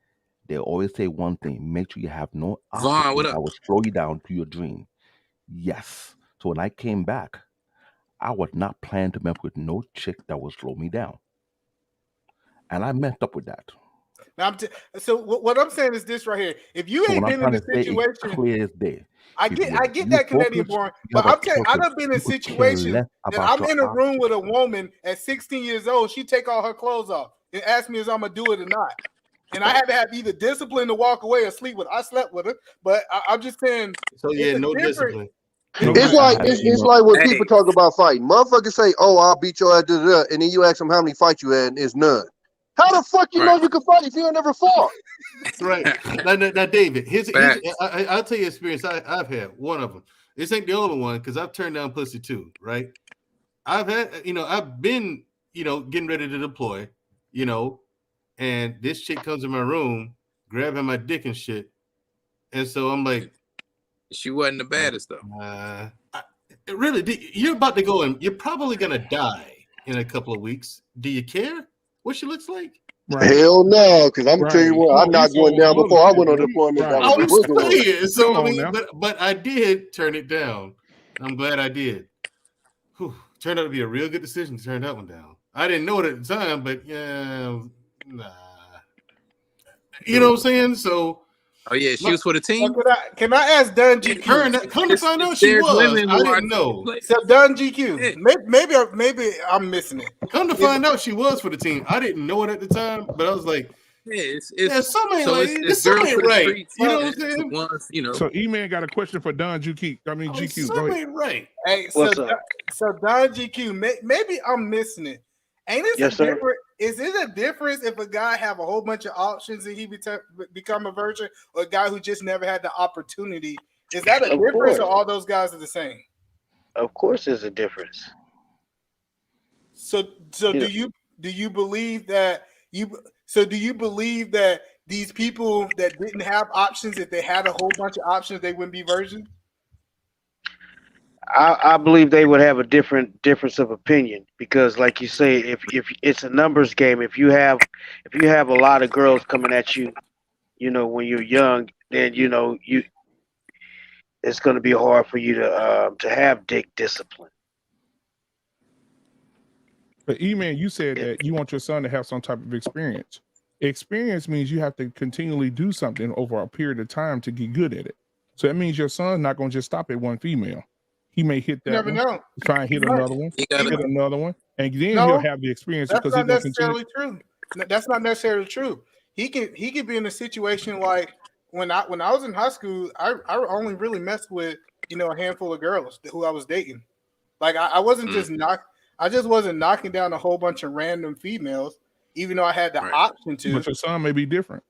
they always say one thing: make sure you have no Vaughn, what obstacle up? that will slow you down to your dream. Yes. So when I came back, I was not planning to mess with no chick that would slow me down, and I messed up with that. Now so what I'm saying is this right here. If you So ain't what I'm been in trying the to say is situation, clear as day. I If get you that Canadian focus, born, you but have a I'm telling I've purpose. been in You could care situations less that about I'm your in a room options. with a woman at 16 years old. She take all her clothes off and ask me if I'm gonna do it or not. And I had to have either discipline to walk away or sleep with. I slept with her, but I'm just saying. So yeah, no discipline. It's like it's like when people talk about fighting. Motherfuckers say, "Oh, I'll beat your ass," and then you ask them how many fights you had, and it's none. How the fuck you know you can fight if you ain't never fought? That's right. Now, David, I'll tell you experience I've had. One of them. This ain't the only one because I've turned down pussy too, right? I've been, getting ready to deploy, and this chick comes in my room, grabbing my dick and shit. And so I'm like, she wasn't the baddest though. Really, you're about to go and you're probably gonna die in a couple of weeks. Do you care what she looks like? Right. Hell no, because I'm gonna tell you what, I knocked one down before I went on deployment. That was a booger one. Saying, so I mean, but I did turn it down. I'm glad I did. Whew, turned out to be a real good decision to turn that one down. I didn't know it at the time, but nah. You know what I'm saying? So. Oh yeah, she was for the team. Can I ask Dun GQ? Come to find out she was. I didn't know. So Dun GQ, maybe I'm missing it. Come to find out she was for the team. I didn't know it at the time, but I was like, something ain't right. You know what I'm saying? So E-Man got a question for Don GQ. I mean GQ. Go Something ahead. ain't right. Hey, so Don GQ, maybe I'm missing it. Ain't this Yes, sir. different? Is it a difference if a guy have a whole bunch of options and he become a virgin, or a guy who just never had the opportunity? Is that a difference, or all those guys are the same? Of course, there's a difference. So do you believe that do you believe that these people that didn't have options, if they had a whole bunch of options, they wouldn't be virgins? I believe they would have a difference of opinion because, like you say, if it's a numbers game, if you have a lot of girls coming at you, when you're young, then it's going to be hard for you to have dick discipline. But E-Man, you said that you want your son to have some type of experience. Experience means you have to continually do something over a period of time to get good at it. So that means your son's not going to just stop at one female. He may hit that one, try and hit another one, hit another one, and then he'll have the experience. That's because not necessarily true. That's not necessarily true. He could be in a situation like when I was in high school, I only really messed with a handful of girls who I was dating. Like I wasn't I just wasn't knocking down a whole bunch of random females, even though I had the option to. But your son may be different.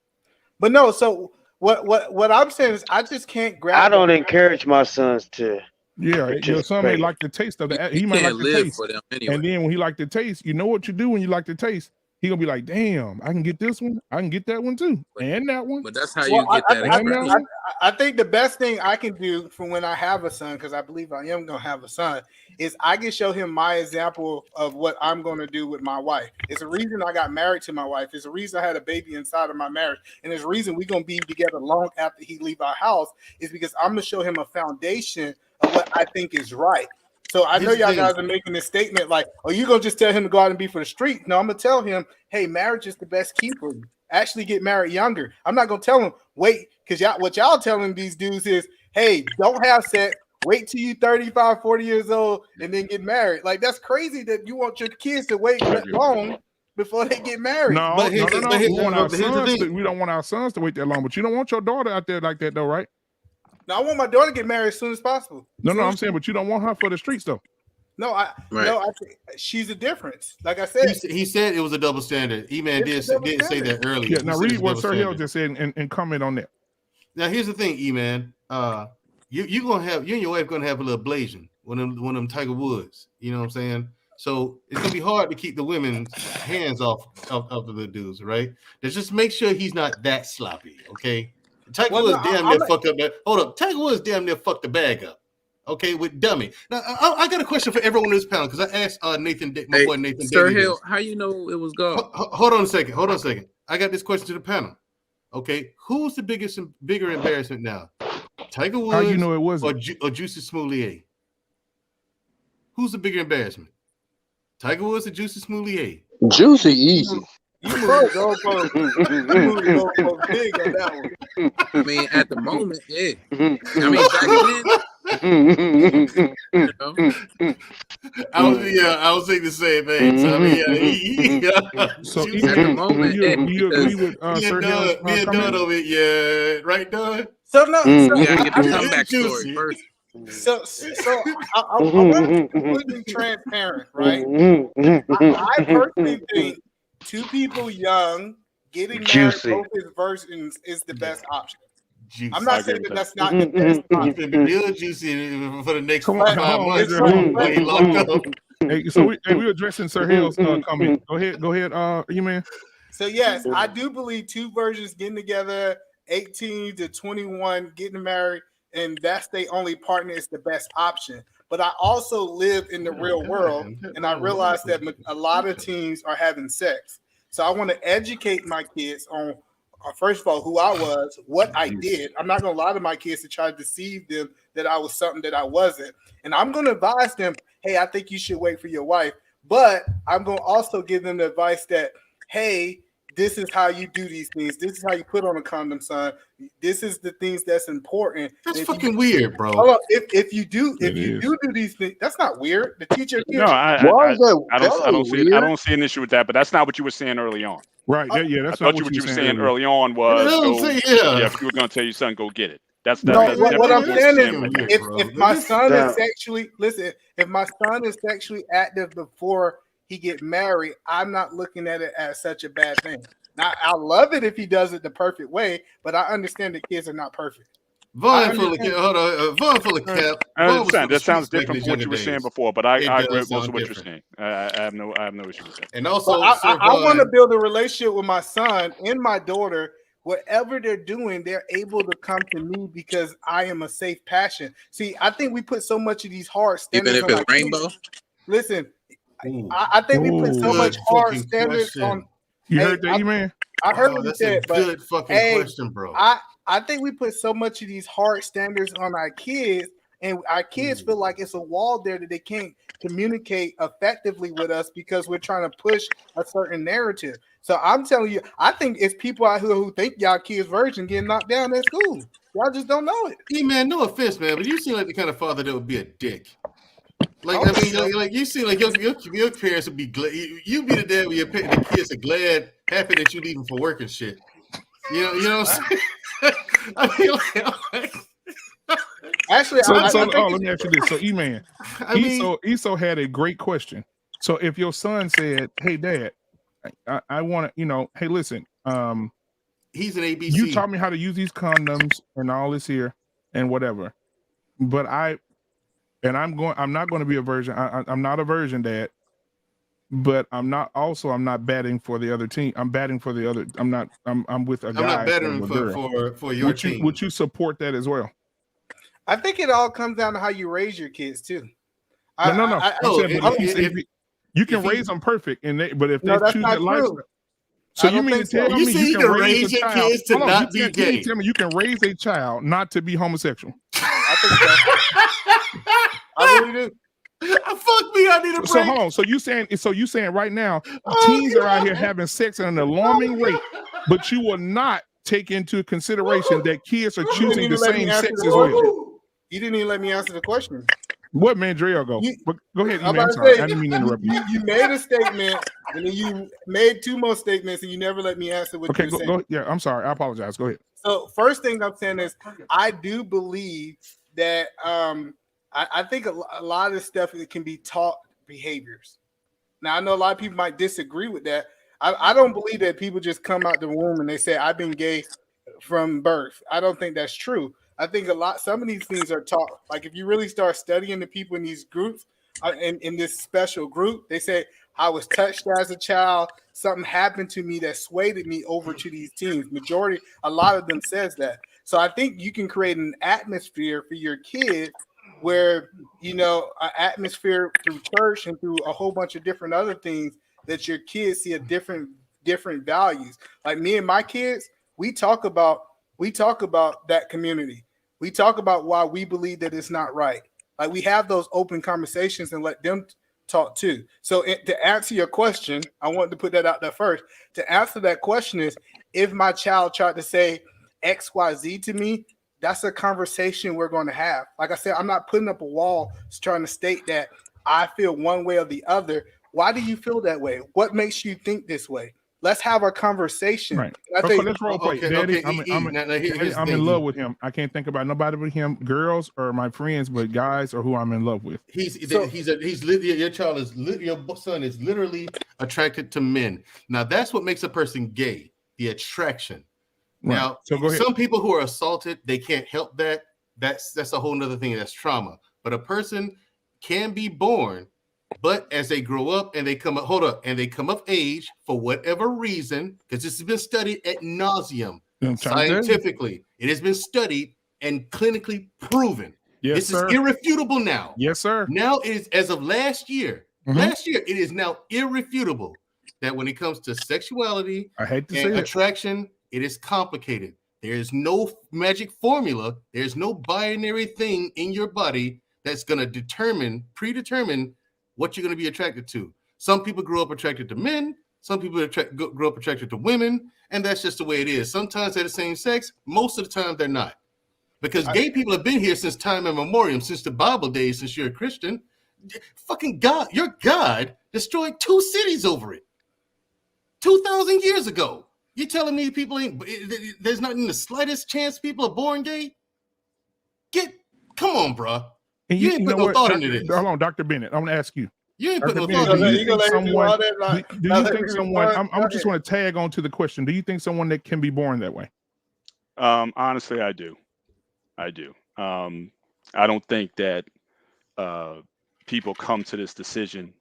But no, so what I'm saying is I just can't grab. I don't encourage my sons to. Yeah, your son may like the taste of the. He might like the taste, for them anyway. And then when he like the taste, you know what you do when you like the taste. He gonna be like, "Damn, I can get this one. I can get that one too, and that one." But that's how you get that experience. I think the best thing I can do for when I have a son, because I believe I am gonna have a son, is I can show him my example of what I'm gonna do with my wife. It's a reason I got married to my wife. It's a reason I had a baby inside of my marriage, and there's a reason we're gonna be together long after he leave our house. Is because I'm gonna show him a foundation of what I think is right. So I know y'all guys are making this statement like, "Oh, you gonna just tell him to go out and be for the street?" No, I'm gonna tell him, "Hey, marriage is the best key for you. Actually, get married younger." I'm not gonna tell him wait, because what y'all telling these dudes is, "Hey, don't have sex. Wait till you 35, 40 years old, and then get married." Like that's crazy that you want your kids to wait that long before they get married. No. We don't want our sons to wait that long, but you don't want your daughter out there like that, though, right? No, I want my daughter to get married as soon as possible. No, I'm saying, but you don't want her for the streets, though. No, I think she's a difference. Like I said, he said it was a double standard. E-Man did say that earlier. Yeah, now read what Sir Hill just said and comment on that. Now here's the thing, E-Man. You and your wife gonna have a little blazing when them Tiger Woods. You know what I'm saying? So it's gonna be hard to keep the women's hands off of the dudes, right? Just make sure he's not that sloppy, okay? Tiger Woods damn near fucked up that. Hold up, Tiger Woods damn near fucked the bag up, okay, with dummy. Now I got a question for everyone on this panel because I asked Nathan, my boy Nathan. Sir Daly Hill, this. how you know it was God? Hold on a second. I got this question to the panel. Okay, who's the bigger embarrassment now? Tiger Woods, How you know it wasn't? or Juicy Smoulier? Who's the bigger embarrassment? Tiger Woods or Juicy Smoulier? Juicy easy. You moved the goalpost big on that one. I mean, at the moment, yeah. I mean, back then, you know. I was thinking the same thing. So, I mean, So Juicy, at the moment, do you agree with Sir Hill's me and Doug over it, yeah, right, Doug? So no, You gotta get the comeback story first. So I want to be completely transparent, right? I personally think two people young getting married both his versions is the best option. Juicy. I'm not saying that that's not the best option. Real juicy for the next 5 months. Hey, so we're addressing Sir Hill's comment. Go ahead, E-Man. So yes, I do believe two versions getting together, 18 to 21, getting married, and that's their only partner is the best option. But I also live in the real world, and I realize that a lot of teens are having sex. So I want to educate my kids on, first of all, who I was, what I did. I'm not going to lie to my kids to try to deceive them that I was something that I wasn't. And I'm going to advise them, hey, I think you should wait for your wife. But I'm going to also give them the advice that, hey, this is how you do these things. This is how you put on a condom, son. This is the things that's important. That's fucking weird, bro. Hold on. If you do these things, that's not weird. The teacher. No, I don't see an issue with that. But that's not what you were saying early on. Right? Yeah. That's I thought what you were saying early on was, if you were going to tell your son, go get it. That's what I'm saying is, weird, if my son is sexually if my son is sexually active before he get married, I'm not looking at it as such a bad thing. Now, I love it if he does it the perfect way, but I understand that kids are not perfect. Vaughn full of cap. I understand. That sounds different from what you were saying before, but I agree with most of what you're saying. I have no issue with that. And also, I want to build a relationship with my son and my daughter. Whatever they're doing, they're able to come to me because I am a safe passion. See, I think we put so much of these hard standards. Even if it's rainbow. Listen, I think we put so much hard standards on. You heard that, man? I heard what you said, but good fucking question, bro. I think we put so much of these hard standards on our kids, and our kids feel like it's a wall there that they can't communicate effectively with us because we're trying to push a certain narrative. So I'm telling you, I think it's people out here who think y'all kids' virgin getting knocked down at school. Y'all just don't know it. Hey, man, no offense, man, but you seem like the kind of father that would be a dick. Like, I mean, like you seem like your parents would be glad. You be the dad where the kids are glad, happy that you leaving for work and shit. You know what I'm saying? I mean, actually, let me ask you this. So, E-Man, Eso had a great question. So, if your son said, "Hey, Dad, I want to, hey, listen, he's an ABC. You taught me how to use these condoms and all this here and whatever, but I'm not going to be a virgin. I'm not a virgin, Dad. But I'm not batting for the other team. I'm batting for the other. I'm with a guy. I'm not batting for your team. Would you support that as well? I think it all comes down to how you raise your kids too. You can raise them perfect, but if they choose that lifestyle. So you mean to tell me you can raise your kids to not be gay? Tell me you can raise a child not to be homosexual. I think so. I really do. Fuck me, I need a break. So hold on. So you saying right now, teens are out here having sex at an alarming rate, but you will not take into consideration that kids are choosing the same sex as well. You didn't even let me answer the question. What Mandrell go? Go ahead, man. I'm sorry. I didn't mean to interrupt you. You made a statement, and then you made two more statements, and you never let me answer what you were saying. Yeah, I'm sorry. I apologize. Go ahead. So first thing I'm saying is I do believe that I think a lot of stuff that can be taught behaviors. Now, I know a lot of people might disagree with that. I don't believe that people just come out the womb and they say, I've been gay from birth. I don't think that's true. I think some of these things are taught. Like if you really start studying the people in these groups, in this special group, they say, I was touched as a child. Something happened to me that swayed me over to these teams. A lot of them says that. So I think you can create an atmosphere for your kids where, an atmosphere through church and through a whole bunch of different other things that your kids see a different values. Like me and my kids, we talk about that community. We talk about why we believe that it's not right. Like we have those open conversations and let them talk too. So to answer your question, I wanted to put that out there first. To answer that question is, if my child tried to say XYZ to me, that's a conversation we're going to have. Like I said, I'm not putting up a wall trying to state that I feel one way or the other. Why do you feel that way? What makes you think this way? Let's have a conversation. Right. Okay, let's role play. Daddy, I'm in love with him. I can't think about nobody but him, girls or my friends, but guys are who I'm in love with. Your son is literally attracted to men. Now that's what makes a person gay, the attraction. Right. Now, so go ahead. Some people who are assaulted, they can't help that. That's a whole nother thing. That's trauma. But a person can be born, but as they grow up and they come of age for whatever reason, because this has been studied ad nauseum, scientifically, it has been studied and clinically proven. Yes, this is irrefutable now. Yes, sir. Now it is, as of last year, it is now irrefutable that when it comes to sexuality and attraction, it is complicated. There is no magic formula. There's no binary thing in your body that's going to predetermine what you're going to be attracted to. Some people grow up attracted to men. Some people grow up attracted to women. And that's just the way it is. Sometimes they're the same sex. Most of the time they're not. Because gay people have been here since time immemorial, since the Bible days, since you're a Christian. Fucking God, your God destroyed 2 cities over it 2,000 years ago. You're telling me there's not in the slightest chance people are born gay? Come on, bro. And you ain't put no thought into this. Hold on, Dr. Bennett. I'm going to ask you. You ain't Dr. put no Bennett, thought into this. Do you think someone, I'm just want to tag on to the question. Do you think someone that can be born that way? Honestly, I do. I don't think that people come to this decision,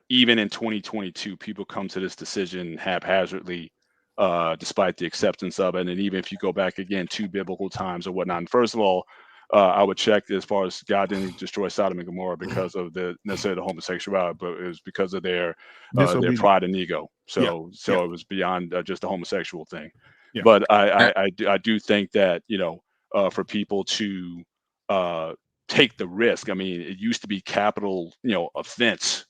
even in 2022, people come to this decision haphazardly, despite the acceptance of it. And even if you go back again to biblical times or whatnot, and first of all, I would check as far as God didn't destroy Sodom and Gomorrah because of necessarily the homosexuality, but it was because of their pride and ego. So it was beyond just a homosexual thing. Yeah. But I do think that, for people to take the risk. I mean, it used to be capital, offense,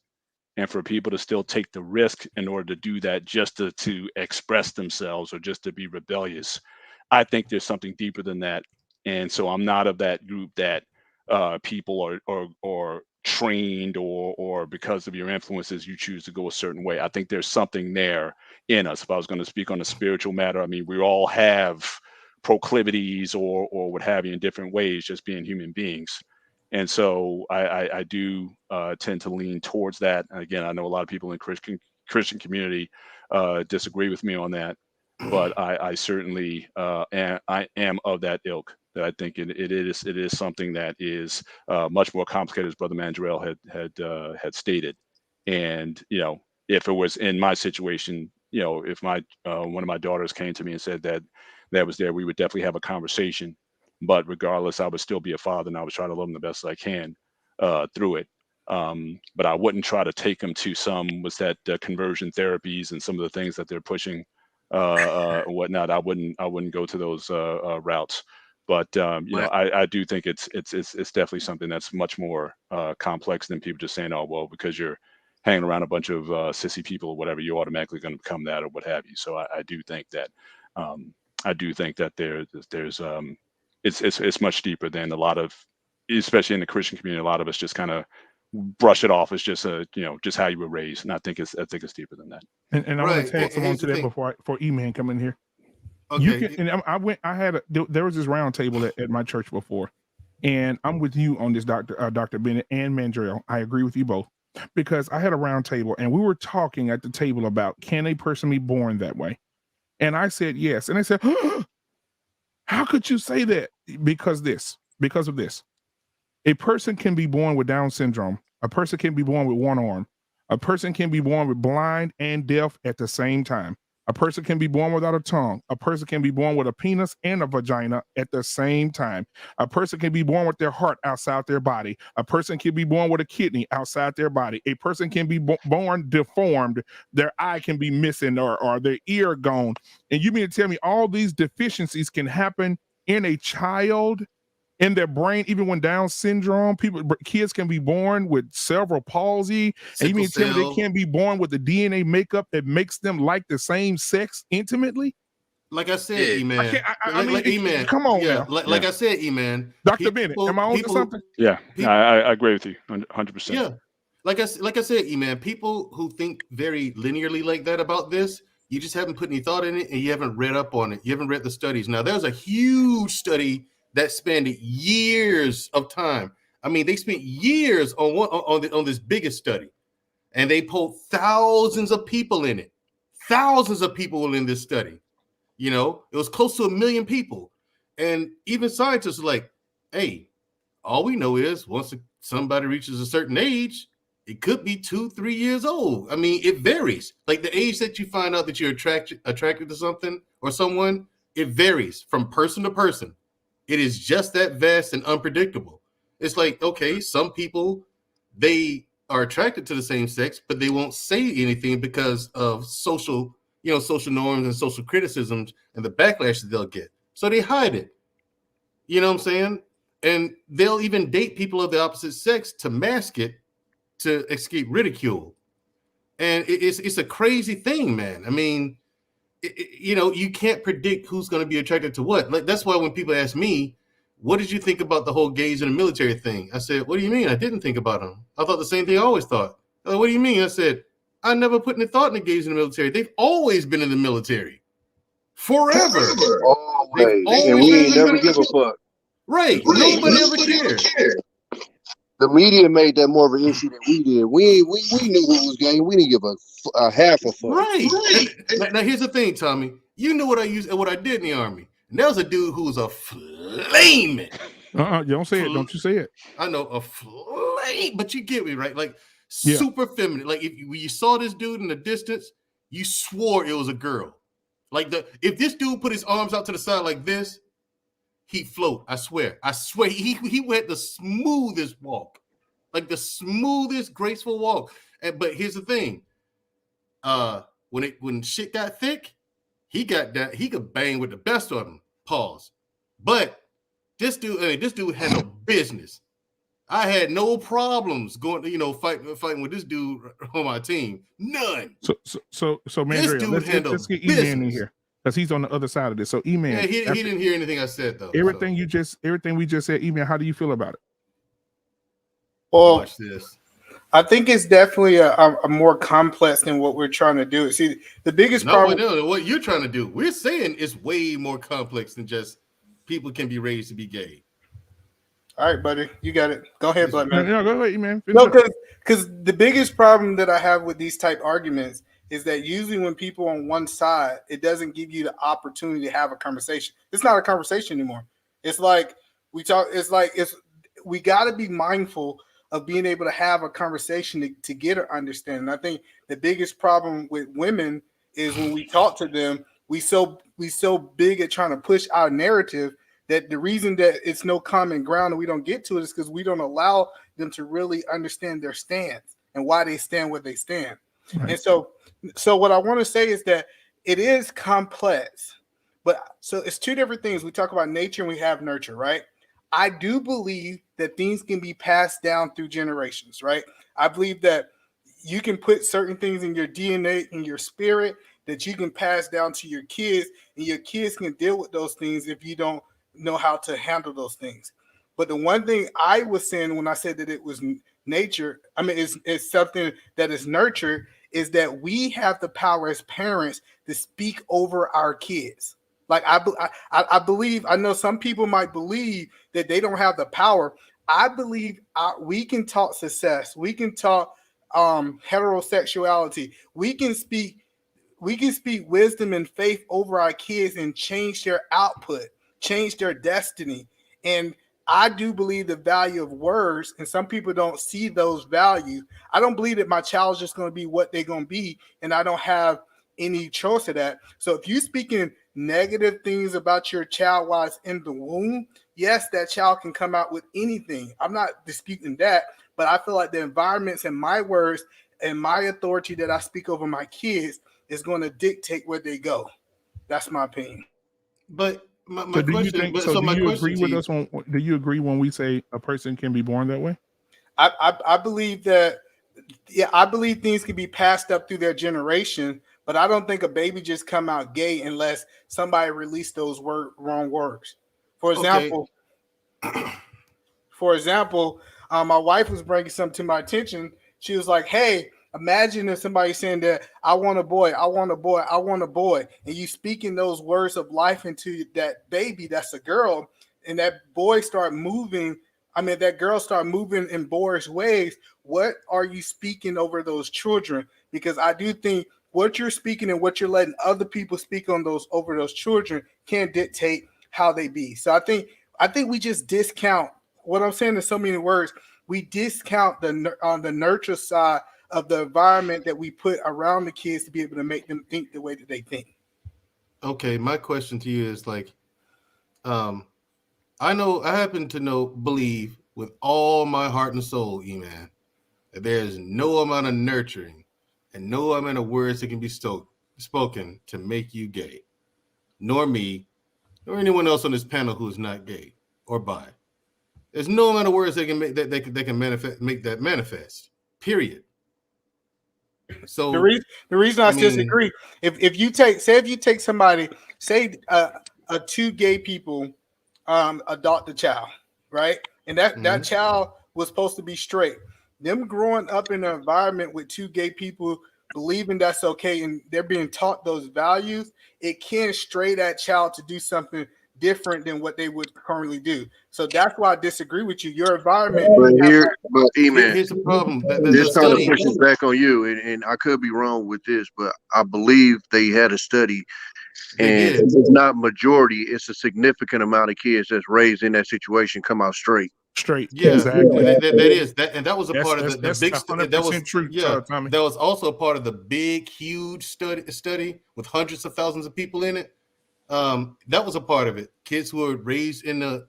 and for people to still take the risk in order to do that, just to express themselves or just to be rebellious, I think there's something deeper than that. And so I'm not of that group that people are trained or because of your influences you choose to go a certain way. I think there's something there in us. If I was going to speak on a spiritual matter, I mean, we all have proclivities or what have you in different ways, just being human beings. And so I do tend to lean towards that. And again, I know a lot of people in Christian community disagree with me on that, but I certainly I am of that ilk. That I think it is something that is much more complicated, as Brother Mandrell had stated. And if it was in my situation, if my one of my daughters came to me and said that was there, we would definitely have a conversation. But regardless, I would still be a father, and I would try to love them the best I can through it. But I wouldn't try to take them to conversion therapies and some of the things that they're pushing, whatnot. I wouldn't go to those routes. But I do think it's definitely something that's much more complex than people just saying, oh well, because you're hanging around a bunch of sissy people or whatever, you're automatically going to become that or what have you. So I do think that there's it's much deeper than a lot of, especially in the Christian community. A lot of us just kind of brush it off as just just how you were raised, and I think it's deeper than that. And I want to tag someone to that before E-Man come in here. Okay. There was this round table at my church before, and I'm with you on this, Dr. Bennett and Mandrell. I agree with you both, because I had a round table and we were talking at the table about, can a person be born that way? And I said yes, and they said, how could you say that? Because of this. A person can be born with Down syndrome. A person can be born with one arm. A person can be born with blind and deaf at the same time. A person can be born without a tongue. A person can be born with a penis and a vagina at the same time. A person can be born with their heart outside their body. A person can be born with a kidney outside their body. A person can be born deformed. Their eye can be missing or their ear gone. And you mean to tell me all these deficiencies can happen in a child? In their brain, even when Down syndrome, kids can be born with cerebral palsy, and you mean to tell me they can't be born with the DNA makeup that makes them like the same sex intimately? Like I said, E-Man. I mean, E-Man. Come on yeah, now. Like I said, E-Man. Dr. Bennett, am I on to something? Yeah, I agree with you 100%. Yeah. Like I said, E-Man, people who think very linearly like that about this, you just haven't put any thought in it and you haven't read up on it. You haven't read the studies. Now, there's a huge study that spanned years of time. I mean, they spent years on this biggest study, and they pulled thousands of people in it. Thousands of people were in this study. You know, it was close to 1 million people. And even scientists are like, hey, all we know is once somebody reaches a certain age, it could be 2-3 years old. I mean, it varies. Like the age that you find out that you're attracted to something or someone, it varies from person to person. It is just that vast and unpredictable. It's like, okay, some people, they are attracted to the same sex, but they won't say anything because of social norms and social criticisms and the backlash that they'll get. So they hide it. You know what I'm saying? And they'll even date people of the opposite sex to mask it, to escape ridicule. And it's a crazy thing, man. I mean, you can't predict who's going to be attracted to what. Like, that's why when people ask me, what did you think about the whole gays in the military thing? I said, what do you mean? I didn't think about them. I thought the same thing I always thought. What do you mean? I said, I never put any thought in the gays in the military. They've always been in the military. Forever. Always. And we ain't never give a fuck. Right. Nobody ever cared. The media made that more of an issue than we did. We knew who was gay. We didn't give a half a fuck. Right. Now here's the thing, Tommy. You knew what I used and what I did in the Army. And there was a dude who was a flaming. You don't say it. Don't you say it. I know, a flame, but you get me, right? Like super feminine. Like when you saw this dude in the distance, you swore it was a girl. Like if this dude put his arms out to the side like this, he'd float. I swear. He went the smoothest walk, like the smoothest, graceful walk. But here's the thing: when shit got thick, he could bang with the best of them. Pause. But this dude had no business. I had no problems going, fighting with this dude on my team. None. So man, let's get E-Man in here because he's on the other side of this. So E-Man, yeah, he didn't hear anything I said though. Everything we just said, E-Man, how do you feel about it? Well, watch this. I think it's definitely a more complex than what we're trying to do. See, the biggest problem. No, what you're trying to do, we're saying it's way more complex than just people can be raised to be gay. All right, buddy, you got it. Go ahead, Blackman. No, go ahead, man. No, because the biggest problem that I have with these type arguments is that usually when people on one side, it doesn't give you the opportunity to have a conversation. It's not a conversation anymore. It's like we got to be mindful of being able to have a conversation to get an understanding. I think the biggest problem with women is when we talk to them, we so big at trying to push our narrative that the reason that it's no common ground and we don't get to it is because we don't allow them to really understand their stance and why they stand where they stand. Right. And so what I want to say is that it is complex, but so it's two different things. We talk about nature and we have nurture, right? I do believe that things can be passed down through generations, right? I believe that you can put certain things in your DNA, in your spirit, that you can pass down to your kids, and your kids can deal with those things if you don't know how to handle those things. But the one thing I was saying when I said that it was nature, I mean, it's something that is nurture, is that we have the power as parents to speak over our kids. Like I believe, I know some people might believe that they don't have the power. I believe we can talk success. We can talk heterosexuality. We can speak wisdom and faith over our kids and change their output, change their destiny. And I do believe the value of words, and some people don't see those values. I don't believe that my child is just going to be what they're going to be, and I don't have any choice of that. So if you're speaking negative things about your child while it's in the womb, yes, that child can come out with anything. I'm not disputing that, but I feel like the environments and my words and my authority that I speak over my kids is going to dictate where they go. That's my opinion. But my So do you question, think? but So so do my you question agree to with you, us on? Do you agree when we say a person can be born that way? I believe that, yeah, I believe things can be passed up through their generation, but I don't think a baby just come out gay unless somebody released those wrong words. For okay, example, my wife was bringing something to my attention. She was like, "Hey, imagine if somebody saying that I want a boy, I want a boy, I want a boy," and you speaking those words of life into that baby, that's a girl, and that boy start moving. I mean, that girl start moving in boyish ways. What are you speaking over those children? Because I do think what you're speaking and what you're letting other people speak on those over those children can dictate how they be. So I think we just discount what I'm saying in so many words. We discount on the nurture side of the environment that we put around the kids to be able to make them think the way that they think. okay. My question to you is like, I happen to believe with all my heart and soul, E-Man, that there is no amount of nurturing and no amount of words that can be spoken to make you gay, nor me, nor anyone else on this panel who is not gay or bi. There's no amount of words that can make that they can make that manifest. Period. So the reason I disagree, if you take somebody, say two gay people adopt a child, right, and that child was supposed to be straight. Them growing up in an environment with two gay people believing that's okay and they're being taught those values, it can stray that child to do something different than what they would currently do. So that's why I disagree with you. Your environment. But E-Man, here's the problem. This kind of pushes back on you, and I could be wrong with this, but I believe they had a study, and it's not majority; it's a significant amount of kids that's raised in that situation come out straight. Straight, yeah, exactly. That was a part of the big. That was true. Tommy. That was also a part of the big, huge study with hundreds of thousands of people in it. That was a part of it. Kids who were raised in a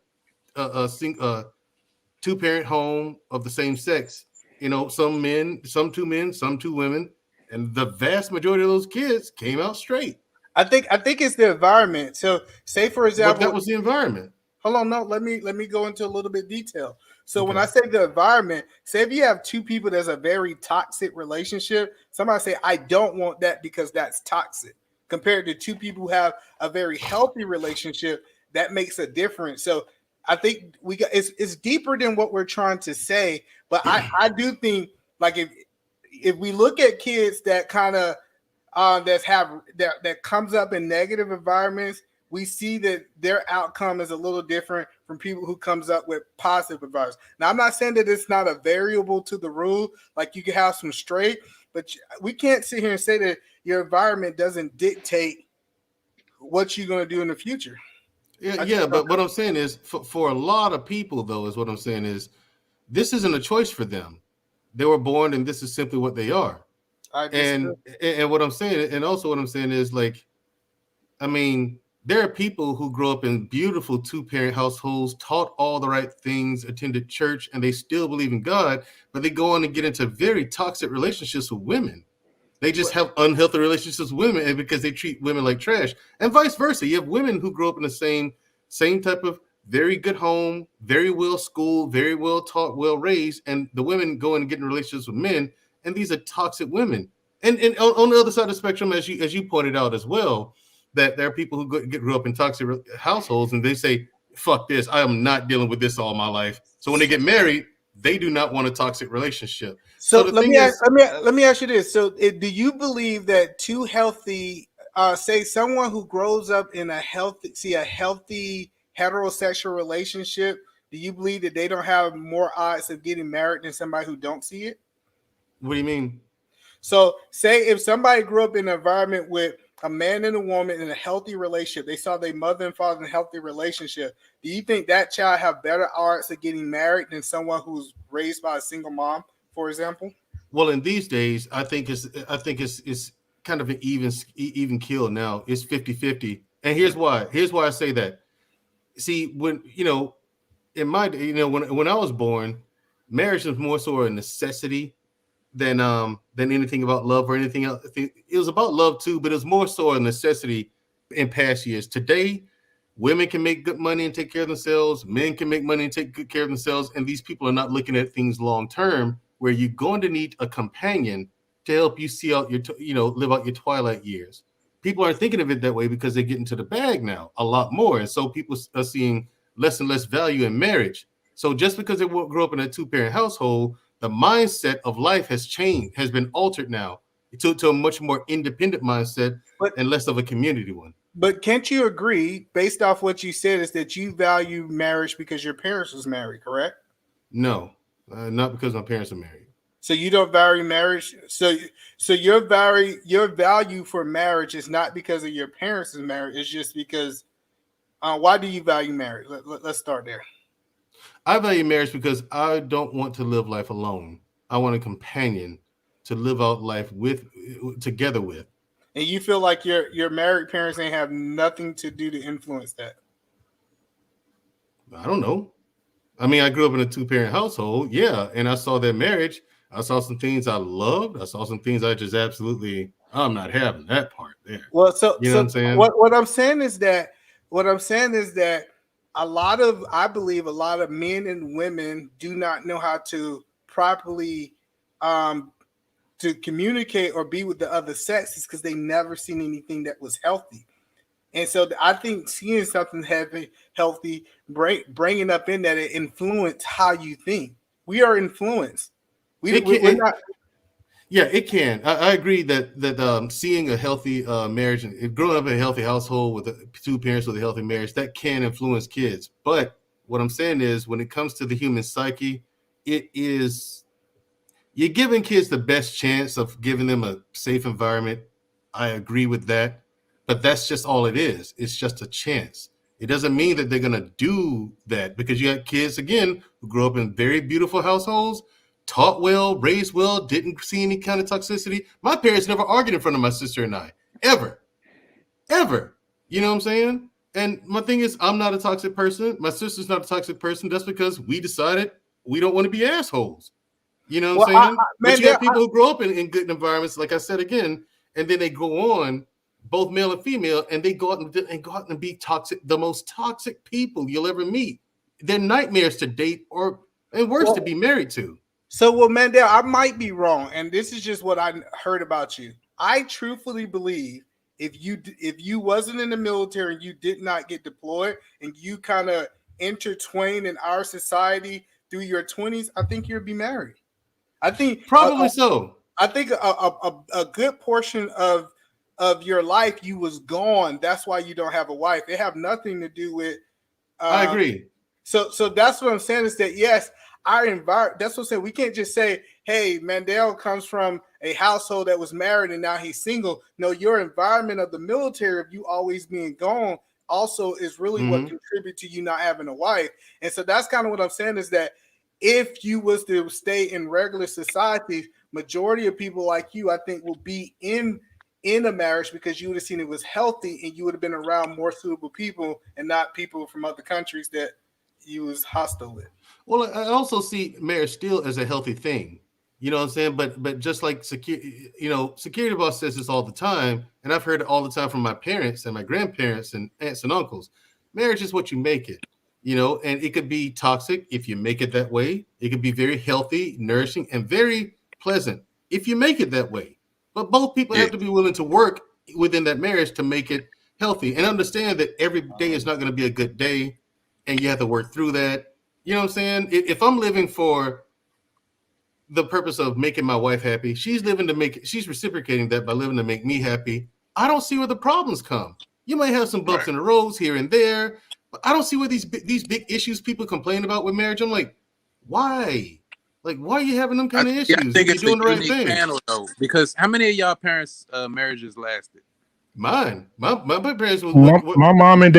two-parent home of the same sex. Some two men, some two women, and the vast majority of those kids came out straight. I think it's the environment. So, say for example, but that was the environment. Hold on, no. Let me go into a little bit detail. So when I say the environment, say if you have two people that's a very toxic relationship, somebody say I don't want that because that's toxic. Compared to two people who have a very healthy relationship, that makes a difference. So I think it's deeper than what we're trying to say. But I do think like if we look at kids that kind of that comes up in negative environments, we see that their outcome is a little different from people who comes up with positive environments. Now, I'm not saying that it's not a variable to the rule, like you can have some straight, but we can't sit here and say that your environment doesn't dictate what you're going to do in the future. Yeah, but what I'm saying is for a lot of people, though, is what I'm saying is this isn't a choice for them. They were born and this is simply what they are. And what I'm saying, and also what I'm saying is like, I mean, there are people who grow up in beautiful two-parent households, taught all the right things, attended church, and they still believe in God, but they go on and get into very toxic relationships with women. They just have unhealthy relationships with women, and because they treat women like trash, and vice versa. You have women who grow up in the same type of very good home, very well schooled, very well taught, well raised, and the women go and get in relationships with men, and these are toxic women. And on the other side of the spectrum, as you pointed out as well, that there are people who grew up in toxic households, and they say, "Fuck this! I am not dealing with this all my life." So when they get married, they do not want a toxic relationship. So let me ask you this: so do you believe that two healthy, say someone who grows up in a healthy heterosexual relationship, do you believe that they don't have more odds of getting married than somebody who don't see it? What do you mean? So say if somebody grew up in an environment with a man and a woman in a healthy relationship, they saw their mother and father in a healthy relationship, do you think that child have better odds of getting married than someone who's raised by a single mom, for example? Well, in these days, I think it's kind of an even kill now. It's 50-50. And here's why. Here's why I say that. See, when in my when I was born, marriage was more so a necessity than anything about love or anything else. It was about love too, but it was more so a necessity in past years. Today, women can make good money and take care of themselves. Men can make money and take good care of themselves. And these people are not looking at things long term, where you're going to need a companion to help you see out live out your twilight years. People aren't thinking of it that way because they get into the bag now a lot more, and so people are seeing less and less value in marriage. So just because they grew up in a two-parent household, the mindset of life has changed, has been altered now to a much more independent mindset and less of a community one. But can't you agree, based off what you said, is that you value marriage because your parents was married, correct? No, not because my parents are married. So you don't value marriage. So your value for marriage is not because of your parents' marriage. It's just because. Why do you value marriage? Let's start there. I value marriage because I don't want to live life alone. I want a companion to live out life together with. And you feel like your married parents ain't have nothing to do to influence that? I don't know. I mean, I grew up in a two-parent household, yeah, and I saw their marriage. I saw some things I loved. I saw some things I just I'm not having that part there. Well, so you know what I'm saying? What I'm saying is that I believe a lot of men and women do not know how to properly to communicate or be with the other sexes because they never seen anything that was healthy. And so I think seeing something healthy, bringing up in that, it influence how you think. We are influenced. We're not. Yeah, it can. I agree that seeing a healthy marriage and growing up in a healthy household with two parents with a healthy marriage, that can influence kids. But what I'm saying is, when it comes to the human psyche, you're giving kids the best chance of giving them a safe environment. I agree with that. But that's just all it is. It's just a chance. It doesn't mean that they're going to do that, because you have kids, again, who grew up in very beautiful households, taught well, raised well, didn't see any kind of toxicity. My parents never argued in front of my sister and I, ever. You know what I'm saying? And my thing is, I'm not a toxic person. My sister's not a toxic person. That's because we decided we don't want to be assholes. You know what I'm saying? But you have people who grow up in good environments, like I said again, and then they go on, both male and female, and they go out and be toxic, the most toxic people you'll ever meet. They're nightmares to date, and worse, to be married to. So, well, Mandel, I might be wrong, and this is just what I heard about you. I truthfully believe if you wasn't in the military and you did not get deployed and you kind of intertwined in our society through your 20s, I think you'd be married. I think probably so. I think a good portion of your life you was gone. That's why you don't have a wife. It have nothing to do with. I agree. So that's what I'm saying is that yes, our environment. That's what I'm saying. We can't just say, "Hey, Mandel comes from a household that was married and now he's single." No, your environment of the military, of you always being gone, also is really what contribute to you not having a wife. And so that's kind of what I'm saying is that if you was to stay in regular society, majority of people like you, I think, will be in a marriage because you would have seen it was healthy and you would have been around more suitable people and not people from other countries that you was hostile with. Well, I also see marriage still as a healthy thing. You know what I'm saying? But just like security boss says this all the time, and I've heard it all the time from my parents and my grandparents and aunts and uncles. Marriage is what you make it. And it could be toxic if you make it that way. It could be very healthy, nourishing, and very pleasant if you make it that way. But both people have to be willing to work within that marriage to make it healthy and understand that every day is not going to be a good day, and you have to work through that. You know what I'm saying? If I'm living for the purpose of making my wife happy, she's reciprocating that by living to make me happy. I don't see where the problems come. You might have some bumps in the roads here and there, but I don't see where these big issues people complain about with marriage. I'm like, why? Like, why are you having them kind of issues? I think You're it's doing a the right unique thing. panel, though, because how many of y'all parents' marriages lasted? Mine, my parents was My mom and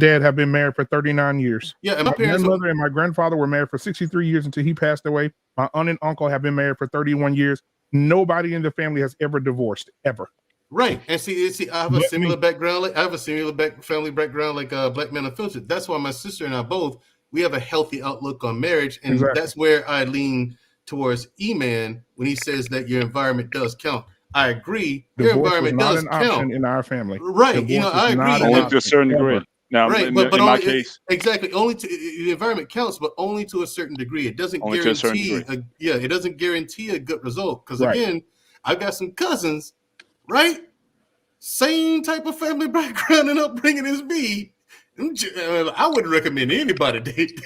dad have been married for 39 years. Yeah, and my my parents grandmother and my grandfather were married for 63 years until he passed away. My aunt and uncle have been married for 31 years. Nobody in the family has ever divorced, ever. Right, and see, I have a similar background. Like I have a similar family background, like Black Man Unfiltered. That's why my sister and I both we have a healthy outlook on marriage, and that's where I lean towards E-Man when he says that your environment does count. I agree. Your Divorce was environment not does an count. option in our family. Right, Divorce I is agree. not an Only to a option, certain degree. ever. Now, Right, in but my only, case, exactly. Only to the environment counts, but only to a certain degree. It doesn't only to a certain guarantee. degree. It doesn't guarantee a good result. Because Right. again, I've got some cousins, right? Same type of family background and upbringing as me. I wouldn't recommend anybody date.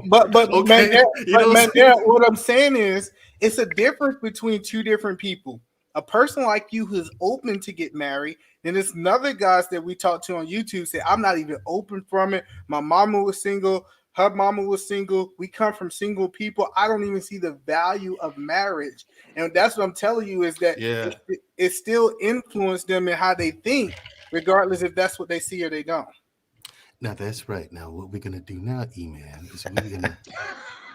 But okay, Mandela, what I'm saying is, it's a difference between two different people. A person like you who's open to get married, and there's another guys that we talked to on YouTube say, I'm not even open from it. My mama was single, her mama was single. We come from single people. I don't even see the value of marriage. And that's what I'm telling you is that it still influenced them in how they think, regardless if that's what they see or they don't. Now that's right. Now what we're gonna do now, E-Man, is we're gonna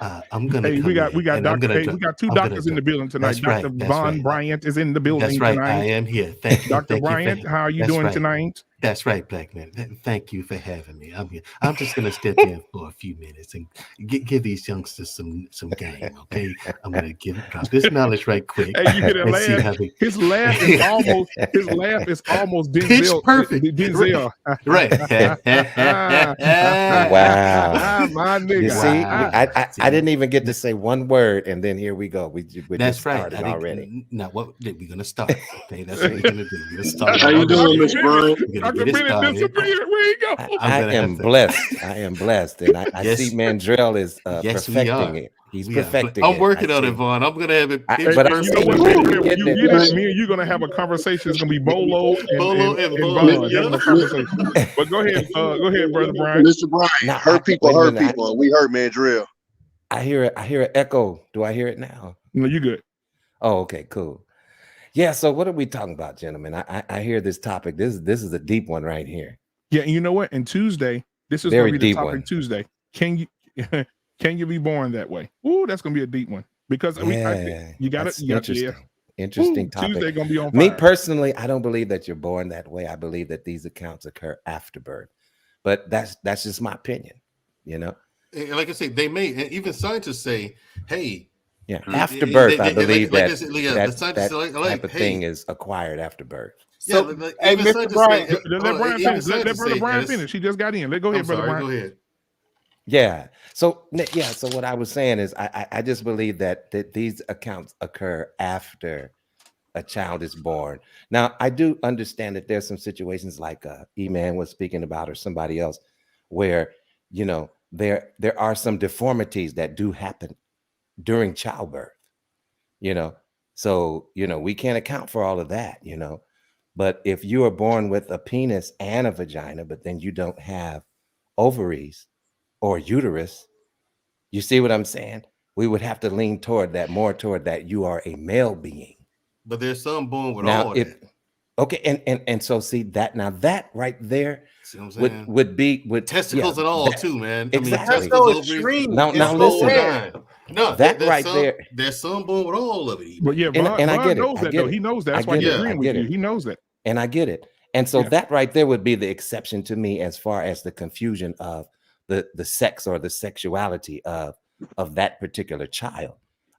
I'm gonna Hey, come we got in, we got two doctors in the building tonight. Dr. Von Bryant is in the building That's right. tonight. I am here. Thank you. Dr. Bryant, how are you doing tonight? That's right, Black Man. Thank you for having me. I'm here. I'm just gonna step in for a few minutes and give these youngsters some game. Okay, I'm gonna drop this knowledge right quick. Hey, you hear that laugh? His laugh is almost Denzel. Pitch perfect. Denzel. Right. Wow. My nigga. You see, I didn't even get to say one word, and then here we go. We That's just right. started already. Now what we're gonna start? Okay, that's what we're gonna do. We're gonna start. How you doing, Miss Bryant? Dr. Bennett disappeared. Where he go? I am blessed. I am blessed, and I see Mandrell is perfecting it. He's perfecting it. I'm working on it, Vaughn. I'm gonna have it. But you know what? When you get it, me and you gonna have a conversation. It's gonna be Bolo and Vaughn having a conversation. But go ahead, Brother Brian. Mr. Brian, hurt people, and we hurt Mandrell. I hear an echo. Do I hear it now? No, you good. Oh, okay, cool. Yeah. So what are we talking about, gentlemen? I hear this topic. This is a deep one right here. Yeah, and you know what? And Tuesday, this is Very gonna be the deep topic. one. Tuesday. Can you be born that way? Ooh, that's gonna be a deep one because you got it. Interesting topic. Tuesday gonna be on fire. Me personally, I don't believe that you're born that way. I believe that these accounts occur after birth, but that's just my opinion. You know, and like I say, they may, and even scientists say, "Hey, yeah, after birth, I believe that type of thing is acquired after birth." So, hey, Mr. Brian, let Brian finish. Let Brother Brian finish. He just got in. Go ahead, Brother Brian. Go ahead. Yeah. So what I was saying is I just believe that these accounts occur after a child is born. Now, I do understand that there's some situations like E-Man was speaking about or somebody else where, you know, there are some deformities that do happen during childbirth, you know. So, you know, we can't account for all of that, you know. But if you are born with a penis and a vagina, but then you don't have ovaries or uterus, you see what I'm saying? We would have to lean toward that you are a male being. But there's some born with all that. Okay, and so see that now that right there would be testicles and all too, man. Exactly. I mean, testicles, ovaries. Now listen. No, that right there. There's some born with all of it. But yeah, and I get it. Knows that, though. He knows that. That's why he's agreeing with you. He knows that. And I get it. And so that right there would be the exception to me as far as the confusion of the sex or the sexuality of that particular child.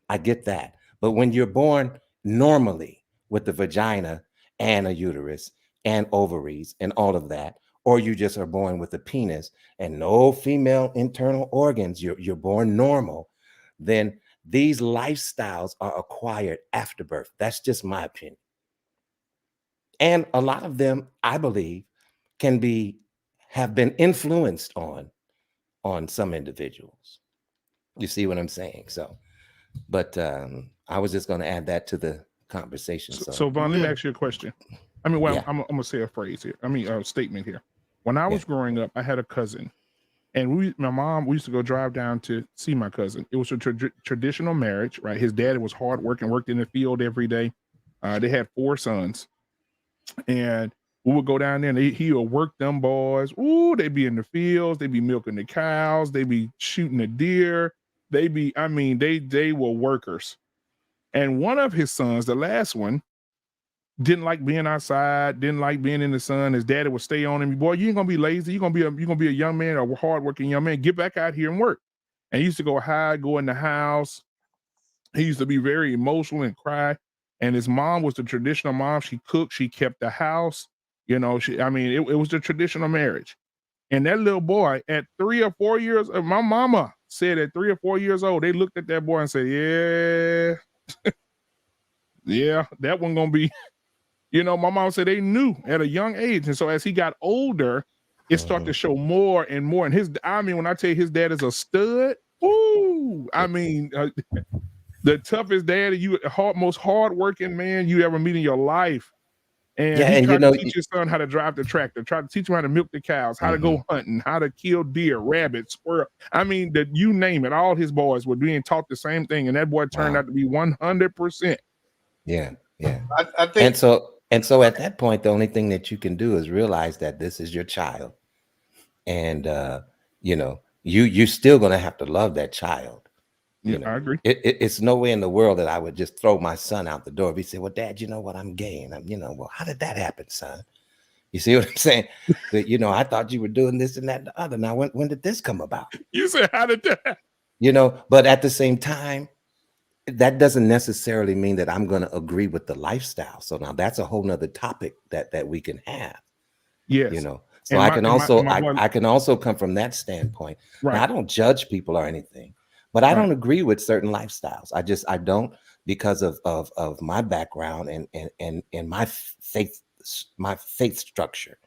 I get that. But when you're born normally with the vagina and a uterus and ovaries and all of that, or you just are born with a penis and no female internal organs, you're born normal, then these lifestyles are acquired after birth. That's just my opinion. And a lot of them, I believe, have been influenced on some individuals. You see what I'm saying? So, but I was just going to add that to the conversation. So Vaughn, let me ask you a question. I mean, I'm going to say a phrase here. I mean, a statement here. When I was growing up, I had a cousin, and my mom, we used to go drive down to see my cousin. It was a traditional marriage, right? His dad was hard working, worked in the field every day. They had 4 sons, and We would go down there and he would work them boys. Ooh, they be in the fields, they be milking the cows, they be shooting the deer. They were workers. And one of his sons, the last one, didn't like being outside, didn't like being in the sun. His daddy would stay on him. Boy, you ain't gonna be lazy. You're gonna be a young man, a hardworking young man. Get back out here and work. And he used to go hide, go in the house. He used to be very emotional and cry. And his mom was the traditional mom. She cooked, she kept the house. You know, it was the traditional marriage. And that little boy at 3 or 4 years, my mama said at 3 or 4 years old, they looked at that boy and said, yeah, yeah, that one gonna be, you know, my mom said they knew at a young age. And so as he got older, it started to show more and more. And when I tell you his dad is a stud, ooh, the toughest dad, most hardworking man you ever meet in your life. And he tried to teach his son how to drive the tractor, tried to teach him how to milk the cows, how to go hunting, how to kill deer, rabbits, squirrel. You name it, all his boys were being taught the same thing. And that boy turned out to be 100%. Yeah. Yeah. I think and so at that point, the only thing that you can do is realize that this is your child. And you know, you're still gonna have to love that child. Yeah, I agree. It's no way in the world that I would just throw my son out the door. If he said, well, Dad, you know what, I'm gay. And well, how did that happen, son? You see what I'm saying? That, I thought you were doing this and that and the other. Now, when did this come about? You said, how did that happen? But at the same time, that doesn't necessarily mean that I'm going to agree with the lifestyle. So now that's a whole nother topic that we can have. Yes. So I can also come from that standpoint. Right. Now, I don't judge people or anything, but I don't agree with certain lifestyles. I don't, because of my background and my faith structure.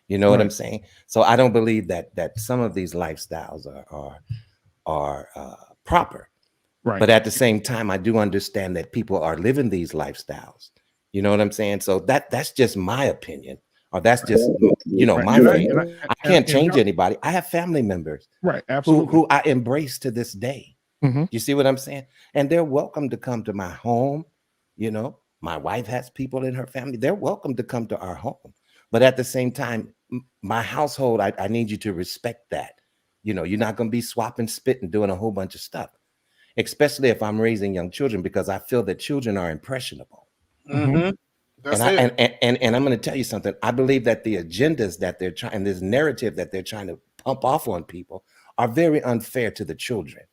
You know what I'm saying? So I don't believe that some of these lifestyles are proper. Right. But at the same time, I do understand that people are living these lifestyles. You know what I'm saying? So that's just my opinion, or that's just my faith. I can't change anybody. I have family members, right? Absolutely, who I embrace to this day. You see what I'm saying? And they're welcome to come to my home. My wife has people in her family. They're welcome to come to our home. But at the same time, my household, I need you to respect that. You're not going to be swapping spit and doing a whole bunch of stuff. Especially if I'm raising young children, because I feel that children are impressionable. Mm-hmm. And I'm going to tell you something. I believe that the agendas that they're trying, this narrative that they're trying to pump off on people, are very unfair to the children.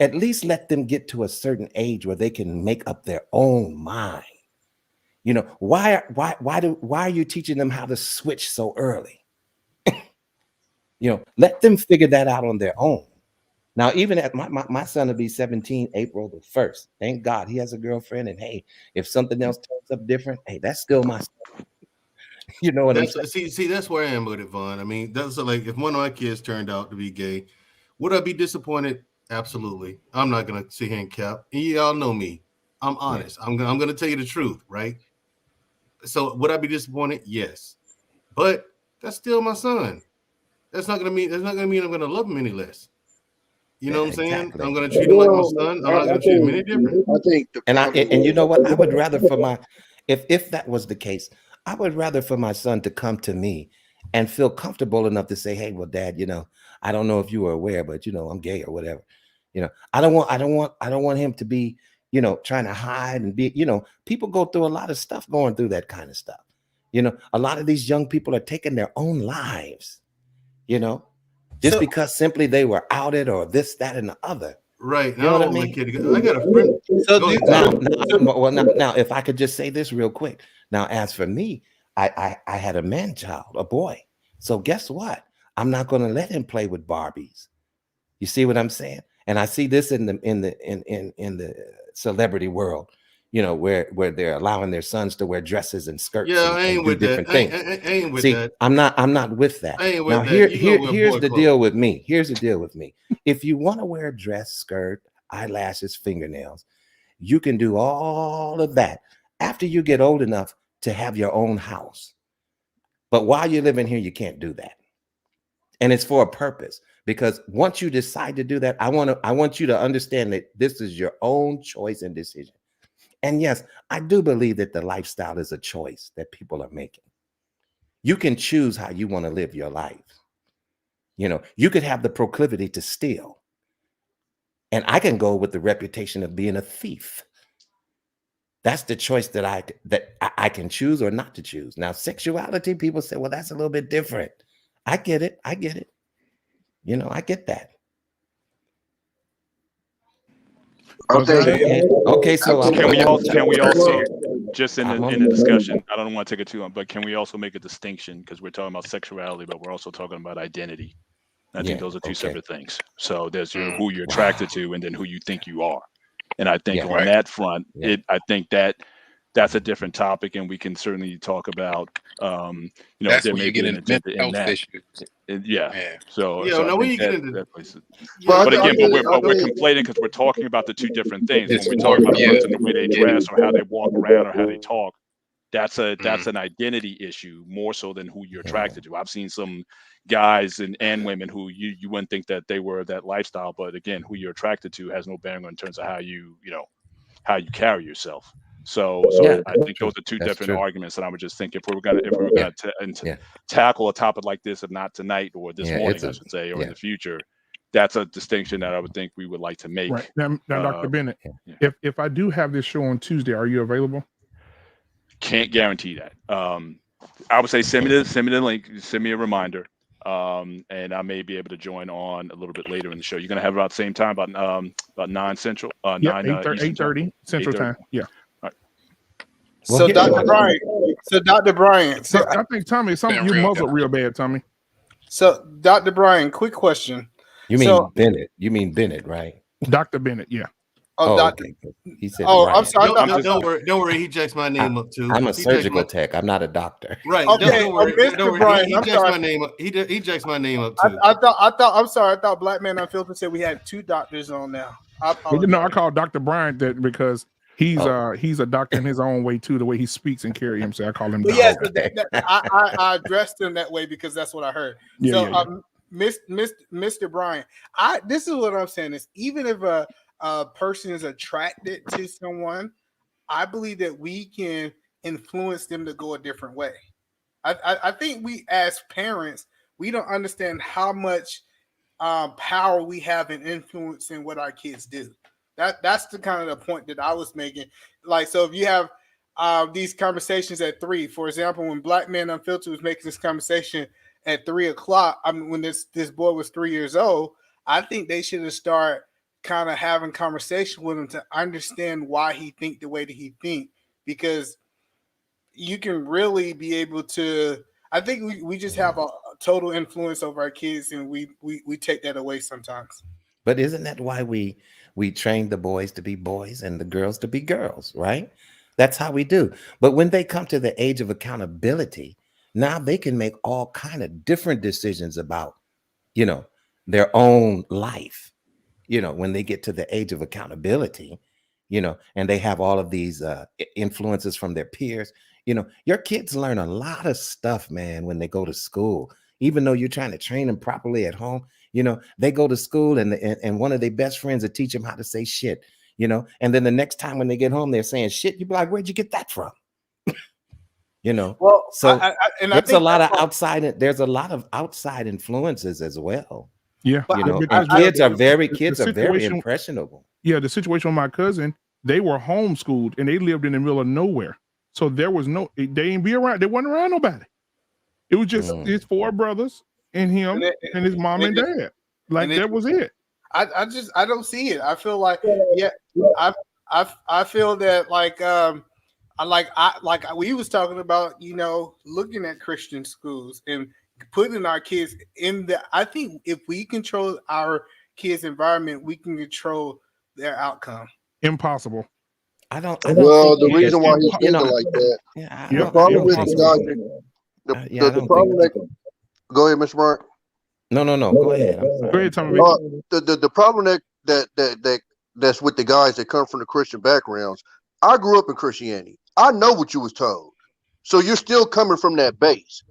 At least let them get to a certain age where they can make up their own mind. Why are you teaching them how to switch so early? Let them figure that out on their own. Now, even at my son will be 17, April the 1st. Thank God he has a girlfriend. And hey, if something else turns up different, hey, that's still my son. You know what I'm saying? See, that's where I am with it, Vaughn. I mean, that's like, if one of my kids turned out to be gay, would I be disappointed? Absolutely. I'm not gonna sit here and cap. And y'all know me. I'm honest. Yeah. I'm gonna tell you the truth, right? So would I be disappointed? Yes. But that's still my son. That's not gonna mean I'm gonna love him any less. You know what I'm saying? Exactly. I'm going to treat him like my son. I'm not going to treat him any different. I think, and you know what? I would rather for if that was the case, I would rather for my son to come to me and feel comfortable enough to say, "Hey, well, Dad, I don't know if you were aware, but I'm gay or whatever." I don't want him to be, trying to hide and be. People go through a lot of stuff going through that kind of stuff. A lot of these young people are taking their own lives. Just because simply they were outed or this, that, and the other. Right. You know what I mean? I got a friend. Now, if I could just say this real quick. Now, as for me, I had a man child, a boy. So guess what? I'm not going to let him play with Barbies. You see what I'm saying? And I see this in the celebrity world. Where they're allowing their sons to wear dresses and skirts. Yeah, I ain't with different that. things. I ain't with See, that. I'm not with that. I ain't with now, that. Here's the deal with me. Here's the deal with me. If you want to wear a dress, skirt, eyelashes, fingernails, you can do all of that after you get old enough to have your own house. But while you're living here, you can't do that. And it's for a purpose. Because once you decide to do that, I want you to understand that this is your own choice and decision. And yes, I do believe that the lifestyle is a choice that people are making. You can choose how you want to live your life. You know, you could have the proclivity to steal. And I can go with the reputation of being a thief. That's the choice that I can choose or not to choose. Now, sexuality, people say, well, that's a little bit different. I get it. I get it. You know, I get that. Okay. So can we also just in the discussion? I don't want to take it too long, but can we also make a distinction, because we're talking about sexuality, but we're also talking about identity. I think those are two separate things. So there's who you're attracted to, and then who you think you are. And I think on that front, I think that's a different topic, and we can certainly talk about. That's there where may you be get an into agenda in mental that. issues. So now I when think you get into that places. Well, But again, we're conflating, because we're talking about the two different things. It's When we talk about a more- person, the way they dress or how they walk around or how they talk, that's an identity issue more so than who you're attracted to. I've seen some guys and women who you wouldn't think that they were that lifestyle, but again, who you're attracted to has no bearing in terms of how you carry yourself. So I think those are two different arguments, and I would just think if we were gonna tackle a topic like this, if not tonight or this morning, I should say, or in the future, that's a distinction that I would think we would like to make. Right. Now, Dr. Bennett, if I do have this show on Tuesday, are you available? Can't guarantee that. I would say send me the link, send me a reminder, and I may be able to join on a little bit later in the show. You're gonna have about the same time, about 9 Central, 8:30 Central Time. Yeah. So Dr. Brian. So I think Tommy, you muzzled real bad, Tommy. So Dr. Brian, quick question. You mean Bennett? You mean Bennett, right? Dr. Bennett, yeah. Okay. He said. Brian. I'm sorry. Don't worry. He jacks my name up too. I'm a surgical tech. I'm not a doctor. Right. Okay. Don't worry. Mr. Brian, he jacks my name up. He jacks my name up too. I thought. I'm sorry. I thought Black Man Unfiltered said we had 2 doctors on now. I call Dr. Brian that because he's a doctor in his own way too. The way he speaks and carry himself, I call him. But yes, I addressed him that way because that's what I heard. Mr. Brian, this is what I'm saying is, even if a person is attracted to someone, I believe that we can influence them to go a different way. I think we as parents, we don't understand how much power we have in influencing what our kids do. That's the kind of the point that I was making. Like, so if you have these conversations at 3, for example, when Black Man Unfiltered was making this conversation at 3 o'clock, when this boy was 3 years old, I think they should have started kind of having conversation with him to understand why he think the way that he think, because you can really be able to. I think we just have a total influence over our kids, and we take that away sometimes. But isn't that why we train the boys to be boys and the girls to be girls, right? That's how we do. But when they come to the age of accountability, now they can make all kind of different decisions about, their own life. When they get to the age of accountability, and they have all of these influences from their peers, your kids learn a lot of stuff, man, when they go to school. Even though you're trying to train them properly at home, they go to school and one of their best friends will teach them how to say shit, and then the next time when they get home, they're saying shit. You be like, where'd you get that from? Well, so there's a lot of outside. There's a lot of outside influences as well. Yeah, and kids are very impressionable. Yeah, the situation with my cousin, they were homeschooled and they lived in the middle of nowhere, so there was they ain't be around. They wasn't around nobody. It was just his 4 brothers and him and his mom and dad. Like that was it. I don't see it. I feel like I feel that like we was talking about, looking at Christian schools and putting our kids in I think if we control our kids' environment, we can control their outcome. Impossible. I don't well, the reason why he's thinking like that, the problem with the guy, the problem that. Go ahead, Mr. Mark. No. Go ahead. Go ahead, Tommy. The problem that's with the guys that come from the Christian backgrounds. I grew up in Christianity. I know what you was told, so you're still coming from that base,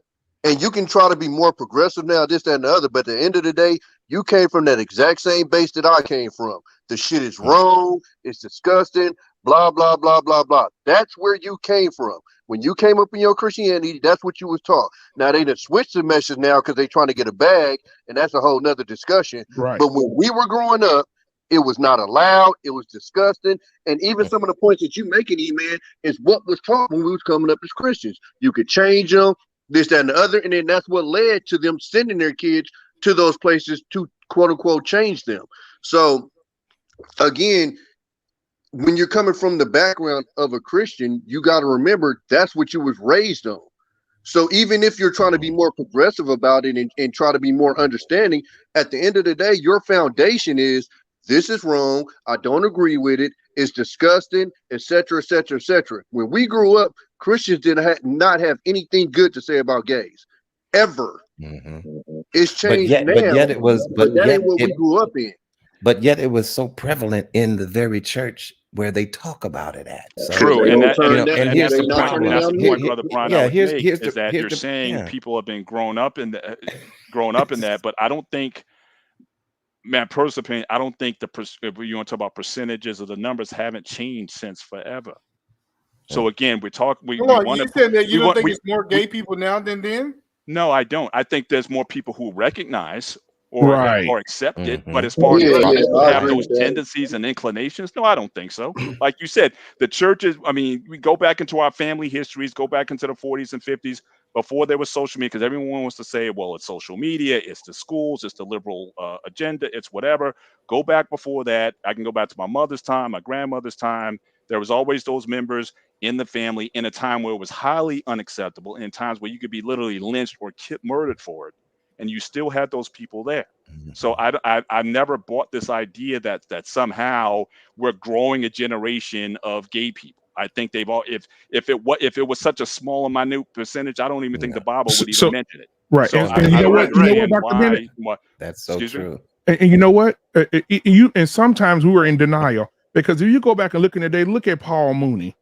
and you can try to be more progressive now, this, that, and the other. But at the end of the day, you came from that exact same base that I came from. The shit is wrong. It's disgusting. Blah blah blah blah blah. That's where you came from. When you came up in your Christianity, that's what you was taught. Now they done switched the message now because they trying to get a bag, and that's a whole nother discussion. Right. But when we were growing up, it was not allowed. It was disgusting. And even some of the points that you making, E-Man, is what was taught when we was coming up as Christians. You could change them, this, that, and the other. And then that's what led to them sending their kids to those places to, quote unquote, change them. So, again, when you're coming from the background of a Christian, you got to remember that's what you was raised on. So even if you're trying to be more progressive about it and try to be more understanding, at the end of the day, your foundation is this is wrong. I don't agree with it. It's disgusting, etc., etc., etc. When we grew up, Christians did not have anything good to say about gays, ever. It's changed now. But yet it was. But that ain't what we grew up in. But yet it was so prevalent in the very church where they talk about it at. So, True, and that's here's the the point. problem. That's the point, Brother Brian. Yeah, Is here's that you're saying people have been grown up in that, but I don't think, man, personal opinion, I don't think if you want to talk about percentages or the numbers haven't changed since forever. So again, we're talking. You said that you don't think it's more gay people now than then? No, I don't. I think there's more people who recognize or accept it, but as far as have those tendencies and inclinations, no, I don't think so. Like you said, the churches, I mean, we go back into our family histories, go back into the 40s and 50s before there was social media, because everyone wants to say, well, it's social media, it's the schools, it's the liberal agenda, it's whatever. Go back before that. I can go back to my mother's time, my grandmother's time. There was always those members in the family in a time where it was highly unacceptable, in times where you could be literally lynched or murdered for it. And you still had those people there. So I never bought this idea that somehow we're growing a generation of gay people. I think they've all, if it was such a small and minute percentage, I don't even think the Bible would even mention it. Right. So And you know what, Dr. Bennett? That's so true. And you know what? And sometimes we were in denial, because if you go back and look in the day, look at Paul Mooney.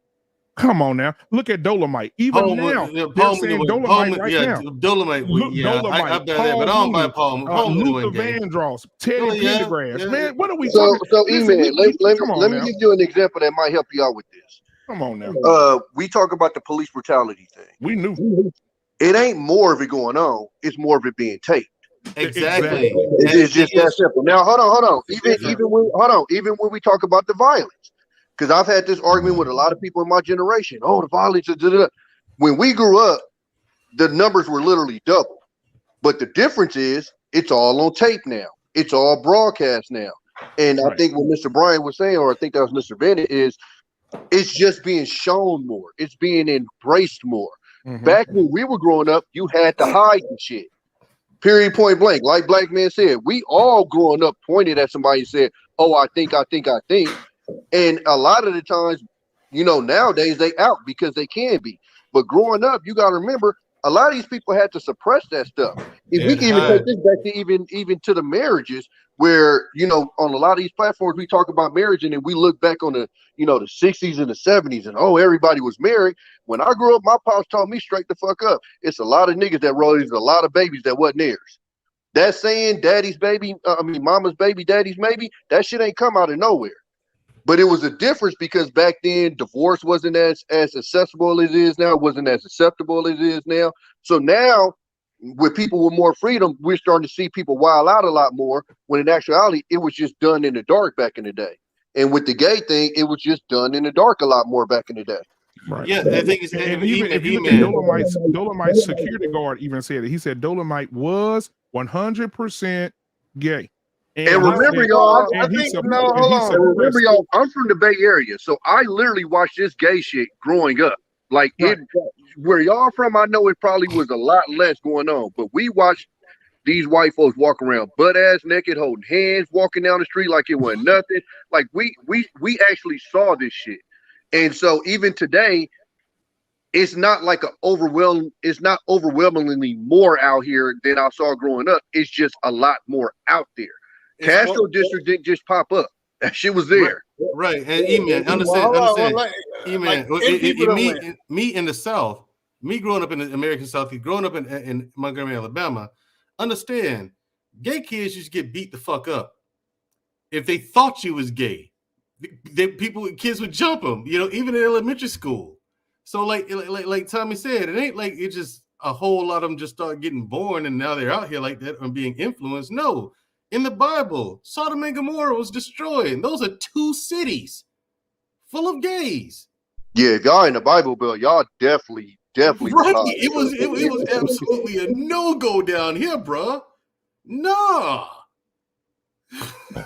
Come on now, look at Dolomite. Even now, they're saying Dolomite right now. Dolomite, Dolomite, I bet that, but I don't buy Paul Luther Vandross, Teddy Pendergrass. Man, what are we talking? So Listen, let me give you an example that might help you out with this. Come on now. We talk about the police brutality thing. We knew it ain't more of it going on; it's more of it being taped. Exactly. It's just that simple. Now, hold on. Even when we talk about the violence. Because I've had this argument with a lot of people in my generation. Oh, the violence. When we grew up, the numbers were literally double. But the difference is it's all on tape now. It's all broadcast now. And I think what Mr. Bryan was saying, or I think that was Mr. Bennett, is it's just being shown more. It's being embraced more. Back when we were growing up, you had to hide the shit. Period, point blank. Like Black Man said, we all growing up pointed at somebody and said, oh, I think. And a lot of the times, nowadays they out because they can be. But growing up, you got to remember, a lot of these people had to suppress that stuff. If we can even take this back to even to the marriages, where on a lot of these platforms we talk about marriage, and then we look back on the the 60s and the 70s, and everybody was married. When I grew up, my pops taught me straight the fuck up. It's a lot of niggas that raised a lot of babies that wasn't theirs. That saying, daddy's baby, mama's baby, daddy's maybe, that shit ain't come out of nowhere. But it was a difference because back then divorce wasn't as accessible as it is now. It wasn't as acceptable as it is now. So now, with people with more freedom, we're starting to see people wild out a lot more, when in actuality, it was just done in the dark back in the day. And with the gay thing, it was just done in the dark a lot more back in the day. Right. Yeah, I think it's and even if you look at Dolomite's security guard even said it. He said Dolomite was 100% gay. And remember, y'all, remember, y'all, I'm from the Bay Area, so I literally watched this gay shit growing up. Like, where y'all from, I know it probably was a lot less going on, but we watched these white folks walk around butt-ass naked, holding hands, walking down the street like it wasn't nothing. Like, we actually saw this shit. And so even today, it's not like it's not overwhelmingly more out here than I saw growing up. It's just a lot more out there. Castro District didn't just pop up. That shit was there. Right. And E-Man, understand. E-Man, me in the South, me growing up in the American South, growing up in Montgomery, Alabama, understand, gay kids used to get beat the fuck up. If they thought you was gay, kids would jump them, even in elementary school. So like Tommy said, it ain't like it's just a whole lot of them just start getting born and now they're out here like that and being influenced. No, in the Bible, Sodom and Gomorrah was destroyed. And those are 2 cities full of gays. Yeah, if y'all in the Bible Belt, y'all definitely Right. lied. It was absolutely a no-go down here, bro. Nah.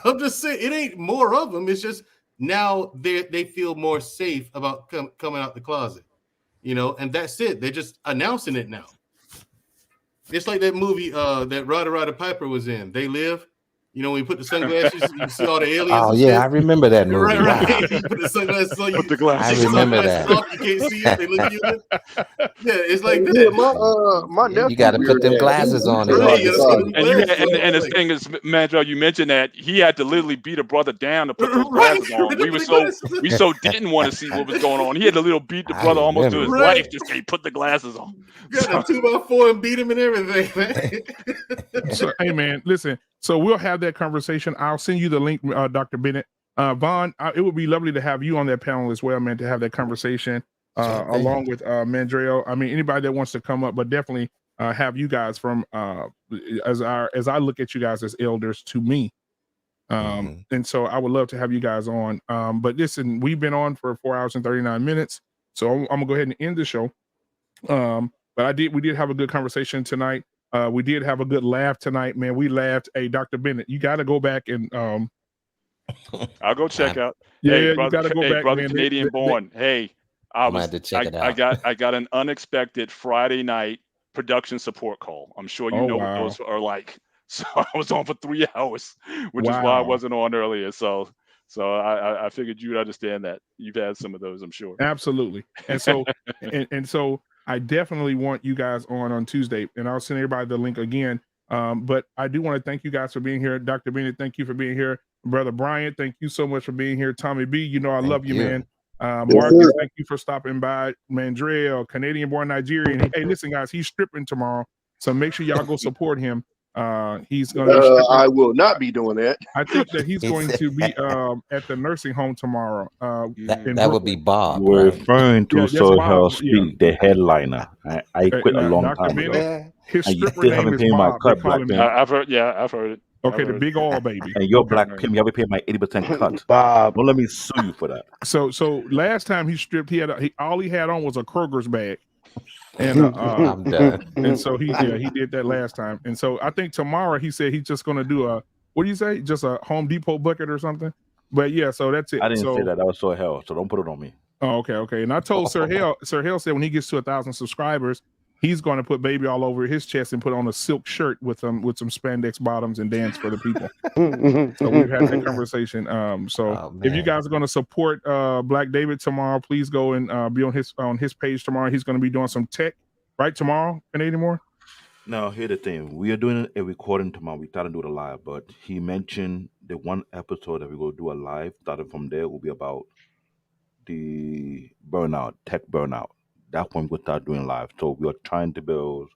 I'm just saying it ain't more of them. It's just now they feel more safe about coming out the closet, and that's it. They're just announcing it now. It's like that movie that Ryder Piper was in. They Live. When you put the sunglasses, you see all the aliens. Oh and yeah, shit. I remember that movie. Right. Wow. You put the sunglasses on. Put the glasses. I remember that. Off, you can't see it. They look human. Yeah, it's like Yeah, that. my nephew. You got to put them weird ass. glasses on. He hard to find. And you had, and the thing is, Mandrell, you mentioned that he had to literally beat a brother down to put those glasses on. We so didn't want to see what was going on. He had to literally beat the brother almost to his life just to put the glasses on. Got a 2x4 and beat him and everything, man. So, hey man, listen. So we'll have that conversation. I'll send you the link, Dr. Bennett. Vaughn, it would be lovely to have you on that panel as well, man, to have that conversation along with Mandrell. I mean, anybody that wants to come up, but definitely have you guys from as I look at you guys as elders to me. And so I would love to have you guys on. But listen, we've been on for 4 hours and 39 minutes. So I'm gonna go ahead and end the show. But we did have a good conversation tonight. We did have a good laugh tonight, man. We laughed. Hey, Dr. Bennett, you got to go back and I'll go check out. Yeah, hey, you brother, got to go back, brother man. Canadian born. Hey, I I got an unexpected Friday night production support call. I'm sure you know what those are like. So I was on for 3 hours, which is why I wasn't on earlier. So I figured you'd understand that. You've had some of those, I'm sure. Absolutely. And so and so I definitely want you guys on Tuesday, and I'll send everybody the link again. But I do want to thank you guys for being here. Dr. Bennett, thank you for being here. Brother Brian, thank you so much for being here. Tommy B, I love you, man. Marcus, thank you for stopping by. Mandrell, Canadian born Nigerian. Hey, listen, guys, he's stripping tomorrow, so make sure y'all go support him. He's going to. I will not be doing that. I think that he's going to be at the nursing home tomorrow. That would be Bob. You're right? referring to Soul Bob. Hell Speak, the headliner. I quit a long Dr. time Bennett, ago. his And you stripper still name haven't is paid my Bob. cut, They call Black him man. I've heard it. Okay, the big oil baby. And your Okay. Black Pim, you haven't paid my 80% cut. Bob. Don't let me sue you for that. So last time he stripped, all he had on was a Kroger's bag, and I'm done. and so he did that last time. And so I think tomorrow he said he's just going to do what do you say? Just a Home Depot bucket or something. But yeah, so that's it. I didn't say that. That was Soul Hell, so don't put it on me. Oh, okay. And I told Sir Hell said when he gets to 1,000 subscribers, he's going to put baby all over his chest and put on a silk shirt with some spandex bottoms and dance for the people. So we've had that conversation. If you guys are going to support Black David tomorrow, please go and be on his page tomorrow. He's going to be doing some tech right tomorrow. Canadian more. Now, here's the thing. We are doing a recording tomorrow. We started to do it live, but he mentioned the one episode that we're going to do a live. Starting from there will be about the tech burnout. That's when we'll start doing live. So we are trying to build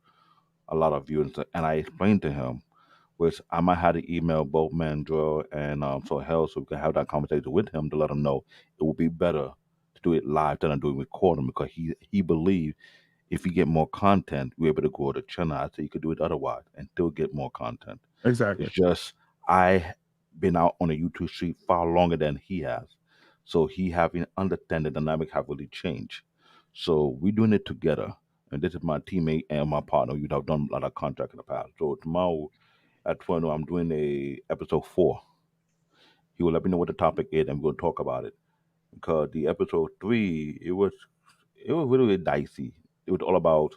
a lot of viewers. And I explained to him, which I might have to email both Mandrell and so we can have that conversation with him to let him know it would be better to do it live than to do it recording, because he believed if you get more content, we're able to grow the channel. I said you could do it otherwise and still get more content. Exactly. It's just I been out on the YouTube street far longer than he has. So he having understand the dynamic have really changed. So we're doing it together. And this is my teammate and my partner. You'd have done a lot of contract in the past. So tomorrow at 12, I'm doing a episode 4. He will let me know what the topic is and we'll talk about it. Because the episode 3, it was really dicey. It was all about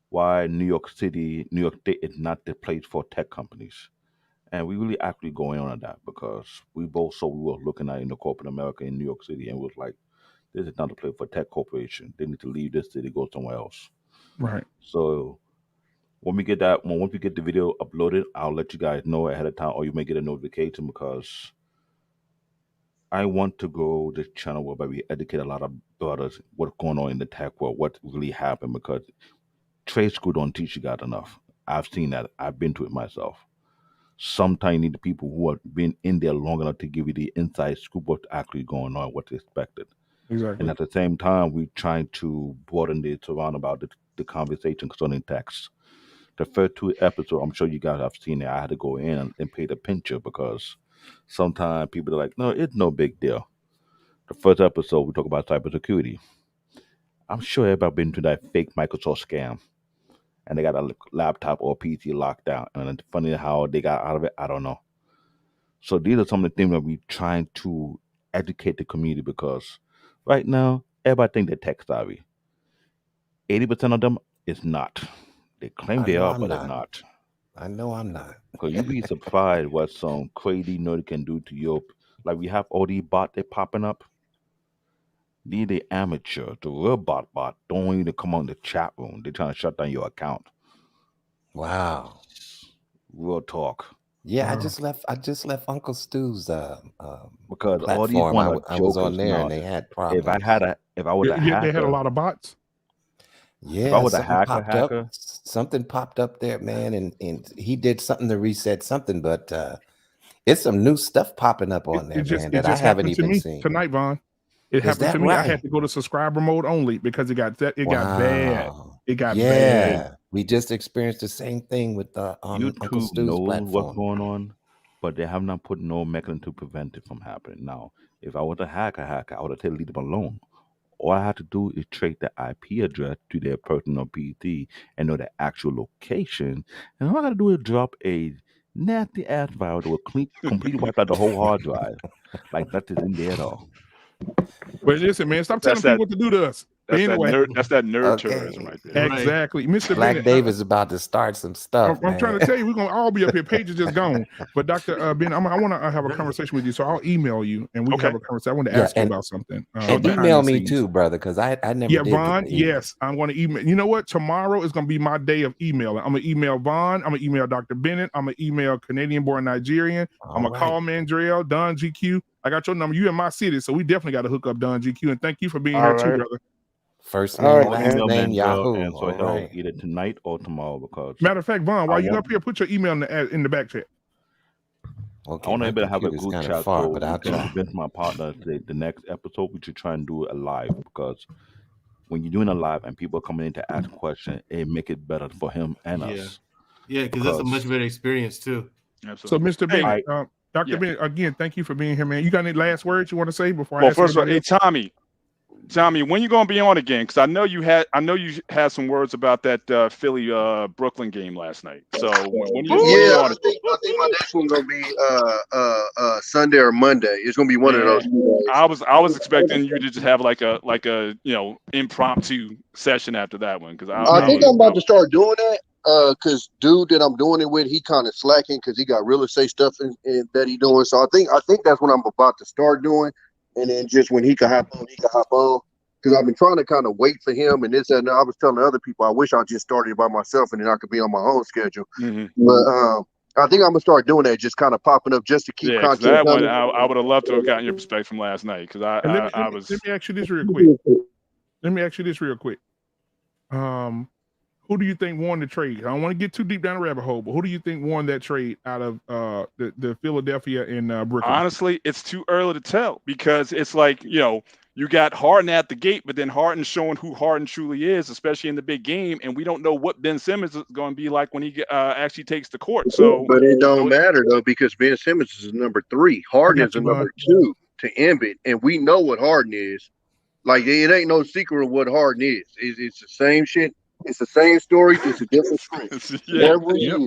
why New York State is not the place for tech companies. And we really actually going on that because we both saw we were looking at in the corporate America in New York City and was like, this is not a place for tech corporation. They need to leave this city, go somewhere else. Right. So once we get the video uploaded, I'll let you guys know ahead of time, or you may get a notification, because I want to grow this channel where we educate a lot of brothers what's going on in the tech world, what really happened, because trade school don't teach you guys enough. I've seen that. I've been to it myself. Sometimes you need the people who have been in there long enough to give you the inside scoop what's actually going on, what's expected. Exactly. And at the same time, we're trying to broaden it around about the conversation concerning text. The first 2 episodes, I'm sure you guys have seen it. I had to go in and paint a picture because sometimes people are like, no, it's no big deal. The first episode, we talk about cybersecurity. I'm sure everybody been to that fake Microsoft scam and they got a laptop or PC locked down. And it's funny how they got out of it. I don't know. So these are some of the things that we're trying to educate the community because right now, everybody think they're tech savvy. 80% of them is not. They claim I they know are, I'm but they're not. not. I know I'm not. Because you'd be surprised what some crazy nerd can do to your. Like we have all these bots that popping up. These the amateur, the real bot don't even come on the chat room. They're trying to shut down your account. Wow. Real talk. Yeah, I just left Uncle Stu's Because all these platform. one are I was on jokers there now. and they had If I problems. had a, if I was a Yeah, they had a hacker, lot of bots. if I Yeah, was a something popped up. hacker, Something popped up there, man, and he did something to reset something, but it's some new stuff popping up on there, man, It that I just haven't happened to even me seen. tonight, Vaughn. It Is happened to that me. I right? had to go to subscriber mode only because it got bad. Wow. It got bad. Yeah, we just experienced the same thing with Uncle YouTube Stu's knows what's platform. going on, but they have not put no mechanism to prevent it from happening. Now, if I was a hacker, I would have told leave them alone. All I have to do is trace the IP address to their personal PC and know the actual location. And all I got to do is drop a nasty ass file that will completely wipe out the whole hard drive. Like nothing's in there at all. But listen, man, stop That's telling people that. what to do to us. But That's that anyway, nerd. That's that nerd Okay. tourism right there. exactly, Mr. Black Bennett. David's about to start some stuff, I'm trying man. to tell you, we're gonna all be up here. Page is just gone. But Dr. Ben, I want to have a conversation with you, so I'll email you and we can have a conversation. I want to Yeah, ask you and about something. and Behind email the me scenes. too, brother, because I never Yeah, did get Vaughn. the email. Yes, I'm going to email. You know what? Tomorrow is going to be my day of emailing. I'm going to email Vaughn. I'm going to email Dr. Bennett. I'm going to email Canadian-born Nigerian. I'm going to call Mandrell, Don GQ. I got your number. You in my city, so we definitely got to hook up Don GQ. And thank you for being here too, brother. First All name, right, last man. name, Mandrell, Yahoo. and so All hell right. either tonight or tomorrow because Matter of fact, Vaughn, I while you want up here, put your email in the back chat. I Okay, want my everybody to have a computer's group kind of chat far, so but we I'll can try. convince my partner the next episode we should try and do a live because when you're doing a live and people are coming in to ask questions, it make it better for him and us. Yeah, because that's a much better experience too. So, Absolutely. Mr. Bennett, Dr. Bennett, again, thank you for being here, man. You got any last words you want to say before I ask first of all, everybody hey Tommy, when you gonna be on again? Because I know you had some words about that Philly Brooklyn game last night. So when you on I think my next one's gonna be Sunday or Monday. It's gonna be one of those 2 days. I was expecting you to just have like a impromptu session after that one because I think I'm about to start doing that. Cause dude that I'm doing it with, he kind of slacking because he got real estate stuff that he doing. So I think that's what I'm about to start doing. And then just when he can hop on, he can hop on. Because I've been trying to kind of wait for him and this and I was telling other people I wish I just started by myself and then I could be on my own schedule. But I think I'm gonna start doing that, just kind of popping up just to keep content that one coming. I would have loved to have gotten your perspective from last night because And let me ask you this real quick. Who do you think won the trade? I don't want to get too deep down the rabbit hole, but who do you think won that trade out of the Philadelphia and Brooklyn? Honestly, it's too early to tell because it's like, you got Harden at the gate, but then Harden's showing who Harden truly is, especially in the big game, and we don't know what Ben Simmons is going to be like when he actually takes the court. So, but it don't matter though because Ben Simmons is number 3, Harden is a number 2 to Embiid, and we know what Harden is. Like it ain't no secret of what Harden is. It's the same shit. It's the same story, just a different script every year.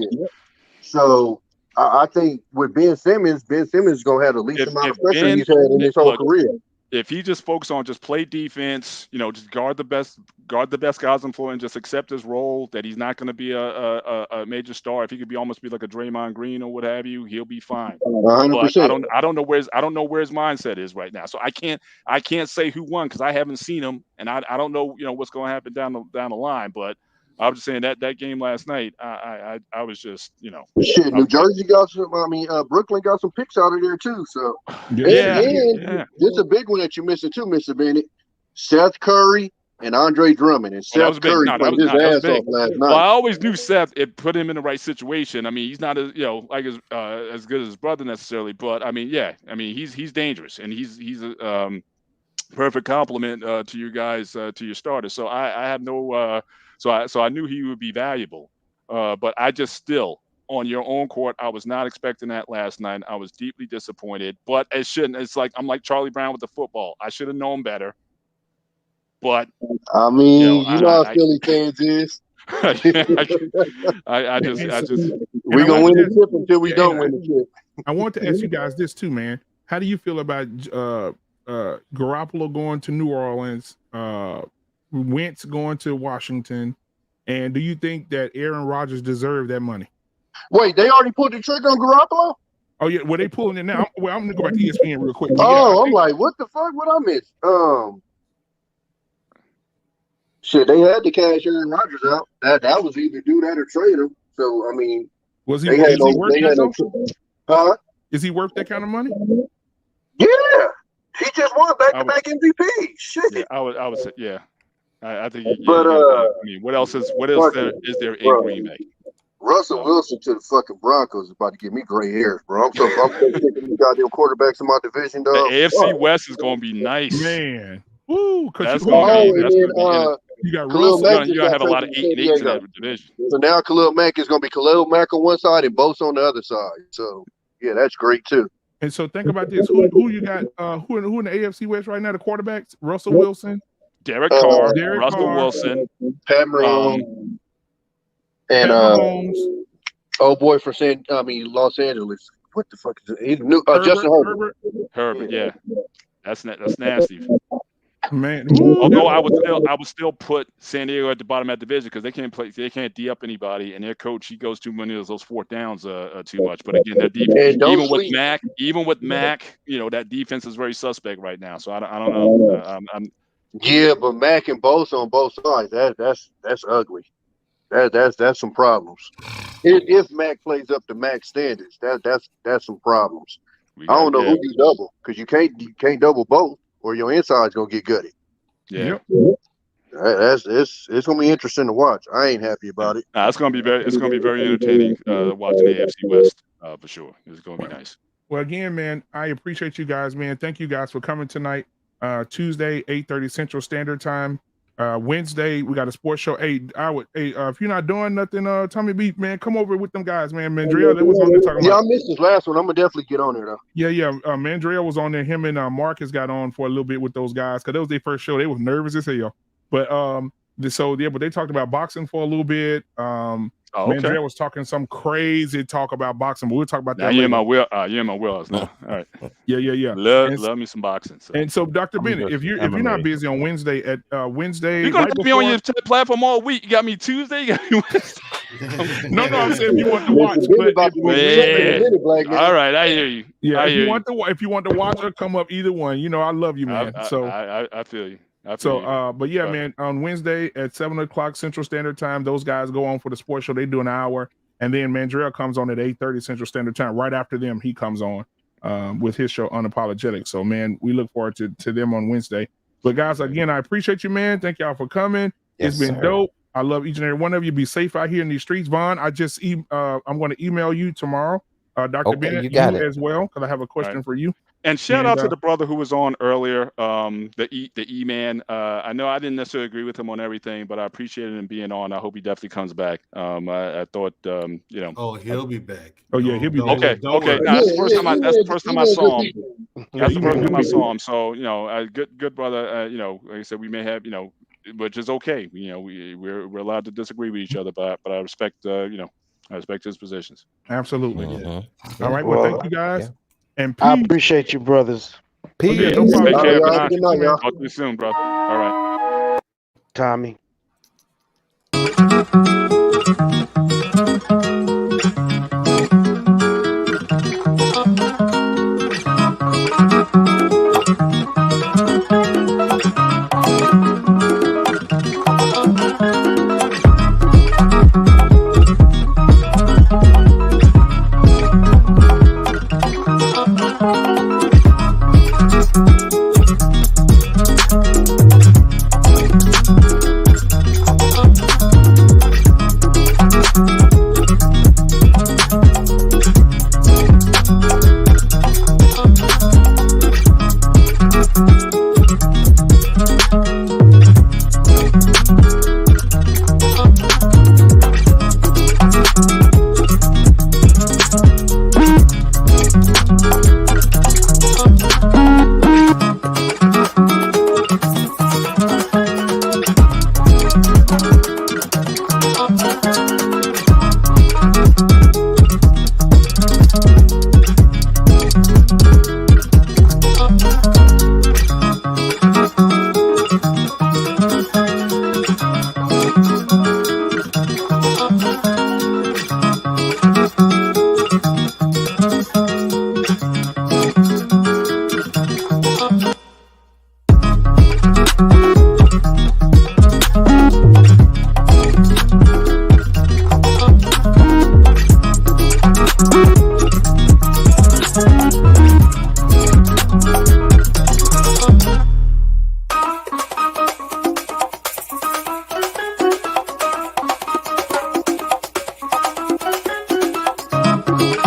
So I think with Ben Simmons is gonna have the least amount of pressure he's had in his whole career. If he just focus on just play defense, just guard the best guys on the floor and just accept his role, that he's not going to be a major star. If he could almost be like a Draymond Green or what have you, he'll be fine. 100%. But I don't know where his mindset is right now. So I can't say who won because I haven't seen him and I don't know what's going to happen down the line. But I was just saying that game last night, I was just shit. New Jersey got some. Brooklyn got some picks out of there too. So and this is a big one that you're missing too, Mr. Bennett. Seth Curry and Andre Drummond, and Seth Curry played his ass off last night. Well, I always knew Seth. It put him in the right situation. I mean, he's not as as good as his brother necessarily, but I mean, he's dangerous and he's perfect compliment to you guys, to your starters. So I have no. So I knew he would be valuable, but I just still on your own court. I was not expecting that last night. I was deeply disappointed, but it shouldn't. It's like I'm like Charlie Brown with the football. I should have known better. But I mean, you know how Philly fans is. I just we gonna win the chip until we don't win the chip. I want to ask you guys this too, man. How do you feel about Garoppolo going to New Orleans, Wentz going to Washington, and do you think that Aaron Rodgers deserved that money? Wait, they already pulled the trigger on Garoppolo? Oh yeah, well they pulling it now. I'm gonna go back to ESPN real quick. Oh, I'm like, what the fuck? What I missed? Shit, they had to cash Aaron Rodgers out. That was either do that or trade him. So I mean, is he worth that? Huh? Is he worth that kind of money? Yeah, he just won back-to-back MVP. Shit. Yeah, I would say yeah. I think. But I mean, what else is there in Green Bay? Russell Wilson to the fucking Broncos is about to give me gray hairs, bro. I'm so sick of these goddamn quarterbacks in my division, dog. The AFC West is going to be nice, man. Woo! That's going to be. You got Khalil Mack. You're going to have a lot of 8-8s in that division. So now Khalil Mack is going to be Khalil Mack on one side and Bose on the other side. So yeah, that's great too. And so think about this: who you got? Who in the AFC West right now? The quarterbacks: Russell Wilson, Derek Carr, Russell Wilson, Pat Mahomes, and old boy for Los Angeles. What the fuck is it? He's new. Justin Herbert. Herbert, yeah, that's nasty. Man, although I would still put San Diego at the bottom of that division because they can't D up anybody, and their coach he goes too many of those fourth downs too much. But again, that defense, even with Mac, you know that defense is very suspect right now. So I don't know. Yeah, but Mac and Bose on both sides, that's ugly. That's some problems. If Mac plays up to Mac standards, that's some problems. I don't know who you double because you can't double both. Or your inside's gonna get gutted. Yeah, it's gonna be interesting to watch. I ain't happy about it. It's gonna be very entertaining watching the AFC West for sure. It's gonna be nice. Well, again, man, I appreciate you guys, man. Thank you guys for coming tonight. Tuesday, 8:30 Central Standard Time. Wednesday, we got a sports show. If you're not doing nothing, Tommy B, man, come over with them guys, man. Mandriel, they was on there talking about. I missed this last one. I'm gonna definitely get on there though. Yeah. Mandriel was on there. Him and Marcus got on for a little bit with those guys because that was their first show. They was nervous as hell. But but they talked about boxing for a little bit. Mandriel was talking some crazy talk about boxing, but we'll talk about that. You're in my wheelhouse now. All right. Yeah. Love me some boxing. So. And so, Dr. Bennett, if you're not busy on Wednesday you're gonna be on your platform all week. You got me Tuesday. You got me Wednesday. No, I'm saying if you want to watch. All right, I hear you. Yeah, if you want to watch or come up, either one. You know, I love you, man. I feel you. But yeah, man, on Wednesday at 7:00 Central Standard Time, those guys go on for the sports show. They do an hour, and then Mandriel comes on at 8:30 Central Standard Time. Right after them, he comes on with his show Unapologetic. So, man, we look forward to them on Wednesday. But guys, again, I appreciate you, man. Thank y'all for coming. It's been dope. I love each and every one of you. Be safe out here in these streets, Vaughn. I'm going to email you tomorrow, Dr. Bennett, you as well, because I have a question for you. And shout out to the brother who was on earlier, the E-Man. I know I didn't necessarily agree with him on everything, but I appreciated him being on. I hope he definitely comes back. I thought, Oh, he'll be back. Oh yeah, he'll be back. Okay. That's the first time I saw him. That's the first time I saw him. So good brother. Like I said, we may have which is okay. We're allowed to disagree with each other, but I respect I respect his positions. Absolutely. Mm-hmm. All right. Well, thank you guys. Yeah. And I appreciate you, brothers. Peace. Okay, no problem. Take care. Good night, y'all. Talk to you soon, bro. All right. Tommy.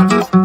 Bye.